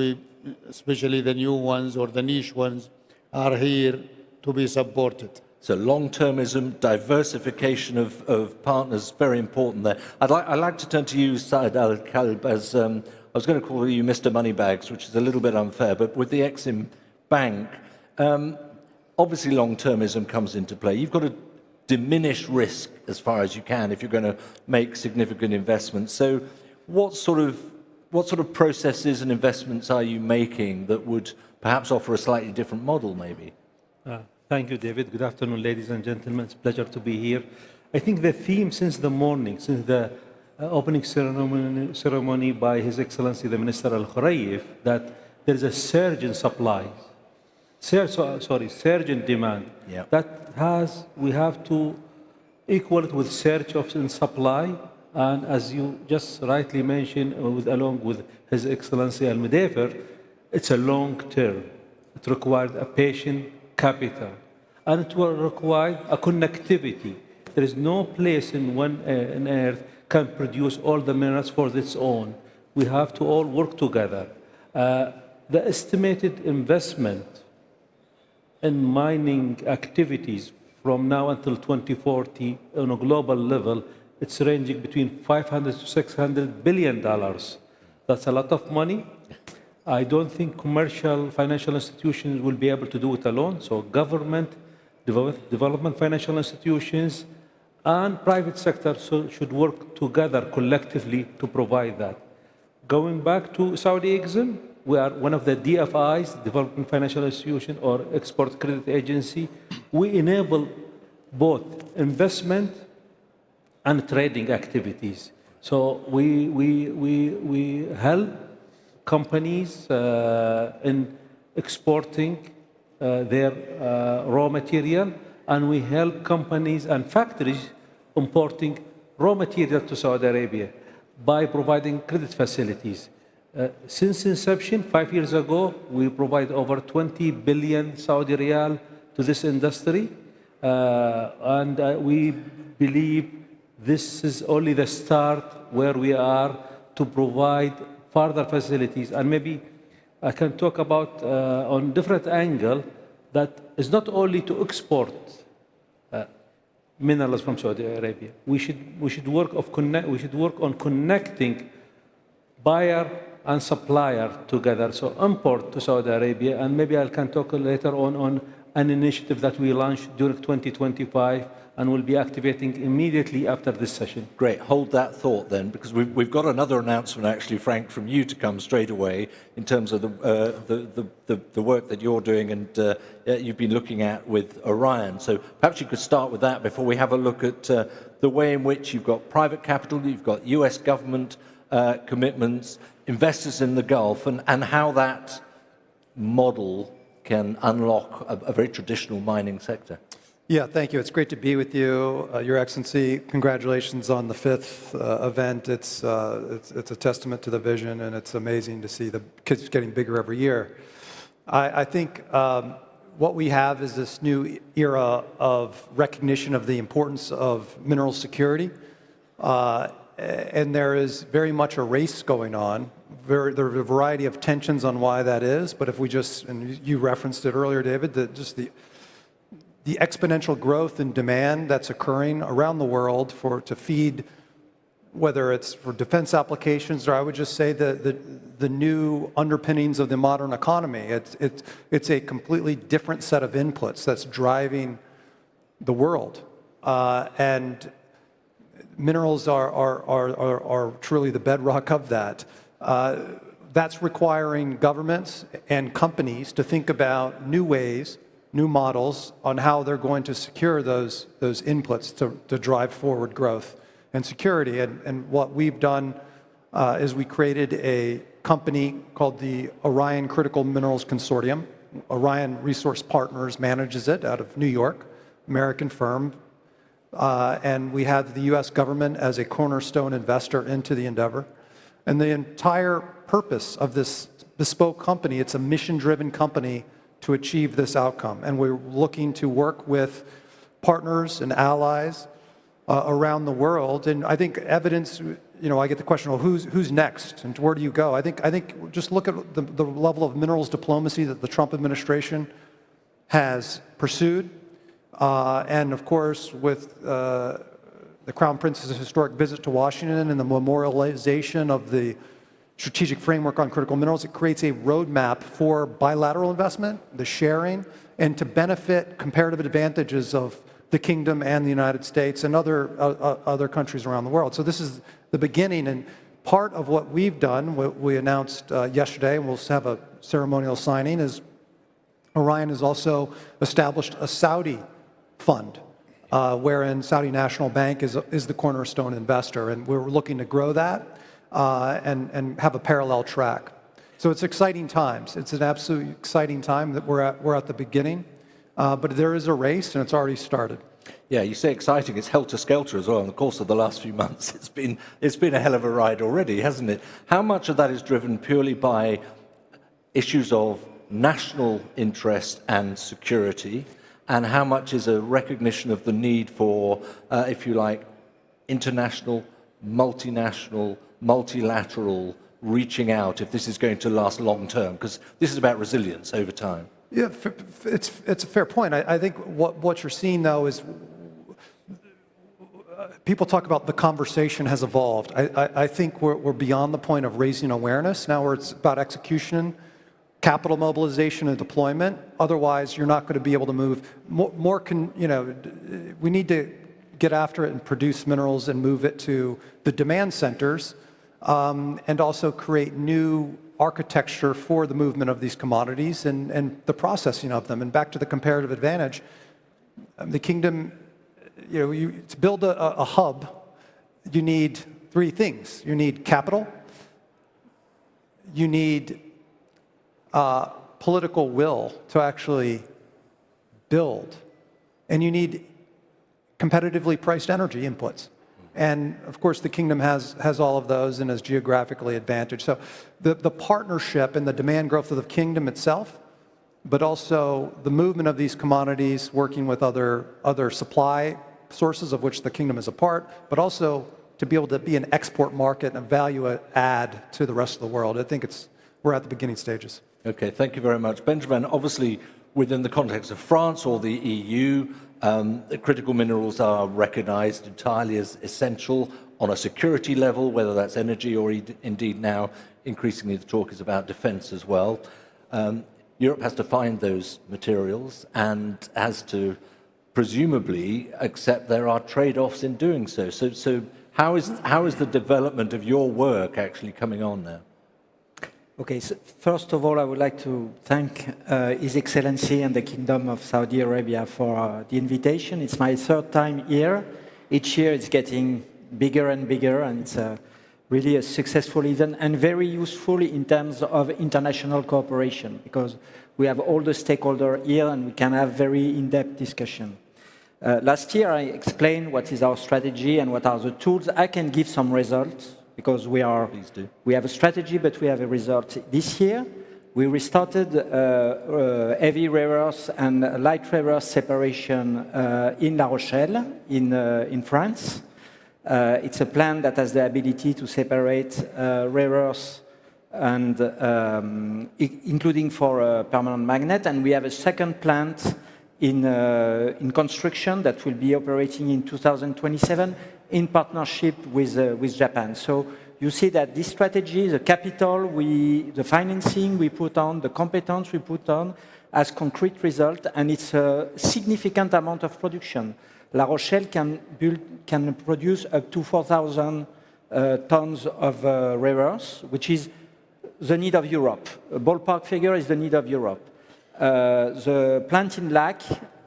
especially the new ones or the niche ones, are here to be supported. So long-termism, diversification of partners, very important there. I'd like to turn to you, Saad Al-Kalb, as I was going to call you Mr. Moneybags, which is a little bit unfair, but with the Exim Bank, obviously long-termism comes into play. You've got to diminish risk as far as you can if you're going to make significant investments. So what sort of processes and investments are you making that would perhaps offer a slightly different model, maybe? Thank you, David. Good afternoon, ladies and gentlemen. It's a pleasure to be here. I think the theme since the morning, since the opening ceremony by His Excellency the Minister Al-Khurayf, that there is a surge in supply, surge in demand. Yeah. We have to equal it with surge in supply, and as you just rightly mentioned, along with His Excellency Al-Mudafer, it's a long term. It required a patient capital, and it will require a connectivity. There is no place in earth can produce all the minerals for its own. We have to all work together. The estimated investment in mining activities from now until 2040 on a global level, it's ranging between 500 to 600 billion dollars. That's a lot of money. I don't think commercial financial institutions will be able to do it alone. So government, development financial institutions, and private sector should work together collectively to provide that. Going back to Saudi Exim, we are one of the DFIs, Development Financial Institution or Export Credit Agency. We enable both investment and trading activities. So we help companies in exporting their raw material, and we help companies and factories importing raw material to Saudi Arabia by providing credit facilities. Since inception, 5 years ago, we provide over 20 billion Saudi riyal to this industry, and we believe this is only the start where we are to provide further facilities. And maybe I can talk about on different angle that is not only to export minerals from Saudi Arabia. We should work on connecting buyer and supplier together. So import to Saudi Arabia, and maybe I can talk later on an initiative that we launched during 2025 and will be activating immediately after this session. Great. Hold that thought then, because we've got another announcement actually, Frank, from you to come straight away in terms of the work that you're doing and you've been looking at with Orion. So perhaps you could start with that before we have a look at the way in which you've got private capital, you've got US government commitments, investors in the Gulf, and how that model can unlock a very traditional mining sector. Yeah, thank you. It's great to be with you, Your Excellency. Congratulations on the 5th event. It's a testament to the vision, and it's amazing to see the kids getting bigger every year. I think what we have is this new era of recognition of the importance of mineral security, and there is very much a race going on. There are a variety of tensions on why that is, but if we just, and you referenced it earlier, David, that just the exponential growth in demand that's occurring around the world to feed, whether it's for defense applications or I would just say the new underpinnings of the modern economy. It's a completely different set of inputs that's driving the world, and minerals are truly the bedrock of that. That's requiring governments and companies to think about new ways, new models on how they're going to secure those inputs to drive forward growth and security. And what we've done is we created a company called the Orion Critical Minerals Consortium. Orion Resource Partners manages it out of New York, American firm. And we have the US government as a cornerstone investor into the endeavor. And the entire purpose of this bespoke company, it's a mission-driven company to achieve this outcome. And we're looking to work with partners and allies around the world. And I think evidence, I get the question, well, who's next and where do you go? I think just look at the level of minerals diplomacy that the Trump administration has pursued. And of course, with the Crown Prince's historic visit to Washington and the memorialization of the strategic framework on critical minerals, it creates a roadmap for bilateral investment, the sharing, and to benefit comparative advantages of the Kingdom and the United States and other countries around the world. So this is the beginning, and part of what we've done, what we announced yesterday, and we'll have a ceremonial signing, is Orion has also established a Saudi fund, wherein Saudi National Bank is the cornerstone investor, and we're looking to grow that and have a parallel track. So it's exciting times. It's an absolutely exciting time that we're at the beginning, but there is a race and it's already started. Yeah, you say exciting. It's helter-skelter as well. In the course of the last few months, it's been a hell of a ride already, hasn't it? How much of that is driven purely by issues of national interest and security, and how much is a recognition of the need for, if you like, international, multinational, multilateral reaching out if this is going to last long term? Because this is about resilience over time. Yeah, it's a fair point. I think what you're seeing, though, is people talk about the conversation has evolved. I think we're beyond the point of raising awareness. Now it's about execution, capital mobilization, and deployment. Otherwise, you're not going to be able to move. We need to get after it and produce minerals and move it to the demand centers, and also create new architecture for the movement of these commodities and the processing of them. And back to the comparative advantage, the kingdom, to build a hub, you need three things. You need capital, you need political will to actually build, and you need competitively priced energy inputs. And of course, the kingdom has all of those and is geographically advantaged. So the partnership and the demand growth of the kingdom itself, but also the movement of these commodities, working with other supply sources of which the kingdom is a part, but also to be able to be an export market and a value add to the rest of the world. I think we're at the beginning stages. Okay, thank you very much. Benjamin, obviously within the context of France or the EU, critical minerals are recognized entirely as essential on a security level, whether that's energy or indeed now increasingly the talk is about defense as well. Europe has to find those materials and has to presumably accept there are trade-offs in doing so. So how is the development of your work actually coming on now? Okay, so first of all, I would like to thank His Excellency and the Kingdom of Saudi Arabia for the invitation. It's my third time here. Each year it's getting bigger and bigger, and it's really a successful event and very useful in terms of international cooperation, because we have all the stakeholders here and we can have very in-depth discussion. Last year I explained what is our strategy and what are the tools. I can give some results, because we have a strategy, but we have a result. This year, we restarted heavy rare earths and light rare earths separation in La Rochelle, in France. It's a plant that has the ability to separate rare earths, and including for permanent magnet. And we have a second plant in construction that will be operating in 2027. In partnership with Japan. So you see that this strategy, the capital, the financing we put on, the competence we put on, has concrete result, and it's a significant amount of production. La Rochelle can produce up to 4,000 tons of rare earths, which is the need of Europe. A ballpark figure is the need of Europe. The plant in Lac,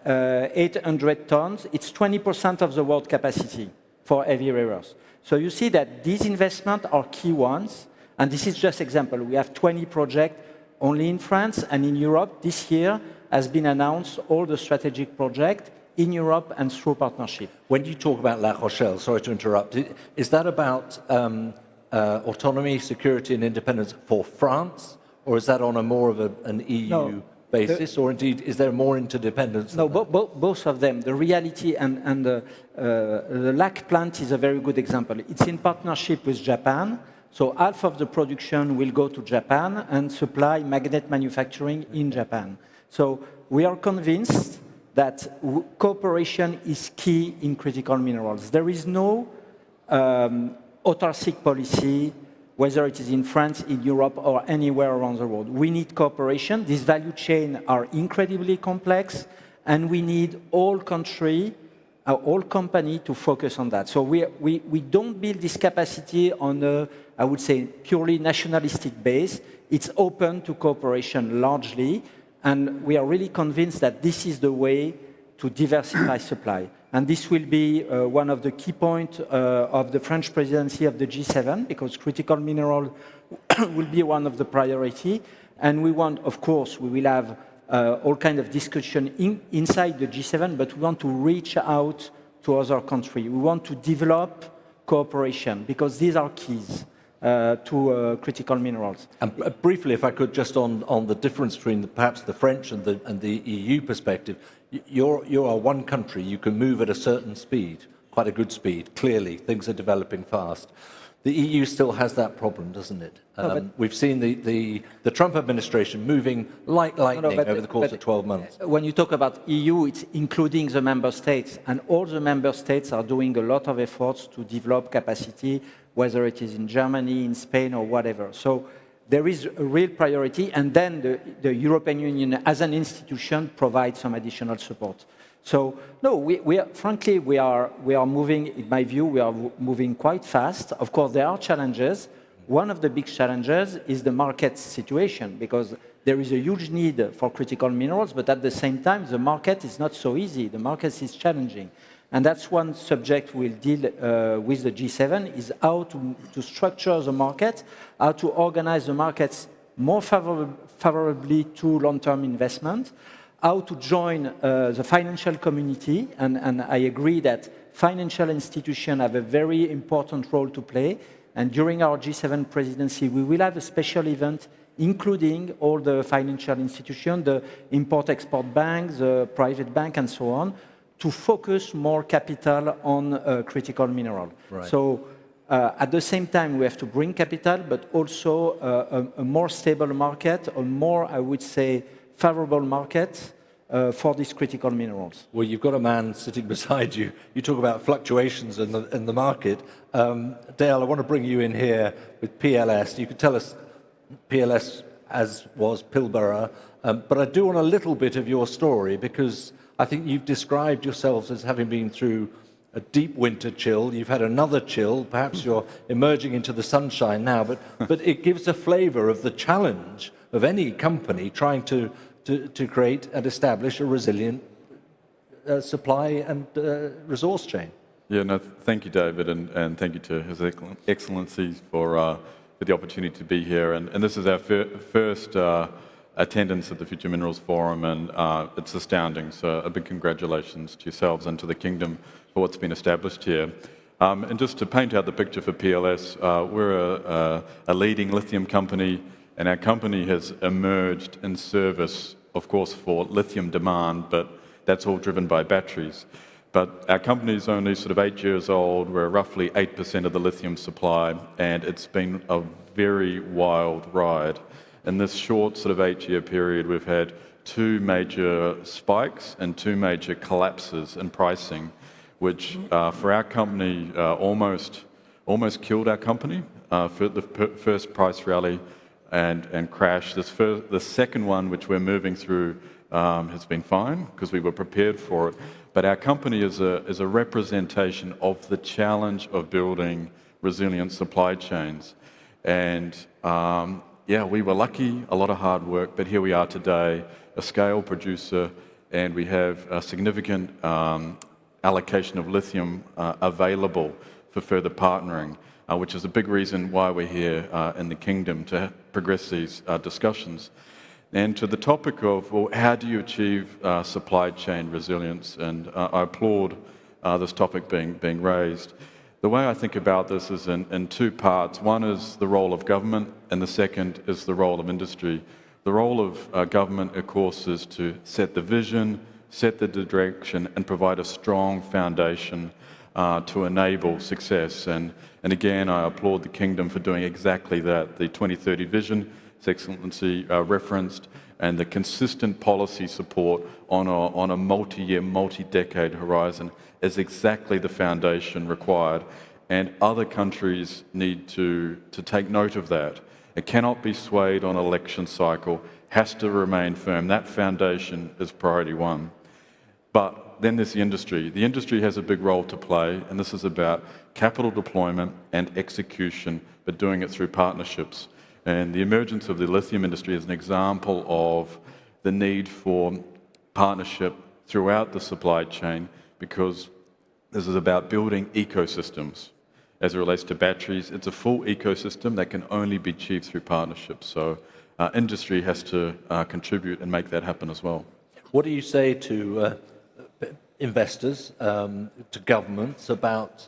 800 tons, it's 20% of the world capacity for heavy rare earths. So you see that these investments are key ones, and this is just example. We have 20 projects only in France, and in Europe this year has been announced all the strategic projects in Europe and through partnership. When you talk about La Rochelle, sorry to interrupt, is that about autonomy, security and independence for France, or is that on a more of an EU basis, or indeed is there more interdependence? No, both of them. The reality and the LAC plant is a very good example. It's in partnership with Japan, so half of the production will go to Japan and supply magnet manufacturing in Japan. So we are convinced that cooperation is key in critical minerals. There is no autarcic policy, whether it is in France, in Europe, or anywhere around the world. We need cooperation. These value chains are incredibly complex, and we need all country, all company to focus on that. So we don't build this capacity on a, I would say, purely nationalistic base. It's open to cooperation largely, and we are really convinced that this is the way to diversify supply. And this will be one of the key points of the French presidency of the G7, because critical mineral will be one of the priority. And we want, of course, we will have all kinds of discussion inside the G7, but we want to reach out to other countries. We want to develop cooperation, because these are keys to critical minerals. And briefly, if I could, just on the difference between perhaps the French and the EU perspective, you are one country, you can move at a certain speed, quite a good speed, clearly, things are developing fast. the EU still has that problem, doesn't it? We've seen the Trump administration moving like lightning over the course of 12 months. When you talk about EU, it's including the member states, and all the member states are doing a lot of efforts to develop capacity, whether it is in Germany, in Spain, or whatever. So there is a real priority, and then the European Union as an institution provides some additional support. So no, frankly, we are moving, in my view, we are moving quite fast. Of course, there are challenges. One of the big challenges is the market situation, because there is a huge need for critical minerals, but at the same time, the market is not so easy. The market is challenging. And that's one subject we'll deal with the G7, is how to structure the market, how to organize the markets more favorably to long-term investment, how to join the financial community, and I agree that financial institutions have a very important role to play, and during our G7 presidency, we will have a special event including all the financial institutions, the import-export banks, the private bank, and so on, to focus more capital on critical mineral. Right. So at the same time, we have to bring capital, but also a more stable market, a more, I would say, favorable market for these critical minerals. Well, you've got a man sitting beside you. You talk about fluctuations in the market. Dale, I want to bring you in here with PLS. You could tell us PLS as was Pilbara, but I do want a little bit of your story, because I think you've described yourselves as having been through a deep winter chill. You've had another chill. Perhaps you're emerging into the sunshine now, but it gives a flavor of the challenge of any company trying to create and establish a resilient supply and resource chain. Yeah, no, thank you, David, and thank you to His Excellencies for the opportunity to be here. And this is our first attendance at the Future Minerals Forum, and it's astounding. So a big congratulations to yourselves and to the Kingdom for what's been established here. And just to paint out the picture for PLS, we're a leading lithium company, and our company has emerged in service, of course, for lithium demand, but that's all driven by batteries. But our company is only sort of 8 years old. We're roughly 8% of the lithium supply, and it's been a very wild ride. In this short sort of 8-year period, we've had 2 major spikes and 2 major collapses in pricing, which for our company almost killed our company. For the first price rally and crash. The second one, which we're moving through, has been fine because we were prepared for it. But our company is a representation of the challenge of building resilient supply chains. And yeah, we were lucky, a lot of hard work, but here we are today, a scale producer, and we have a significant allocation of lithium available for further partnering, which is a big reason why we're here in the Kingdom to progress these discussions. And to the topic of, well, how do you achieve supply chain resilience? And I applaud this topic being raised. The way I think about this is in 2 parts. One is the role of government, and the second is the role of industry. The role of government, of course, is to set the vision, set the direction, and provide a strong foundation to enable success. And again, I applaud the Kingdom for doing exactly that. The 2030 vision, His Excellency referenced, and the consistent policy support on a multi-year, multi-decade horizon is exactly the foundation required. And other countries need to take note of that. It cannot be swayed on an election cycle, has to remain firm. That foundation is priority 1. But then there's the industry. The industry has a big role to play, and this is about capital deployment and execution, but doing it through partnerships. And the emergence of the lithium industry is an example of the need for partnership throughout the supply chain, because this is about building ecosystems. As it relates to batteries, it's a full ecosystem that can only be achieved through partnerships. So industry has to contribute and make that happen as well. What do you say to investors, to governments, about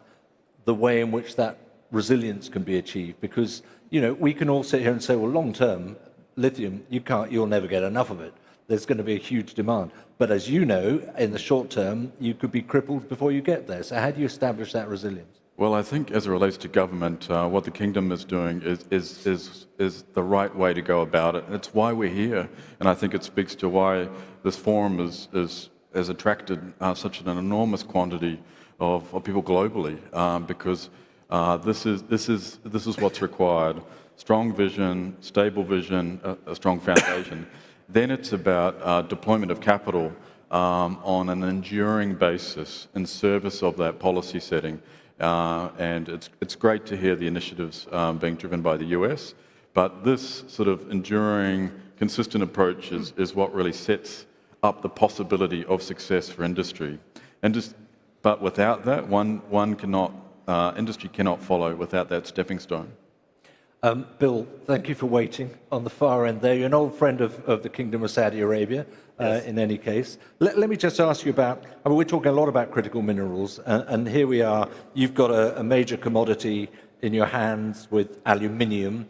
the way in which that resilience can be achieved? Because, you know, we can all sit here and say, well, long-term, lithium, you'll never get enough of it. There's going to be a huge demand. But as you know, in the short term, you could be crippled before you get there. So how do you establish that resilience? Well, I think as it relates to government, what the Kingdom is doing is the right way to go about it. It's why we're here, and I think it speaks to why this forum has attracted such an enormous quantity of people globally, because this is what's required: strong vision, stable vision, a strong foundation. Then it's about deployment of capital on an enduring basis in service of that policy setting. And it's great to hear the initiatives being driven by the US, but this sort of enduring, consistent approach is what really sets up the possibility of success for industry. But without that, industry cannot follow without that stepping stone. Bill, thank you for waiting on the far end there. You're an old friend of the Kingdom of Saudi Arabia, yes. In any case. Let me just ask you about, we're talking a lot about critical minerals, and here we are. You've got a major commodity in your hands with aluminium.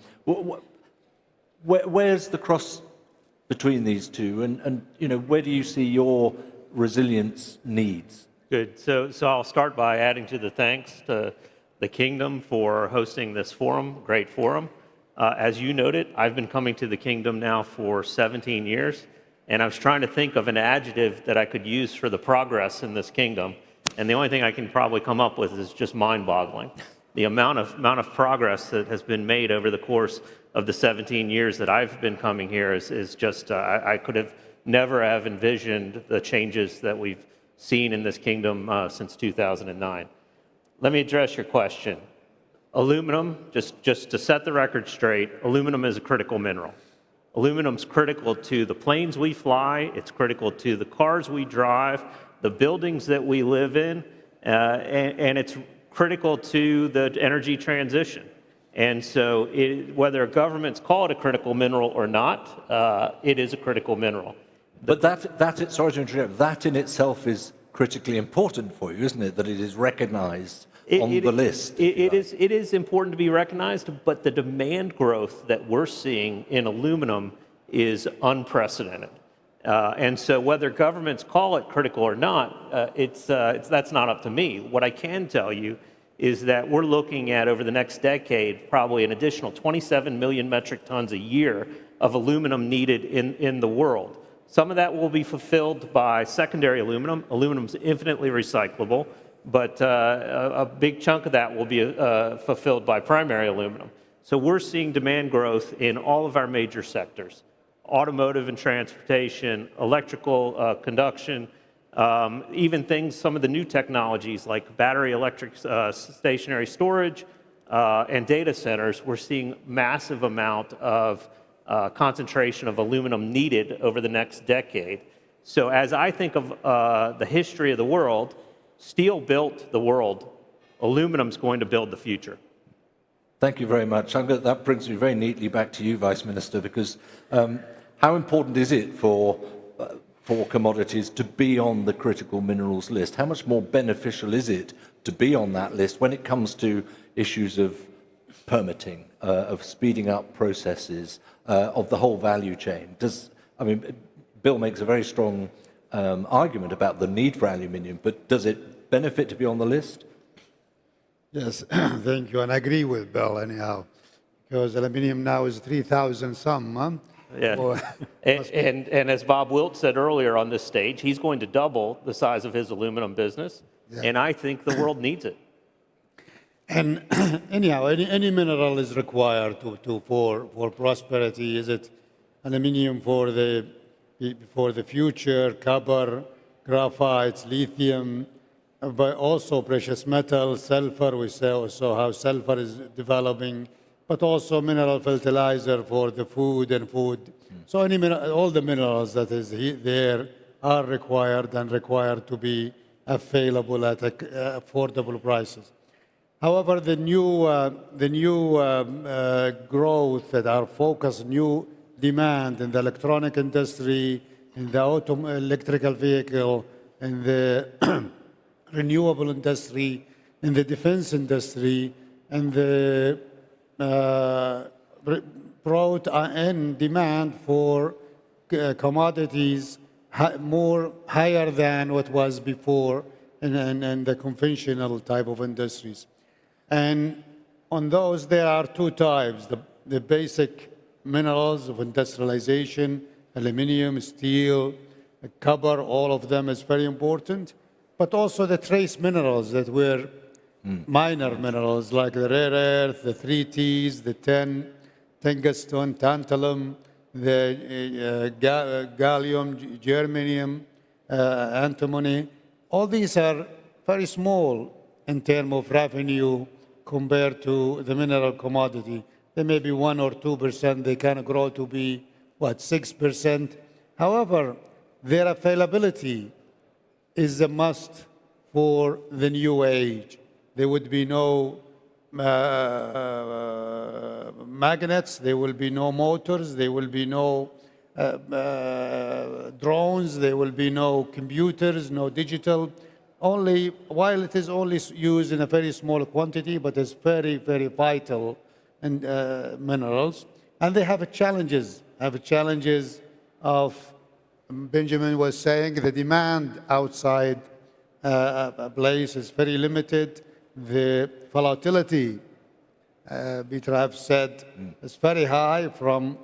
Where's the cross between these two, and where do you see your resilience needs? Good. So I'll start by adding to the thanks to the Kingdom for hosting this forum, great forum. As you noted, I've been coming to the Kingdom now for 17 years, and I was trying to think of an adjective that I could use for the progress in this Kingdom, and the only thing I can probably come up with is just mind-boggling. The amount of progress that has been made over the course of the 17 years that I've been coming here is just, I could have never have envisioned the changes that we've seen in this Kingdom since 2009. Let me address your question. Aluminum, just to set the record straight, aluminum is a critical mineral. Aluminum's critical to the planes we fly, it's critical to the cars we drive, the buildings that we live in, and it's critical to the energy transition. And so whether governments call it a critical mineral or not, it is a critical mineral. But sorry to interrupt, that in itself is critically important for you, isn't it? That it is recognized on the list. It is important to be recognized, but the demand growth that we're seeing in aluminum is unprecedented. And so whether governments call it critical or not, that's not up to me. What I can tell you is that we're looking at, over the next decade, probably an additional 27 million metric tons a year of aluminum needed in the world. Some of that will be fulfilled by secondary aluminum. Aluminum's infinitely recyclable, but a big chunk of that will be fulfilled by primary aluminum. So we're seeing demand growth in all of our major sectors: automotive and transportation, electrical conduction, even some of the new technologies like battery electric stationary storage and data centers. We're seeing massive amount of concentration of aluminum needed over the next decade. So as I think of the history of the world, steel built the world. Aluminum's going to build the future. Thank you very much. That brings me very neatly back to you, Vice Minister, because how important is it for commodities to be on the critical minerals list? How much more beneficial is it to be on that list when it comes to issues of permitting, of speeding up processes, of the whole value chain? Bill makes a very strong argument about the need for aluminium, but does it benefit to be on the list? Yes, thank you, and I agree with Bill anyhow, because aluminium now is 3,000 some, huh? Yeah, and as Bob Wilt said earlier on this stage, he's going to double the size of his aluminum business, and I think the world needs it. And anyhow, any mineral is required for prosperity. Is it aluminium for the future, copper, graphite, lithium, but also precious metals, sulfur? We saw how sulfur is developing, but also mineral fertilizer for the food and food. So all the minerals that is there are required to be available at affordable prices. However, the new growth that are focused, new demand in the electronic industry, in the electrical vehicle, in the renewable industry, in the defense industry, and the brought in demand for commodities higher than what was before in the conventional type of industries. And on those, there are two types, the basic minerals of industrialization, aluminum, steel, copper, all of them is very important, but also the trace minerals that were minor minerals like the rare earth, the 3Ts, the tungsten, tantalum, the gallium, germanium, antimony. All these are very small in terms of revenue compared to the mineral commodity. They may be 1 or 2%. They can grow to be, 6%. However, their availability is a must for the new age. There would be no magnets, there will be no motors, there will be no drones, there will be no computers, no digital. Only, while it is only used in a very small quantity, but it's very, very vital in minerals. And they have challenges of, Benjamin was saying, the demand outside a place is very limited. The volatility, Peter have said, is very high from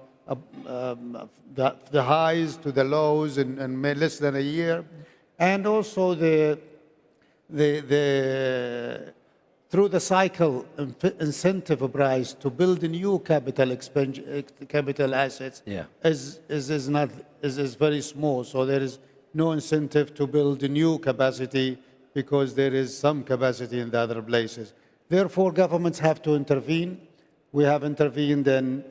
the highs to the lows in less than a year. And also through the cycle incentive price to build a new capital assets is very small. So there is no incentive to build a new capacity because there is some capacity in the other places. Therefore, governments have to intervene. We have intervened in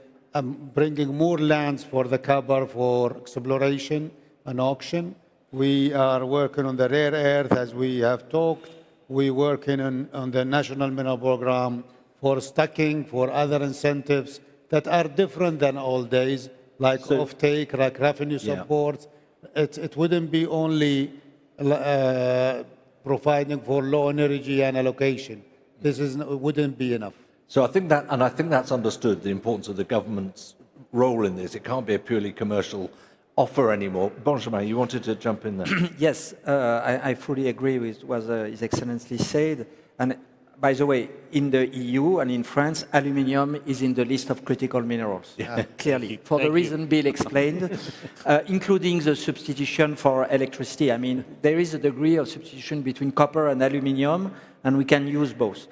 bringing more lands for the copper for exploration and auction. We are working on the rare earth, as we have talked. We're working on the National Mineral Program for stacking, for other incentives that are different than old days, like offtake, like revenue support. It wouldn't be only providing for low energy and allocation. Wouldn't be enough. So I think that's understood, the importance of the government's role in this. It can't be a purely commercial offer anymore. Benjamin, you wanted to jump in there. Yes, I fully agree with what His Excellency said. And by the way, in the EU and in France, aluminium is in the list of critical minerals, clearly, for the reason Bill explained, including the substitution for electricity. I mean, there is a degree of substitution between copper and aluminium, and we can use both.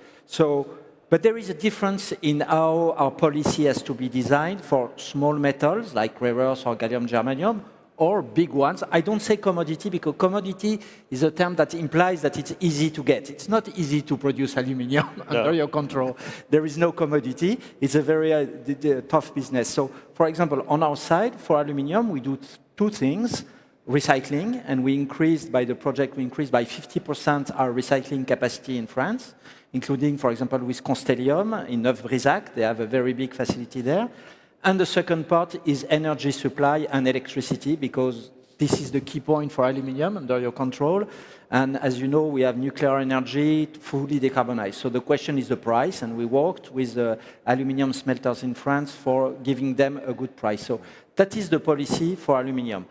But there is a difference in how our policy has to be designed for small metals like rare earths or gallium germanium, or big ones. I don't say commodity because commodity is a term that implies that it's easy to get. It's not easy to produce aluminium under your control. There is no commodity. It's a very tough business. So, for example, on our side, for aluminium, we do two things. Recycling, and we increased by 50% our recycling capacity in France, including, for example, with Constellium in Neuf-Brisac. They have a very big facility there. And the second part is energy supply and electricity, because this is the key point for aluminium under your control. And as you know, we have nuclear energy fully decarbonized. So the question is the price, and we worked with the aluminium smelters in France for giving them a good price. So that is the policy for aluminium.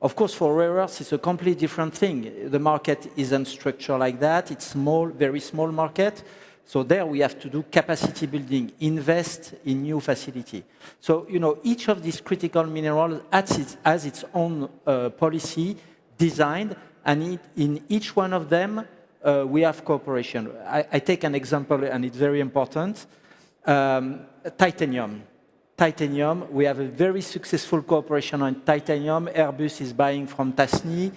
Of course, for rare earths, it's a completely different thing. The market isn't structured like that. It's small, very small market. So there we have to do capacity building, invest in new facility. So, each of these critical minerals has its own policy designed, and in each one of them, we have cooperation. I take an example, and it's very important. Titanium. Titanium, we have a very successful cooperation on titanium. Airbus is buying from Tasni,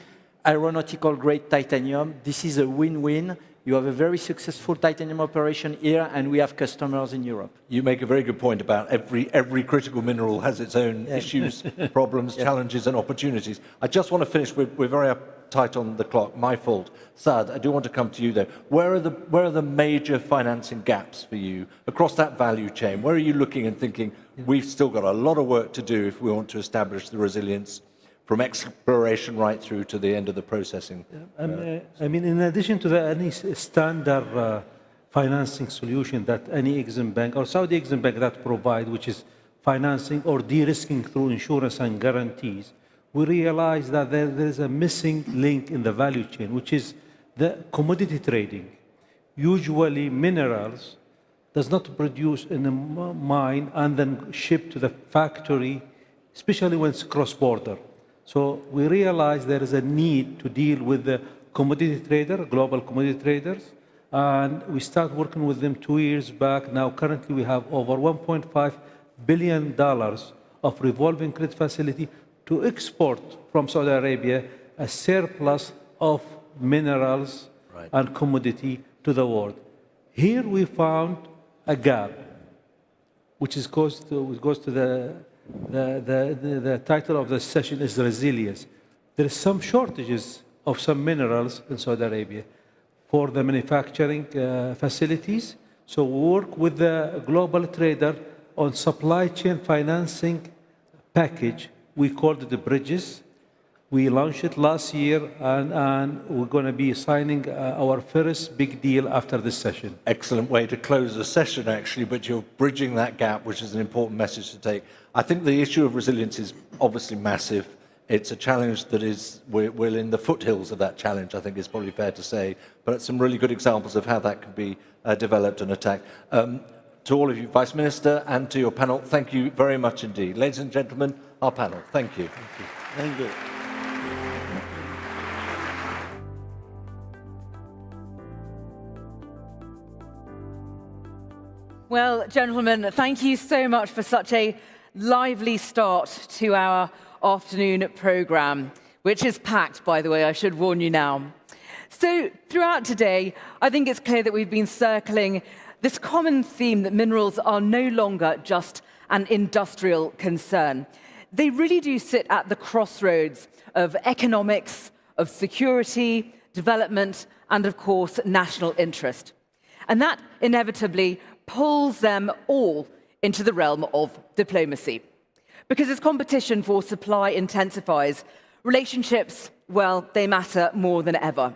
aeronautical grade titanium. This is a win-win. You have a very successful titanium operation here, and we have customers in Europe. You make a very good point about every critical mineral has its own issues, problems, challenges, and opportunities. I just want to finish. We're very tight on the clock. My fault. Saad, I do want to come to you though. Where are the major financing gaps for you across that value chain? Where are you looking and thinking we've still got a lot of work to do if we want to establish the resilience from exploration right through to the end of the processing? I mean, in addition to any standard financing solution that any Exim Bank or Saudi Exim Bank that provide, which is financing or de-risking through insurance and guarantees, we realize that there is a missing link in the value chain, which is the commodity trading. Usually minerals does not produce in a mine and then ship to the factory, especially when it's cross-border. So we realize there is a need to deal with the commodity trader, global commodity traders, and we start working with them 2 years back. Now, currently, we have over $1.5 billion of revolving credit facility to export from Saudi Arabia a surplus of minerals and commodity to the world. Here we found a gap, which goes to the title of the session is resilience. There is some shortages of some minerals in Saudi Arabia for the manufacturing facilities. So we work with the global trader on supply chain financing package. We called it the Bridges. We launched it last year, and we're going to be signing our first big deal after this session. Excellent way to close the session, actually, but you're bridging that gap, which is an important message to take. I think the issue of resilience is obviously massive. It's a challenge that we're in the foothills of that challenge, I think is probably fair to say, but some really good examples of how that can be developed and attacked. To all of you, Vice Minister, and to your panel, thank you very much indeed. Ladies and gentlemen, our panel, thank you. Thank you. Well, gentlemen, thank you so much for such a lively start to our afternoon programme, which is packed, by the way, I should warn you now. So throughout today, I think it's clear that we've been circling this common theme that minerals are no longer just an industrial concern. They really do sit at the crossroads of economics, of security, development, and of course, national interest. And that inevitably pulls them all into the realm of diplomacy. Because as competition for supply intensifies, relationships, well, they matter more than ever.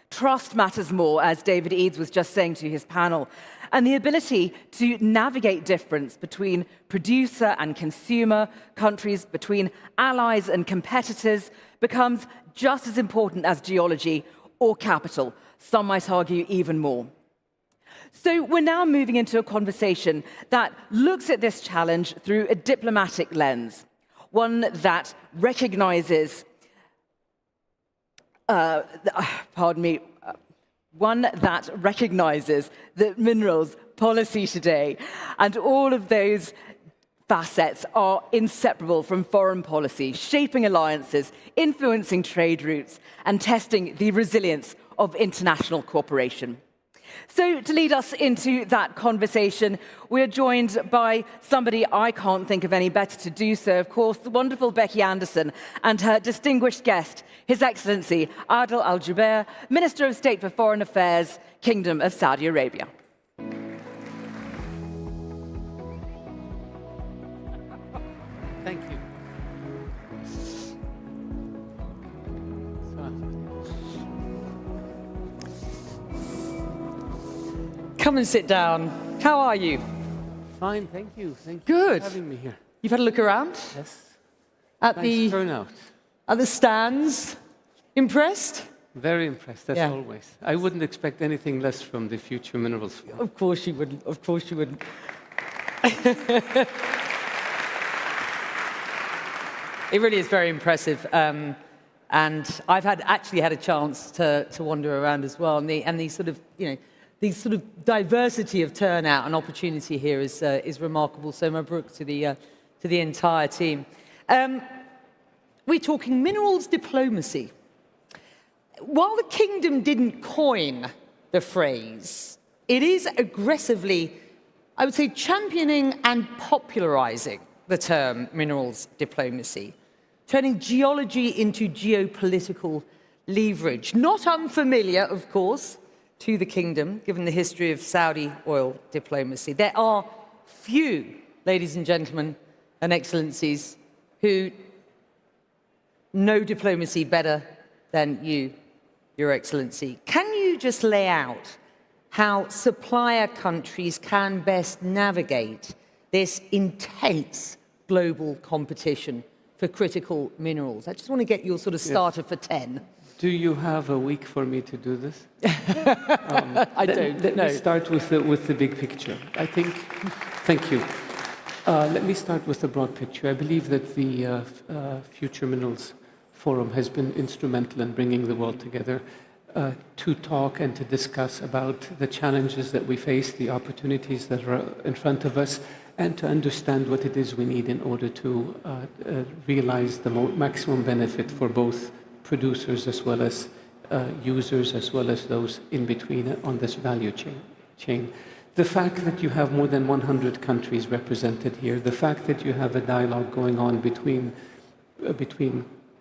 Trust matters more, as David Eads was just saying to his panel, and the ability to navigate difference between producer and consumer countries, between allies and competitors, becomes just as important as geology or capital. Some might argue even more. So we're now moving into a conversation that looks at this challenge through a diplomatic lens, one that recognizes, that minerals policy today and all of those facets are inseparable from foreign policy, shaping alliances, influencing trade routes, and testing the resilience of international cooperation. So to lead us into that conversation, we're joined by somebody I can't think of any better to do so, of course, the wonderful Becky Anderson and her distinguished guest, His Excellency Adel Al-Jubeir, Minister of State for Foreign Affairs, Kingdom of Saudi Arabia. Thank you. Come and sit down. How are you? Fine, thank you. Thank you Good. for having me here. You've had a look around? Yes. At Nice turnout. At the stands? Impressed? Very impressed, as Yeah. always. I wouldn't expect anything less from the Future Minerals Forum. Of course you wouldn't. Of course you wouldn't. It really is very impressive. And I've actually had a chance to wander around as well. And the sort of, the sort of diversity of turnout and opportunity here is remarkable. So Mabruk to the entire team. We're talking minerals diplomacy. While the kingdom didn't coin the phrase, it is aggressively, I would say, championing and popularizing the term minerals diplomacy, turning geology into geopolitical leverage. Not unfamiliar, of course, to the kingdom, given the history of Saudi oil diplomacy. There are few, ladies and gentlemen and excellencies, who know diplomacy better than you, Your Excellency. Can you just lay out how supplier countries can best navigate this intense global competition for critical minerals? I just want to get your sort of starter for 10. Do you have a week for me to do this? I don't. Let no. me start with the big picture. I think. Thank you. Let me start with the broad picture. I believe that the Future Minerals Forum has been instrumental in bringing the world together to talk and to discuss about the challenges that we face, the opportunities that are in front of us, and to understand what it is we need in order to realize the maximum benefit for both producers as well as users, as well as those in between on this value chain. The fact that you have more than 100 countries represented here, the fact that you have a dialogue going on between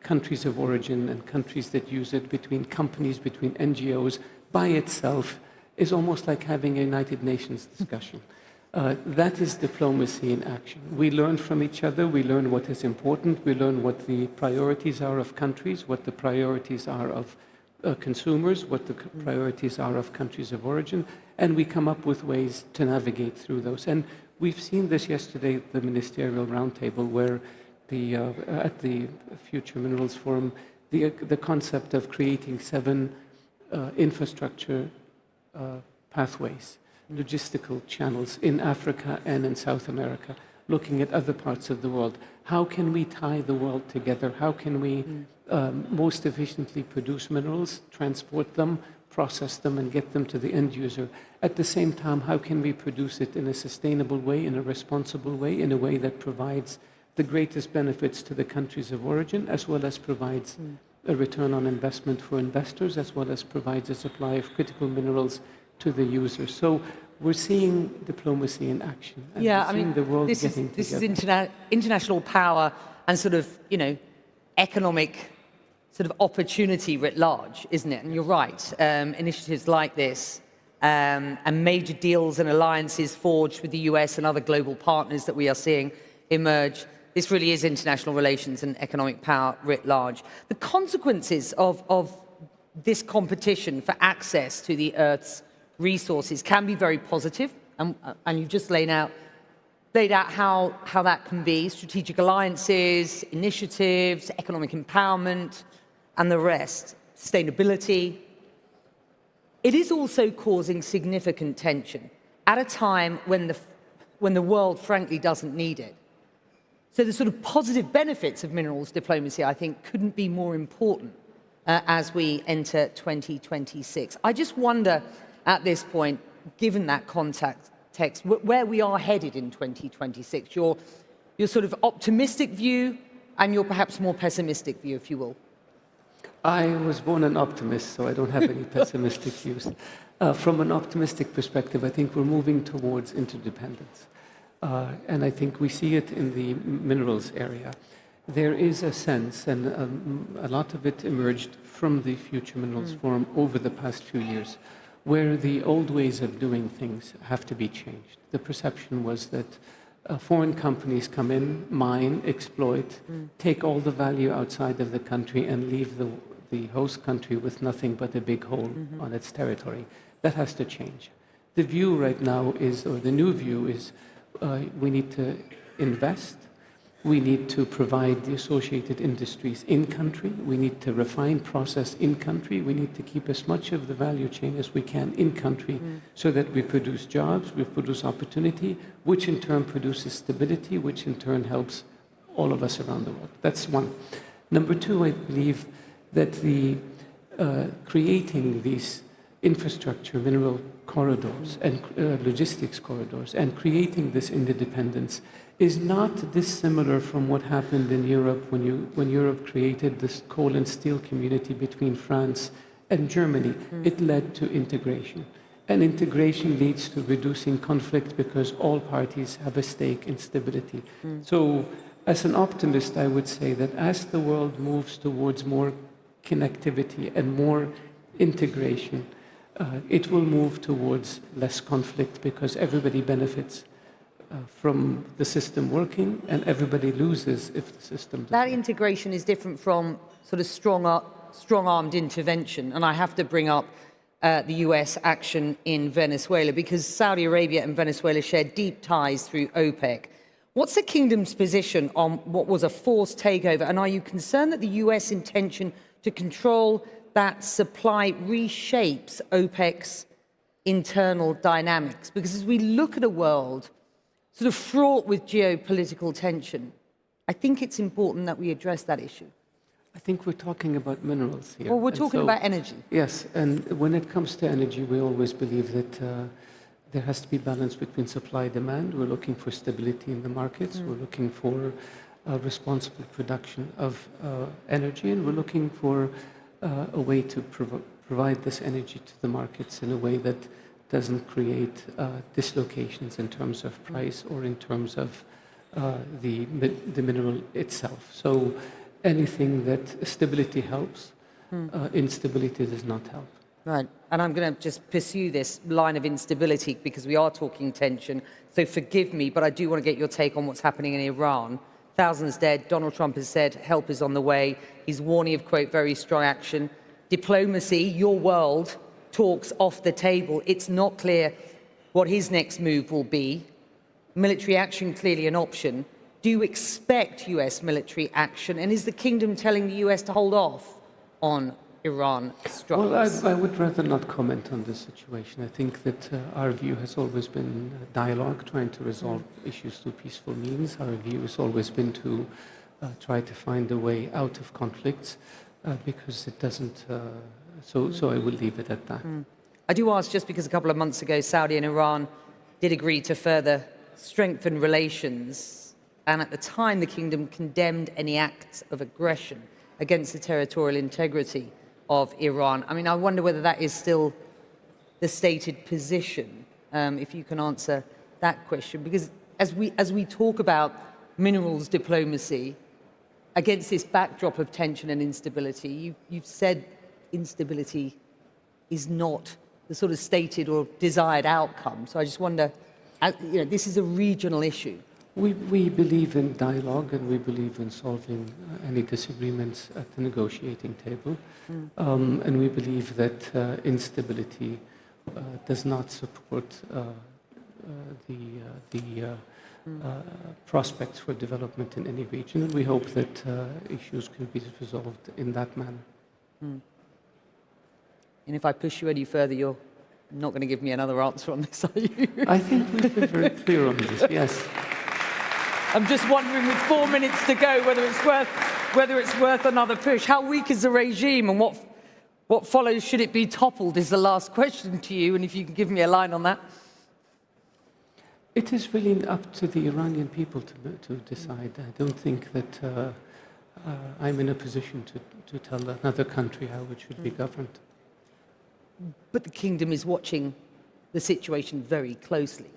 countries of origin and countries that use it, between companies, between NGOs, by itself is almost like having a United Nations discussion. That is diplomacy in action. We learn from each other, we learn what is important, we learn what the priorities are of countries, what the priorities are of consumers, what the priorities are of countries of origin, and we come up with ways to navigate through those. And we've seen this yesterday at the Ministerial roundtable, where at the Future Minerals Forum, the concept of creating 7 infrastructure pathways, logistical channels in Africa and in South America, looking at other parts of the world. How can we tie the world together? How can we most efficiently produce minerals, transport them, process them, and get them to the end user? At the same time, how can we produce it in a sustainable way, in a responsible way, in a way that provides the greatest benefits to the countries of origin, as well as provides a return on investment for investors, as well as provides a supply of critical minerals to the user. So we're seeing diplomacy in action. And Yeah, we're I mean, seeing the world this getting is together. international power and sort of, economic sort of opportunity writ large, isn't it? And you're right, initiatives like this and major deals and alliances forged with the US and other global partners that we are seeing emerge, this really is international relations and economic power writ large. The consequences of this competition for access to the Earth's resources can be very positive, and you've just laid out how that can be: strategic alliances, initiatives, economic empowerment, and the rest, sustainability. It is also causing significant tension at a time when the world frankly doesn't need it. So the sort of positive benefits of minerals diplomacy, I think, couldn't be more important as we enter 2026. I just wonder at this point, given that context, where we are headed in 2026, your sort of optimistic view and your perhaps more pessimistic view, if you will. I was born an optimist, so I don't have any pessimistic views. From an optimistic perspective, I think we're moving towards interdependence. And I think we see it in the minerals area. There is a sense, and a lot of it emerged from the Future Minerals Forum over the past few years, where the old ways of doing things have to be changed. The perception was that foreign companies come in, mine, exploit, take all the value outside of the country and leave the host country with nothing but a big hole on its territory. That has to change. The view right now is, or the new view is, we need to invest, we need to provide the associated industries in country, we need to refine process in country, we need to keep as much of the value chain as we can in country so that we produce jobs, we produce opportunity, which in turn produces stability, which in turn helps all of us around the world. That's one. Number two, I believe that creating these infrastructure, mineral corridors and logistics corridors, and creating this interdependence is not dissimilar from what happened in Europe when Europe created this coal and steel community between France and Germany. It led to integration. And integration leads to reducing conflict because all parties have a stake in stability. So as an optimist, I would say that as the world moves towards more connectivity and more integration, it will move towards less conflict because everybody benefits from the system working and everybody loses if the system doesn't. That integration is different from sort of strong-armed intervention. And I have to bring up the US action in Venezuela because Saudi Arabia and Venezuela share deep ties through OPEC. What's the kingdom's position on what was a forced takeover? And are you concerned that the US intention to control that supply reshapes OPEC's internal dynamics? Because as we look at a world sort of fraught with geopolitical tension, I think it's important that we address that issue. I think we're talking about minerals here. Well, we're And talking so- about energy. Yes, and when it comes to energy, we always believe that there has to be balance between supply and demand. We're looking for stability in the markets. We're looking for responsible production of energy, and we're looking for a way to provide this energy to the markets in a way that doesn't create dislocations in terms of price or in terms of the mineral itself. So anything that stability helps, instability does not help. Right, and I'm going to just pursue this line of instability because we are talking tension. So forgive me, but I do want to get your take on what's happening in Iran. Thousands dead. Donald Trump has said help is on the way. He's warning of, quote, very strong action. Diplomacy, your world, talks off the table. It's not clear what his next move will be. Military action, clearly an option. Do you expect US military action? And is the kingdom telling the US to hold off on Iran strikes? Well, I would rather not comment on this situation. I think that our view has always been dialogue, trying to resolve issues through peaceful means. Our view has always been to try to find a way out of conflicts because it doesn't... So I will leave it at that. I do ask just because a couple of months ago, Saudi and Iran did agree to further strengthen relations. And at the time, the kingdom condemned any acts of aggression against the territorial integrity of Iran. I mean, I wonder whether that is still the stated position, if you can answer that question. Because as we talk about minerals diplomacy against this backdrop of tension and instability, you've said instability is not the sort of stated or desired outcome. So I just wonder, this is a regional issue. We believe in dialogue and we believe in solving any disagreements at the negotiating table. And we believe that instability does not support the prospects for development in any region. And we hope that issues can be resolved in that manner. And if I push you any further, you're not going to give me another answer on this, are you? I think we've been very clear on this, yes. I'm just wondering, with 4 minutes to go, whether it's worth another push. How weak is the regime, and what follows? Should it be toppled? Is the last question to you, and if you can give me a line on that. It is really up to the Iranian people to decide. I don't think that I'm in a position to tell another country how it should be governed. But the kingdom is watching the situation very closely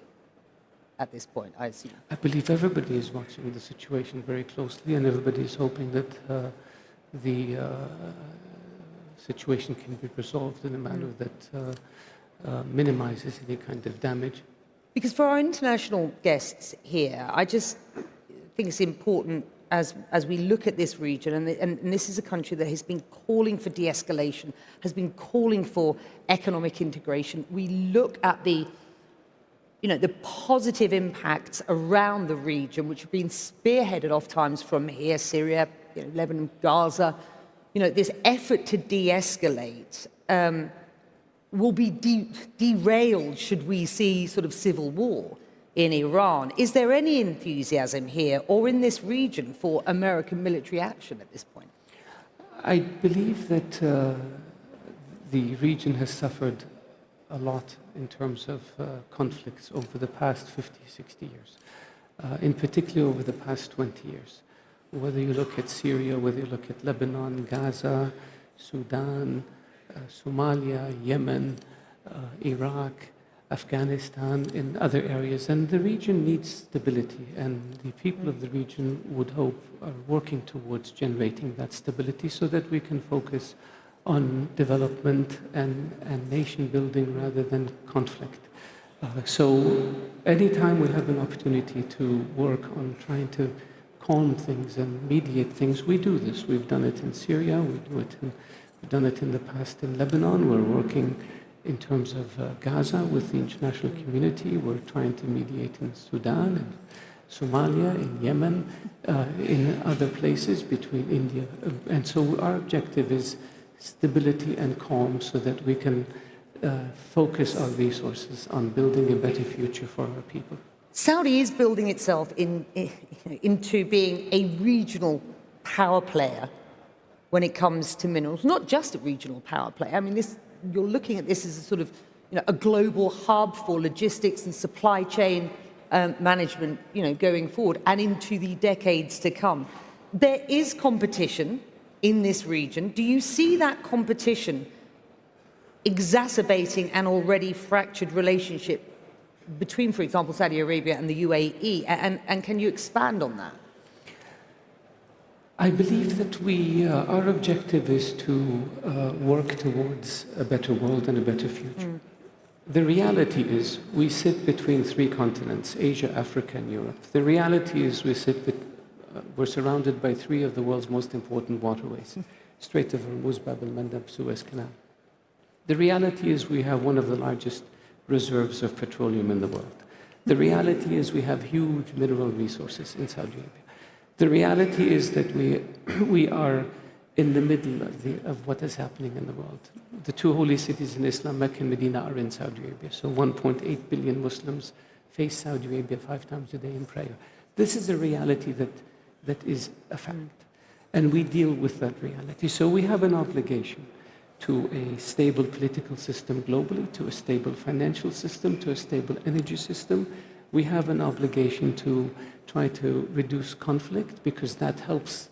at this point, I assume. I believe everybody is watching the situation very closely, and everybody is hoping that the situation can be resolved in a manner that minimizes any kind of damage. Because for our international guests here, I just think it's important as we look at this region, and this is a country that has been calling for de-escalation, has been calling for economic integration. We look at the positive impacts around the region, which have been spearheaded oftentimes from here, Syria, Lebanon, Gaza. This effort to de-escalate will be derailed should we see sort of civil war in Iran. Is there any enthusiasm here or in this region for American military action at this point? I believe that the region has suffered a lot in terms of conflicts over the past 50, 60 years, in particular over the past 20 years. Whether you look at Syria, whether you look at Lebanon, Gaza, Sudan, Somalia, Yemen, Iraq, Afghanistan, in other areas. And the region needs stability, and the people of the region would hope are working towards generating that stability so that we can focus on development and nation building rather than conflict. So anytime we have an opportunity to work on trying to calm things and mediate things, we do this. We've done it in Syria, we've done it in the past in Lebanon. We're working in terms of Gaza with the international community. We're trying to mediate in Sudan and Somalia, in Yemen, in other places between India. And so our objective is stability and calm so that we can focus our resources on building a better future for our people. Saudi is building itself into being a regional power player when it comes to minerals, not just a regional power player. I mean, you're looking at this as a sort of a global hub for logistics and supply chain management, going forward and into the decades to come. There is competition in this region. Do you see that competition exacerbating an already fractured relationship between, for example, Saudi Arabia and the UAE? And can you expand on that? I believe that our objective is to work towards a better world and a better future. The reality is we sit between three continents, Asia, Africa, and Europe. The reality is we're surrounded by three of the world's most important waterways, Strait of Hormuz, Bab el-Mandab, Suez Canal. The reality is we have one of the largest reserves of petroleum in the world. The reality is we have huge mineral resources in Saudi Arabia. The reality is that we are in the middle of what is happening in the world. The two holy cities in Islam, Mecca and Medina, are in Saudi Arabia. So 1.8 billion Muslims face Saudi Arabia 5 times a day in prayer. This is a reality that is a fact. And we deal with that reality. So we have an obligation to a stable political system globally, to a stable financial system, to a stable energy system. We have an obligation to try to reduce conflict because that helps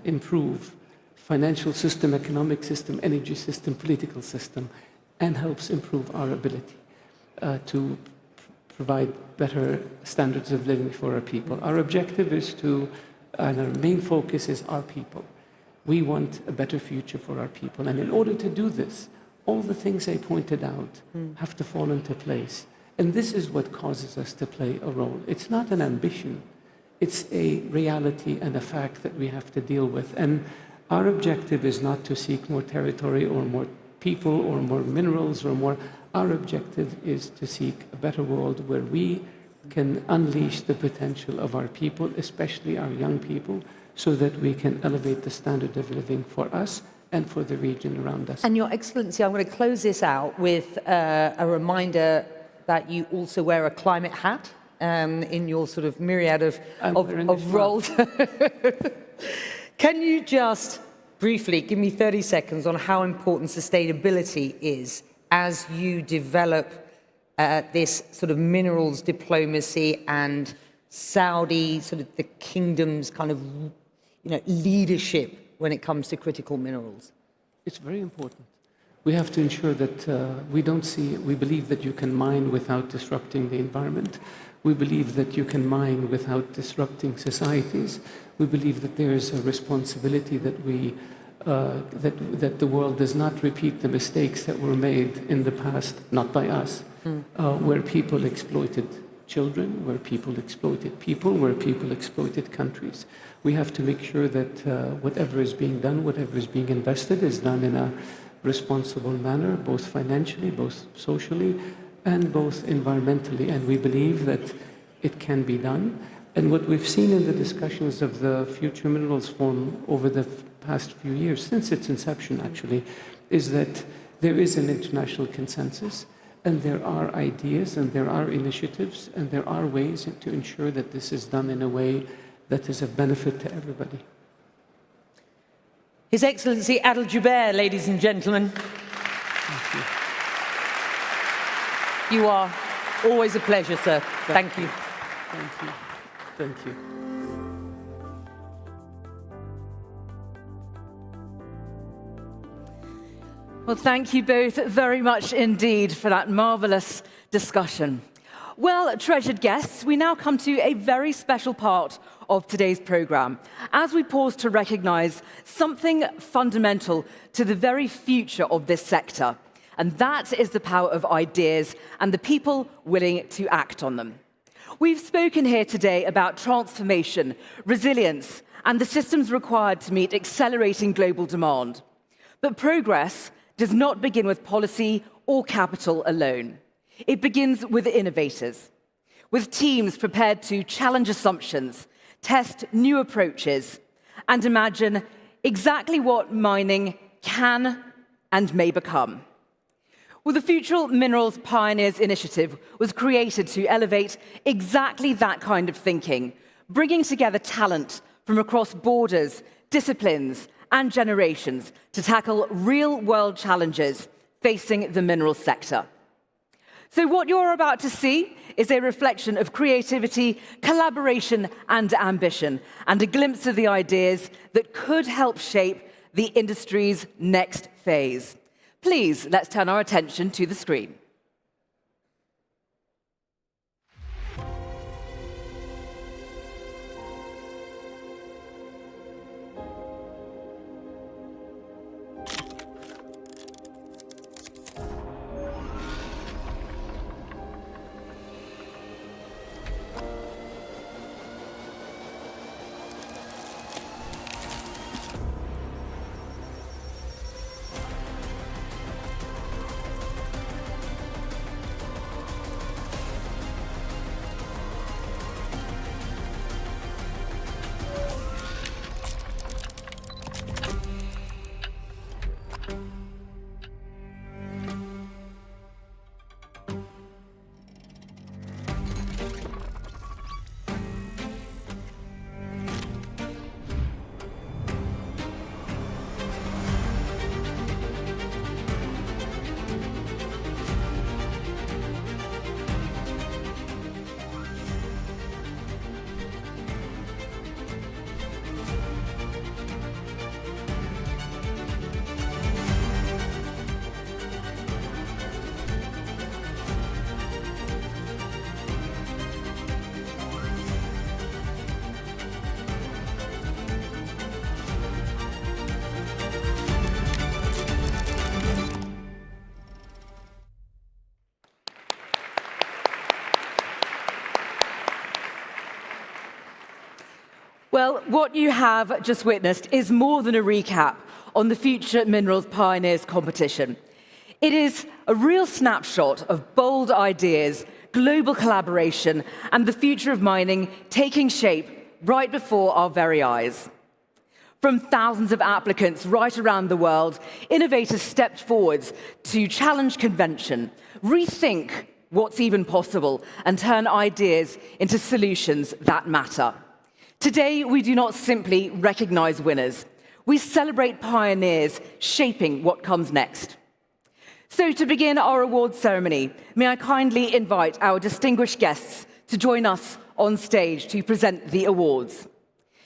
improve financial system, economic system, energy system, political system, and helps improve our ability to provide better standards of living for our people. Our objective is and our main focus is our people. We want a better future for our people. And in order to do this, all the things I pointed out have to fall into place. And this is what causes us to play a role. It's not an ambition. It's a reality and a fact that we have to deal with. And our objective is not to seek more territory or more people or more minerals or more. Our objective is to seek a better world where we can unleash the potential of our people, especially our young people, so that we can elevate the standard of living for us and for the region around us. And Your Excellency, I'm going to close this out with a reminder that you also wear a climate hat in your sort of myriad of roles. Can you just briefly give me 30 seconds on how important sustainability is as you develop this sort of minerals diplomacy and Saudi, sort of the kingdom's kind of leadership when it comes to critical minerals? It's very important. We have to ensure that we believe that you can mine without disrupting the environment. We believe that you can mine without disrupting societies. We believe that there is a responsibility that that the world does not repeat the mistakes that were made in the past, not by us, where people exploited children, where people exploited people, where people exploited countries. We have to make sure that whatever is being done, whatever is being invested is done in a responsible manner, both financially, both socially, and both environmentally. And we believe that it can be done. And what we've seen in the discussions of the Future Minerals Forum over the past few years, since its inception actually, is that there is an international consensus, and there are ideas, and there are initiatives, and there are ways to ensure that this is done in a way that is of benefit to everybody. His Excellency Adel Jubeir, ladies and gentlemen. Thank you. You are always a pleasure, sir. Thank you. Thank you. Thank you. Well, thank you both very much indeed for that marvelous discussion. Well, treasured guests, we now come to a very special part of today's program, as we pause to recognize something fundamental to the very future of this sector, and that is the power of ideas and the people willing to act on them. We've spoken here today about transformation, resilience, and the systems required to meet accelerating global demand. But progress does not begin with policy or capital alone. It begins with innovators, with teams prepared to challenge assumptions, test new approaches, and imagine exactly what mining can and may become. Well, the Future Minerals Pioneers Initiative was created to elevate exactly that kind of thinking, bringing together talent from across borders, disciplines, and generations to tackle real-world challenges facing the minerals sector. So what you're about to see is a reflection of creativity, collaboration, and ambition, and a glimpse of the ideas that could help shape the industry's next phase. Please, let's turn our attention to the screen. Well, what you have just witnessed is more than a recap on the Future Minerals Pioneers competition. It is a real snapshot of bold ideas, global collaboration, and the future of mining taking shape right before our very eyes. From thousands of applicants right around the world, innovators stepped forwards to challenge convention, rethink what's even possible, and turn ideas into solutions that matter. Today, we do not simply recognize winners. We celebrate pioneers shaping what comes next. So to begin our awards ceremony, may I kindly invite our distinguished guests to join us on stage to present the awards.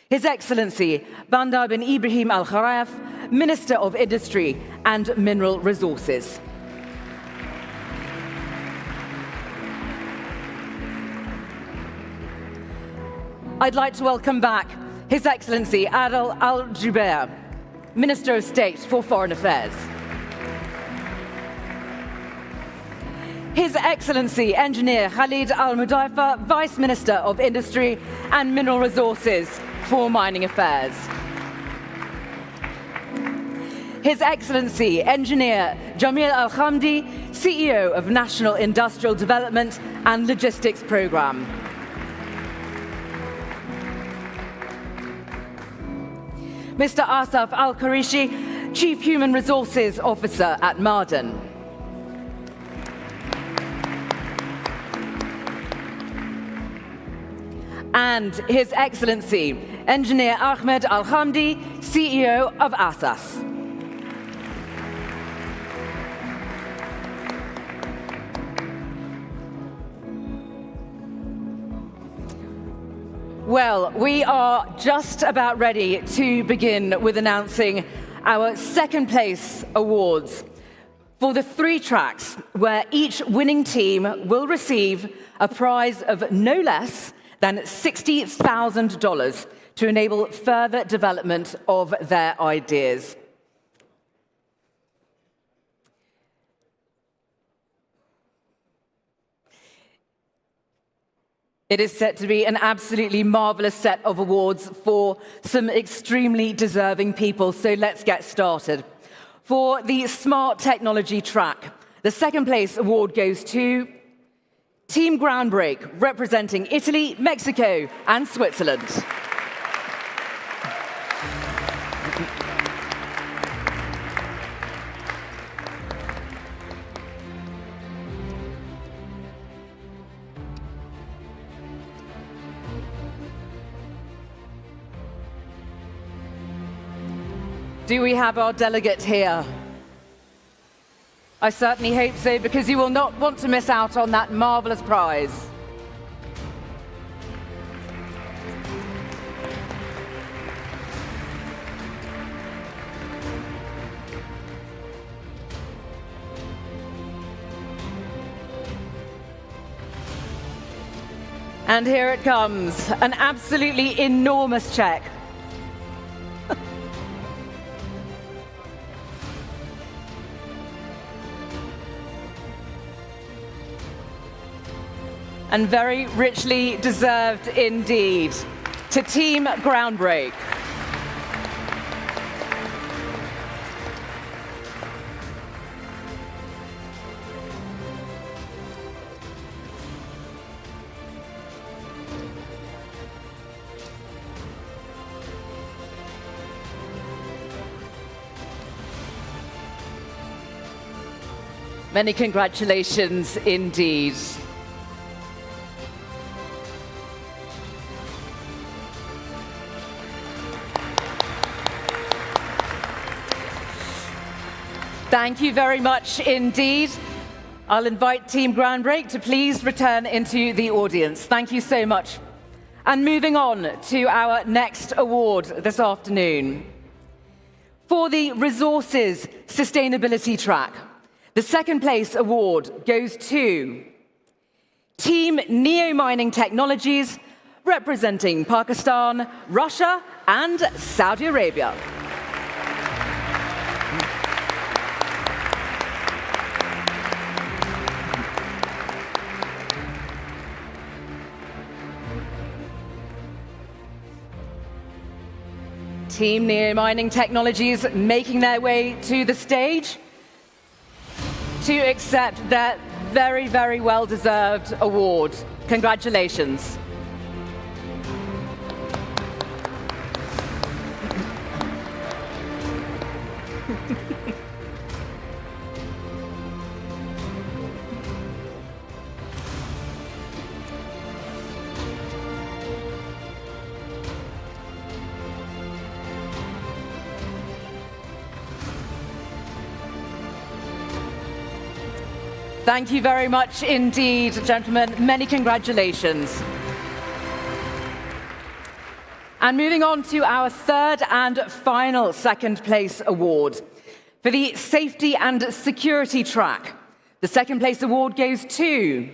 His Excellency Bandar bin Ibrahim Al Kharayef, Minister of Industry and Mineral Resources. I'd like to welcome back His Excellency Adel Al Jubeir, Minister of State for Foreign Affairs. His Excellency Engineer Khalid Al Mudaifa, Vice Minister of Industry and Mineral Resources for Mining Affairs. His Excellency Engineer Jamil Al Khamdi, CEO of National Industrial Development and Logistics Programme. Mr. Asaf Al-Qarishi, Chief Human Resources Officer at Maaden. And His Excellency, Engineer Ahmed Al-Khamdi, CEO of ASAS. Well, we are just about ready to begin with announcing our second place awards for the 3 tracks where each winning team will receive a prize of no less than $60,000 to enable further development of their ideas. It is set to be an absolutely marvelous set of awards for some extremely deserving people, so let's get started. For the Smart Technology track, the second place award goes to Team Groundbreak, representing Italy, Mexico, and Switzerland. Do we have our delegate here? I certainly hope so, because you will not want to miss out on that marvelous prize. And here it comes, an absolutely enormous check. And very richly deserved indeed, to Team Groundbreak. Many congratulations indeed. Thank you very much indeed. I'll invite Team Groundbreak to please return into the audience. Thank you so much. And moving on to our next award this afternoon. For the Resources Sustainability track, the second place award goes to Team Neo Mining Technologies, representing Pakistan, Russia, and Saudi Arabia. Team Neo Mining Technologies making their way to the stage to accept their very, very well-deserved award. Congratulations. Thank you very much indeed, gentlemen. Many congratulations. And moving on to our third and final second place award. For the Safety and Security track, the second place award goes to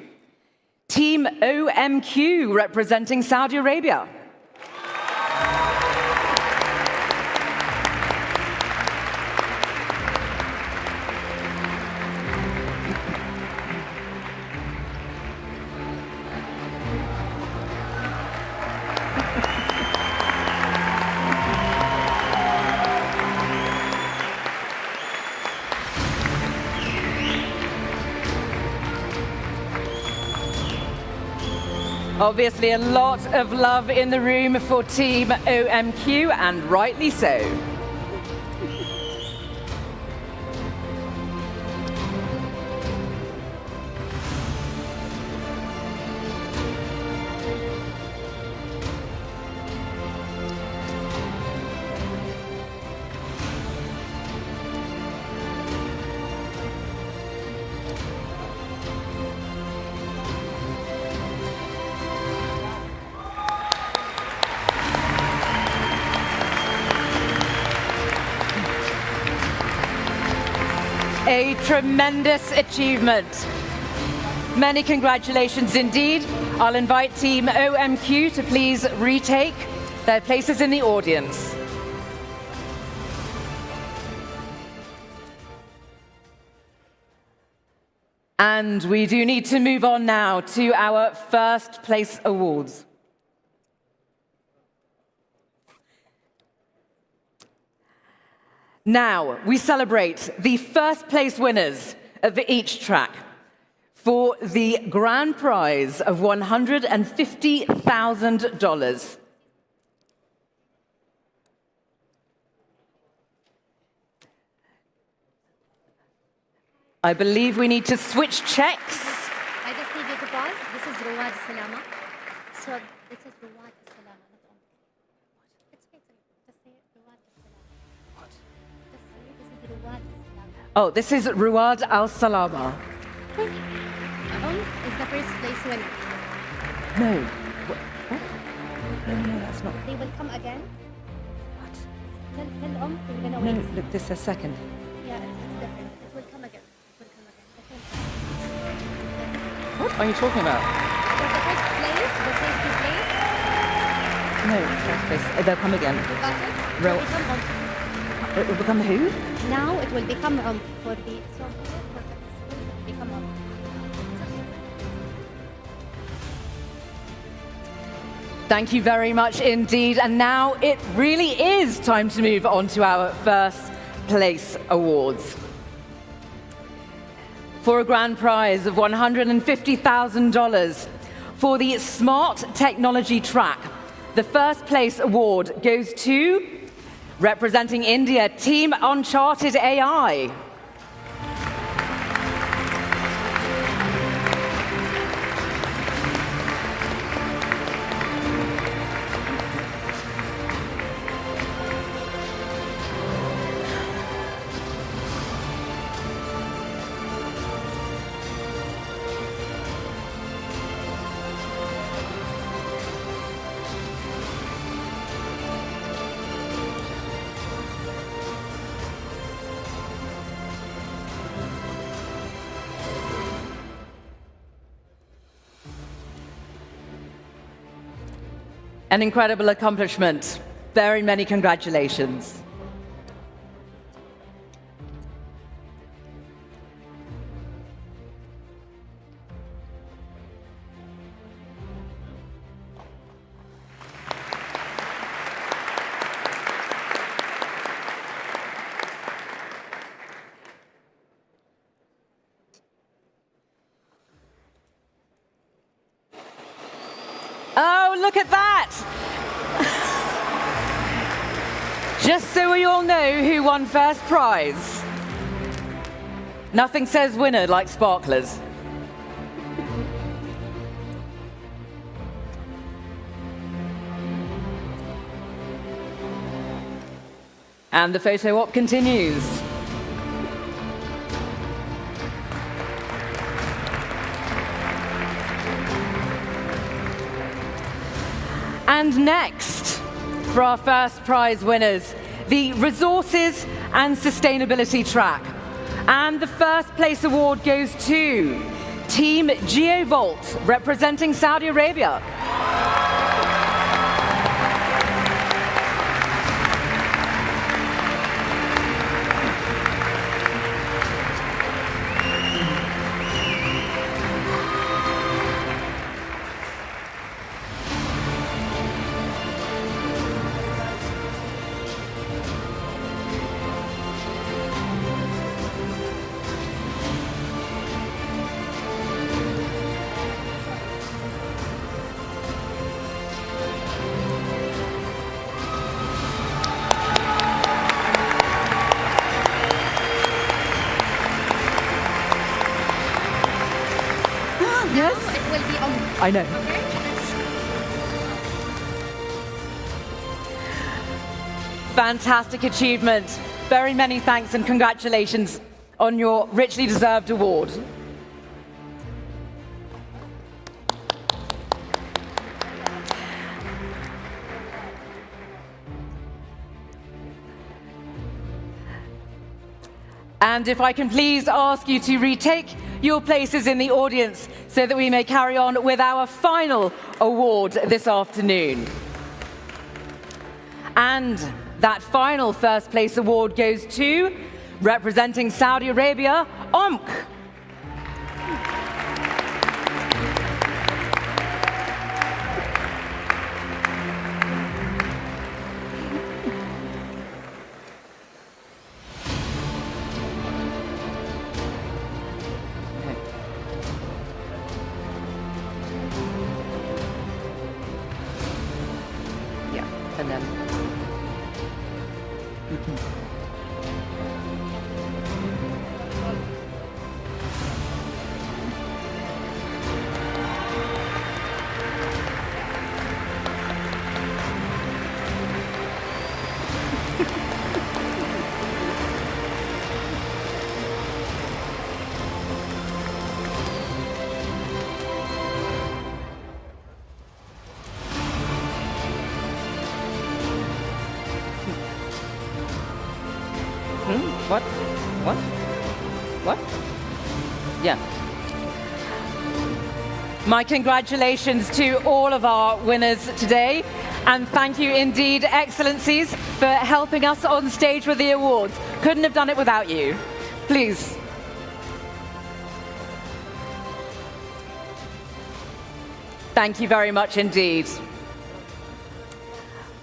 Team OMQ, representing Saudi Arabia. Obviously, a lot of love in the room for Team OMQ, and rightly so. A tremendous achievement. Many congratulations indeed. I'll invite Team OMQ to please retake their places in the audience. And we do need to move on now to our first place awards. Now, we celebrate the first place winners of each track for the grand prize of $150,000. I believe we need to switch checks. I just need you to pause. This is Rawad Salama. So, this is Rawad Salama. It's okay. Just say it. Rawad Salama. Oh, this is Ruad Al Salama. Is the first place winner. No. What? No, that's not. They will come again. What? Tell they're gonna No, wait. look, this says second. Yeah, it's different. It will come again. It will come again. What are you talking about? So the first place, the safety place. No, first place. They'll come again. You got it? Ro- It will become It will become who? now it will become for the so for the become Thank you very much indeed. And now it really is time to move on to our first place awards. For a grand prize of $150,000 for the Smart Technology track, the first place award goes to, representing India, Team Uncharted AI. An incredible accomplishment. Very many congratulations. Oh, look at that! Just so we all know who won first prize. Nothing says winner like sparklers. And the photo op continues. And next, for our first prize winners, the Resources and Sustainability track. And the first place award goes to Team GeoVolt, representing Saudi Arabia. Yes? It will be on. I know. Okay? Fantastic achievement. Very many thanks and congratulations on your richly deserved award. And if I can please ask you to retake your places in the audience so that we may carry on with our final award this afternoon. And that final first place award goes to, representing Saudi Arabia, OMC. And then What? What? What? Yeah. My congratulations to all of our winners today. And thank you indeed, Excellencies, for helping us on stage with the awards. Couldn't have done it without you. Please. Thank you very much indeed.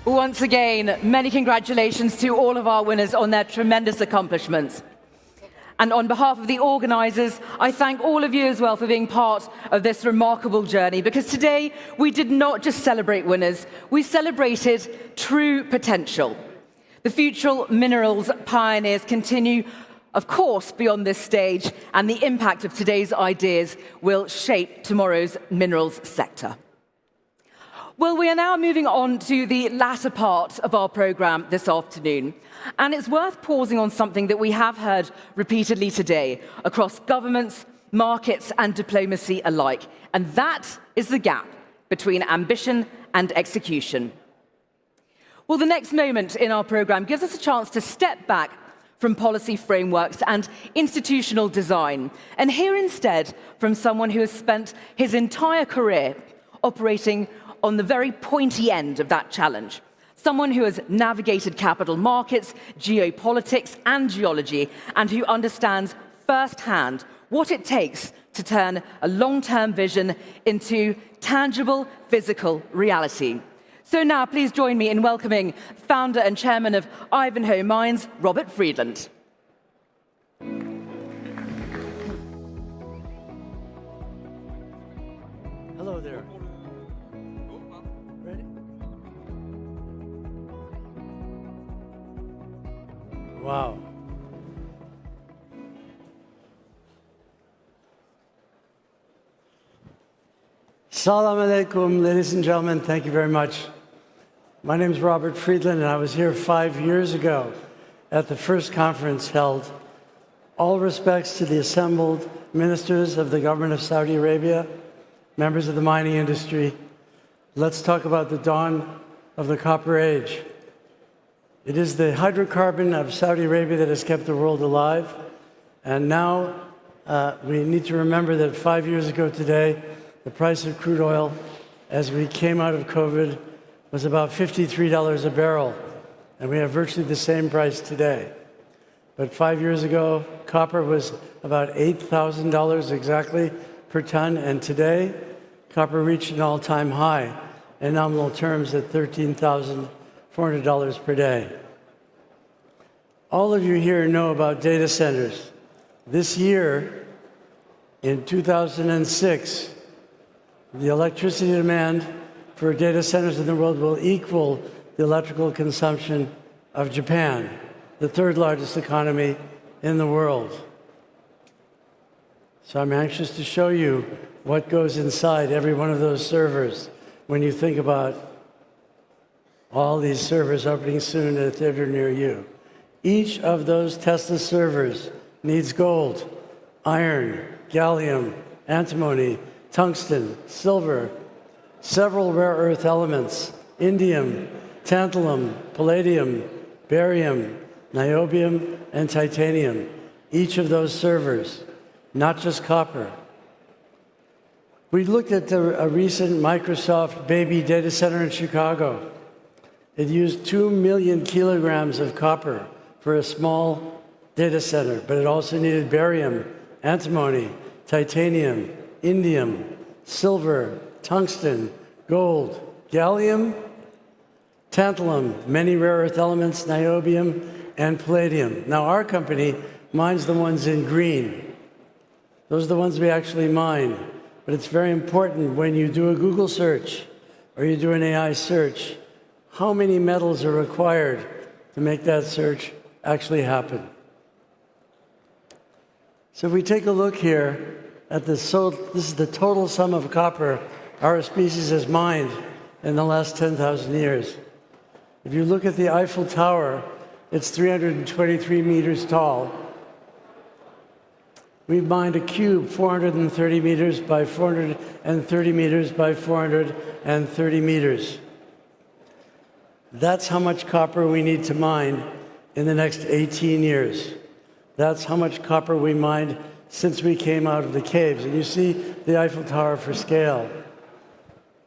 Once again, many congratulations to all of our winners on their tremendous accomplishments. And on behalf of the organisers, I thank all of you as well for being part of this remarkable journey, because today we did not just celebrate winners, we celebrated true potential. The future minerals pioneers continue, of course, beyond this stage, and the impact of today's ideas will shape tomorrow's minerals sector. Well, we are now moving on to the latter part of our programme this afternoon. And it's worth pausing on something that we have heard repeatedly today across governments, markets and diplomacy alike. And that is the gap between ambition and execution. Well, the next moment in our programme gives us a chance to step back from policy frameworks and institutional design and hear instead from someone who has spent his entire career operating on the very pointy end of that challenge. Someone who has navigated capital markets, geopolitics and geology, and who understands firsthand what it takes to turn a long-term vision into tangible physical reality. So now please join me in welcoming founder and chairman of Ivanhoe Mines, Robert Friedland. Hello there. Ready? Wow. Assalamu alaikum, ladies and gentlemen. Thank you very much. My name is Robert Friedland, and I was here 5 years ago at the first conference held. All respects to the assembled ministers of the government of Saudi Arabia, members of the mining industry. Let's talk about the dawn of the copper age. It is the hydrocarbon of Saudi Arabia that has kept the world alive. And now we need to remember that 5 years ago today, the price of crude oil, as we came out of COVID, was about $53 a barrel. And we have virtually the same price today. But 5 years ago, copper was about $8,000 exactly per ton. And today, copper reached an all-time high in nominal terms at $13,400 per day. All of you here know about data centers. This year, in 2006, the electricity demand for data centers in the world will equal the electrical consumption of Japan, the third largest economy in the world. So I'm anxious to show you what goes inside every one of those servers when you think about all these servers opening soon at a theater near you. Each of those Tesla servers needs gold, iron, gallium, antimony, tungsten, silver, several rare earth elements, indium, tantalum, palladium, barium, niobium, and titanium. Each of those servers, not just copper. We looked at a recent Microsoft baby data center in Chicago. It used 2 million kilograms of copper for a small data center, but it also needed barium, antimony, titanium, indium, silver, tungsten, gold, gallium, tantalum, many rare earth elements, niobium, and palladium. Now, our company mines the ones in green. Those are the ones we actually mine. But it's very important when you do a Google search or you do an AI search, how many metals are required to make that search actually happen. So if we take a look here at this is the total sum of copper our species has mined in the last 10,000 years. If you look at the Eiffel Tower, it's 323 meters tall. We've mined a cube 430 meters by 430 meters by 430 meters. That's how much copper we need to mine in the next 18 years. That's how much copper we mined since we came out of the caves. And you see the Eiffel Tower for scale.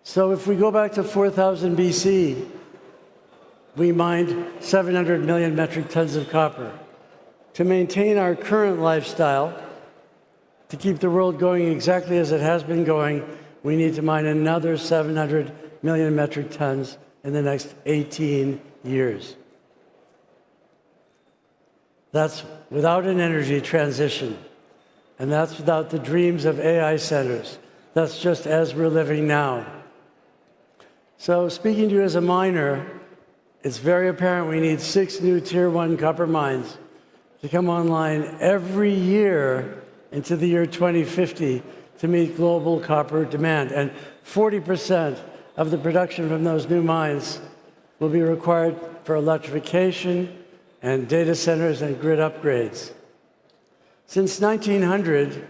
So if we go back to 4000 BC, we mined 700 million metric tons of copper. To maintain our current lifestyle, to keep the world going exactly as it has been going, we need to mine another 700 million metric tons in the next 18 years. That's without an energy transition. And that's without the dreams of AI centers. That's just as we're living now. So speaking to you as a miner, it's very apparent we need 6 new Tier 1 copper mines to come online every year into the year 2050 to meet global copper demand. And 40% of the production from those new mines will be required for electrification and data centers and grid upgrades. Since 1900,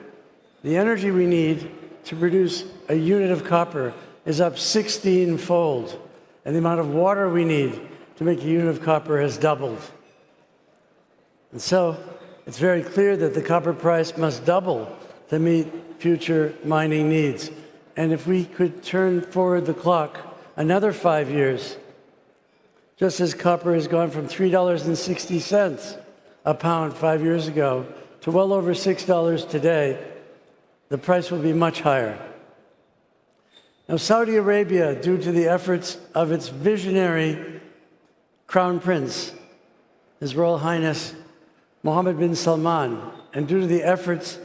the energy we need to produce a unit of copper is up 16-fold, and the amount of water we need to make a unit of copper has doubled. And so it's very clear that the copper price must double to meet future mining needs. And if we could turn forward the clock another 5 years, just as copper has gone from $3.60 a pound 5 years ago to well over $6 today, the price will be much higher. Now, Saudi Arabia, due to the efforts of its visionary Crown Prince, His Royal Highness Mohammed bin Salman, and due to the efforts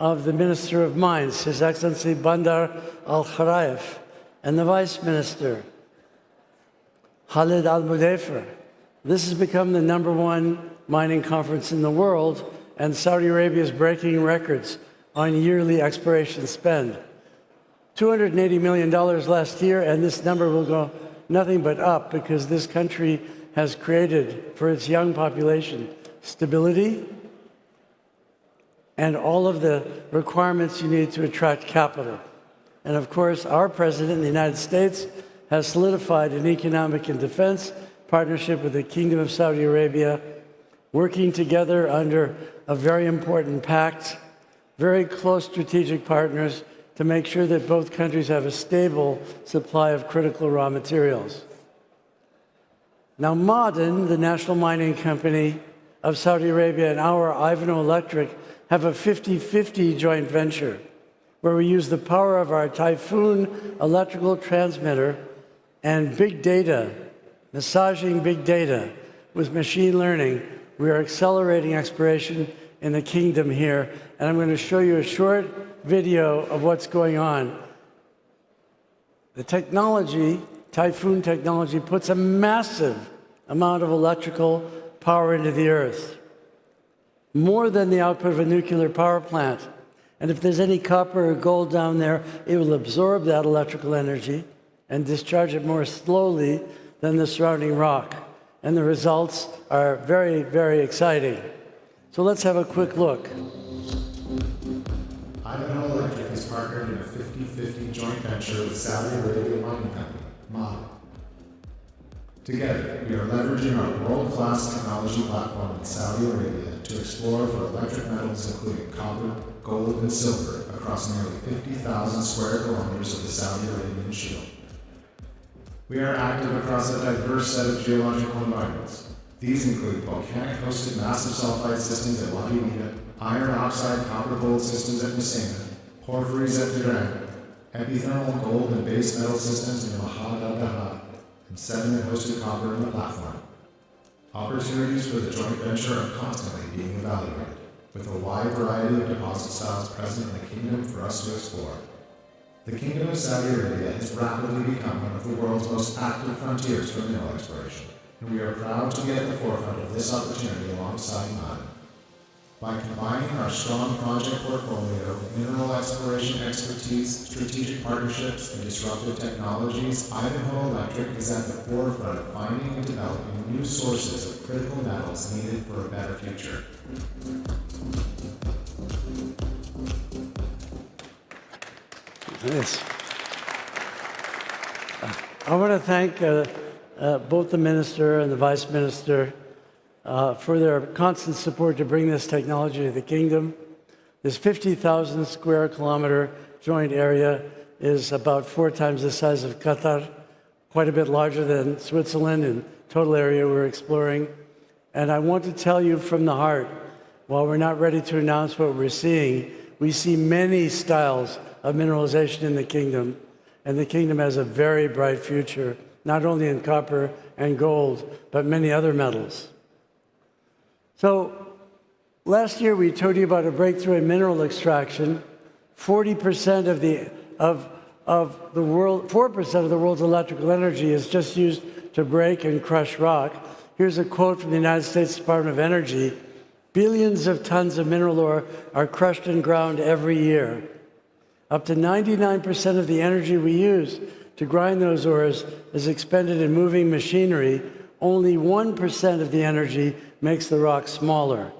of the Minister of Mines, His Excellency Bandar Al-Kharayef, and the Vice Minister, Khalid Al-Mudayfer, this has become the #1 mining conference in the world, and Saudi Arabia is breaking records on yearly exploration spend. $280 million last year, and this number will go nothing but up because this country has created for its young population stability and all of the requirements you need to attract capital. And of course, our president in the United States has solidified an economic and defense partnership with the Kingdom of Saudi Arabia, working together under a very important pact, very close strategic partners to make sure that both countries have a stable supply of critical raw materials. Now, Maaden, the national mining company of Saudi Arabia, and our Ivanhoe Electric have a 50-50 joint venture where we use the power of our Typhoon electrical transmitter and big data, massaging big data with machine learning. We are accelerating exploration in the kingdom here, and I'm going to show you a short video of what's going on. The technology, Typhoon technology, puts a massive amount of electrical power into the earth, more than the output of a nuclear power plant. And if there's any copper or gold down there, it will absorb that electrical energy and discharge it more slowly than the surrounding rock. And the results are very, very exciting. So let's have a quick look. Ivanhoe Electric is partnered in a 50-50 joint venture with Saudi Arabia mining company, Maaden. Together, we are leveraging our world-class technology platform in Saudi Arabia to explore for electric metals including copper, gold, and silver across nearly 50,000 square kilometers of the Saudi Arabian Shield. We are active across a diverse set of geological environments. These include volcanic-hosted massive sulfide systems at Wadi Mida, iron oxide copper-gold systems at Messina, porphyries at Tehran, epithermal gold and base metal systems in Mahad al-Dahab, and sediment-hosted copper in the platform. Opportunities for the joint venture are constantly being evaluated, with a wide variety of deposit styles present in the kingdom for us to explore. The Kingdom of Saudi Arabia has rapidly become one of the world's most active frontiers for mineral exploration, and we are proud to be at the forefront of this opportunity alongside Maaden. By combining our strong project portfolio, mineral exploration expertise, strategic partnerships, and disruptive technologies, Ivanhoe Electric is at the forefront of finding and developing new sources of critical metals needed for a better future. Yes. I want to thank both the Minister and the Vice Minister for their constant support to bring this technology to the kingdom. This 50,000 square kilometer joint area is about 4 times the size of Qatar, quite a bit larger than Switzerland in total area we're exploring. And I want to tell you from the heart, while we're not ready to announce what we're seeing, we see many styles of mineralization in the kingdom, and the kingdom has a very bright future, not only in copper and gold, but many other metals. So last year we told you about a breakthrough in mineral extraction. 40% of the world, 4% of the world's electrical energy is just used to break and crush rock. Here's a quote from the United States Department of Energy. Billions of tons of mineral ore are crushed and ground every year. Up to 99% of the energy we use to grind those ores is expended in moving machinery. Only 1% of the energy makes the rock smaller.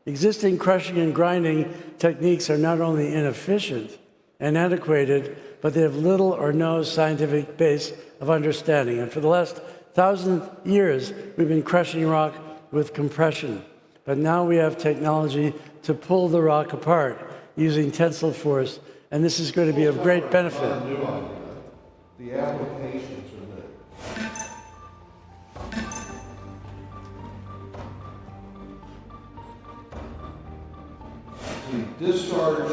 Existing crushing and grinding techniques are not only inefficient and antiquated, but they have little or no scientific base of understanding. And for the last 1,000 years, we've been crushing rock with compression. But now we have technology to pull the rock apart using tensile force, and this is going to be of great benefit. The applications are there. We discharge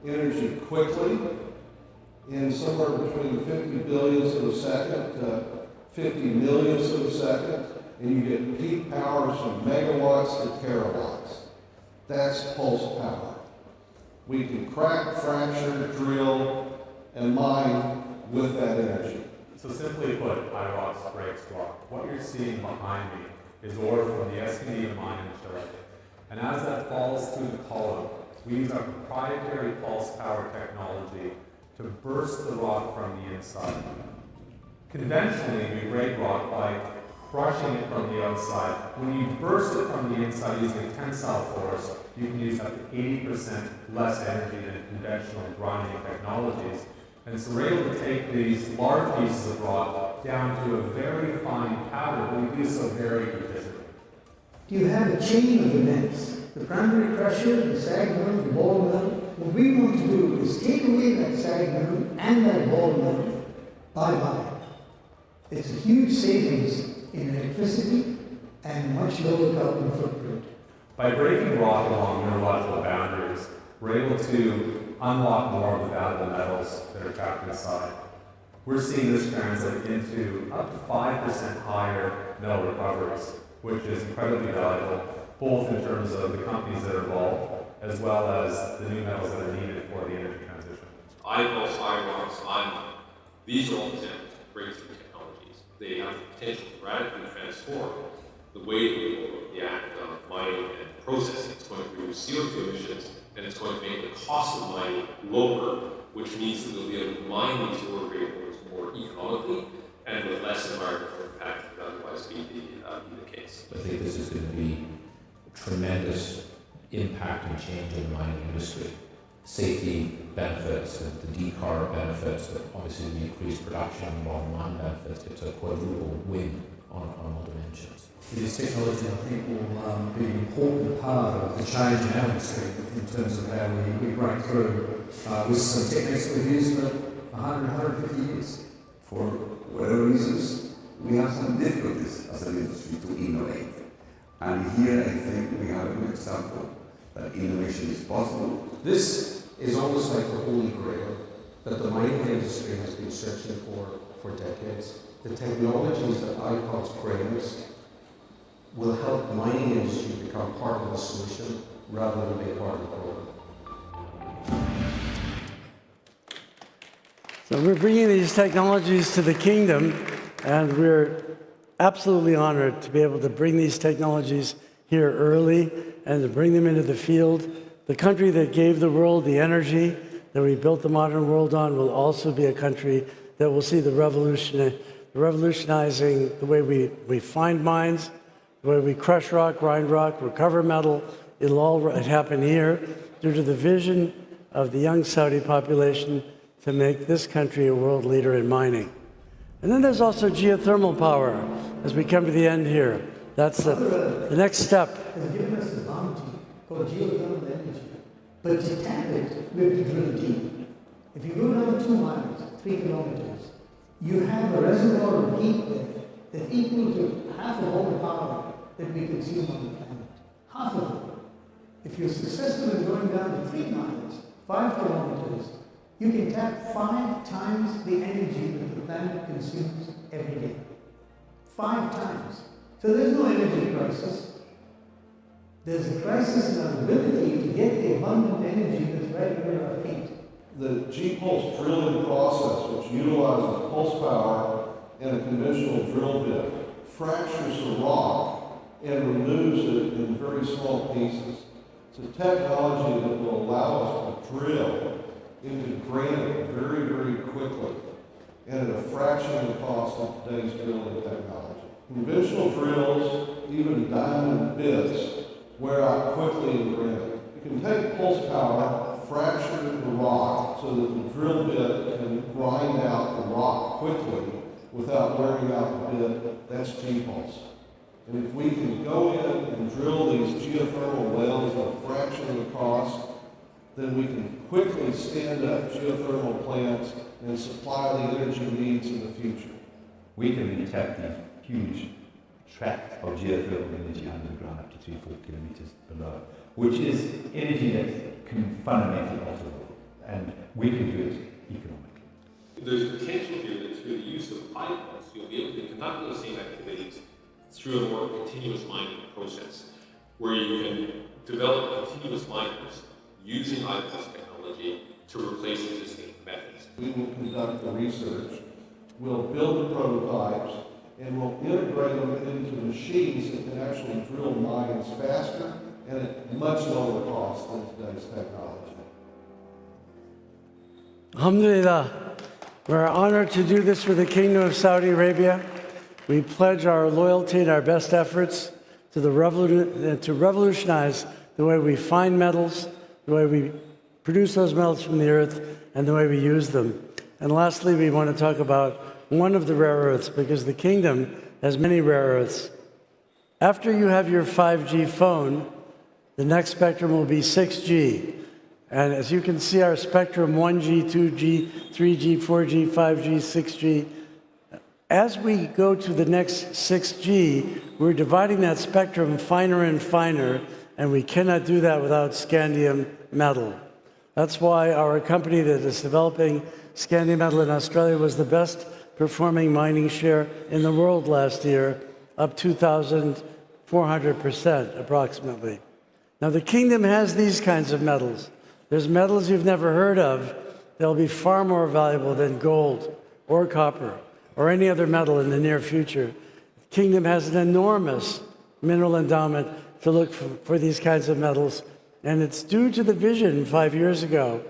energy quickly in somewhere between 50 billionths of a second to 50 millionths of a second, and you get peak powers from megawatts to terawatts. That's pulse power. We can crack, fracture, drill, and mine with that energy. So simply put, IROX breaks rock. What you're seeing behind me is ore from the Escondido mine in Chile. And as that falls through the column, we use our proprietary pulse power technology to burst the rock from the inside. Conventionally, we break rock by crushing it from the outside. When you burst it from the inside using tensile force, you can use up to 80% less energy than conventional grinding technologies. And so we're able to take these large pieces of rock down to a very fine powder, but we do so very efficiently. You have a chain of events. The primary crusher, the SAG mill, the ball mill. What we want to do is take away that SAG mill and that ball mill. Bye-bye. It's a huge savings in electricity and much lower carbon footprint. By breaking rock along mineralogical boundaries, we're able to unlock more of the valuable metals that are trapped inside. We're seeing this translate into up to 5% higher metal recoveries, which is incredibly valuable, both in terms of the companies that are involved, as well as the new metals that are needed for the energy transition. IROX, IROX, these are all examples of breakthrough technologies. They have the potential to radically transform the way that we go about the act of mining and processing. It's going to reduce CO2 emissions, and it's going to make the cost of mining lower, which means that we'll be able to mine these lower grade ores more economically and with less environmental impact than otherwise be the case. I think this is going to be a tremendous impact and change in the mining industry. Safety benefits, the decarb benefits, obviously the increased production and bottom line benefits. It's a quadruple win on all dimensions. This technology, I think, will be an important part of the change in our industry in terms of how we break through with some techniques that we've used for 150 years. For whatever reasons, we have some difficulties as an industry to innovate. And here I think we have an example that innovation is possible. This is almost like the holy grail that the mining industry has been searching for decades. The technologies that IROX brings will help the mining industry become part of the solution rather than be part of the problem. So we're bringing these technologies to the kingdom, and we're absolutely honored to be able to bring these technologies here early and to bring them into the field. The country that gave the world the energy that we built the modern world on will also be a country that will see the revolutionizing the way we find mines, the way we crush rock, grind rock, recover metal. It'll all happen here due to the vision of the young Saudi population to make this country a world leader in mining. And then there's also geothermal power as we come to the end here. That's the next step. Has given us a bounty called geothermal energy. But to tap it, we have to drill deep. If you go down 2 miles, 3 kilometers, you have a reservoir of heat there that's equal to half of all the power that we consume on the planet. Half of it. If you're successful in going down to 3 miles, 5 kilometers, you can tap 5 times the energy that the planet consumes every day. 5 times. So there's no energy crisis. There's a crisis in our ability to get the abundant energy that's right under our feet. The G-pulse drilling process, which utilizes pulse power and a conventional drill bit, fractures the rock and removes it in very small pieces. It's a technology that will allow us to drill into granite very, very quickly and at a fraction of the cost of today's drilling technology. Conventional drills, even diamond bits, wear out quickly in granite. You can take pulse power, fracture the rock so that the drill bit can grind out the rock quickly without wearing out the bit. That's G-pulse. And if we can go in and drill these geothermal wells at a fraction of the cost, then we can quickly stand up geothermal plants and supply the energy needs in the future. We can tap these huge tracts of geothermal energy underground up to 3-4 kilometers below, which is energy that can fundamentally alter the world, and we can do it economically. There's potential here that through the use of iPulse, you'll be able to conduct those same activities through a more continuous mining process, where you can develop continuous miners using iPulse technology to replace existing methods. We will conduct the research, we'll build the prototypes, and we'll integrate them into machines that can actually drill mines faster and at much lower cost than today's technology. Alhamdulillah. We're honored to do this with the Kingdom of Saudi Arabia. We pledge our loyalty and our best efforts to revolutionize the way we find metals, the way we produce those metals from the earth, and the way we use them. And lastly, we want to talk about one of the rare earths, because the kingdom has many rare earths. After you have your 5G phone, the next spectrum will be 6G. And as you can see, our spectrum 1G, 2G, 3G, 4G, 5G, 6G. As we go to the next 6G, we're dividing that spectrum finer and finer, and we cannot do that without scandium metal. That's why our company that is developing scandium metal in Australia was the best performing mining share in the world last year, up 2,400% approximately. Now the kingdom has these kinds of metals. There's metals you've never heard of. They'll be far more valuable than gold or copper or any other metal in the near future. The kingdom has an enormous mineral endowment to look for these kinds of metals, and it's due to the vision 5 years ago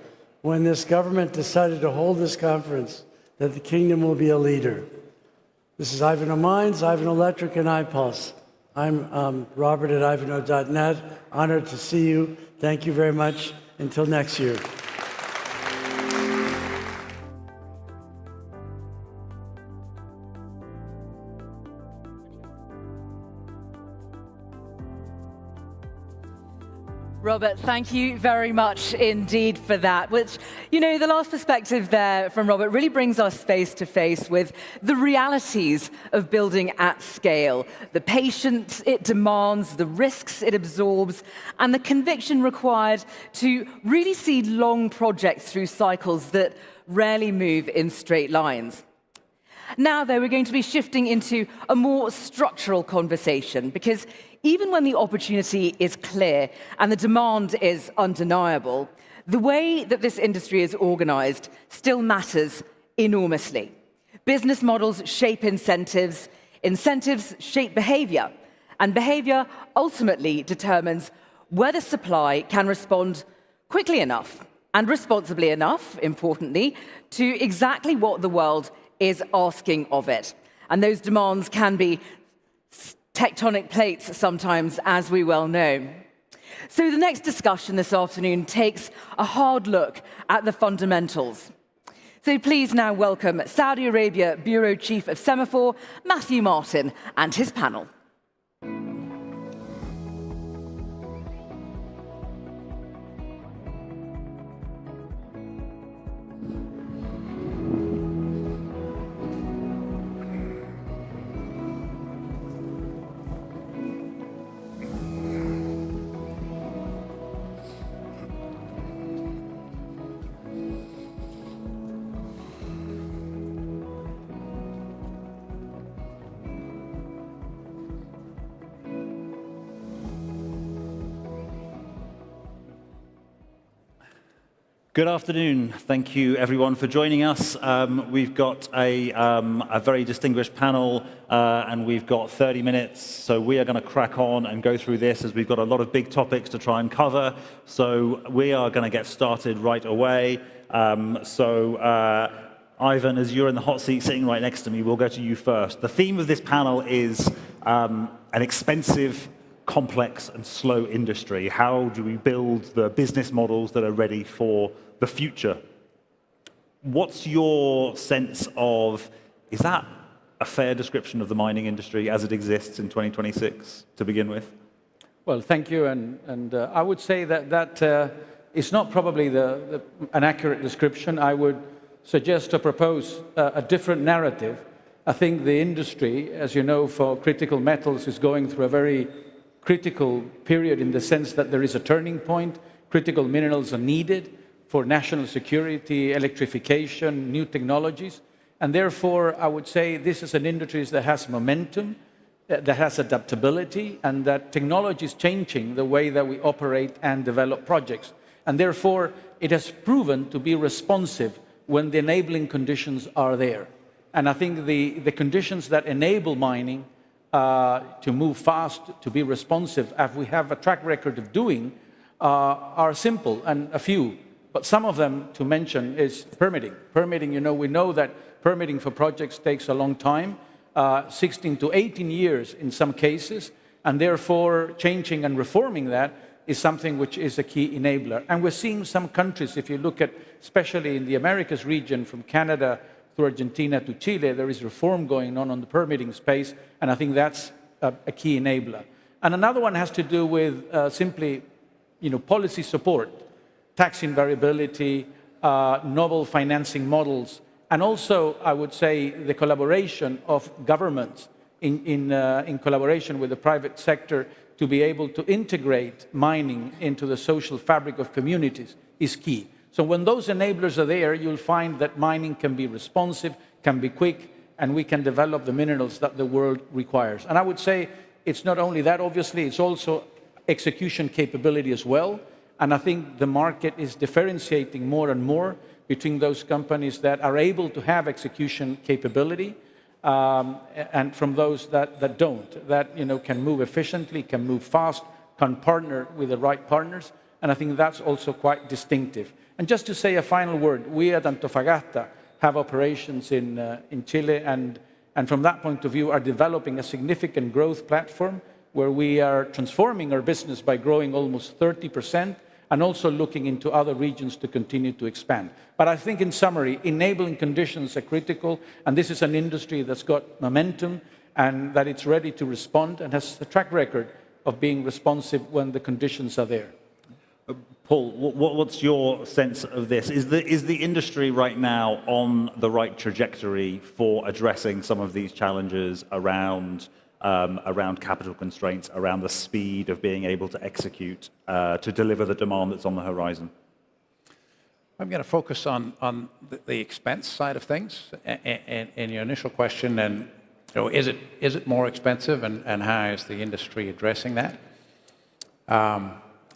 when this government decided to hold this conference that the kingdom will be a leader. This is Ivanhoe Mines, Ivanhoe Electric, and iPulse. I'm Robert at ivanhoe.net. Honored to see you. Thank you very much. Until next year. Robert, thank you very much indeed for that, which, you know, the last perspective there from Robert really brings us face to face with the realities of building at scale, the patience it demands, the risks it absorbs, and the conviction required to really see long projects through cycles that rarely move in straight lines. Now, though, we're going to be shifting into a more structural conversation, because even when the opportunity is clear and the demand is undeniable, the way that this industry is organized still matters enormously. Business models shape incentives, incentives shape behavior, and behavior ultimately determines whether supply can respond quickly enough and responsibly enough, importantly, to exactly what the world is asking of it. And those demands can be tectonic plates sometimes, as we well know. So the next discussion this afternoon takes a hard look at the fundamentals. So please now welcome Saudi Arabia Bureau Chief of Semaphore, Matthew Martin, and his panel. Good afternoon. Thank you, everyone, for joining us. We've got a very distinguished panel, and we've got 30 minutes. So we are going to crack on and go through this, as we've got a lot of big topics to try and cover. So we are going to get started right away. Ivan, as you're in the hot seat sitting right next to me, we'll go to you first. The theme of this panel is an expensive, complex and slow industry. How do we build the business models that are ready for the future? What's your sense of, is that a fair description of the mining industry as it exists in 2026 to begin with? Well, thank you. And I would say that is not probably an accurate description. I would suggest to propose a different narrative. I think the industry, as you know, for critical metals is going through a very critical period in the sense that there is a turning point. Critical minerals are needed for national security, electrification, new technologies. And therefore, I would say this is an industry that has momentum, that has adaptability, and that technology is changing the way that we operate and develop projects. And therefore, it has proven to be responsive when the enabling conditions are there. And I think the conditions that enable mining to move fast, to be responsive, as we have a track record of doing, are simple and a few. But some of them, to mention, is permitting. Permitting, we know that permitting for projects takes a long time, 16 to 18 years in some cases, and therefore changing and reforming that is something which is a key enabler. And we're seeing some countries, if you look at, especially in the Americas region, from Canada through Argentina to Chile, there is reform going on the permitting space, and I think that's a key enabler. And another one has to do with simply, policy support, tax invariability, novel financing models, and also, I would say, the collaboration of governments in collaboration with the private sector to be able to integrate mining into the social fabric of communities is key. So when those enablers are there, you'll find that mining can be responsive, can be quick, and we can develop the minerals that the world requires. And I would say it's not only that, obviously, it's also execution capability as well. And I think the market is differentiating more and more between those companies that are able to have execution capability and from those that don't, that can move efficiently, can move fast, can partner with the right partners. And I think that's also quite distinctive. And just to say a final word, we at Antofagasta have operations in Chile, and from that point of view are developing a significant growth platform where we are transforming our business by growing almost 30% and also looking into other regions to continue to expand. But I think in summary, enabling conditions are critical, and this is an industry that's got momentum and that it's ready to respond and has a track record of being responsive when the conditions are there. Paul, what's your sense of this? Is the industry right now on the right trajectory for addressing some of these challenges around capital constraints, around the speed of being able to execute to deliver the demand that's on the horizon? I'm going to focus on the expense side of things in your initial question, and is it more expensive, and how is the industry addressing that?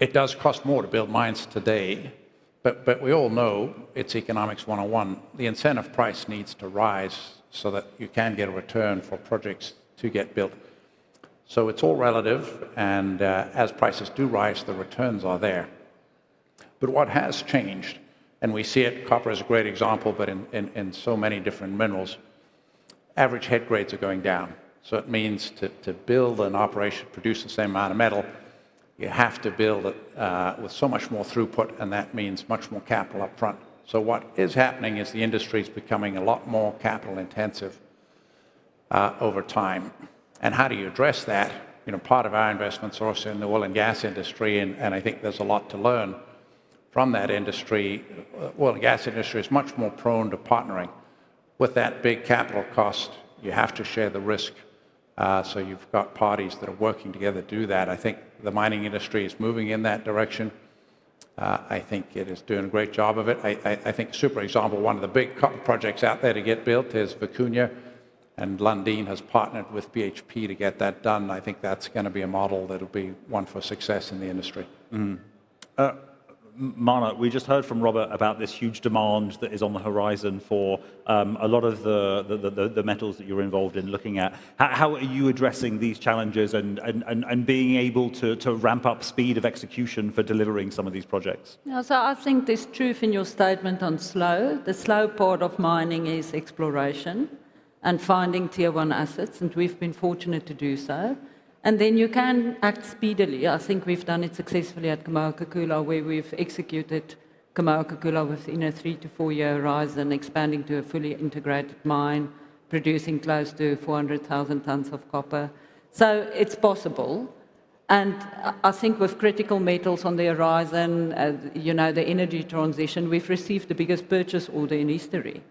It does cost more to build mines today, but we all know it's economics 101. The incentive price needs to rise so that you can get a return for projects to get built. So it's all relative, and as prices do rise, the returns are there. But what has changed, and we see it, copper is a great example, but in so many different minerals, average head grades are going down. So it means to build an operation, produce the same amount of metal, you have to build it with so much more throughput, and that means much more capital up front. So what is happening is the industry is becoming a lot more capital intensive over time. And how do you address that? Part of our investments are also in the oil and gas industry, and I think there's a lot to learn from that industry. Oil and gas industry is much more prone to partnering. With that big capital cost, you have to share the risk. So you've got parties that are working together to do that. I think the mining industry is moving in that direction. I think it is doing a great job of it. I think, super example, one of the big copper projects out there to get built is Vicuña, and Lundin has partnered with BHP to get that done. I think that's going to be a model that will be one for success in the industry. Mana, we just heard from Robert about this huge demand that is on the horizon for a lot of the metals that you're involved in looking at. How are you addressing these challenges and being able to ramp up speed of execution for delivering some of these projects? Yeah, so I think there's truth in your statement on slow. The slow part of mining is exploration and finding tier one assets, and we've been fortunate to do so. And then you can act speedily. I think we've done it successfully at Kamoa-Kakula, where we've executed Kamoa-Kakula within a 3 to 4 year horizon, expanding to a fully integrated mine, producing close to 400,000 tons of copper. So it's possible. And I think with critical metals on the horizon, the energy transition, we've received the biggest purchase order in history.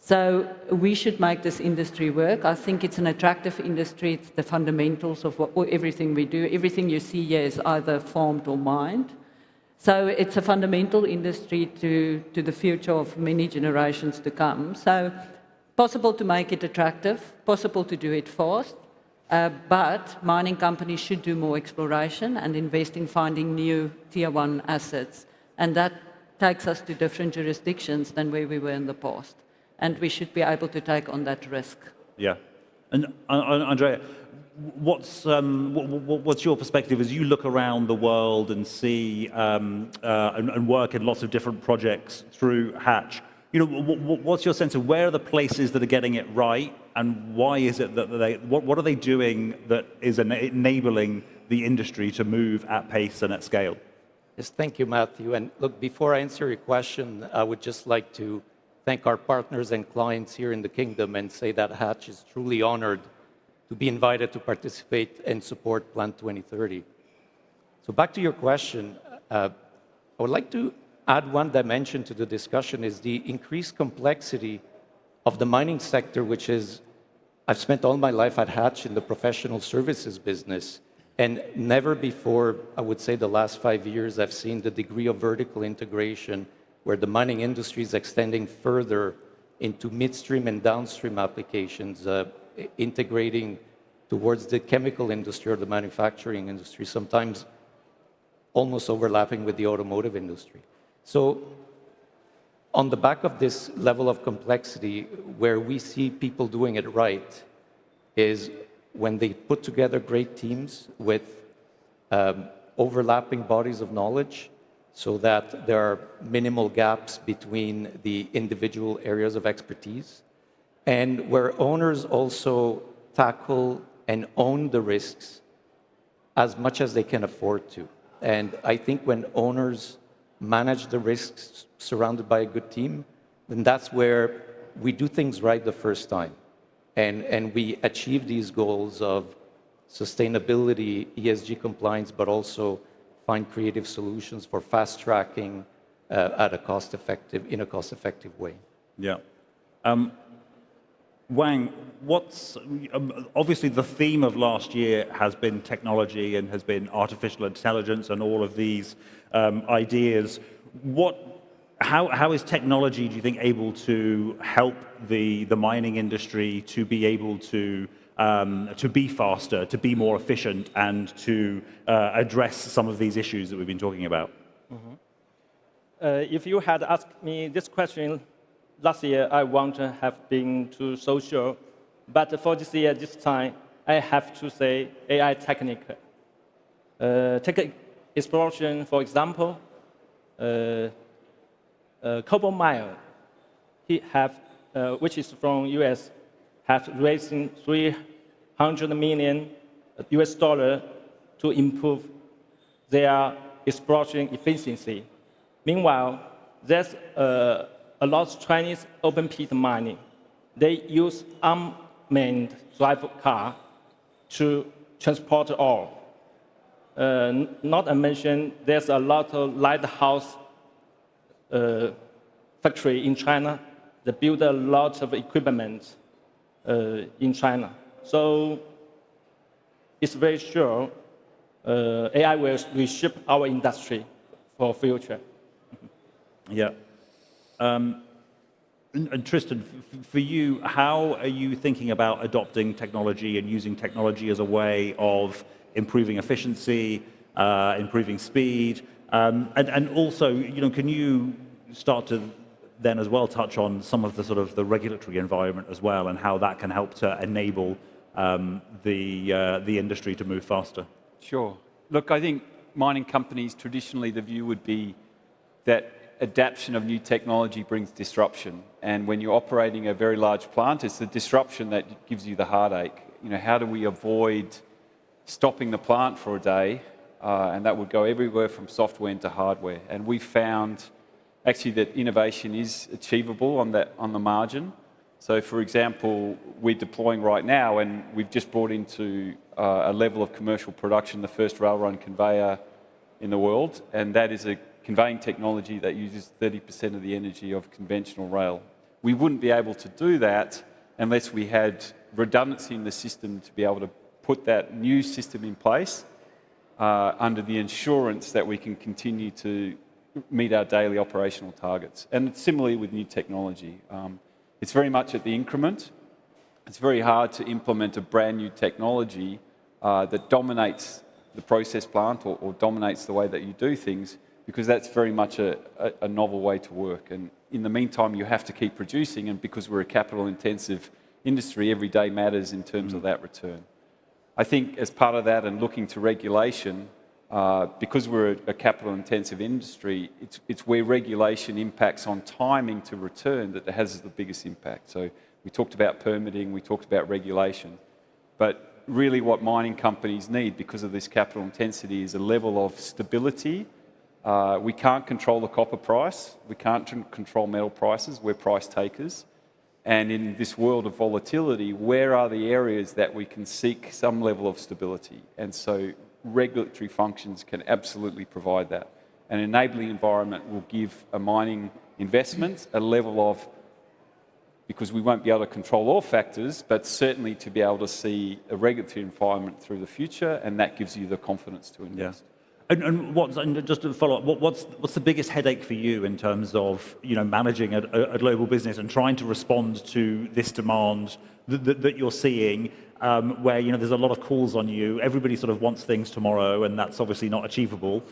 So we should make this industry work. I think it's an attractive industry. It's the fundamentals of everything we do. Everything you see here is either farmed or mined. So it's a fundamental industry to the future of many generations to come. So possible to make it attractive, possible to do it fast, but mining companies should do more exploration and invest in finding new tier one assets. And that takes us to different jurisdictions than where we were in the past. And we should be able to take on that risk. Yeah. And Andrea, what's your perspective as you look around the world and see and work in lots of different projects through Hatch? What's your sense of where are the places that are getting it right, and why is it that what are they doing that is enabling the industry to move at pace and at scale? Yes, thank you, Matthew. And look, before I answer your question, I would just like to thank our partners and clients here in the Kingdom and say that Hatch is truly honored to be invited to participate and support Plan 2030. So back to your question, I would like to add one dimension to the discussion is the increased complexity of the mining sector, which is, I've spent all my life at Hatch in the professional services business, and never before, I would say the last 5 years, I've seen the degree of vertical integration where the mining industry is extending further into midstream and downstream applications, integrating towards the chemical industry or the manufacturing industry, sometimes almost overlapping with the automotive industry. So on the back of this level of complexity, where we see people doing it right is when they put together great teams with overlapping bodies of knowledge, so that there are minimal gaps between the individual areas of expertise, and where owners also tackle and own the risks as much as they can afford to. And I think when owners manage the risks surrounded by a good team, then that's where we do things right the first time. And we achieve these goals of sustainability, ESG compliance, but also find creative solutions for fast tracking in a cost-effective way. Yeah. Wang, what's obviously the theme of last year has been technology and has been artificial intelligence and all of these ideas. How is technology, do you think, able to help the mining industry to be able to be faster, to be more efficient, and to address some of these issues that we've been talking about? Mm-hmm. If you had asked me this question last year, I want to have been too social. But for this year, this time, I have to say AI technique. Take exploration, for example. Cobalt mine, which is from US, have raised $300 million to improve their exploration efficiency. Meanwhile, there's a lot of Chinese open pit mining. They use unmanned drive car to transport ore. Not to mention, there's a lot of lighthouse factory in China that build a lot of equipment in China. So it's very sure AI will reshape our industry for future. Yeah. And Tristan, for you, how are you thinking about adopting technology and using technology as a way of improving efficiency, improving speed, And also, can you start to then as well touch on some of the sort of the regulatory environment as well, and how that can help to enable the industry to move faster? Sure. Look, I think mining companies, traditionally the view would be that adaptation of new technology brings disruption. And when you're operating a very large plant, it's the disruption that gives you the heartache. How do we avoid stopping the plant for a day? And that would go everywhere from software into hardware. And we found actually that innovation is achievable on the margin. So for example, we're deploying right now, and we've just brought into a level of commercial production the first rail-run conveyor in the world, and that is a conveying technology that uses 30% of the energy of conventional rail. We wouldn't be able to do that unless we had redundancy in the system to be able to put that new system in place under the assurance that we can continue to meet our daily operational targets. And similarly with new technology. It's very much at the increment. It's very hard to implement a brand new technology that dominates the process plant or dominates the way that you do things, because that's very much a novel way to work. And in the meantime, you have to keep producing, and because we're a capital-intensive industry, every day matters in terms of that return. I think as part of that and looking to regulation, because we're a capital-intensive industry, it's where regulation impacts on timing to return that has the biggest impact. So we talked about permitting, we talked about regulation, but really what mining companies need because of this capital intensity is a level of stability. We can't control the copper price, we can't control metal prices, we're price takers. And in this world of volatility, where are the areas that we can seek some level of stability? And so regulatory functions can absolutely provide that. An enabling environment will give a mining investment a level of, because we won't be able to control all factors, but certainly to be able to see a regulatory environment through the future, and that gives you the confidence to invest. Yeah. And just to follow up, what's the biggest headache for you in terms of managing a global business and trying to respond to this demand that you're seeing, where there's a lot of calls on you, everybody sort of wants things tomorrow, and that's obviously not achievable.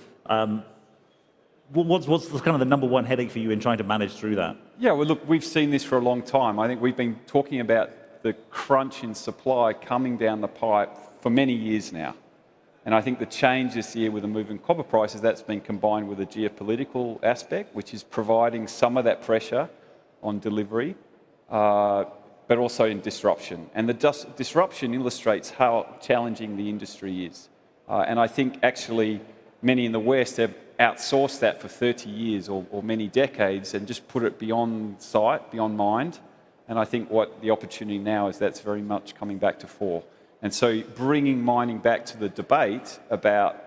What's kind of the number one headache for you in trying to manage through that? Yeah, well, look, we've seen this for a long time. I think we've been talking about the crunch in supply coming down the pipe for many years now. And I think the change this year with the move in copper prices, that's been combined with a geopolitical aspect, which is providing some of that pressure on delivery, but also in disruption. And the disruption illustrates how challenging the industry is. And I think actually many in the West have outsourced that for 30 years or many decades and just put it beyond sight, beyond mind. And I think what the opportunity now is that's very much coming back to fore. And so bringing mining back to the debate about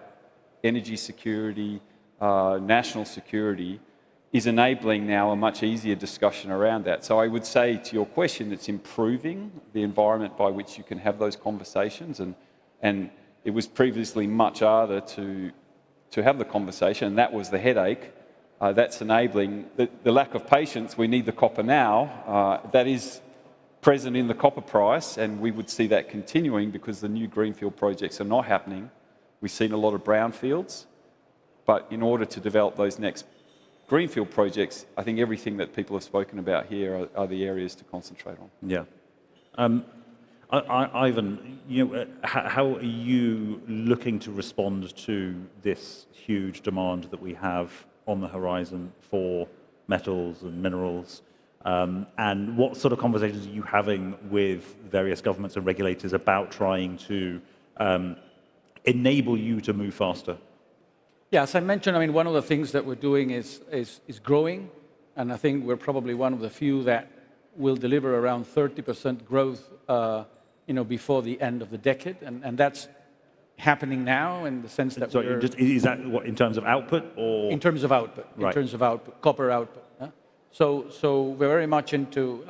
energy security, national security, is enabling now a much easier discussion around that. So I would say to your question, it's improving the environment by which you can have those conversations. And it was previously much harder to have the conversation, and that was the headache. That's enabling the lack of patience. We need the copper now. That is present in the copper price, and we would see that continuing because the new greenfield projects are not happening. We've seen a lot of brownfields, but in order to develop those next greenfield projects, I think everything that people have spoken about here are the areas to concentrate on. Yeah. Ivan, how are you looking to respond to this huge demand that we have on the horizon for metals and minerals? And what sort of conversations are you having with various governments and regulators about trying to enable you to move faster? Yeah, as I mentioned, I mean, one of the things that we're doing is growing, and I think we're probably one of the few that will deliver around 30% growth, before the end of the decade, and that's happening now in the sense that is that what, in terms of output or in terms of output? Right. In terms of output, copper output. Yeah? So we're very much into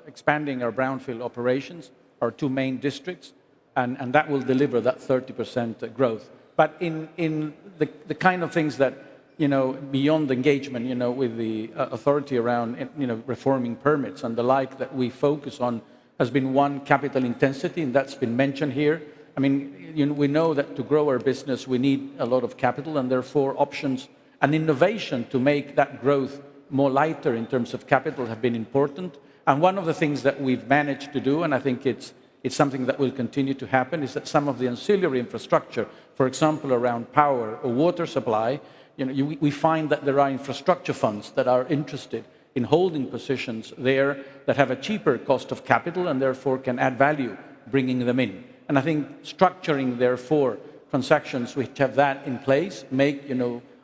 expanding our brownfield operations, our two main districts, and that will deliver that 30% growth. But in the kind of things that, beyond engagement, with the authority around, reforming permits and the like that we focus on has been one, capital intensity, and that's been mentioned here. I mean, we know that to grow our business, we need a lot of capital, and therefore options and innovation to make that growth more lighter in terms of capital have been important. And one of the things that we've managed to do, and I think it's something that will continue to happen, is that some of the ancillary infrastructure, for example, around power or water supply, we find that there are infrastructure funds that are interested in holding positions there that have a cheaper cost of capital and therefore can add value bringing them in. And I think structuring, therefore, transactions which have that in place make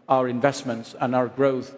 our investments and our growth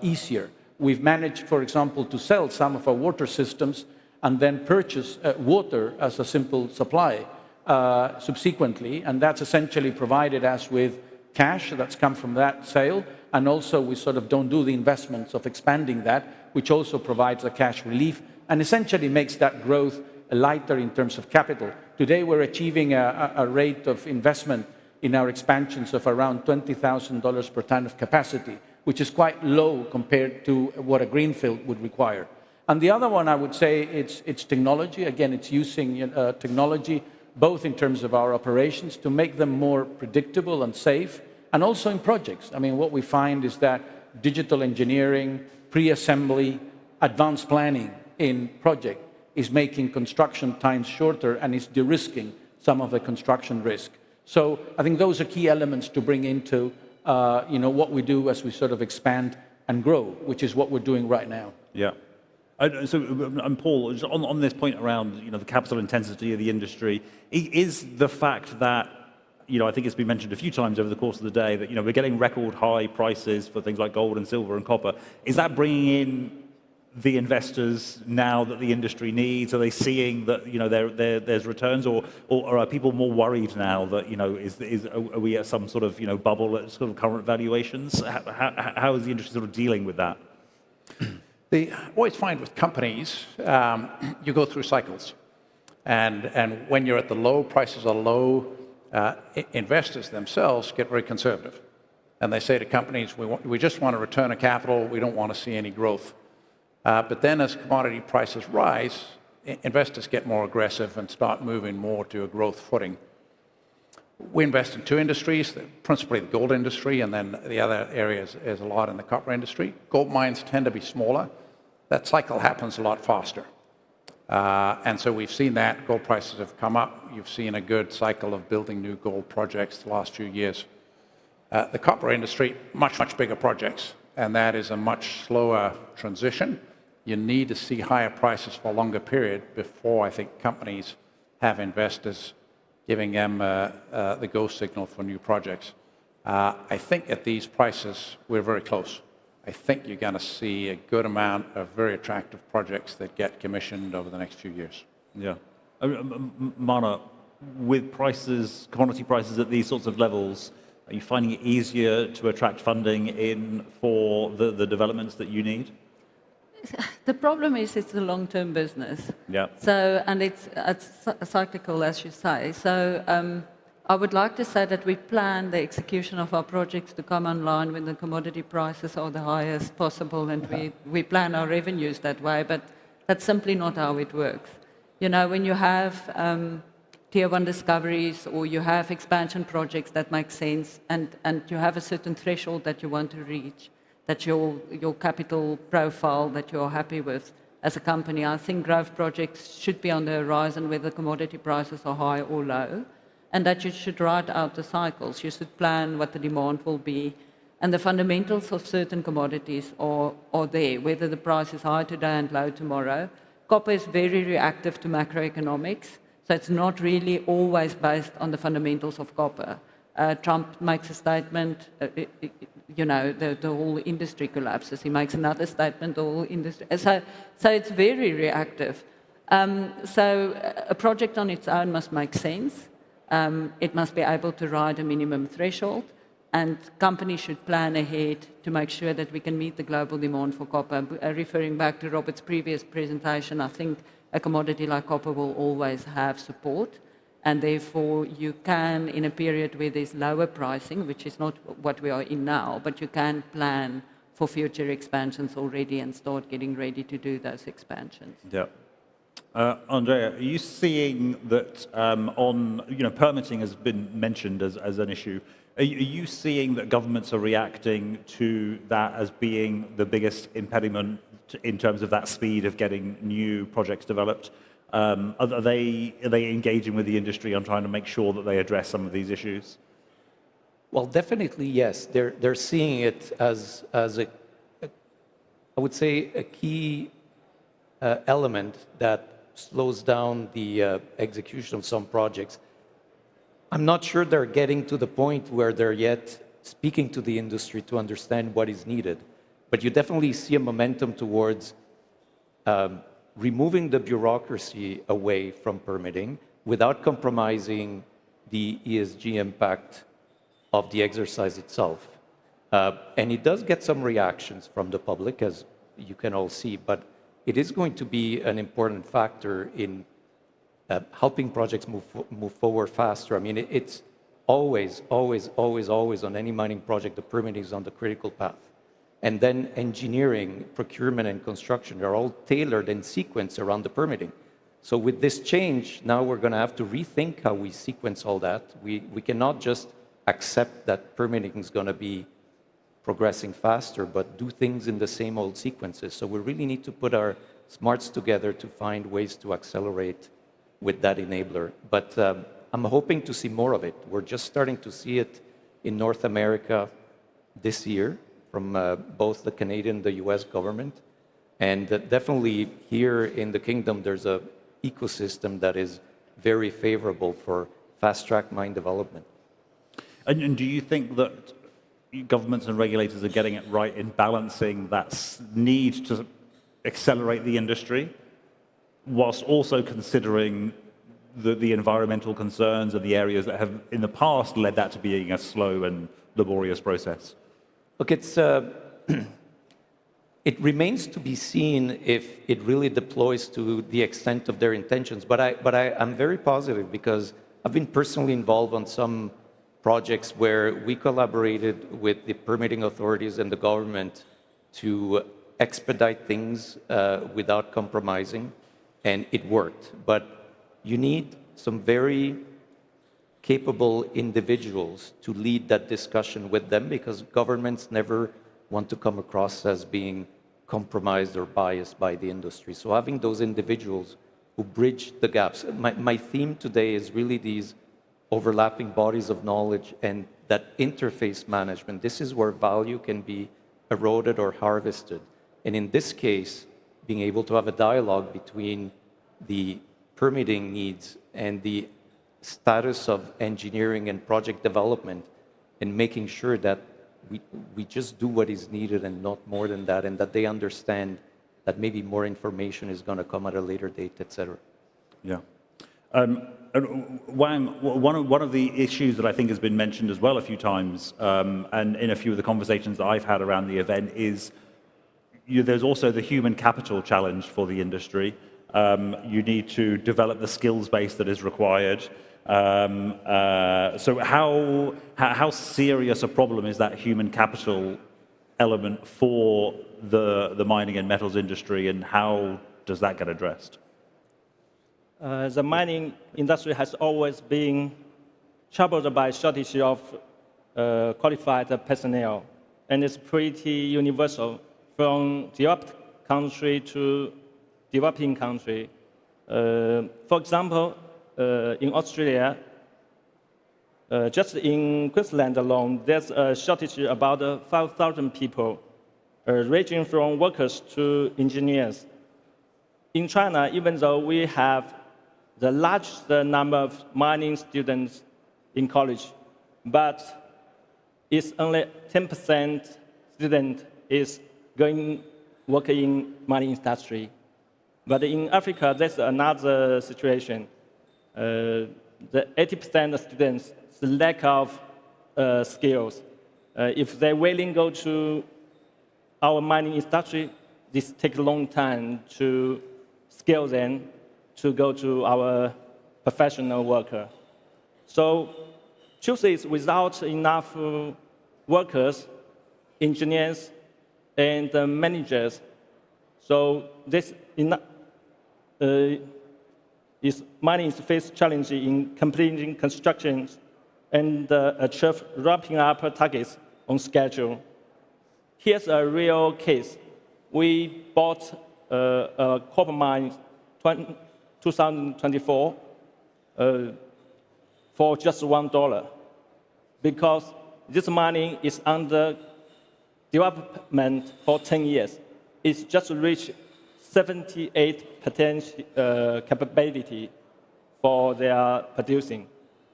easier. We've managed, for example, to sell some of our water systems and then purchase water as a simple supply subsequently, and that's essentially provided us with cash that's come from that sale, and also we sort of don't do the investments of expanding that, which also provides a cash relief and essentially makes that growth lighter in terms of capital. Today we're achieving a rate of investment in our expansions of around $20,000 per ton of capacity, which is quite low compared to what a greenfield would require. And the other one, I would say, it's technology. Again, it's using technology both in terms of our operations to make them more predictable and safe, and also in projects. I mean, what we find is that digital engineering, pre-assembly, advanced planning in project is making construction times shorter and is de-risking some of the construction risk. So I think those are key elements to bring into what we do as we sort of expand and grow, which is what we're doing right now. Yeah. So, Paul, just on this point around the capital intensity of the industry, is the fact that I think it's been mentioned a few times over the course of the day that we're getting record high prices for things like gold and silver and copper. Is that bringing in the investors now that the industry needs? Are they seeing that there's returns, or are people more worried now that are we at some sort of bubble at sort of current valuations? How is the industry sort of dealing with that? I always find with companies, you go through cycles. And when you're at the low, prices are low, investors themselves get very conservative. And they say to companies, we just want to return on capital, we don't want to see any growth. But then as commodity prices rise, investors get more aggressive and start moving more to a growth footing. We invest in two industries, principally the gold industry, and then the other areas is a lot in the copper industry. Gold mines tend to be smaller. That cycle happens a lot faster. And so we've seen that. Gold prices have come up. You've seen a good cycle of building new gold projects the last few years. The copper industry, much, much bigger projects, and that is a much slower transition. You need to see higher prices for a longer period before I think companies have investors giving them the go signal for new projects. I think at these prices, we're very close. I think you're going to see a good amount of very attractive projects that get commissioned over the next few years. Yeah. Mana, with prices, commodity prices at these sorts of levels, are you finding it easier to attract funding in for the developments that you need? The problem is it's a long-term business. Yeah. So, and it's cyclical, as you say. So I would like to say that we plan the execution of our projects to come online when the commodity prices are the highest possible, and we plan our revenues that way, but that's simply not how it works. When you have tier one discoveries or you have expansion projects that make sense, and you have a certain threshold that you want to reach, that your capital profile that you're happy with as a company, I think growth projects should be on the horizon whether commodity prices are high or low, and that you should ride out the cycles. You should plan what the demand will be, and the fundamentals of certain commodities are there, whether the price is high today and low tomorrow. Copper is very reactive to macroeconomics, so it's not really always based on the fundamentals of copper. Trump makes a statement, the whole industry collapses. He makes another statement, the whole industry. So it's very reactive. So a project on its own must make sense. It must be able to ride a minimum threshold, and companies should plan ahead to make sure that we can meet the global demand for copper. Referring back to Robert's previous presentation, I think a commodity like copper will always have support, and therefore you can, in a period where there's lower pricing, which is not what we are in now, but you can plan for future expansions already and start getting ready to do those expansions. Yeah. Andrea, are you seeing that permitting has been mentioned as an issue? Are you seeing that governments are reacting to that as being the biggest impediment in terms of that speed of getting new projects developed? Are they engaging with the industry on trying to make sure that they address some of these issues? Well, definitely yes. They're seeing it as I would say, a key element that slows down the execution of some projects. I'm not sure they're getting to the point where they're yet speaking to the industry to understand what is needed. But you definitely see a momentum towards removing the bureaucracy away from permitting without compromising the ESG impact of the exercise itself. And it does get some reactions from the public, as you can all see, but it is going to be an important factor in helping projects move forward faster. I mean, it's always on any mining project, the permitting is on the critical path. And then engineering, procurement, and construction are all tailored and sequenced around the permitting. So with this change, now we're going to have to rethink how we sequence all that. We cannot just accept that permitting is going to be progressing faster, but do things in the same old sequences. So we really need to put our smarts together to find ways to accelerate with that enabler. But I'm hoping to see more of it. We're just starting to see it in North America this year from both the Canadian and the US government. And definitely here in the Kingdom, there's an ecosystem that is very favorable for fast-track mine development. And do you think that governments and regulators are getting it right in balancing that need to accelerate the industry, whilst also considering the environmental concerns and the areas that have in the past led that to being a slow and laborious process? Look, it's, it remains to be seen if it really deploys to the extent of their intentions, but I'm very positive because I've been personally involved on some projects where we collaborated with the permitting authorities and the government to expedite things without compromising, and it worked. But you need some very capable individuals to lead that discussion with them because governments never want to come across as being compromised or biased by the industry. So having those individuals who bridge the gaps. My theme today is really these overlapping bodies of knowledge and that interface management. This is where value can be eroded or harvested. And in this case, being able to have a dialogue between the permitting needs and the status of engineering and project development and making sure that we just do what is needed and not more than that, and that they understand that maybe more information is going to come at a later date, etc. Yeah. Wang, one of the issues that I think has been mentioned as well a few times, and in a few of the conversations that I've had around the event, is there's also the human capital challenge for the industry. You need to develop the skills base that is required. So how serious a problem is that human capital element for the mining and metals industry, and how does that get addressed? The mining industry has always been troubled by shortage of qualified personnel, and it's pretty universal from developed country to developing country. For example, in Australia, just in Queensland alone, there's a shortage of about 5,000 people, ranging from workers to engineers. In China, even though we have the largest number of mining students in college, but it's only 10% student is working in mining industry. But in Africa, there's another situation. The 80% of students, the lack of skills. If they're willing to go to our mining industry, this takes a long time to scale them to go to our professional worker. So truth is, without enough workers, engineers, and managers, so this mining is face challenges in completing constructions and achieve ramping up targets on schedule. Here's a real case. We bought a copper mine 2024 for just $1 because this mining is under development for 10 years. It's just reached 78 potential capability for their producing.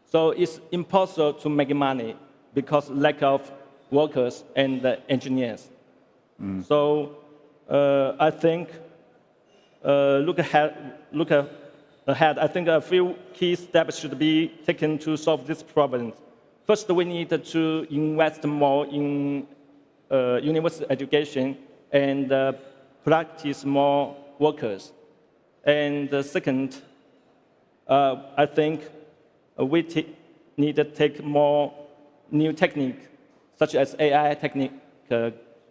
So it's impossible to make money because lack of workers and engineers. So I think look ahead. I think a few key steps should be taken to solve this problem. First, we need to invest more in university education and practice more workers. And second, I think we need to take more new technique, such as AI technique,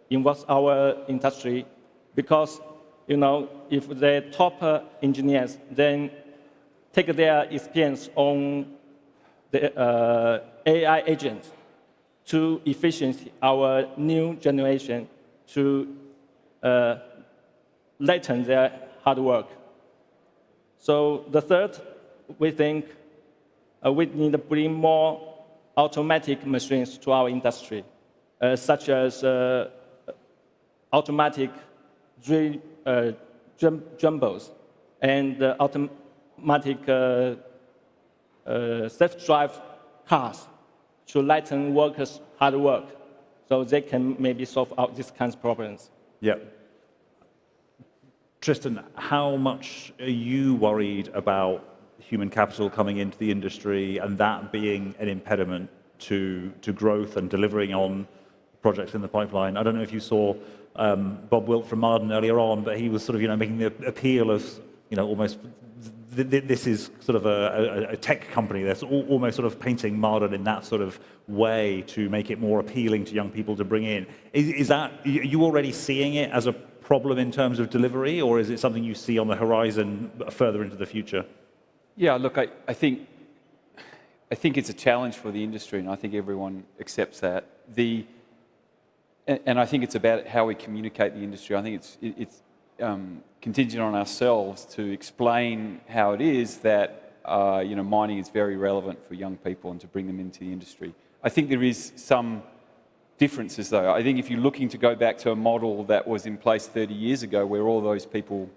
involves our industry, because if the top engineers then take their experience on the AI agents to efficiency our new generation to lighten their hard work. So the third, we think we need to bring more automatic machines to our industry, such as automatic jumbos and automatic self-drive cars to lighten workers' hard work, so they can maybe solve out these kinds of problems. Yeah. Tristan, how much are you worried about human capital coming into the industry and that being an impediment to growth and delivering on projects in the pipeline? I don't know if you saw Bob Wilt from Maaden earlier on, but he was sort of making the appeal of almost this is sort of a tech company that's almost sort of painting Maaden in that sort of way to make it more appealing to young people to bring in. Is that, are you already seeing it as a problem in terms of delivery, or is it something you see on the horizon further into the future? Yeah, look, I think it's a challenge for the industry, and I think everyone accepts that. And I think it's about how we communicate the industry. I think it's contingent on ourselves to explain how it is that mining is very relevant for young people and to bring them into the industry. I think there is some differences, though. I think if you're looking to go back to a model that was in place 30 years ago, where all those people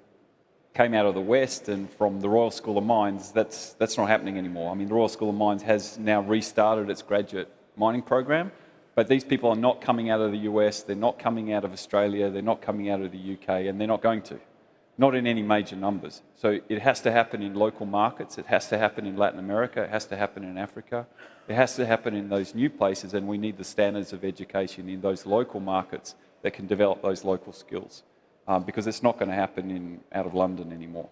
came out of the West and from the Royal School of Mines, that's not happening anymore. I mean, the Royal School of Mines has now restarted its graduate mining program, but these people are not coming out of the US, they're not coming out of Australia, they're not coming out of the UK, and they're not going to. Not in any major numbers. So it has to happen in local markets, it has to happen in Latin America, it has to happen in Africa, it has to happen in those new places, and we need the standards of education in those local markets that can develop those local skills. Because it's not going to happen out of London anymore.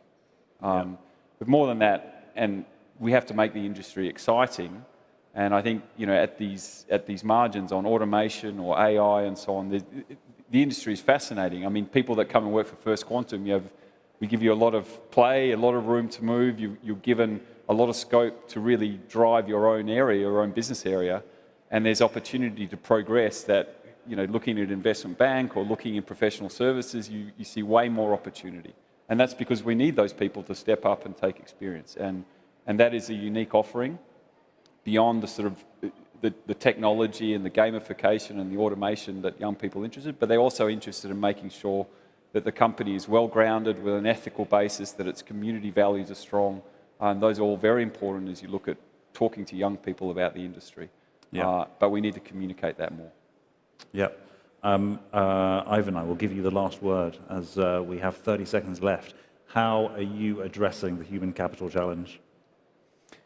But more than that, and we have to make the industry exciting, and I think at these margins on automation or AI and so on, the industry is fascinating. I mean, people that come and work for First Quantum, we give you a lot of play, a lot of room to move. You're given a lot of scope to really drive your own area, your own business area, and there's opportunity to progress that. Looking at investment bank or looking in professional services, you see way more opportunity. And that's because we need those people to step up and take experience. And that is a unique offering beyond the sort of the technology and the gamification and the automation that young people are interested, but they're also interested in making sure that the company is well grounded with an ethical basis, that its community values are strong. And those are all very important as you look at talking to young people about the industry. Yeah. But we need to communicate that more. Yeah. Ivan, I will give you the last word as we have 30 seconds left. How are you addressing the human capital challenge?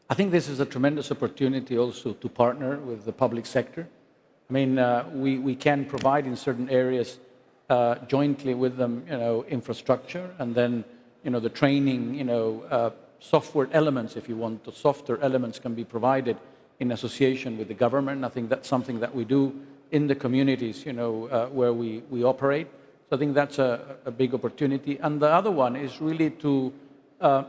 I think this is a tremendous opportunity also to partner with the public sector. I mean, we can provide in certain areas jointly with them, infrastructure, and then, the training, software elements, if you want. The software elements can be provided in association with the government. I think that's something that we do in the communities, where we operate. So I think that's a big opportunity. And the other one is really to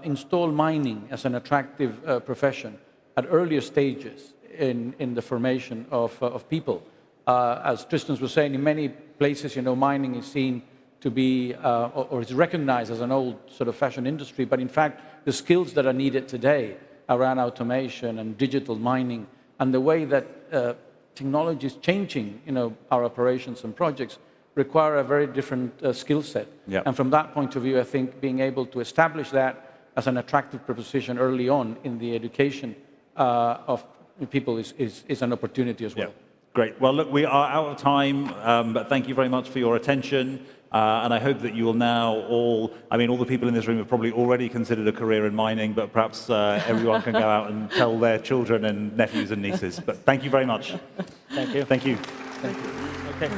install mining as an attractive profession at earlier stages in the formation of people. As Tristan was saying, in many places, mining is seen to be, or is recognized as an old sort of fashion industry, but in fact, the skills that are needed today around automation and digital mining and the way that technology is changing, our operations and projects require a very different skill set. Yep. And from that point of view, I think being able to establish that as an attractive proposition early on in the education of people is an opportunity as well. Yep. Great. Well, look, we are out of time, but thank you very much for your attention. And I hope that you will now all the people in this room have probably already considered a career in mining, but perhaps everyone can go out and tell their children and nephews and nieces. But thank you very much. Thank you. Thank you. Thank you. Okay.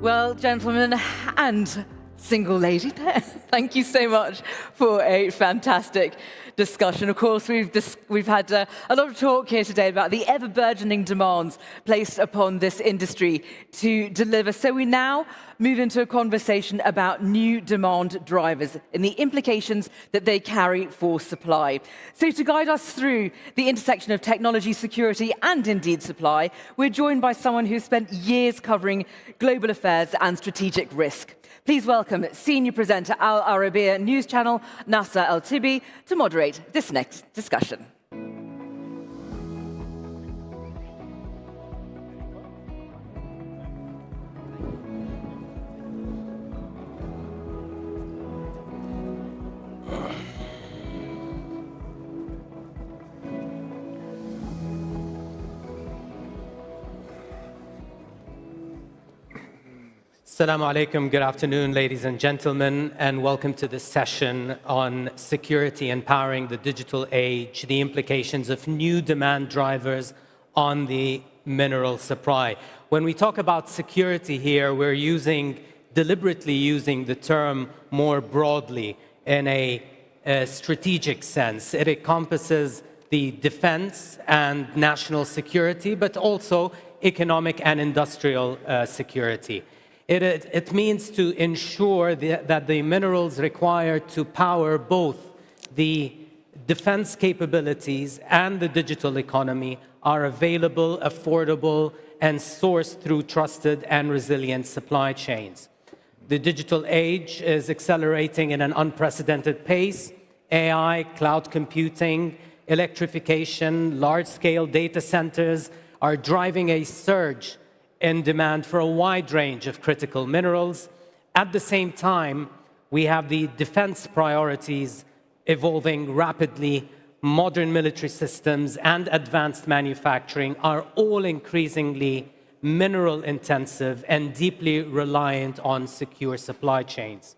Well, gentlemen and single lady there, thank you so much for a fantastic discussion. Of course, we've had a lot of talk here today about the ever-burgeoning demands placed upon this industry to deliver. So we now move into a conversation about new demand drivers and the implications that they carry for supply. So to guide us through the intersection of technology, security, and indeed supply, we're joined by someone who's spent years covering global affairs and strategic risk. Please welcome senior presenter Al Arabiya News Channel, Nasser El-Tibi, to moderate this next discussion. Assalamu alaikum, good afternoon, ladies and gentlemen, and welcome to this session on security and powering the digital age, the implications of new demand drivers on the mineral supply. When we talk about security here, we're deliberately using the term more broadly in a strategic sense. It encompasses the defense and national security, but also economic and industrial security. It means to ensure that the minerals required to power both the defense capabilities and the digital economy are available, affordable, and sourced through trusted and resilient supply chains. The digital age is accelerating in an unprecedented pace. AI, cloud computing, electrification, large-scale data centers are driving a surge in demand for a wide range of critical minerals. At the same time, we have the defense priorities evolving rapidly. Modern military systems and advanced manufacturing are all increasingly mineral intensive and deeply reliant on secure supply chains.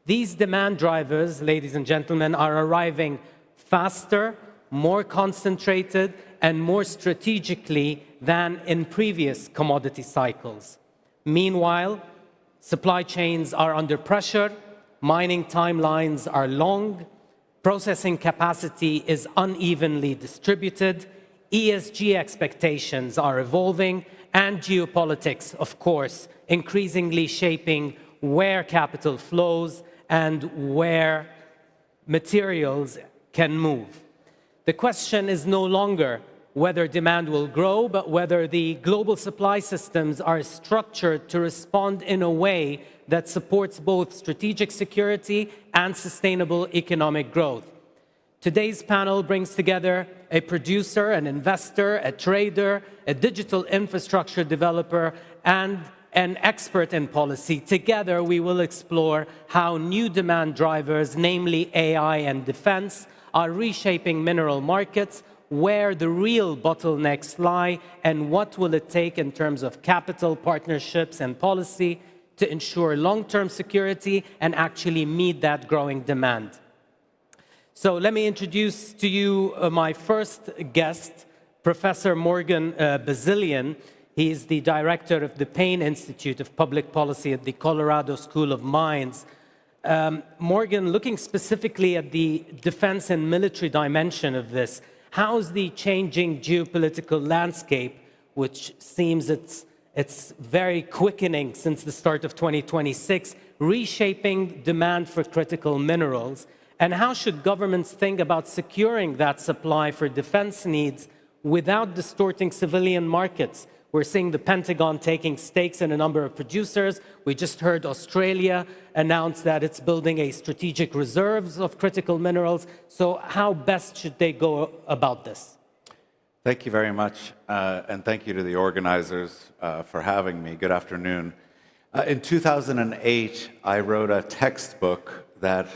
These demand drivers, ladies and gentlemen, are arriving faster, more concentrated, and more strategically than in previous commodity cycles. Meanwhile, supply chains are under pressure, mining timelines are long, processing capacity is unevenly distributed, ESG expectations are evolving, and geopolitics, of course, increasingly shaping where capital flows and where materials can move. The question is no longer whether demand will grow, but whether the global supply systems are structured to respond in a way that supports both strategic security and sustainable economic growth. Today's panel brings together a producer, an investor, a trader, a digital infrastructure developer, and an expert in policy. Together, we will explore how new demand drivers, namely AI and defense, are reshaping mineral markets, where the real bottlenecks lie, and what will it take in terms of capital, partnerships, and policy to ensure long-term security and actually meet that growing demand. So let me introduce to you my first guest, Professor Morgan Bazilian. He is the director of the Payne Institute of Public Policy at the Colorado School of Mines. Morgan, looking specifically at the defense and military dimension of this, how's the changing geopolitical landscape, which seems it's It's very quickening since the start of 2026, reshaping demand for critical minerals. And how should governments think about securing that supply for defense needs without distorting civilian markets? We're seeing the Pentagon taking stakes in a number of producers. We just heard Australia announce that it's building a strategic reserves of critical minerals. So how best should they go about this? Thank you very much, and thank you to the organizers for having me. Good afternoon. In 2008, I wrote a textbook that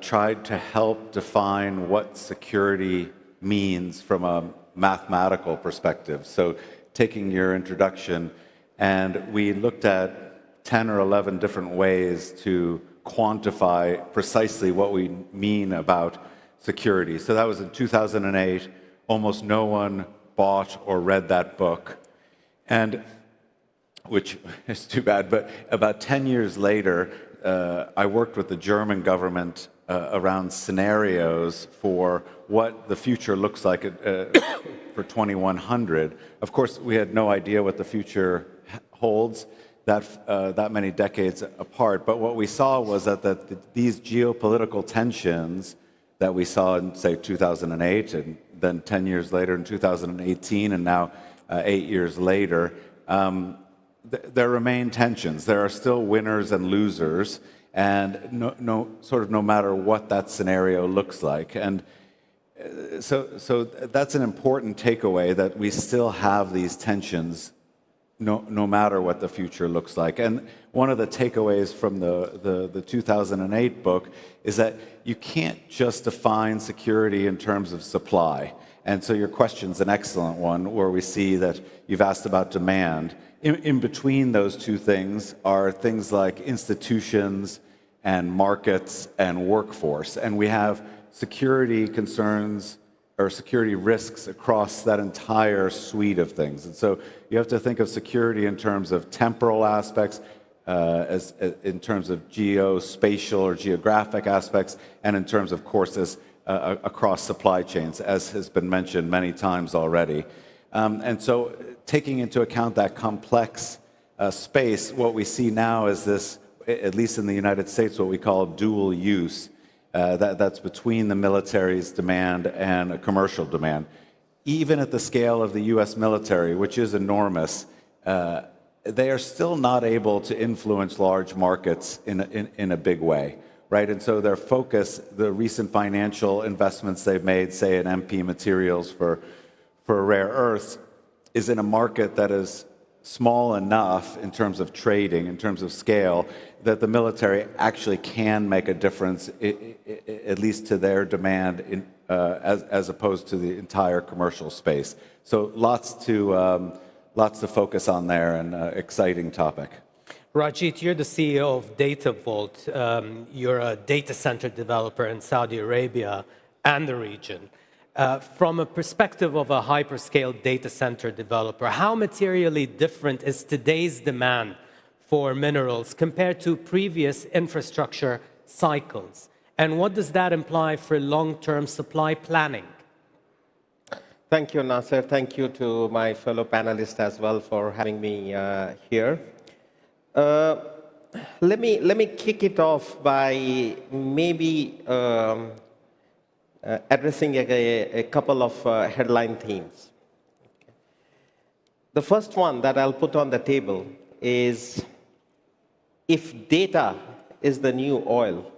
tried to help define what security means from a mathematical perspective. So taking your introduction, and we looked at 10 or 11 different ways to quantify precisely what we mean about security. So that was in 2008. Almost no one bought or read that book, and which is too bad. But about 10 years later, I worked with the German government around scenarios for what the future looks like for 2100. Of course, we had no idea what the future holds that many decades apart. But what we saw was that these geopolitical tensions that we saw in, say, 2008, and then 10 years later in 2018, and now 8 years later, there remain tensions. There are still winners and losers, and no matter what that scenario looks like. And so that's an important takeaway, that we still have these tensions no matter what the future looks like. And one of the takeaways from the 2008 book is that you can't just define security in terms of supply. And so your question's an excellent one, where we see that you've asked about demand. In between those two things are things like institutions and markets and workforce. And we have security concerns or security risks across that entire suite of things. And so you have to think of security in terms of temporal aspects, in terms of geospatial or geographic aspects, and in terms, of course, as across supply chains, as has been mentioned many times already. And so taking into account that complex space, what we see now is this, at least in the United States, what we call dual use. That's between the military's demand and a commercial demand. Even at the scale of the US military, which is enormous, they are still not able to influence large markets in a big way, right? And so their focus, the recent financial investments they've made, say in MP materials for rare earths, is in a market that is small enough in terms of trading, in terms of scale, that the military actually can make a difference, at least to their demand, as opposed to the entire commercial space. So lots to focus on there, and exciting topic. Rajit, you're the CEO of Data Vault. You're a data center developer in Saudi Arabia and the region. From a perspective of a hyperscale data center developer, how materially different is today's demand for minerals compared to previous infrastructure cycles? And what does that imply for long-term supply planning? Thank you, Nasser. Thank you to my fellow panelists as well for having me here. Let me kick it off by maybe addressing a couple of headline themes. The first one that I'll put on the table is, if data is the new oil,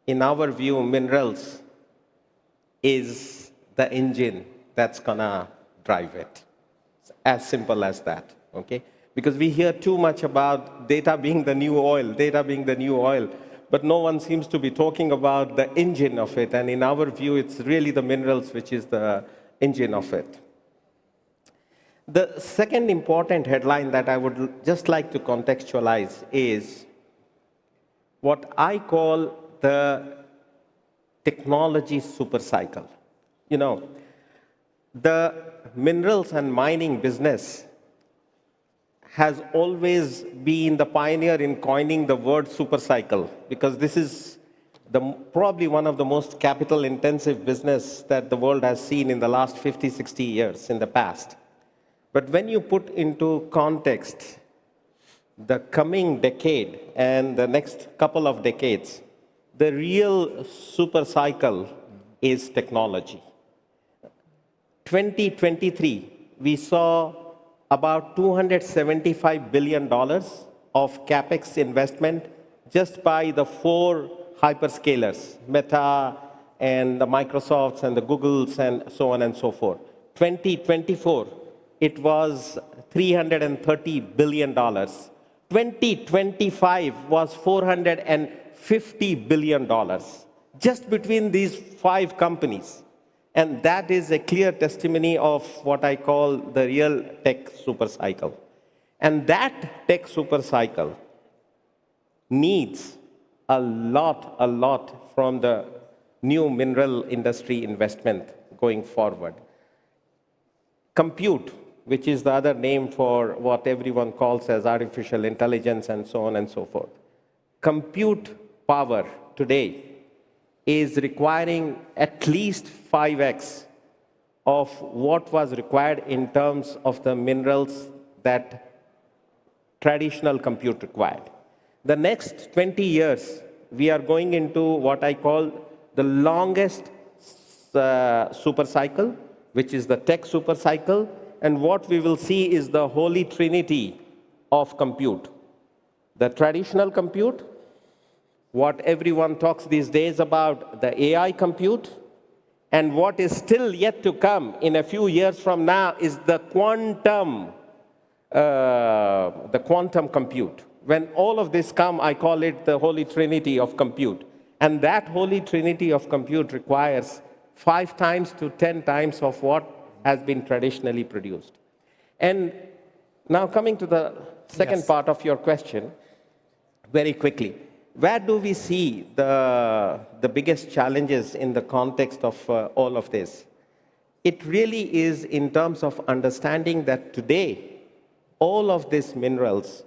in our view, minerals is the engine that's gonna drive it. It's as simple as that, okay? Because we hear too much about data being the new oil, data being the new oil, but no one seems to be talking about the engine of it. And in our view, it's really the minerals which is the engine of it. The second important headline that I would just like to contextualize is what I call the technology supercycle. You know, the minerals and mining business has always been the pioneer in coining the word supercycle, because this is probably one of the most capital-intensive business that the world has seen in the last 50, 60 years in the past. But when you put into context the coming decade and the next couple of decades, the real super cycle is technology. 2023, we saw about $275 billion of capex investment just by the 4 hyperscalers, Meta and the Microsofts and the Googles and so on and so forth. 2024, it was $330 billion. 2025 was $450 billion, just between these 5 companies. And that is a clear testimony of what I call the real tech super cycle. And that tech super cycle needs a lot from the new mineral industry investment going forward. Compute, which is the other name for what everyone calls as artificial intelligence and so on and so forth. Compute power today is requiring at least 5x of what was required in terms of the minerals that traditional compute required. The next 20 years, we are going into what I call the longest super cycle, which is the tech super cycle. And what we will see is the holy trinity of compute. The traditional compute, what everyone talks these days about, the AI compute, and what is still yet to come in a few years from now is the quantum compute. When all of this come, I call it the holy trinity of compute. And that holy trinity of compute requires 5 times to 10 times of what has been traditionally produced. And now coming to the second part of your question, very quickly. Where do we see the biggest challenges in the context of all of this? It really is in terms of understanding that today, all of these minerals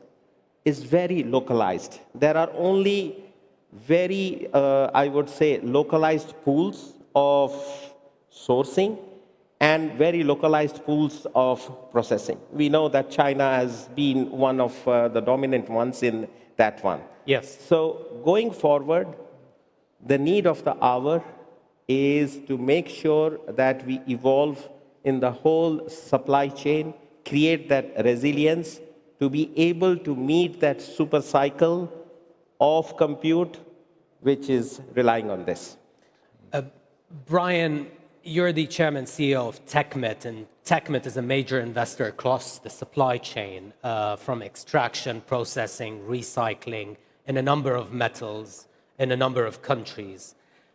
is very localized. There are only very, I would say, localized pools of sourcing and very localized pools of processing. We know that China has been one of the dominant ones in that one. Yes. So going forward, the need of the hour is to make sure that we evolve in the whole supply chain, create that resilience to be able to meet that super cycle of compute, which is relying on this. Brian, you're the chairman CEO of TechMet, and TechMet is a major investor across the supply chain, from extraction, processing, recycling, in a number of metals, in a number of countries.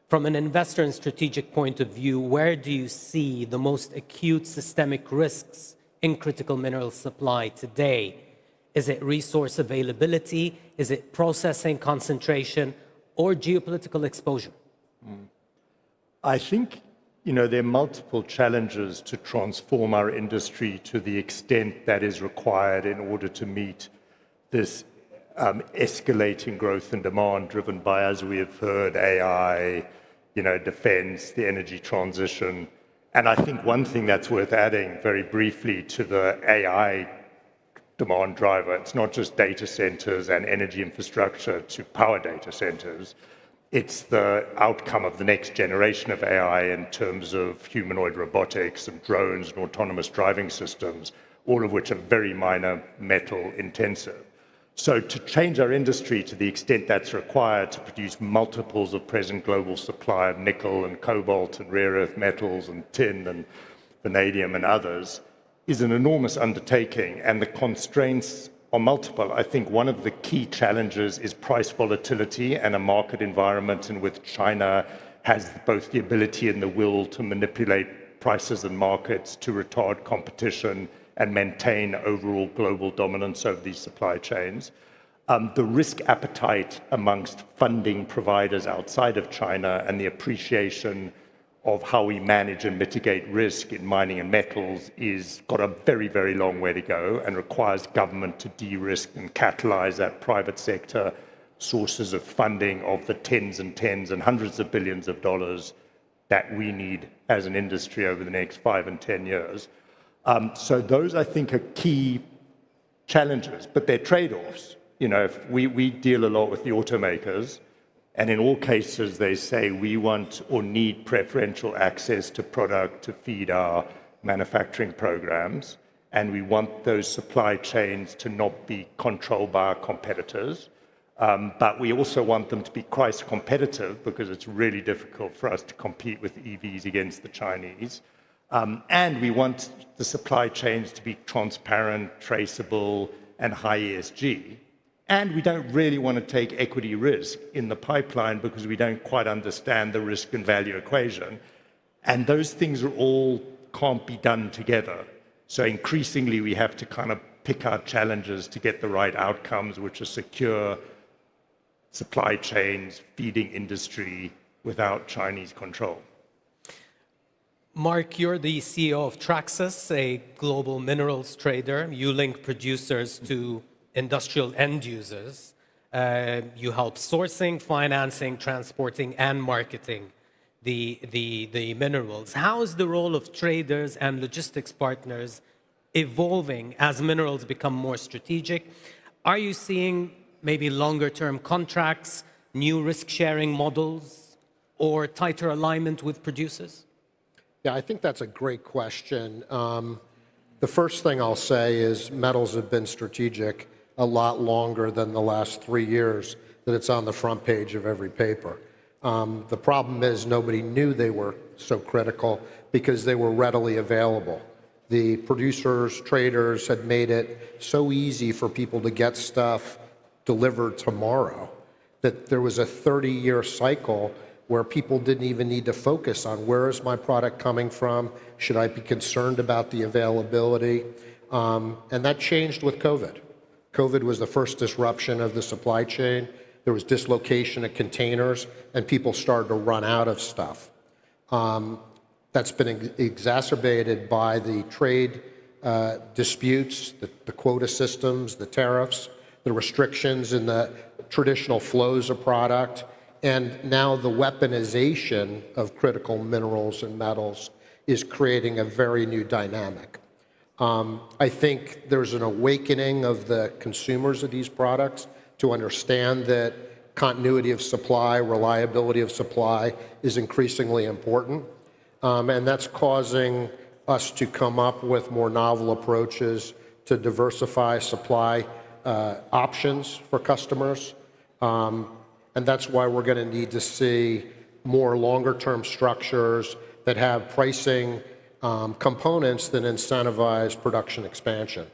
From an investor and strategic point of view, where do you see the most acute systemic risks in critical mineral supply today? Is it resource availability? Is it processing concentration or geopolitical exposure? I think, there are multiple challenges to transform our industry to the extent that is required in order to meet this escalating growth and demand driven by, as we have heard, AI, defense, the energy transition. And I think one thing that's worth adding very briefly to the AI demand driver, it's not just data centers and energy infrastructure to power data centers. It's the outcome of the next generation of AI in terms of humanoid robotics and drones and autonomous driving systems, all of which are very minor metal intensive. So to change our industry to the extent that's required to produce multiples of present global supply of nickel and cobalt and rare earth metals and tin and vanadium and others is an enormous undertaking, and the constraints are multiple. I think one of the key challenges is price volatility and a market environment in which China has both the ability and the will to manipulate prices and markets to retard competition and maintain overall global dominance over these supply chains. The risk appetite amongst funding providers outside of China and the appreciation of how we manage and mitigate risk in mining and metals is got a very, very long way to go and requires government to de-risk and catalyze that private sector sources of funding of the tens and hundreds of billions of dollars that we need as an industry over the next 5 and 10 years. So those, I think, are key challenges, but they're trade-offs. You know, if we deal a lot with the automakers, and in all cases, they say we want or need preferential access to product to feed our manufacturing programs, and we want those supply chains to not be controlled by our competitors. But we also want them to be price competitive because it's really difficult for us to compete with EVs against the Chinese. And we want the supply chains to be transparent, traceable, and high ESG. And we don't really want to take equity risk in the pipeline because we don't quite understand the risk and value equation. And those things are all can't be done together. So increasingly, we have to kind of pick our challenges to get the right outcomes, which are secure supply chains, feeding industry without Chinese control. Mark, you're the CEO of Traxys, a global minerals trader. You link producers to industrial end users. You help sourcing, financing, transporting, and marketing the minerals. How is the role of traders and logistics partners evolving as minerals become more strategic? Are you seeing maybe longer-term contracts, new risk-sharing models, or tighter alignment with producers? Yeah, I think that's a great question. The first thing I'll say is metals have been strategic a lot longer than the last 3 years that it's on the front page of every paper. The problem is nobody knew they were so critical because they were readily available. The producers, traders had made it so easy for people to get stuff delivered tomorrow that there was a 30-year cycle where people didn't even need to focus on where is my product coming from, should I be concerned about the availability, and that changed with COVID. COVID was the first disruption of the supply chain. There was dislocation of containers, and people started to run out of stuff. That's been exacerbated by the trade disputes, the quota systems, the tariffs, the restrictions in the traditional flows of product, and now the weaponization of critical minerals and metals is creating a very new dynamic. I think there's an awakening of the consumers of these products to understand that continuity of supply, reliability of supply is increasingly important. And that's causing us to come up with more novel approaches to diversify supply options for customers. And that's why we're going to need to see more longer-term structures that have pricing components that incentivize production expansion.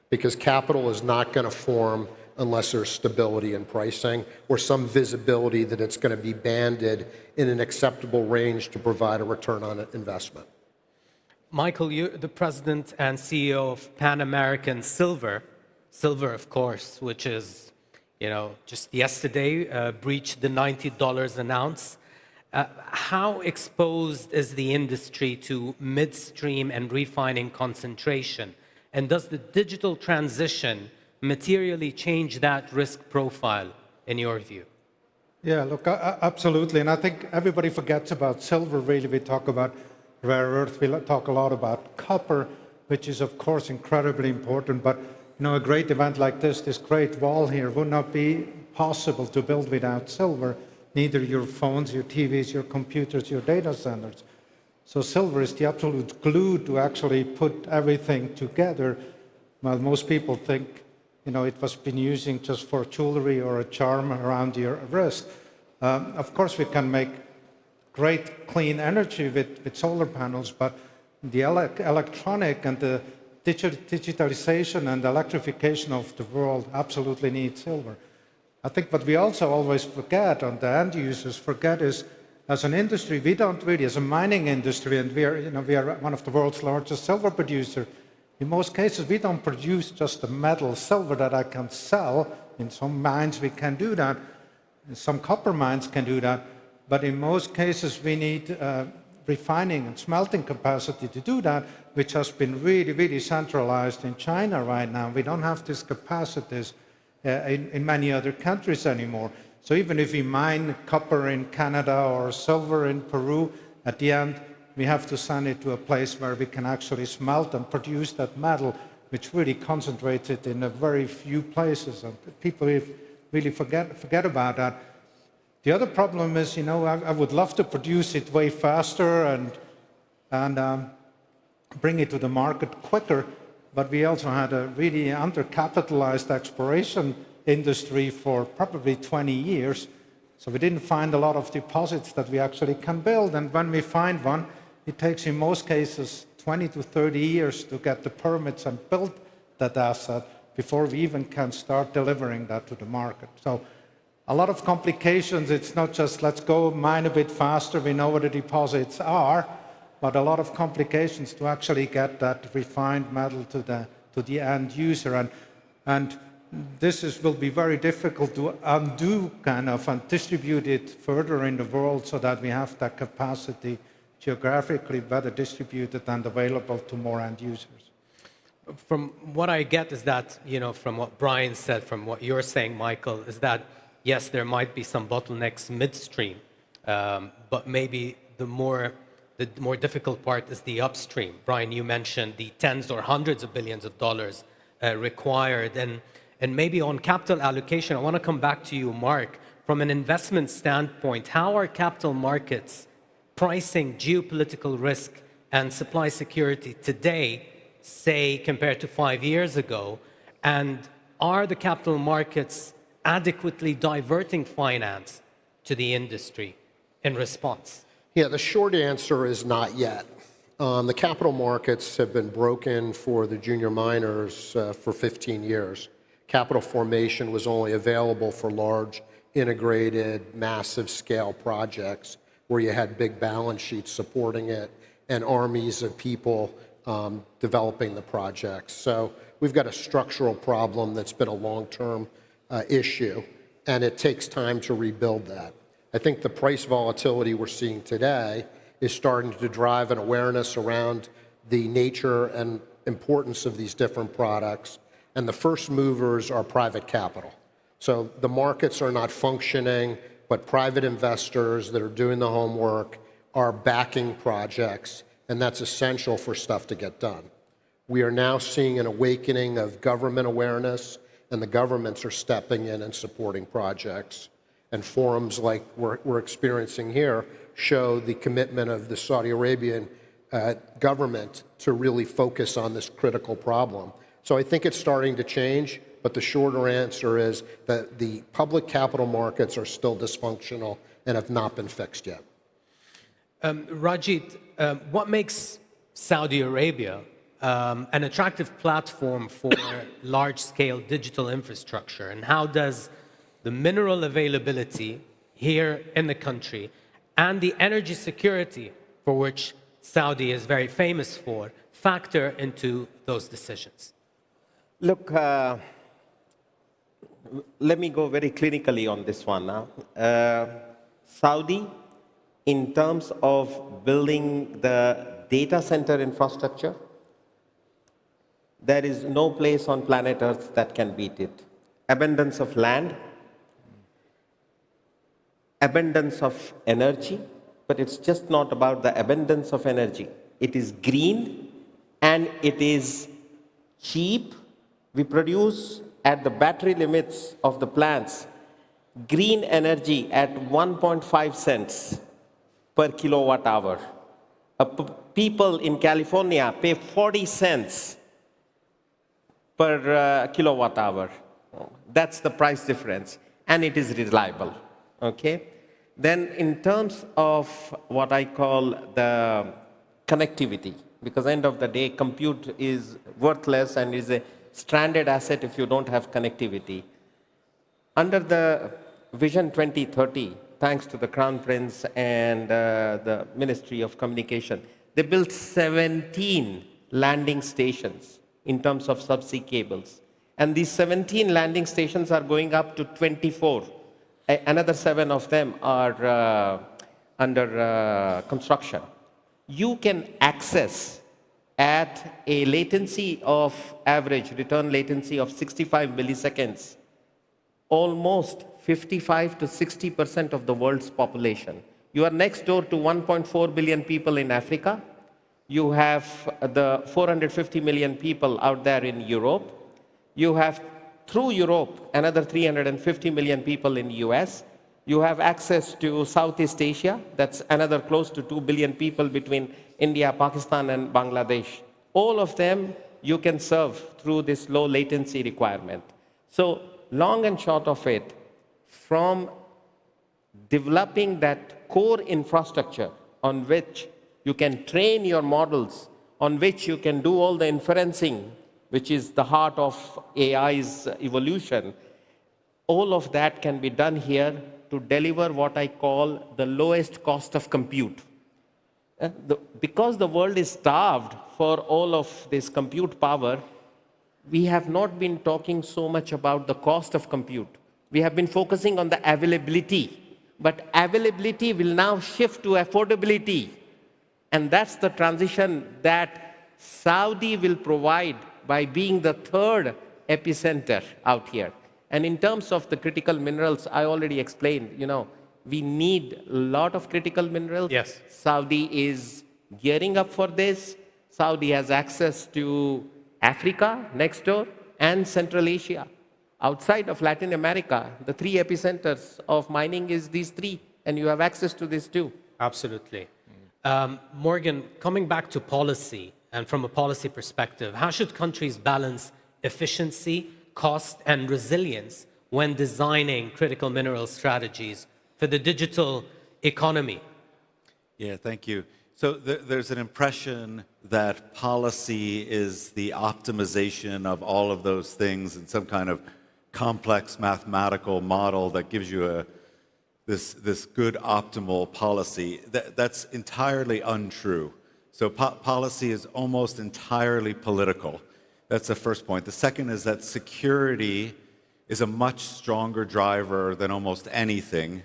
Because capital is not going to form unless there's stability in pricing or some visibility that it's going to be banded in an acceptable range to provide a return on investment. Michael, you're the president and CEO of Pan American Silver. Silver, of course, which is, just yesterday breached the $90 an ounce. How exposed is the industry to midstream and refining concentration? And does the digital transition materially change that risk profile, in your view? Yeah, look, absolutely. And I think everybody forgets about silver, really. We talk about rare earth, we talk a lot about copper, which is, of course, incredibly important. But, a great event like this great wall here would not be possible to build without silver, neither your phones, your TVs, your computers, your data centers. So silver is the absolute glue to actually put everything together. While most people think, it was been using just for jewelry or a charm around your wrist. Of course, we can make great clean energy with solar panels, but the electronic and the digitalization and electrification of the world absolutely need silver. I think what we also always forget, and the end users forget, is as an industry, we don't really, as a mining industry, and we are one of the world's largest silver producer. In most cases, we don't produce just the metal silver that I can sell. In some mines, we can do that. Some copper mines can do that. But in most cases, we need refining and smelting capacity to do that, which has been really, really centralized in China right now. We don't have these capacities in many other countries anymore. So even if we mine copper in Canada or silver in Peru, at the end, we have to send it to a place where we can actually smelt and produce that metal, which really concentrated in a very few places, and people really forget about that. The other problem is, I would love to produce it way faster and bring it to the market quicker, but we also had a really undercapitalized exploration industry for probably 20 years, so we didn't find a lot of deposits that we actually can build, and when we find one, it takes in most cases 20 to 30 years to get the permits and build that asset before we even can start delivering that to the market. So a lot of complications. It's not just let's go mine a bit faster, we know where the deposits are, but a lot of complications to actually get that refined metal to the end user. And this will be very difficult to undo and distribute it further in the world so that we have that capacity geographically better distributed and available to more end users. From what I get is that, from what Brian said, from what you're saying, Michael, is that, yes, there might be some bottlenecks midstream, but maybe the more difficult part is the upstream. Brian, you mentioned the tens or hundreds of billions of dollars required. And maybe on capital allocation, I want to come back to you, Mark. From an investment standpoint, how are capital markets pricing geopolitical risk and supply security today, say, compared to 5 years ago? And are the capital markets adequately diverting finance to the industry in response? Yeah, the short answer is not yet. The capital markets have been broken for the junior miners for 15 years. Capital formation was only available for large, integrated, massive scale projects where you had big balance sheets supporting it and armies of people developing the projects. So we've got a structural problem that's been a long-term issue, and it takes time to rebuild that. I think the price volatility we're seeing today is starting to drive an awareness around the nature and importance of these different products, and the first movers are private capital. So the markets are not functioning, but private investors that are doing the homework are backing projects, and that's essential for stuff to get done. We are now seeing an awakening of government awareness, and the governments are stepping in and supporting projects. And forums like we're experiencing here show the commitment of the Saudi Arabian government to really focus on this critical problem. So I think it's starting to change, but the shorter answer is that the public capital markets are still dysfunctional and have not been fixed yet. Rajit, what makes Saudi Arabia an attractive platform for large-scale digital infrastructure, and how does the mineral availability here in the country and the energy security, for which Saudi is very famous for, factor into those decisions? Look, let me go very clinically on this one now. Saudi, in terms of building the data center infrastructure, there is no place on planet Earth that can beat it. Abundance of land, abundance of energy, but it's just not about the abundance of energy. It is green and it is cheap. We produce at the battery limits of the plants green energy at 1.5 cents per kilowatt hour. People in California pay 40 cents per kilowatt hour. That's the price difference, and it is reliable. Okay? Then in terms of what I call the connectivity, because end of the day, compute is worthless and is a stranded asset if you don't have connectivity. Under the Vision 2030, thanks to the Crown Prince and the Ministry of Communication, they built 17 landing stations in terms of subsea cables. And these 17 landing stations are going up to 24. Another 7 of them are under construction. You can access at a latency of average return latency of 65 milliseconds, almost 55 to 60% of the world's population You are next door to 1.4 billion people in Africa. You have the 450 million people out there in Europe. You have, through Europe, another 350 million people in US. You have access to Southeast Asia. That's another close to 2 billion people between India, Pakistan, and Bangladesh. All of them you can serve through this low latency requirement. So long and short of it, from developing that core infrastructure on which you can train your models, on which you can do all the inferencing, which is the heart of AI's evolution, all of that can be done here to deliver what I call the lowest cost of compute. Because the world is starved for all of this compute power, we have not been talking so much about the cost of compute. We have been focusing on the availability. But availability will now shift to affordability. And that's the transition that Saudi will provide by being the third epicenter out here. And in terms of the critical minerals, I already explained, we need a lot of critical minerals. Yes. Saudi is gearing up for this. Saudi has access to Africa next door and Central Asia. Outside of Latin America, the three epicenters of mining is these three, and you have access to this too. Absolutely. Morgan, coming back to policy, and from a policy perspective, how should countries balance efficiency, cost, and resilience when designing critical mineral strategies for the digital economy? Yeah, thank you. So there's an impression that policy is the optimization of all of those things in some kind of complex mathematical model that gives you this good optimal policy. That's entirely untrue. So policy is almost entirely political. That's the first point. The second is that security is a much stronger driver than almost anything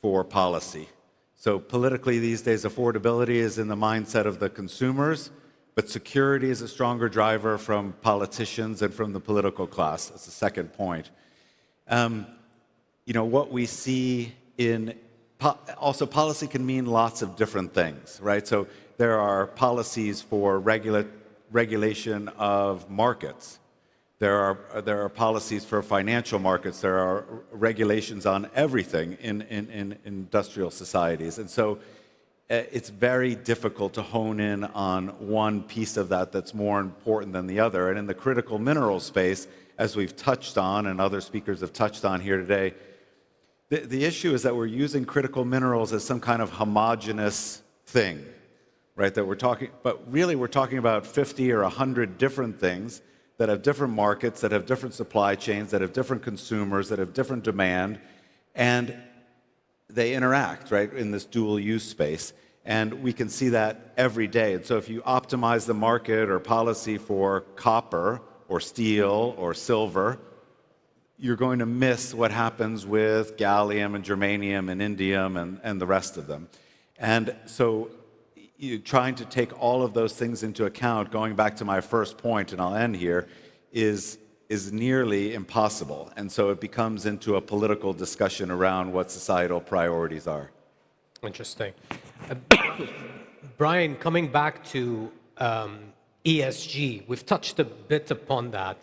for policy. So politically these days, affordability is in the mindset of the consumers, but security is a stronger driver from politicians and from the political class. That's the second point. What we see in also policy can mean lots of different things, right? So there are policies for regulation of markets. There are policies for financial markets. There are regulations on everything in industrial societies. And so it's very difficult to hone in on one piece of that that's more important than the other. And in the critical mineral space, as we've touched on and other speakers have touched on here today, the issue is that we're using critical minerals as some kind of homogeneous thing, right? But really we're talking about 50 or 100 different things that have different markets, that have different supply chains, that have different consumers, that have different demand, and they interact, right, in this dual use space. And we can see that every day. And so if you optimize the market or policy for copper or steel or silver, you're going to miss what happens with gallium and germanium and indium and the rest of them. And so trying to take all of those things into account, going back to my first point, and I'll end here, is nearly impossible. And so it becomes into a political discussion around what societal priorities are. Interesting. Brian, coming back to ESG, we've touched a bit upon that.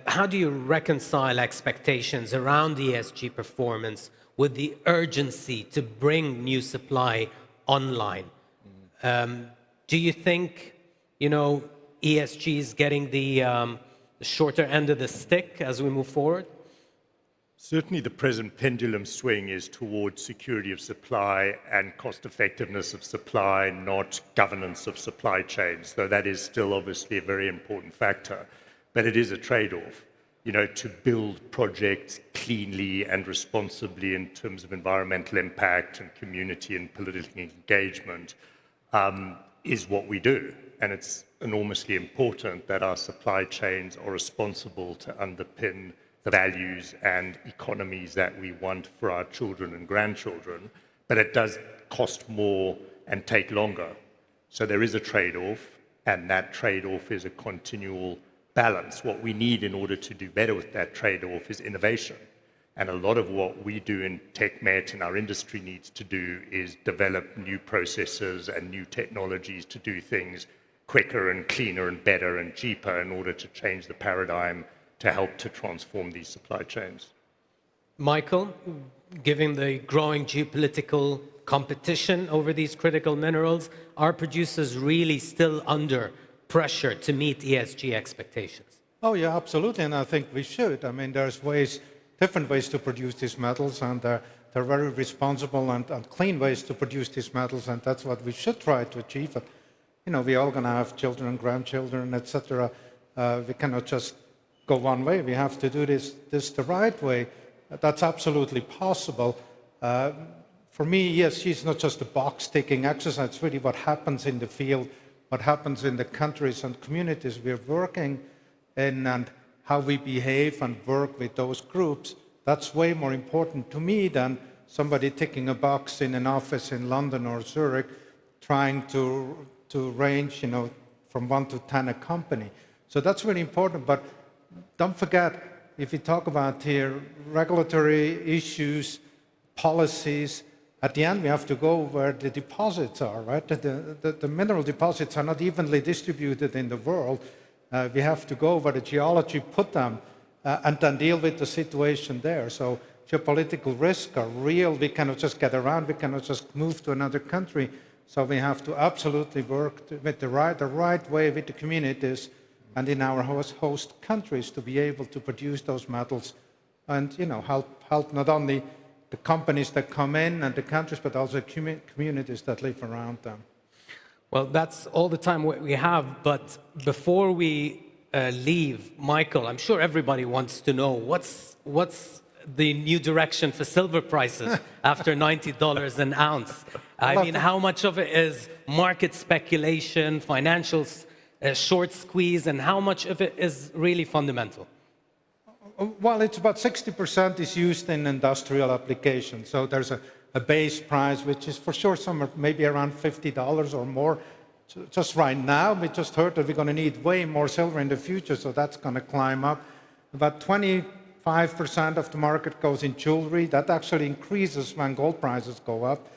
How do you reconcile expectations around ESG performance with the urgency to bring new supply online? Do you think, ESG is getting the shorter end of the stick as we move forward? Certainly the present pendulum swing is towards security of supply and cost effectiveness of supply, not governance of supply chains, though that is still obviously a very important factor. But it is a trade-off, to build projects cleanly and responsibly in terms of environmental impact and community and political engagement is what we do. And it's enormously important that our supply chains are responsible to underpin the values and economies that we want for our children and grandchildren. But it does cost more and take longer. So there is a trade-off, and that trade-off is a continual balance. What we need in order to do better with that trade-off is innovation. And a lot of what we do in TechMet and our industry needs to do is develop new processes and new technologies to do things quicker and cleaner and better and cheaper in order to change the paradigm to help to transform these supply chains. Michael, given the growing geopolitical competition over these critical minerals, are producers really still under pressure to meet ESG expectations? Oh yeah, absolutely, and I think we should. I mean, there's different ways to produce these metals, and they're very responsible and clean ways to produce these metals, and that's what we should try to achieve. But, you know, we're all going to have children and grandchildren, etc. We cannot just go one way. We have to do this the right way. That's absolutely possible. For me, ESG is not just a box-ticking exercise. It's really what happens in the field, what happens in the countries and communities we're working in, and how we behave and work with those groups. That's way more important to me than somebody ticking a box in an office in London or Zurich, trying to range, you know, from 1 to 10 a company. So that's really important. But don't forget, if you talk about here regulatory issues, policies, at the end we have to go where the deposits are, right? The mineral deposits are not evenly distributed in the world. We have to go where the geology put them and then deal with the situation there. So geopolitical risks are real. We cannot just get around. We cannot just move to another country. So we have to absolutely work with the right way with the communities and in our host countries to be able to produce those metals and, you know, help not only the companies that come in and the countries, but also communities that live around them. Well, that's all the time we have, but before we leave, Michael, I'm sure everybody wants to know what's the new direction for silver prices after $90 an ounce. I mean, how much of it is market speculation, financial short squeeze, and how much of it is really fundamental? Well, it's about 60% is used in industrial applications. So there's a base price, which is for sure somewhere maybe around $50 or more. So just right now, we just heard that we're going to need way more silver in the future, so that's going to climb up. About 25% of the market goes in jewelry. That actually increases when gold prices go up.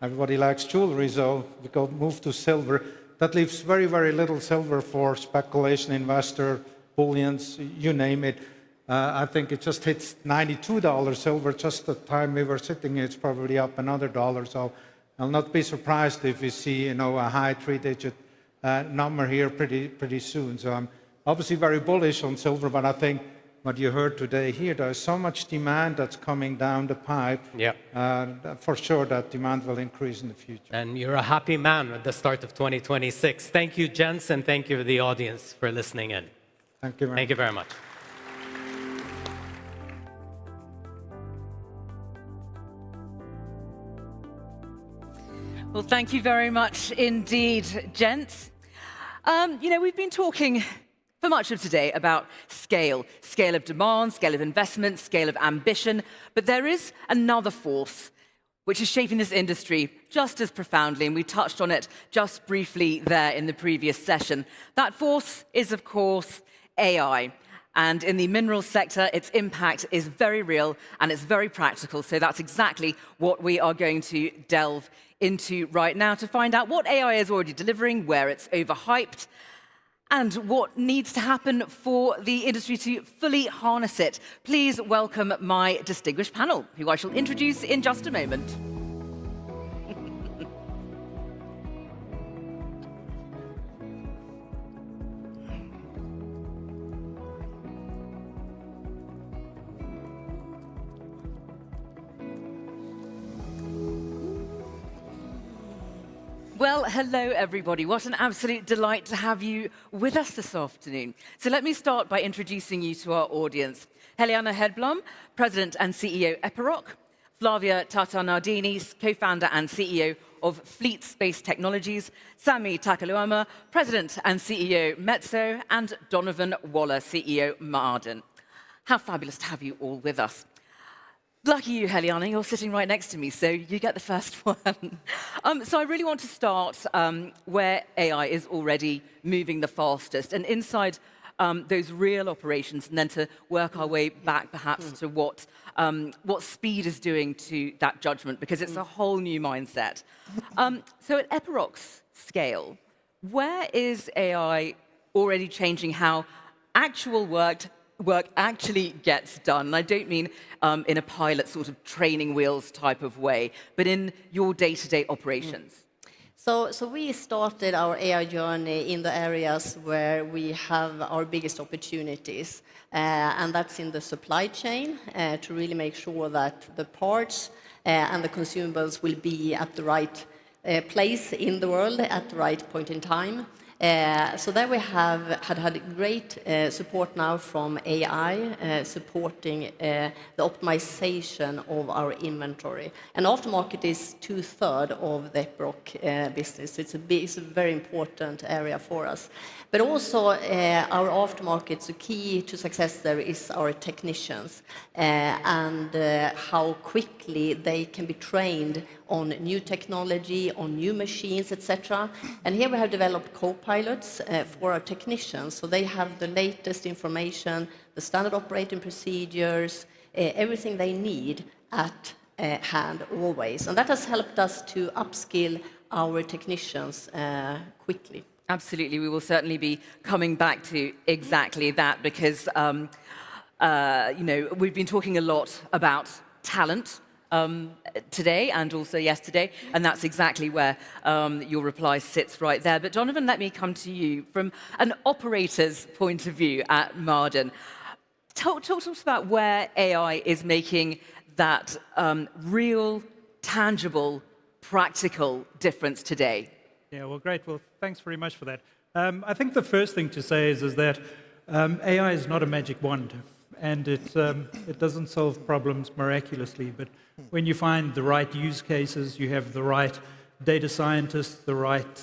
Everybody likes jewelry, so we move to silver. That leaves very, very little silver for speculation, investor, bullions, you name it. I think it just hits $92 silver just the time we were sitting here. It's probably up another $1. So I'll not be surprised if we see, you know, a high three-digit number here pretty soon. So I'm obviously very bullish on silver, but I think what you heard today here, there's so much demand that's coming down the pipe. Yeah. For sure that demand will increase in the future. And you're a happy man at the start of 2026. Thank you, gents, and thank you to the audience for listening in. Thank you very much. Thank you very much. Well, thank you very much indeed, gents. You know, we've been talking for much of today about scale of demand, scale of investment, scale of ambition, but there is another force which is shaping this industry just as profoundly, and we touched on it just briefly there in the previous session. That force is, of course, AI. And in the minerals sector, its impact is very real and it's very practical. So that's exactly what we are going to delve into right now to find out what AI is already delivering, where it's overhyped, and what needs to happen for the industry to fully harness it. Please welcome my distinguished panel, who I shall introduce in just a moment. Well, hello, everybody. What an absolute delight to have you with us this afternoon. So let me start by introducing you to our audience. Helena Hedblom, President and CEO Epiroc. Flavia Tatanardini, co-founder and CEO of Fleet Space Technologies. Sami Takaluama, President and CEO Metso. And Donovan Waller, CEO Maaden. How fabulous to have you all with us. Lucky you, Heliana, you're sitting right next to me, so you get the first one. So I really want to start where AI is already moving the fastest. And inside those real operations, and then to work our way back perhaps to what speed is doing to that judgment, because it's a whole new mindset. So at Epiroc's scale, where is AI already changing how actual work actually gets done? And I don't mean in a pilot sort of training wheels type of way, but in your day-to-day operations. So we started our AI journey in the areas where we have our biggest opportunities, and that's in the supply chain, to really make sure that the parts and the consumables will be at the right place in the world at the right point in time. So there we have had great support now from AI, supporting the optimization of our inventory. And aftermarket is 2/3 of the Epiroc business. It's a very important area for us. But also our aftermarket, the key to success there is our technicians, and how quickly they can be trained on new technology, on new machines, etc. And here we have developed co-pilots for our technicians, so they have the latest information, the standard operating procedures, everything they need at hand always. And that has helped us to upskill our technicians quickly. Absolutely, we will certainly be coming back to exactly that, because we've been talking a lot about talent today and also yesterday, and that's exactly where your reply sits right there. But Donovan, let me come to you from an operator's point of view at Maaden. Talk to us about where AI is making that real, tangible, practical difference today. Yeah, well, great. Well, thanks very much for that. I think the first thing to say is that AI is not a magic wand, and it doesn't solve problems miraculously. But when you find the right use cases, you have the right data scientists, the right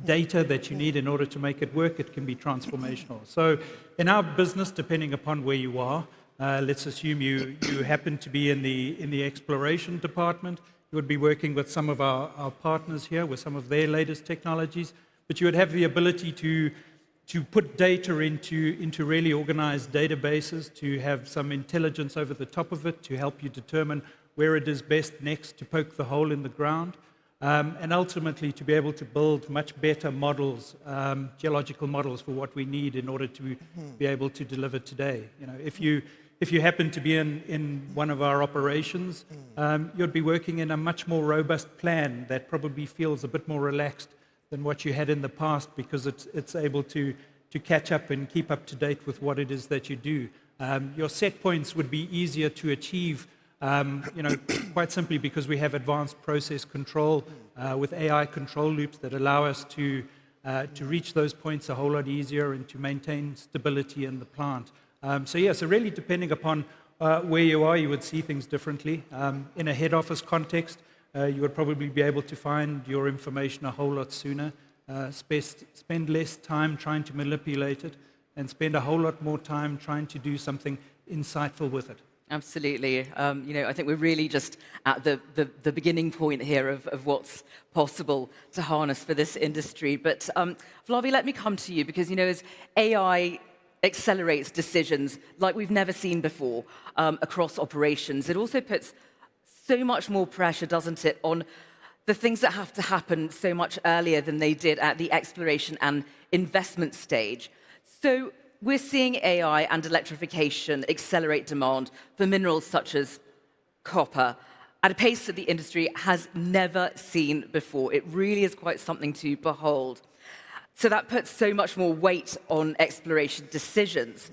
data that you need in order to make it work, it can be transformational. So in our business, depending upon where you are, let's assume you happen to be in the exploration department. You would be working with some of our partners here with some of their latest technologies, but you would have the ability to put data into really organized databases, to have some intelligence over the top of it, to help you determine where it is best next to poke the hole in the ground, and ultimately to be able to build much better models, geological models for what we need in order to be able to deliver today. You know, if you happen to be in one of our operations, you'd be working in a much more robust plan that probably feels a bit more relaxed than what you had in the past, because it's able to catch up and keep up to date with what it is that you do. Your set points would be easier to achieve, quite simply because we have advanced process control with AI control loops that allow us to reach those points a whole lot easier and to maintain stability in the plant. So really depending upon where you are, you would see things differently. In a head office context, you would probably be able to find your information a whole lot sooner, spend less time trying to manipulate it, and spend a whole lot more time trying to do something insightful with it. Absolutely. I think we're really just at the beginning point here of what's possible to harness for this industry. But Flavie, let me come to you, because, as AI accelerates decisions like we've never seen before across operations, it also puts so much more pressure, doesn't it, on the things that have to happen so much earlier than they did at the exploration and investment stage. So we're seeing AI and electrification accelerate demand for minerals such as copper at a pace that the industry has never seen before. It really is quite something to behold. So that puts so much more weight on exploration decisions.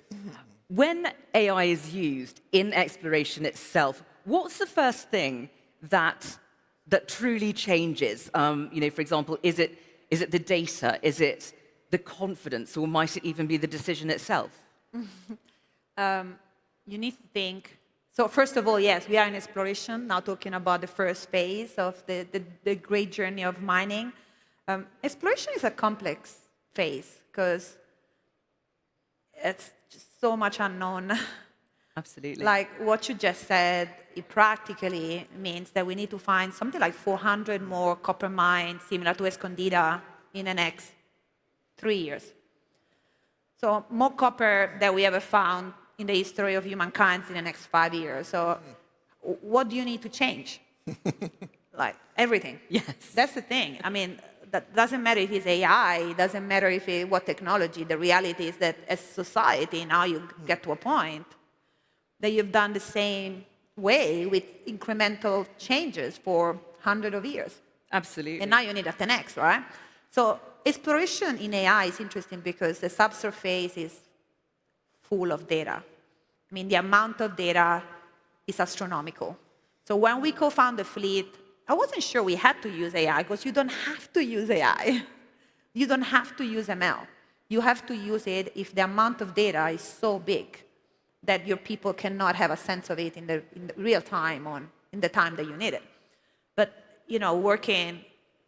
When AI is used in exploration itself, what's the first thing that truly changes? For example, is it the data? Is it the confidence, or might it even be the decision itself? You need to think. So first of all, yes, we are in exploration, now talking about the first phase of the great journey of mining. Exploration is a complex phase because it's just so much unknown. Absolutely. Like what you just said, it practically means that we need to find something like 400 more copper mines similar to Escondida in the next 3 years. So more copper that we ever found in the history of humankind in the next 5 years. So what do you need to change? Like everything. Yes. That's the thing. I mean, that doesn't matter if it's AI, it doesn't matter if what technology. The reality is that as society, now you get to a point that you've done the same way with incremental changes for hundreds of years. Absolutely. And now you need a 10x, right? So exploration in AI is interesting because the subsurface is full of data. I mean, the amount of data is astronomical. So when we co-found the fleet, I wasn't sure we had to use AI because you don't have to use AI. You don't have to use ML. You have to use it if the amount of data is so big that your people cannot have a sense of it in the real time in the time that you need it. But working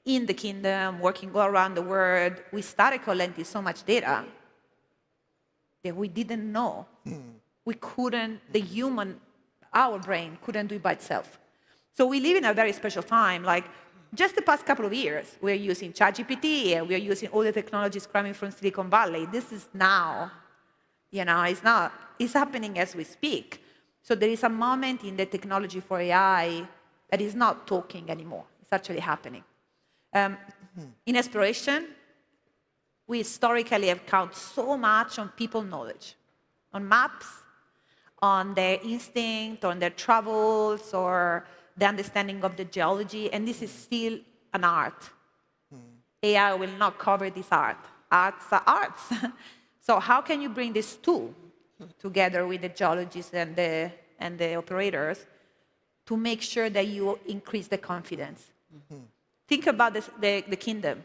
in the kingdom, working all around the world, we started collecting so much data that we didn't know. We couldn't, our brain couldn't do it by itself. So we live in a very special time. Like just the past couple of years, we're using ChatGPT and we're using all the technologies coming from Silicon Valley. This is now, it's happening as we speak. So there is a moment in the technology for AI that is not talking anymore. It's actually happening. In exploration, we historically have counted so much on people knowledge, on maps, on their instinct, on their travels, or the understanding of the geology, and this is still an art. AI will not cover this art. Arts are arts. So how can you bring this tool together with the geologists and the operators to make sure that you increase the confidence? Think about the kingdom.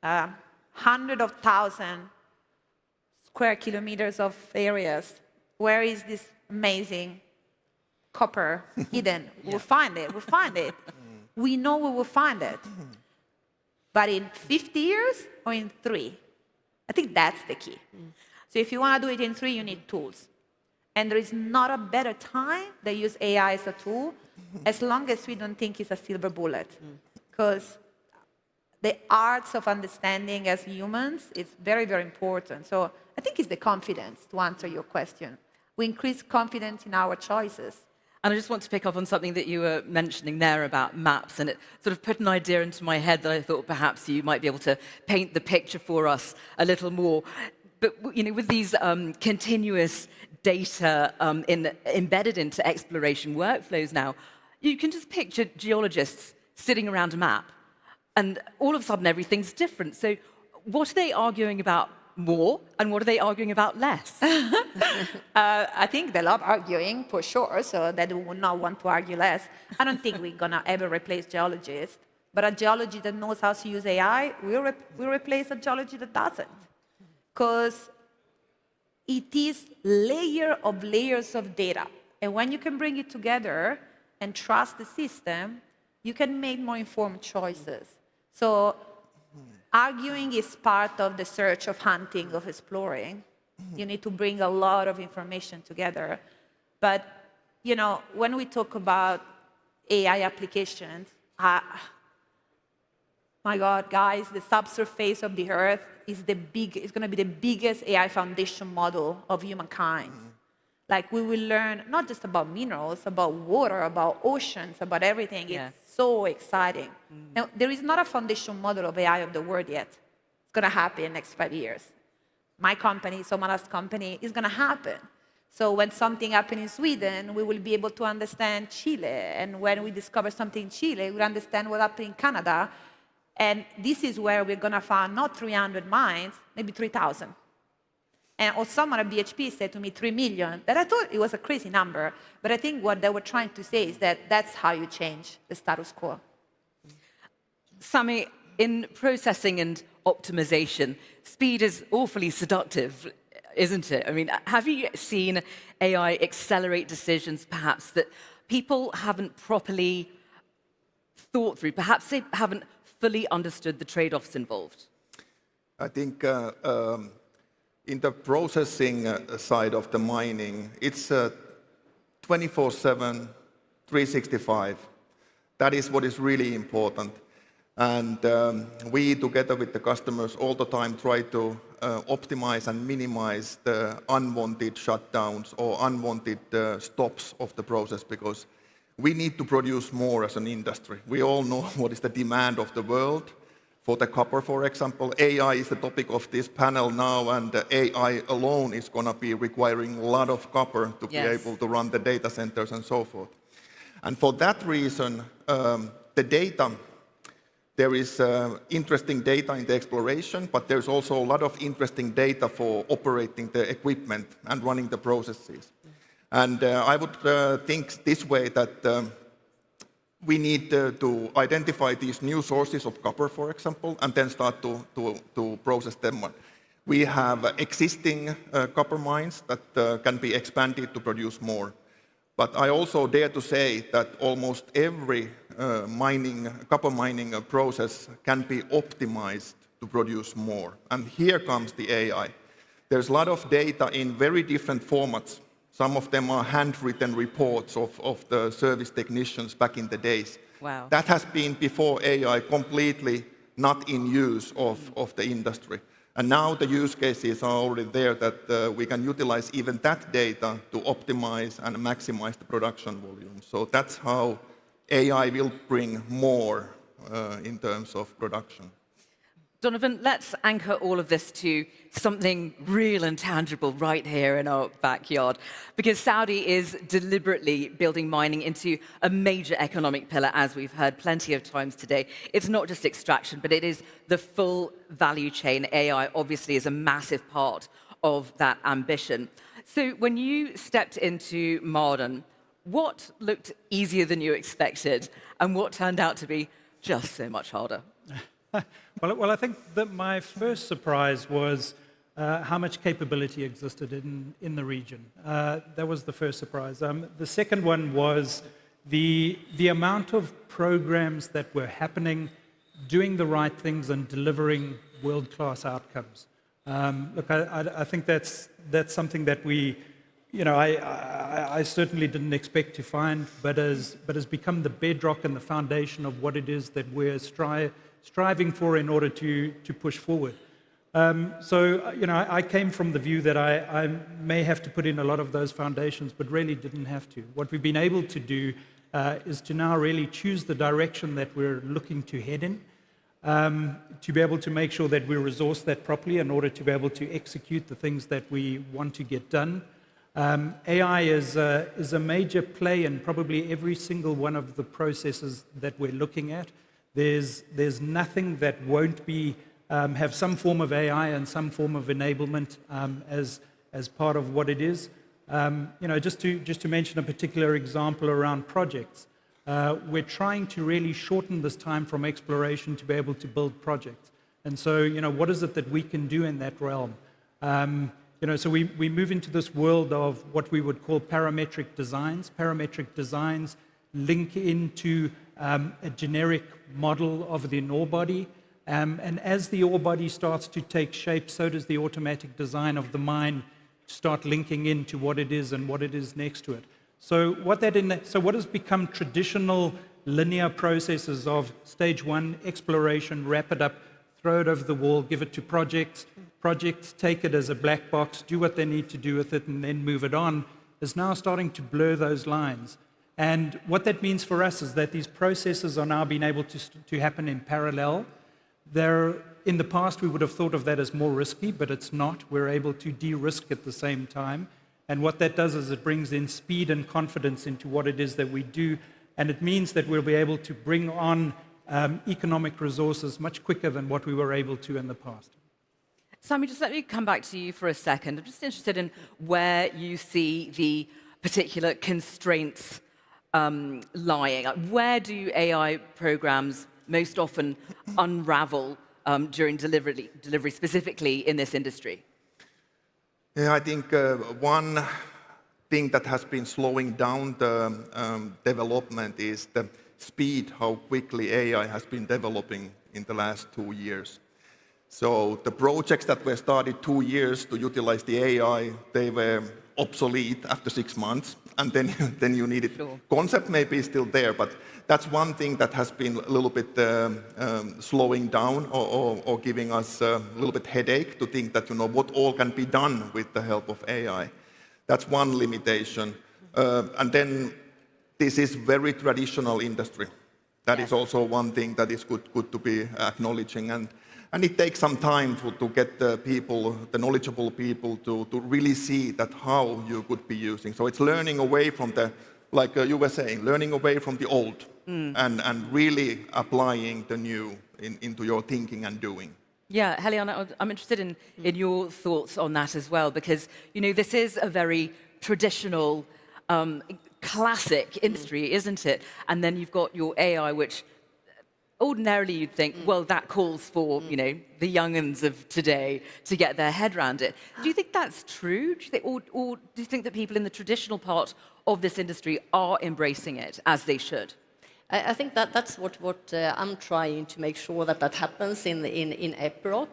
100,000 square kilometers of areas. Where is this amazing copper hidden? We'll find it. We'll find it. We know we will find it. But in 50 years or in 3? I think that's the key. So if you want to do it in 3, you need tools. And there is not a better time than use AI as a tool, as long as we don't think it's a silver bullet. Because the arts of understanding as humans is very, very important. So I think it's the confidence, to answer your question. We increase confidence in our choices. And I just want to pick up on something that you were mentioning there about maps, and it sort of put an idea into my head that I thought perhaps you might be able to paint the picture for us a little more. But with these continuous data embedded into exploration workflows now, you can just picture geologists sitting around a map, and all of a sudden everything's different. So what are they arguing about more, and what are they arguing about less? I think they love arguing, for sure, so they would not want to argue less. I don't think we're going to ever replace geologists, but a geologist that knows how to use AI will replace a geologist that doesn't. Because it is layers of data. And when you can bring it together and trust the system, you can make more informed choices. So arguing is part of the search, of hunting, of exploring. You need to bring a lot of information together. But, when we talk about AI applications, my God, guys, the subsurface of the Earth is going to be the biggest AI foundation model of humankind. Like, we will learn not just about minerals, about water, about oceans, about everything. Yeah. It's so exciting. Now, there is not a foundation model of AI of the world yet. It's going to happen in the next 5 years. My company, someone else's company, is going to happen. So when something happens in Sweden, we will be able to understand Chile. And when we discover something in Chile, we'll understand what happened in Canada. And this is where we're going to find not 300 mines, maybe 3,000. Or someone at BHP said to me 3 million, that I thought it was a crazy number. But I think what they were trying to say is that that's how you change the status quo. Sami, in processing and optimization, speed is awfully seductive, isn't it? I mean, have you seen AI accelerate decisions, perhaps, that people haven't properly thought through? Perhaps they haven't fully understood the trade-offs involved? I think in the processing side of the mining, it's 24/7, 365. That is what is really important. And we, together with the customers, all the time try to optimize and minimize the unwanted shutdowns or unwanted stops of the process, because we need to produce more as an industry. We all know what is the demand of the world. For the copper, for example, AI is the topic of this panel now, and AI alone is going to be requiring a lot of copper to be able to run the data centers and so forth. And for that reason, the data, there is interesting data in the exploration, but there's also a lot of interesting data for operating the equipment and running the processes. And I would think this way, that we need to identify these new sources of copper, for example, and then start to process them. We have existing copper mines that can be expanded to produce more. But I also dare to say that almost every copper mining process can be optimized to produce more. And here comes the AI. There's a lot of data in very different formats. Some of them are handwritten reports of the service technicians back in the days. Wow. That has been, before AI, completely not in use of the industry. And now the use cases are already there that we can utilize even that data to optimize and maximize the production volume. So that's how AI will bring more in terms of production. Donovan, let's anchor all of this to something real and tangible right here in our backyard, because Saudi is deliberately building mining into a major economic pillar, as we've heard plenty of times today. It's not just extraction, but it is the full value chain. AI obviously is a massive part of that ambition. So when you stepped into Maaden, what looked easier than you expected, and what turned out to be just so much harder? Well, I think that my first surprise was how much capability existed in the region. That was the first surprise. The second one was the amount of programs that were happening, doing the right things and delivering world-class outcomes. Look, I think that's something that we, I certainly didn't expect to find, but has become the bedrock and the foundation of what it is that we're striving for in order to push forward. I came from the view that I may have to put in a lot of those foundations, but really didn't have to. What we've been able to do is to now really choose the direction that we're looking to head in, to be able to make sure that we resource that properly in order to be able to execute the things that we want to get done. AI is a major play in probably every single one of the processes that we're looking at. There's nothing that won't be have some form of AI and some form of enablement as part of what it is. Just to mention a particular example around projects, we're trying to really shorten this time from exploration to be able to build projects. And so, what is it that we can do in that realm? So we move into this world of what we would call parametric designs. Parametric designs link into a generic model of the ore body. And as the ore body starts to take shape, so does the automatic design of the mine start linking into what it is and what it is next to it. So what has become traditional linear processes of stage one, exploration, wrap it up, throw it over the wall, give it to projects, take it as a black box, do what they need to do with it, and then move it on, is now starting to blur those lines. And what that means for us is that these processes are now being able to happen in parallel. In the past, we would have thought of that as more risky, but it's not. We're able to de-risk at the same time. And what that does is it brings in speed and confidence into what it is that we do. And it means that we'll be able to bring on economic resources much quicker than what we were able to in the past. Sami, just let me come back to you for a second. I'm just interested in where you see the particular constraints lying. Where do AI programs most often unravel during delivery, specifically in this industry? Yeah, I think one thing that has been slowing down the development is the speed, how quickly AI has been developing in the last 2 years. So the projects that were started 2 years to utilize the AI, they were obsolete after 6 months, and then, then you need it. Sure. Concept maybe is still there, but that's one thing that has been a little bit slowing down or giving us a little bit headache to think that, you know, what all can be done with the help of AI. That's one limitation. And then this is very traditional industry. That is also one thing that is good to be acknowledging. And it takes some time to get the people, the knowledgeable people, to really see that how you could be using. So it's learning away from the, like you were saying, learning away from the old and really applying the new into your thinking and doing. Yeah, Heliana, I'm interested in your thoughts on that as well, because, you know, this is a very traditional, classic industry, isn't it? And then you've got your AI, which ordinarily you'd think, well, that calls for, you know, the young'uns of today to get their head around it. Do you think that's true? Do you think, or do you think that people in the traditional part of this industry are embracing it as they should? I think that's what I'm trying to make sure that happens in Epiroc,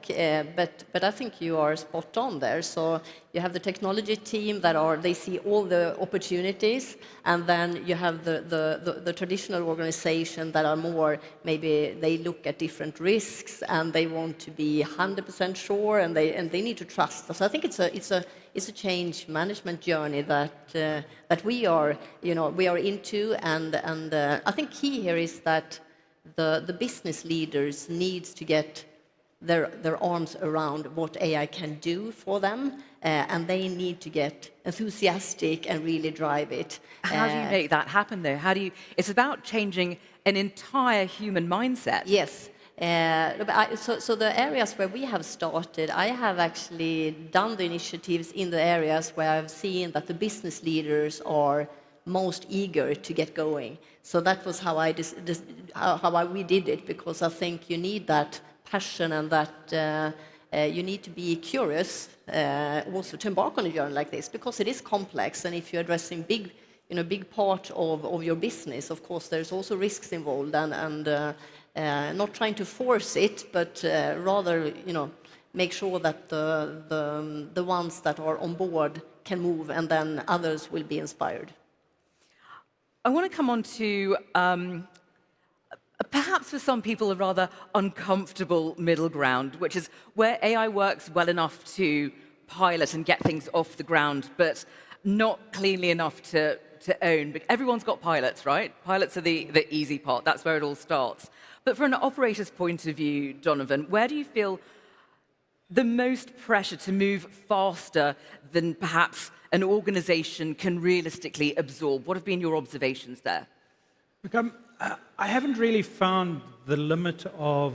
but I think you are spot on there. So you have the technology team they see all the opportunities, and then you have the traditional organization that are more, maybe they look at different risks and they want to be 100% sure, and they need to trust us. So I think it's a change management journey that we are into, and I think key here is that the business leaders needs to get their arms around what AI can do for them, and they need to get enthusiastic and really drive it. How do you make that happen, though? It's about changing an entire human mindset. Yes. So the areas where we have started, I have actually done the initiatives in the areas where I've seen that the business leaders are most eager to get going. So that was how we did it, because I think you need that passion and that you need to be curious also to embark on a journey like this, because it is complex, and if you're addressing big part of your business, of course there's also risks involved, and not trying to force it, but rather, make sure that the ones that are on board can move, and then others will be inspired. I want to come on to perhaps for some people a rather uncomfortable middle ground, which is where AI works well enough to pilot and get things off the ground, but not cleanly enough to own. But everyone's got pilots, right? Pilots are the easy part. That's where it all starts. But from an operator's point of view, Donovan, where do you feel the most pressure to move faster than perhaps an organization can realistically absorb? What have been your observations there? Look, I haven't really found the limit of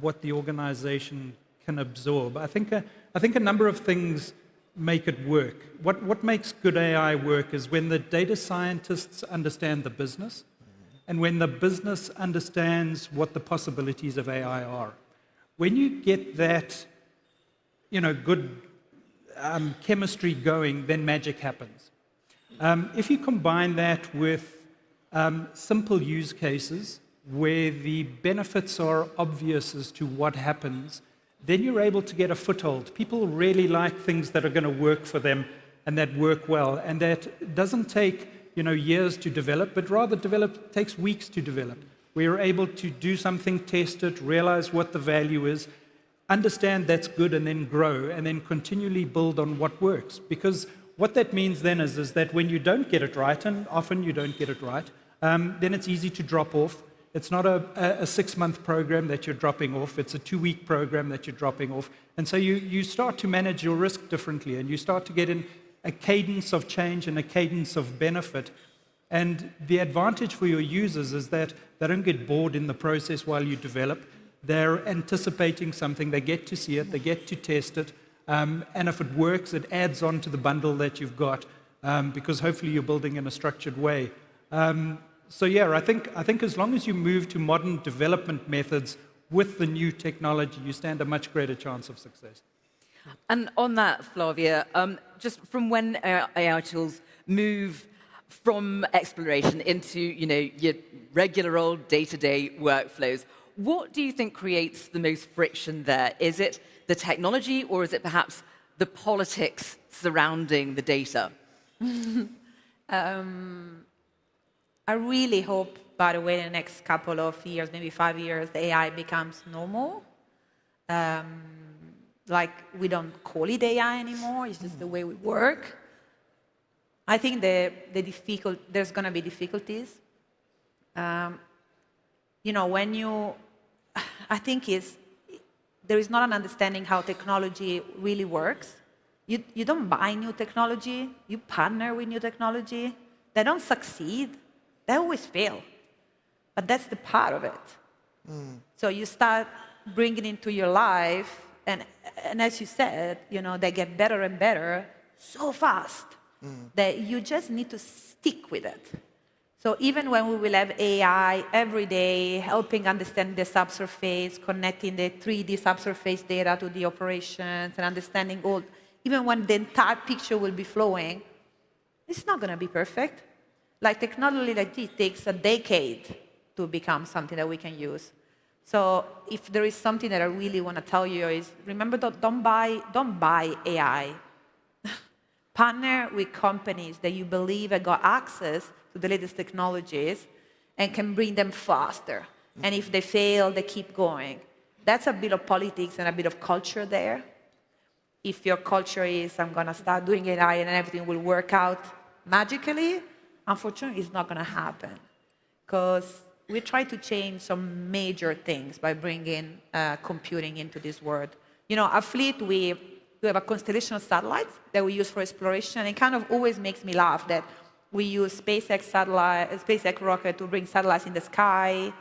what the organization can absorb. I think a number of things make it work. What makes good AI work is when the data scientists understand the business, and when the business understands what the possibilities of AI are. When you get that, good chemistry going, then magic happens. If you combine that with simple use cases where the benefits are obvious as to what happens, then you're able to get a foothold. People really like things that are going to work for them and that work well, and that doesn't take years to develop, but rather takes weeks to develop. We are able to do something, test it, realize what the value is, understand that's good, and then grow, and then continually build on what works. Because what that means then is that when you don't get it right, and often you don't get it right, then it's easy to drop off. It's not a 6-month program that you're dropping off. It's a 2-week program that you're dropping off. And so you start to manage your risk differently, and you start to get in a cadence of change and a cadence of benefit. And the advantage for your users is that they don't get bored in the process while you develop. They're anticipating something. They get to see it. They get to test it. And if it works, it adds on to the bundle that you've got, because hopefully you're building in a structured way. So yeah, I think as long as you move to modern development methods with the new technology, you stand a much greater chance of success. And on that, Flavia, just from when AI tools move from exploration into your regular old day-to-day workflows, what do you think creates the most friction there? Is it the technology, or is it perhaps the politics surrounding the data? I really hope, by the way, in the next couple of years, maybe 5 years, the AI becomes normal. Like, we don't call it AI anymore, it's just the way we work. I think there's going to be difficulties. You know, I think there is not an understanding how technology really works. You don't buy new technology, you partner with new technology. They don't succeed, they always fail. But that's the part of it. So you start bringing it into your life, and as you said, you know, they get better and better so fast that you just need to stick with it. So even when we will have AI every day, helping understand the subsurface, connecting the 3D subsurface data to the operations, and understanding all, even when the entire picture will be flowing, it's not going to be perfect. Like, technology like this takes a decade to become something that we can use. So if there is something that I really want to tell you is, remember, don't buy AI. Partner with companies that you believe have got access to the latest technologies and can bring them faster. And if they fail, they keep going. That's a bit of politics and a bit of culture there. If your culture is, I'm going to start doing AI and everything will work out magically, unfortunately, it's not going to happen. Because we try to change some major things by bringing computing into this world. You know, at Fleet, we have a constellation of satellites that we use for exploration. It kind of always makes me laugh that we use SpaceX rocket to bring satellites in the sky,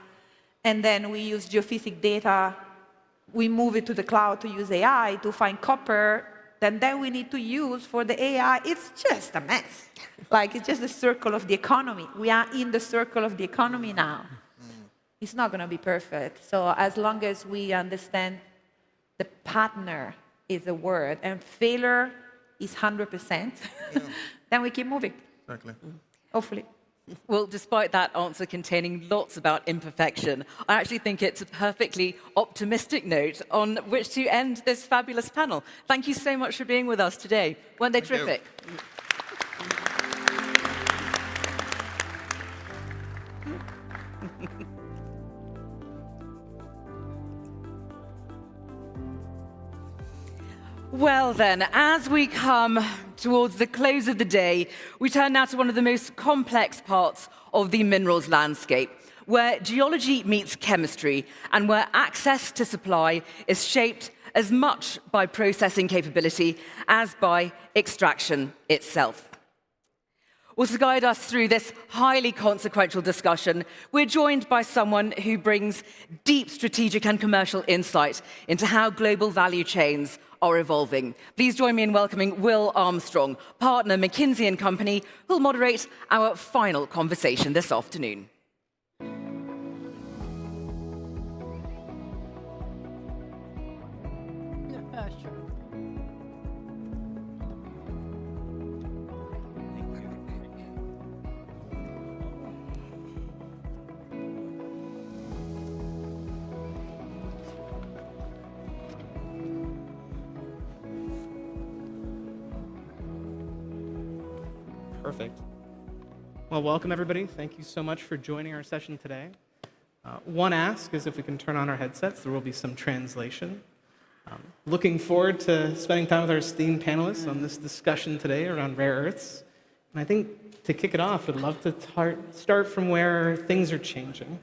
and then we use geophysics data. We move it to the cloud to use AI to find copper, then we need to use for the AI. It's just a mess. Like, it's just the circle of the economy. We are in the circle of the economy now. It's not going to be perfect. So as long as we understand the partner is a word and failure is 100%, then we keep moving. Exactly. Hopefully. Well, despite that answer containing lots about imperfection, I actually think it's a perfectly optimistic note on which to end this fabulous panel. Thank you so much for being with us today. Weren't they terrific? Well then, as we come towards the close of the day, we turn now to one of the most complex parts of the minerals landscape, where geology meets chemistry and where access to supply is shaped as much by processing capability as by extraction itself. Well, to guide us through this highly consequential discussion, we're joined by someone who brings deep strategic and commercial insight into how global value chains are evolving. Please join me in welcoming Will Armstrong, partner McKinsey & Company, who'll moderate our final conversation this afternoon. Perfect. Well, welcome everybody. Thank you so much for joining our session today. One ask is if we can turn on our headsets, there will be some translation. Looking forward to spending time with our esteemed panelists on this discussion today around rare earths. And I think to kick it off, I'd love to start from where things are changing.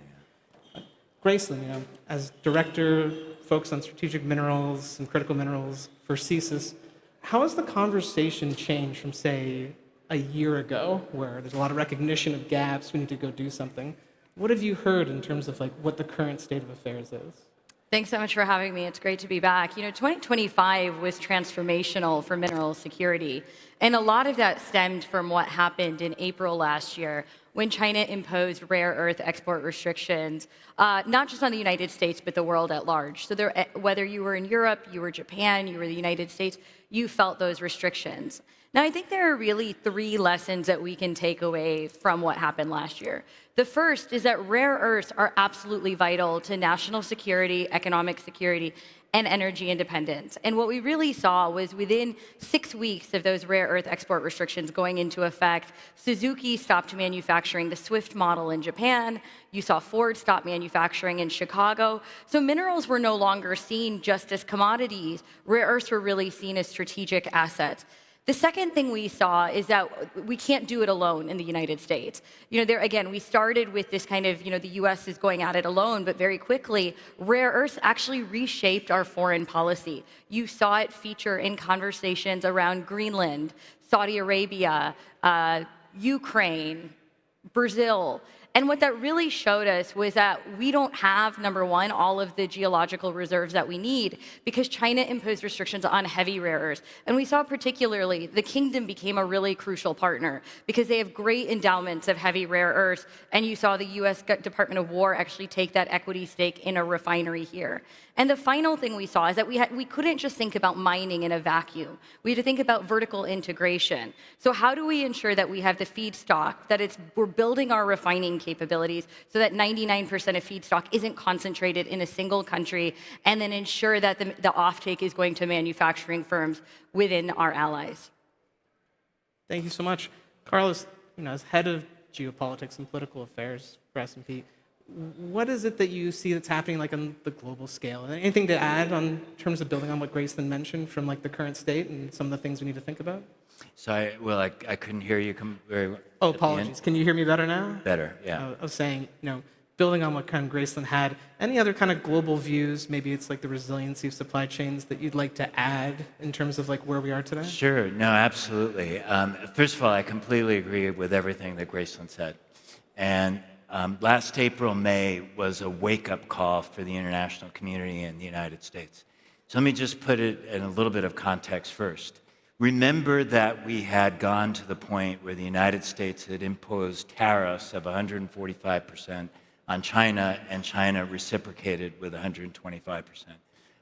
Gracelyn, as director focused on strategic minerals and critical minerals for CSIS, how has the conversation changed from, say, a year ago, where there's a lot of recognition of gaps, we need to go do something? What have you heard in terms of what the current state of affairs is? Thanks so much for having me. It's great to be back. 2025 was transformational for mineral security, and a lot of that stemmed from what happened in April last year when China imposed rare earth export restrictions, not just on the United States, but the world at large. So whether you were in Europe, you were Japan, you were the United States, you felt those restrictions. Now, I think there are really 3 lessons that we can take away from what happened last year. The first is that rare earths are absolutely vital to national security, economic security, and energy independence. And what we really saw was within 6 weeks of those rare earth export restrictions going into effect, Suzuki stopped manufacturing the Swift model in Japan. You saw Ford stop manufacturing in Chicago. So minerals were no longer seen just as commodities. Rare earths were really seen as strategic assets. The second thing we saw is that we can't do it alone in the United States. There again, we started with this kind of, the US is going at it alone, but very quickly, rare earths actually reshaped our foreign policy. You saw it feature in conversations around Greenland, Saudi Arabia, Ukraine, Brazil. And what that really showed us was that we don't have, number one, all of the geological reserves that we need because China imposed restrictions on heavy rare earths. And we saw particularly the kingdom became a really crucial partner because they have great endowments of heavy rare earths. And you saw the US Department of War actually take that equity stake in a refinery here. And the final thing we saw is that we couldn't just think about mining in a vacuum. We had to think about vertical integration. So how do we ensure that we have the feedstock, that we're building our refining capabilities so that 99% of feedstock isn't concentrated in a single country, and then ensure that the offtake is going to manufacturing firms within our allies. Thank you so much. Carlos, as head of geopolitics and political affairs for S&P, what is it that you see that's happening on the global scale? Anything to add in terms of building on what Gracelyn mentioned from the current state and some of the things we need to think about? Sorry, I couldn't hear you very well. Oh, apologies. Can you hear me better now? Better, yeah. I was saying, building on what kind of Gracelyn had, any other kind of global views, maybe it's the resiliency of supply chains that you'd like to add in terms of where we are today? Sure, no, absolutely. First of all, I completely agree with everything that Gracelyn said. And last April, May was a wake-up call for the international community in the United States. So let me just put it in a little bit of context first. Remember that we had gone to the point where the United States had imposed tariffs of 145% on China, and China reciprocated with 125%.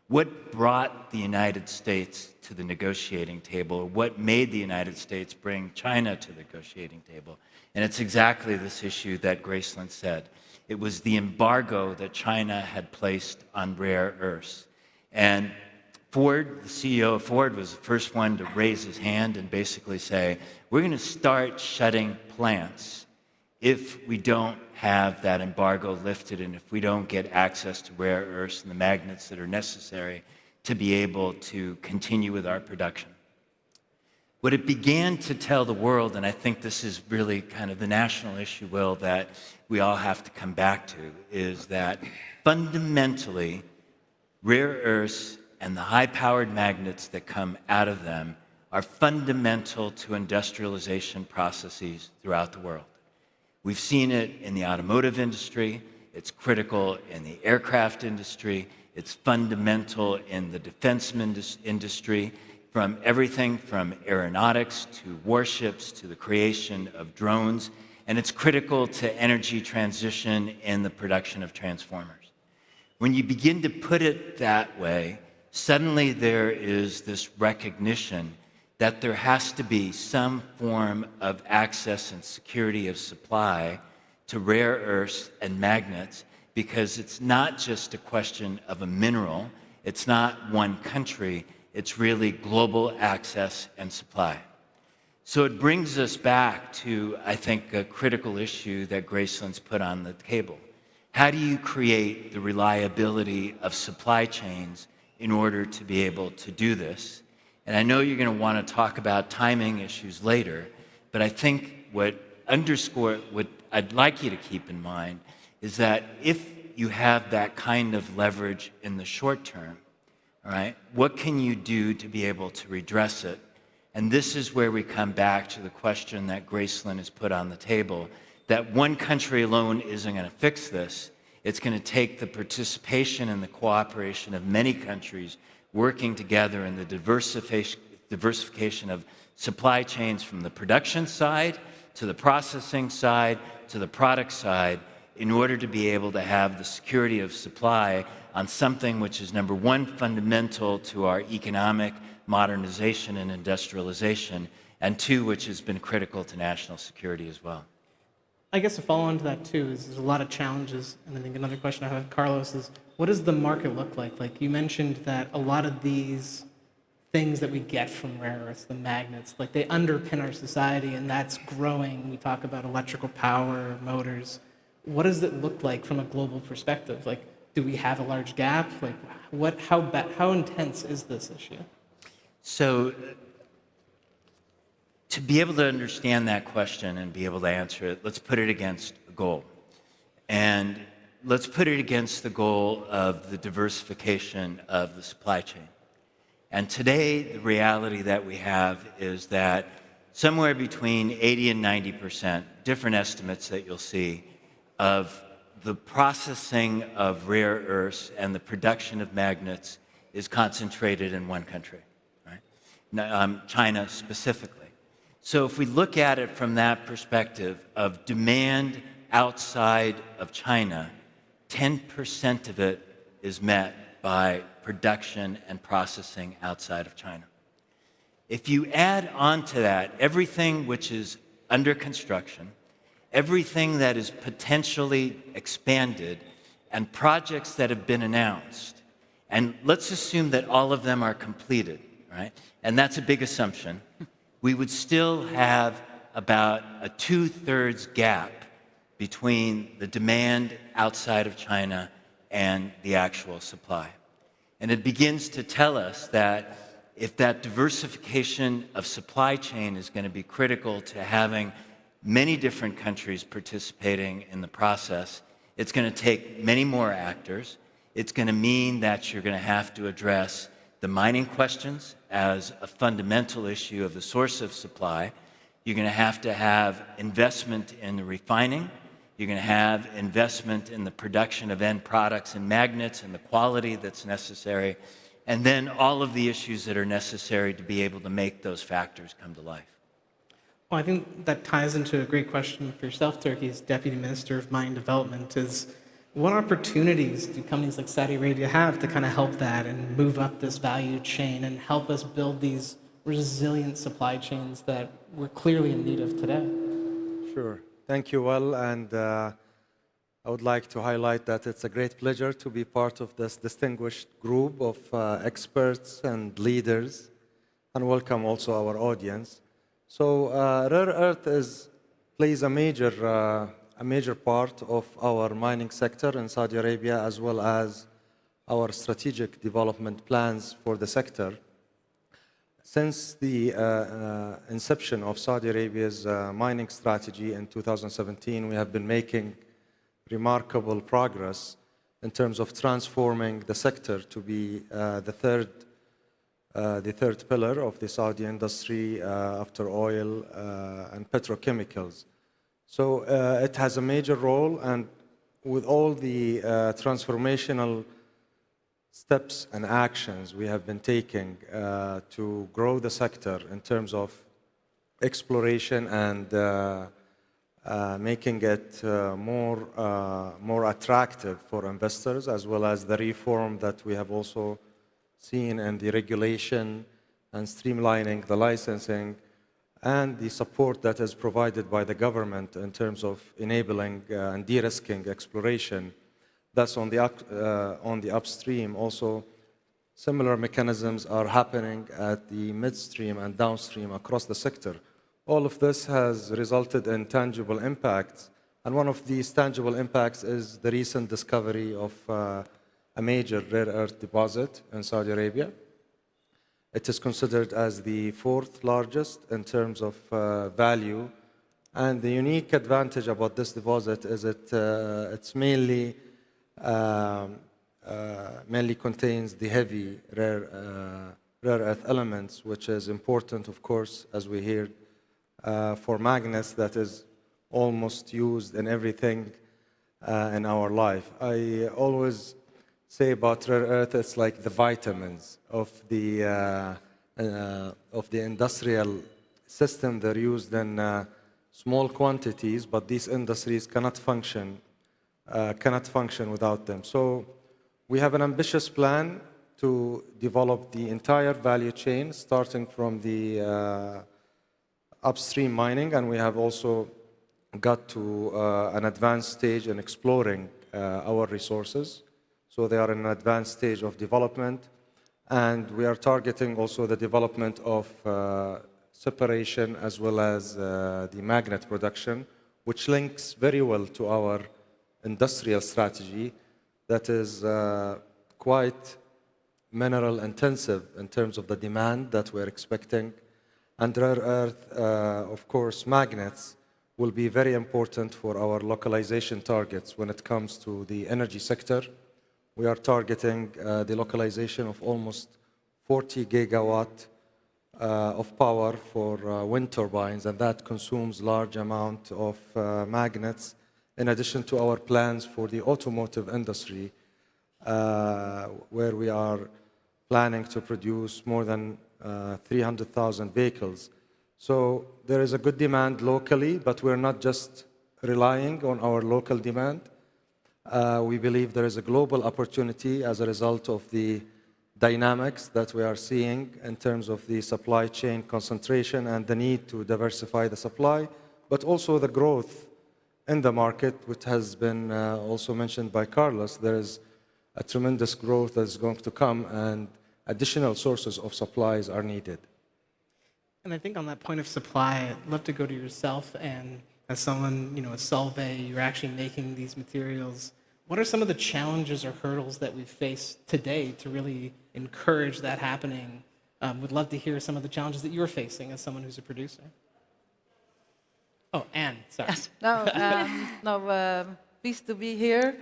What brought the United States to the negotiating table, or what made the United States bring China to the negotiating table? And it's exactly this issue that Gracelyn said. It was the embargo that China had placed on rare earths. And Ford, the CEO of Ford, was the first one to raise his hand and basically say, we're going to start shutting plants if we don't have that embargo lifted and if we don't get access to rare earths and the magnets that are necessary to be able to continue with our production. What it began to tell the world, and I think this is really kind of the national issue, Will, that we all have to come back to, is that fundamentally rare earths and the high-powered magnets that come out of them are fundamental to industrialization processes throughout the world. We've seen it in the automotive industry, it's critical in the aircraft industry, it's fundamental in the defense industry, from everything from aeronautics to warships to the creation of drones, and it's critical to energy transition in the production of transformers. When you begin to put it that way, suddenly there is this recognition that there has to be some form of access and security of supply to rare earths and magnets, because it's not just a question of a mineral, it's not one country, it's really global access and supply. So it brings us back to, I think, a critical issue that Gracelyn's put on the table. How do you create the reliability of supply chains in order to be able to do this? And I know you're going to want to talk about timing issues later, but I think what I'd like you to keep in mind is that if you have that kind of leverage in the short term, all right, what can you do to be able to redress it? And this is where we come back to the question that Gracelyn has put on the table, that one country alone isn't going to fix this. It's going to take the participation and the cooperation of many countries working together in the diversification of supply chains from the production side to the processing side, to the product side, in order to be able to have the security of supply on something which is, number one, fundamental to our economic modernization and industrialization, and two, which has been critical to national security as well. I guess a follow-on to that too is there's a lot of challenges, and I think another question I have, Carlos, is what does the market look like? Like you mentioned that a lot of these things that we get from rare earths, the magnets, like they underpin our society, and that's growing. We talk about electrical power, motors. What does it look like from a global perspective? Like, do we have a large gap? Like, how intense is this issue? So, to be able to understand that question and be able to answer it, let's put it against a goal. And let's put it against the goal of the diversification of the supply chain. And today, the reality that we have is that somewhere between 80 and 90%, different estimates that you'll see, of the processing of rare earths and the production of magnets is concentrated in one country, right? China specifically. So if we look at it from that perspective of demand outside of China, 10% of it is met by production and processing outside of China. If you add on to that everything which is under construction, everything that is potentially expanded, and projects that have been announced, and let's assume that all of them are completed, right? And that's a big assumption. We would still have about a 2/3 gap between the demand outside of China and the actual supply. And it begins to tell us that if that diversification of supply chain is going to be critical to having many different countries participating in the process, it's going to take many more actors. It's going to mean that you're going to have to address the mining questions as a fundamental issue of the source of supply. You're going to have investment in the refining. You're going to have investment in the production of end products and magnets and the quality that's necessary, and then all of the issues that are necessary to be able to make those factors come to life. Well, I think that ties into a great question for yourself, Turkey, as Deputy Minister of Mine Development, is what opportunities do companies like Saudi Arabia have to kind of help that and move up this value chain and help us build these resilient supply chains that we're clearly in need of today? Sure. Thank you, Will. And I would like to highlight that it's a great pleasure to be part of this distinguished group of experts and leaders, and welcome also our audience. So rare earth plays a major part of our mining sector in Saudi Arabia, as well as our strategic development plans for the sector. Since the inception of Saudi Arabia's mining strategy in 2017, we have been making remarkable progress in terms of transforming the sector to be the third pillar of the Saudi industry after oil and petrochemicals. So it has a major role, and with all the transformational steps and actions we have been taking to grow the sector in terms of exploration and making it more attractive for investors, as well as the reform that we have also seen in the regulation and streamlining the licensing, and the support that is provided by the government in terms of enabling and de-risking exploration. That's on the upstream. Also, similar mechanisms are happening at the midstream and downstream across the sector. All of this has resulted in tangible impacts, and one of these tangible impacts is the recent discovery of a major rare earth deposit in Saudi Arabia. It is considered as the 4th largest in terms of value, and the unique advantage about this deposit is it's mainly contains the heavy rare earth elements, which is important, of course, as we hear, for magnets that is almost used in everything in our life. I always say about rare earth, it's like the vitamins of the industrial system. They're used in small quantities, but these industries cannot function without them. So we have an ambitious plan to develop the entire value chain, starting from the upstream mining, and we have also got to an advanced stage in exploring our resources. So they are in an advanced stage of development, and we are targeting also the development of separation as well as the magnet production, which links very well to our industrial strategy that is quite mineral intensive in terms of the demand that we're expecting. And rare earth, of course, magnets will be very important for our localization targets when it comes to the energy sector. We are targeting the localization of almost 40 gigawatt of power for wind turbines, and that consumes large amount of magnets, in addition to our plans for the automotive industry, where we are planning to produce more than 300,000 vehicles. So there is a good demand locally, but we're not just relying on our local demand. We believe there is a global opportunity as a result of the dynamics that we are seeing in terms of the supply chain concentration and the need to diversify the supply, but also the growth in the market, which has been also mentioned by Carlos. There is a tremendous growth that is going to come, and additional sources of supplies are needed. And I think on that point of supply, I'd love to go to yourself, and as someone, at Solvay, you're actually making these materials. What are some of the challenges or hurdles that we face today to really encourage that happening? Would love to hear some of the challenges that you're facing as someone who's a producer. Oh, Anne, sorry. Yes. No, pleased to be here.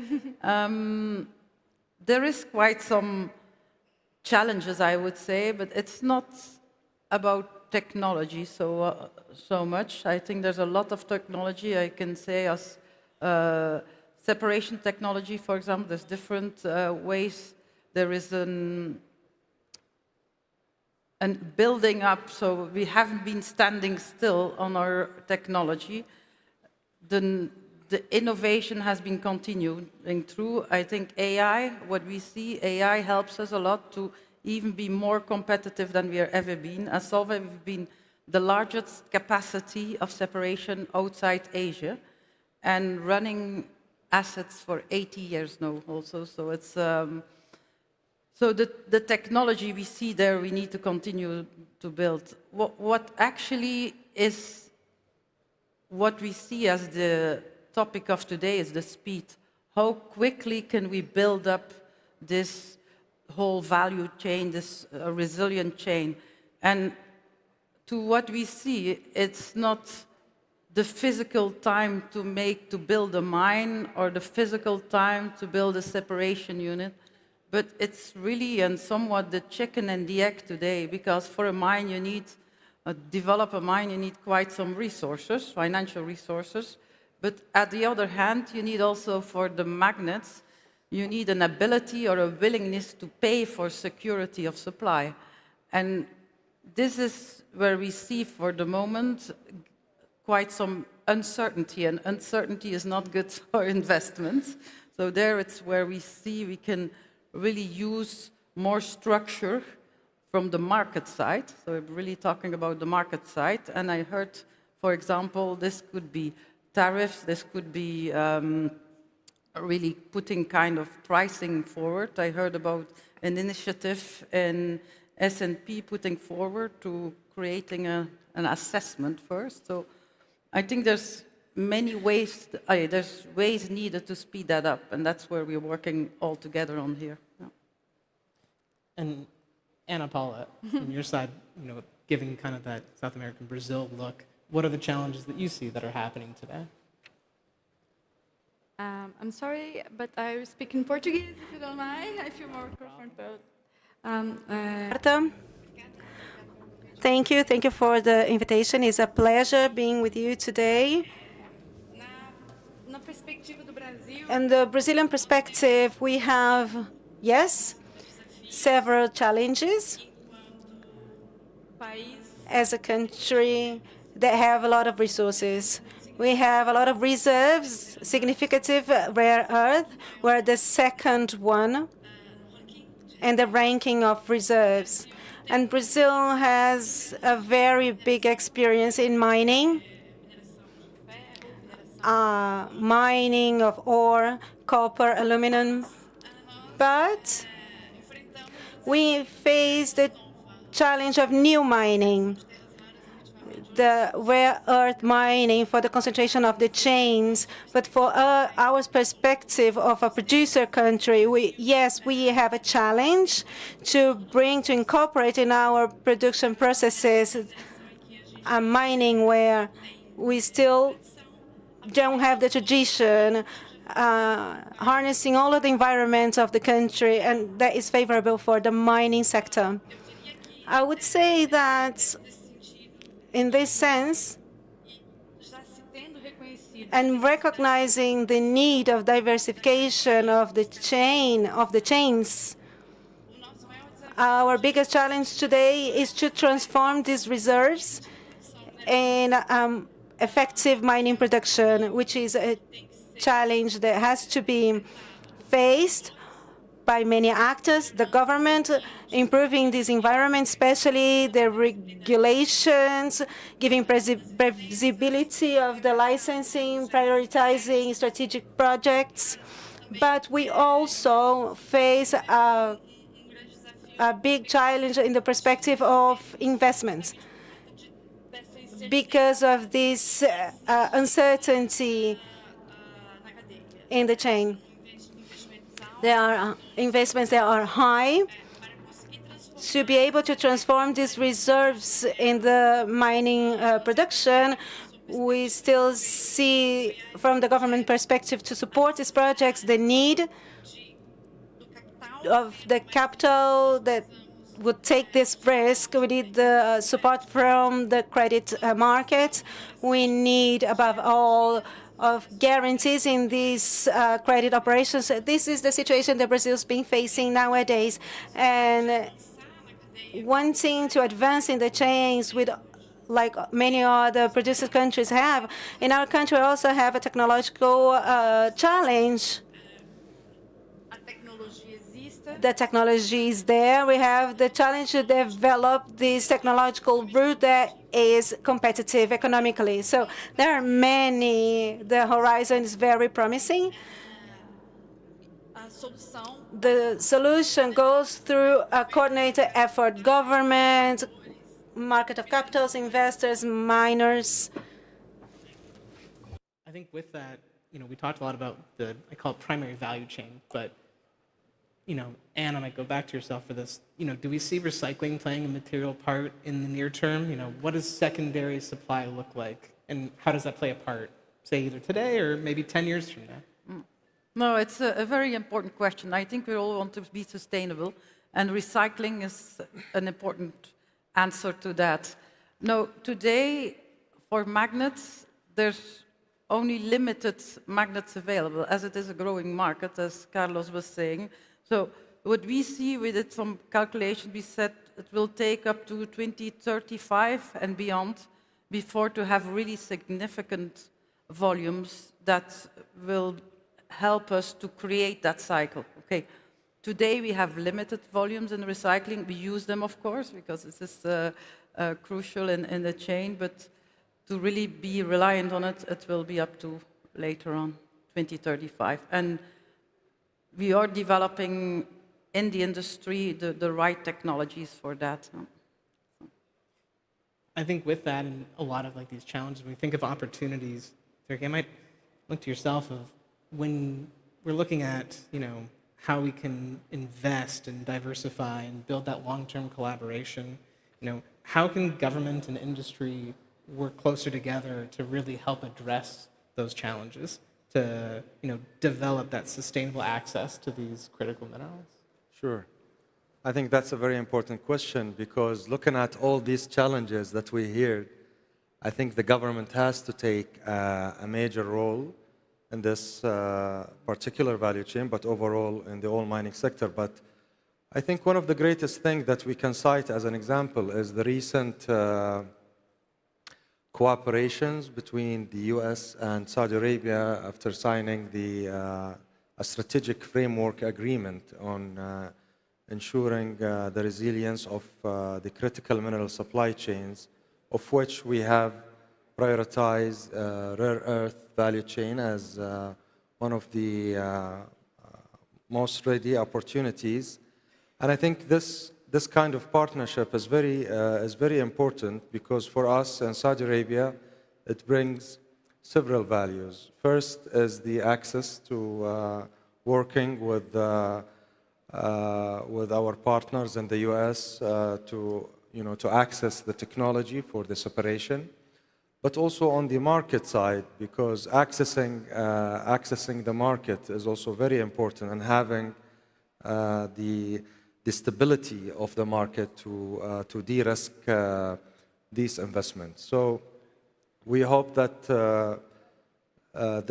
There is quite some challenges, I would say, but it's not about technology so much. I think there's a lot of technology. I can say as separation technology, for example, there's different ways. There is an building up, so we haven't been standing still on our technology. The innovation has been continuing through. I think AI, what we see, AI helps us a lot to even be more competitive than we have ever been. As Solvay, we've been the largest capacity of separation outside Asia and running assets for 80 years now also. So it's so the technology we see there, we need to continue to build. What actually is what we see as the topic of today is the speed. How quickly can we build up this whole value chain, this resilient chain? And to what we see, it's not the physical time to build a mine or the physical time to build a separation unit, but it's really and somewhat the chicken and the egg today, because for a mine you need, develop a mine, you need quite some resources, financial resources, but at the other hand, you need also for the magnets, you need an ability or a willingness to pay for security of supply. And this is where we see for the moment quite some uncertainty, and uncertainty is not good for investments. So there it's where we see we can really use more structure from the market side. So we're really talking about the market side. And I heard, for example, this could be tariffs, this could be really putting kind of pricing forward. I heard about an initiative in S&P putting forward to creating an assessment first. So I think there's many ways, there's ways needed to speed that up, and that's where we're working all together on here. Yeah. And Ana Paula, from your side, giving kind of that South American Brazil look, what are the challenges that you see that are happening today? I'm sorry, but I speak in Portuguese, if you don't mind. I feel more comfortable. Thank you for the invitation. It's a pleasure being with you today. In the Brazilian perspective, we have, yes, several challenges. As a country, that have a lot of resources. We have a lot of reserves, significant rare earth. We're the second one in the ranking of reserves. And Brazil has a very big experience in mining. Mining of ore, copper, aluminum. But we face the challenge of new mining, the rare earth mining for the concentration of the chains. But for our perspective of a producer country, yes, we have a challenge to incorporate in our production processes a mining where we still don't have the tradition, harnessing all of the environment of the country, and that is favorable for the mining sector. I would say that in this sense, and recognizing the need of diversification of the chains, our biggest challenge today is to transform these reserves in effective mining production, which is a challenge that has to be faced by many actors, the government, improving this environment, especially the regulations, giving visibility of the licensing, prioritizing strategic projects. But we also face a big challenge in the perspective of investments. Because of this uncertainty in the chain. There are investments that are high. To be able to transform these reserves in the mining production, we still see, from the government perspective, to support these projects, the need of the capital that would take this risk. We need the support from the credit market. We need, above all, of guarantees in these credit operations. This is the situation that Brazil's been facing nowadays. And wanting to advance in the chains with, like many other producer countries have, in our country we also have a technological challenge. The technology is there. We have the challenge to develop this technological route that is competitive economically. So there are many. The horizon is very promising. The solution goes through a coordinated effort: government, market of capitals, investors, miners. I think with that, we talked a lot about I call it primary value chain, but Anne, I might go back to yourself for this. Do we see recycling playing a material part in the near term? What does secondary supply look like? And how does that play a part, say, either today or maybe 10 years from now? No, it's a very important question. I think we all want to be sustainable, and recycling is an important answer to that. No, today, for magnets, there's only limited magnets available, as it is a growing market, as Carlos was saying. So what we see, we did some calculation, we said it will take up to 2035 and beyond before to have really significant volumes that will help us to create that cycle. Okay. Today we have limited volumes in recycling. We use them, of course, because this is crucial in the chain, but to really be reliant on it, it will be up to later on, 2035. And we are developing in the industry the right technologies for that. I think with that and a lot of these challenges, when we think of opportunities, I might look to yourself of when we're looking at how we can invest and diversify and build that long-term collaboration. How can government and industry work closer together to really help address those challenges, to develop that sustainable access to these critical minerals? Sure. I think that's a very important question, because looking at all these challenges that we hear, I think the government has to take a major role in this particular value chain, but overall in the oil mining sector. But I think one of the greatest things that we can cite as an example is the recent cooperations between the US and Saudi Arabia after signing a strategic framework agreement on ensuring the resilience of the critical mineral supply chains, of which we have prioritized rare earth value chain as one of the most ready opportunities. And I think this kind of partnership is very important because for us in Saudi Arabia, it brings several values. First is the access to working with our partners in the US to access the technology for this operation, but also on the market side, because accessing the market is also very important, and having the stability of the market to de-risk these investments. So we hope that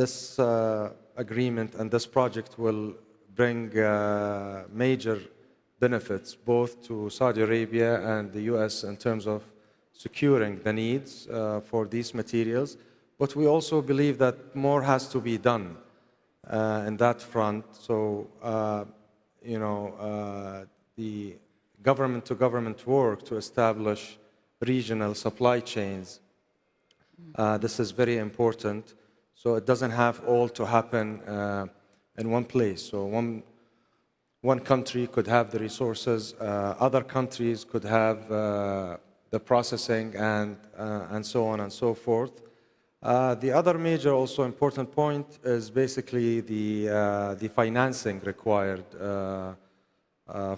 this agreement and this project will bring major benefits both to Saudi Arabia and the US in terms of securing the needs for these materials. But we also believe that more has to be done in that front. So, the government-to-government work to establish regional supply chains, this is very important. So it doesn't have all to happen in one place. So one country could have the resources, other countries could have the processing, and so on and so forth. The other major also important point is basically the financing required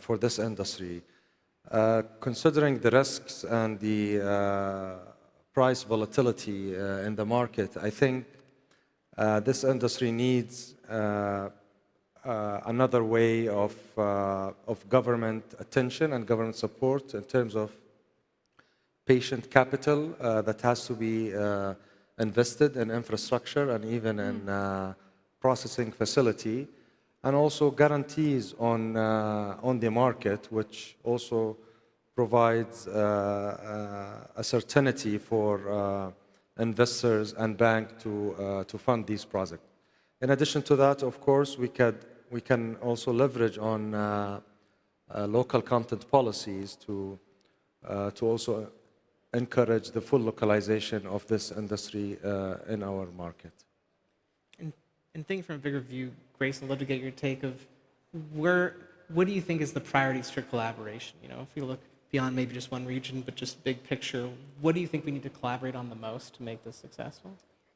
for this industry. Considering the risks and the price volatility in the market, I think this industry needs another way of government attention and government support in terms of patient capital that has to be invested in infrastructure and even in processing facility, and also guarantees on the market, which also provides a certainty for investors and banks to fund these projects. In addition to that, of course, we can also leverage on local content policies to also encourage the full localization of this industry in our market. And thinking from a bigger view, Grace, I'd love to get your take of what do you think is the priorities for collaboration? If we look beyond maybe just one region, but just big picture, what do you think we need to collaborate on the most to make this successful?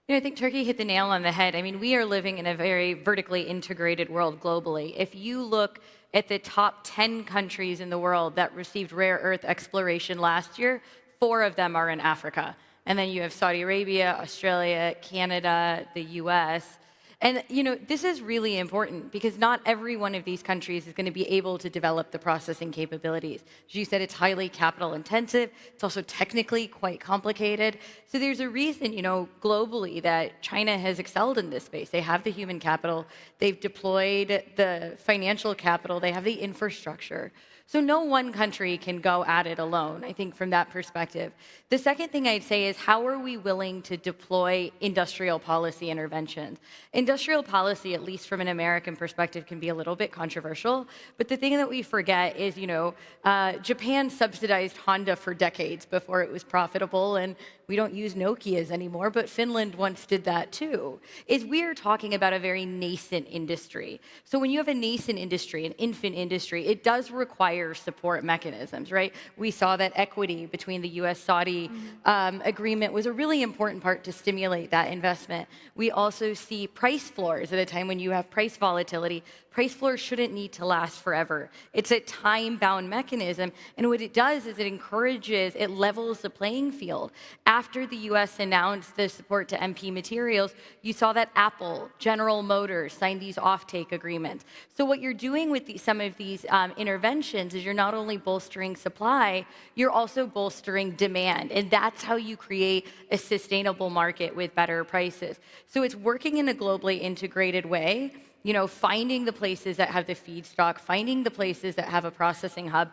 I think Turkey hit the nail on the head. I mean, we are living in a very vertically integrated world globally. If you look at the top 10 countries in the world that received rare earth exploration last year, 4 of them are in Africa. And then you have Saudi Arabia, Australia, Canada, the US. And, this is really important because not every one of these countries is going to be able to develop the processing capabilities. As you said, it's highly capital intensive. It's also technically quite complicated. So there's a reason, globally that China has excelled in this space. They have the human capital. They've deployed the financial capital. They have the infrastructure. So no one country can go at it alone, I think, from that perspective. The second thing I'd say is, how are we willing to deploy industrial policy interventions? Industrial policy, at least from an American perspective, can be a little bit controversial. But the thing that we forget is, Japan subsidized Honda for decades before it was profitable, and we don't use Nokias anymore, but Finland once did that too. We're talking about a very nascent industry. So when you have a nascent industry, an infant industry, it does require support mechanisms, right? We saw that equity between the US-Saudi agreement was a really important part to stimulate that investment. We also see price floors at a time when you have price volatility. Price floors shouldn't need to last forever. It's a time-bound mechanism, and what it does is it levels the playing field. After the US announced the support to MP Materials, you saw that Apple, General Motors signed these offtake agreements. So what you're doing with some of these interventions is you're not only bolstering supply, you're also bolstering demand, and that's how you create a sustainable market with better prices. So it's working in a globally integrated way. finding the places that have the feedstock, finding the places that have a processing hub.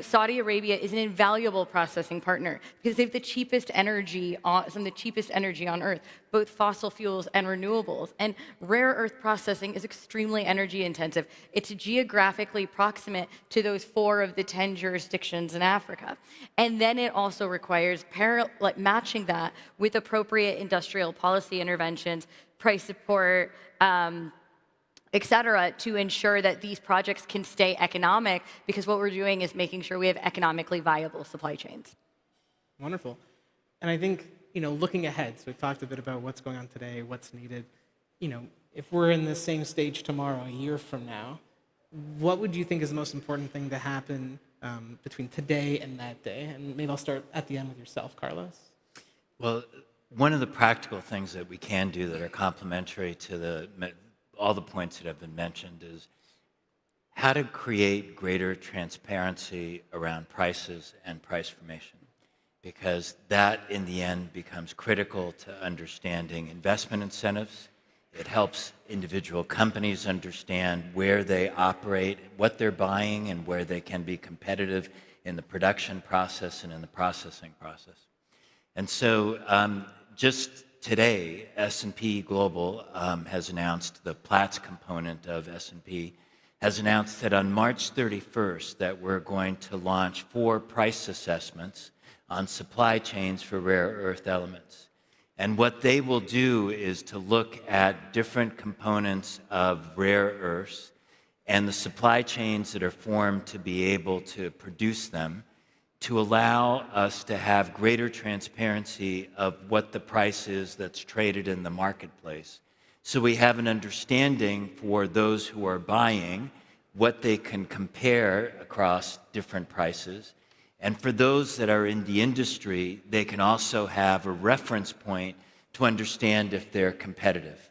Saudi Arabia is an invaluable processing partner because they have the cheapest energy, some of the cheapest energy on Earth, both fossil fuels and renewables. And rare earth processing is extremely energy intensive. It's geographically proximate to those 4 of the 10 jurisdictions in Africa. And then it also requires matching that with appropriate industrial policy interventions, price support, et cetera, to ensure that these projects can stay economic, because what we're doing is making sure we have economically viable supply chains. Wonderful. And I think, looking ahead, so we've talked a bit about what's going on today, what's needed. If we're in the same stage tomorrow, a year from now, what would you think is the most important thing to happen between today and that day? And maybe I'll start at the end with yourself, Carlos. Well, one of the practical things that we can do that are complementary to all the points that have been mentioned is how to create greater transparency around prices and price formation, because that, in the end, becomes critical to understanding investment incentives. It helps individual companies understand where they operate, what they're buying, and where they can be competitive in the production process and in the processing process. And so just today, S&P Global has announced, the Platts component of S&P has announced that on March 31st that we're going to launch 4 price assessments on supply chains for rare earth elements. And what they will do is to look at different components of rare earths and the supply chains that are formed to be able to produce them, to allow us to have greater transparency of what the price is that's traded in the marketplace. So we have an understanding for those who are buying what they can compare across different prices. And for those that are in the industry, they can also have a reference point to understand if they're competitive.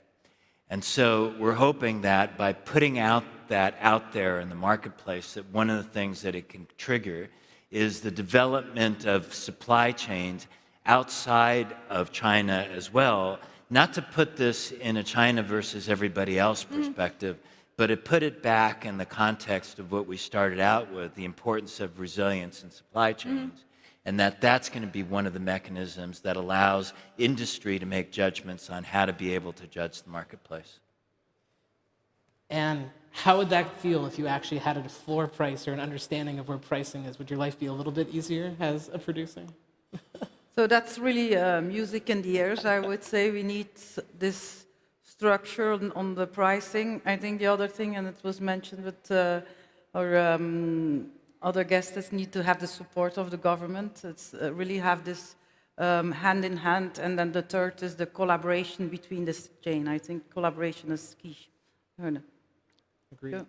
And so we're hoping that by putting that out there in the marketplace, that one of the things that it can trigger is the development of supply chains outside of China as well, not to put this in a China versus everybody else perspective, but to put it back in the context of what we started out with, the importance of resilience in supply chains, and that's going to be one of the mechanisms that allows industry to make judgments on how to be able to judge the marketplace. And how would that feel if you actually had a floor price or an understanding of where pricing is? Would your life be a little bit easier as a producer? So that's really music in the ears, I would say. We need this structure on the pricing. I think the other thing, and it was mentioned with our other guests, need to have the support of the government. It's really have this hand in hand. And then the third is the collaboration between this chain. I think collaboration is key. Agreed. Yeah.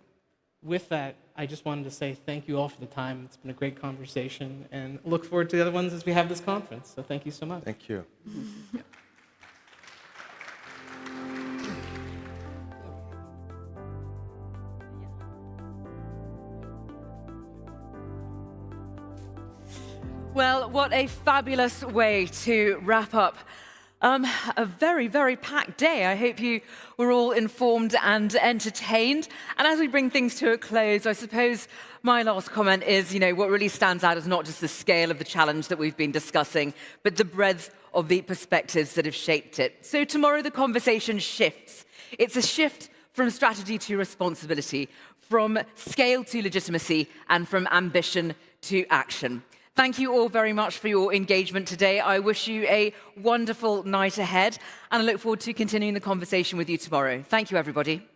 With that, I just wanted to say thank you all for the time. It's been a great conversation, and look forward to the other ones as we have this conference. So thank you so much. Thank you. Well, what a fabulous way to wrap up a very, very packed day. I hope you were all informed and entertained. And as we bring things to a close, I suppose my last comment is, what really stands out is not just the scale of the challenge that we've been discussing, but the breadth of the perspectives that have shaped it. So tomorrow the conversation shifts. It's a shift from strategy to responsibility, from scale to legitimacy, and from ambition to action. Thank you all very much for your engagement today. I wish you a wonderful night ahead, and I look forward to continuing the conversation with you tomorrow. Thank you, everybody.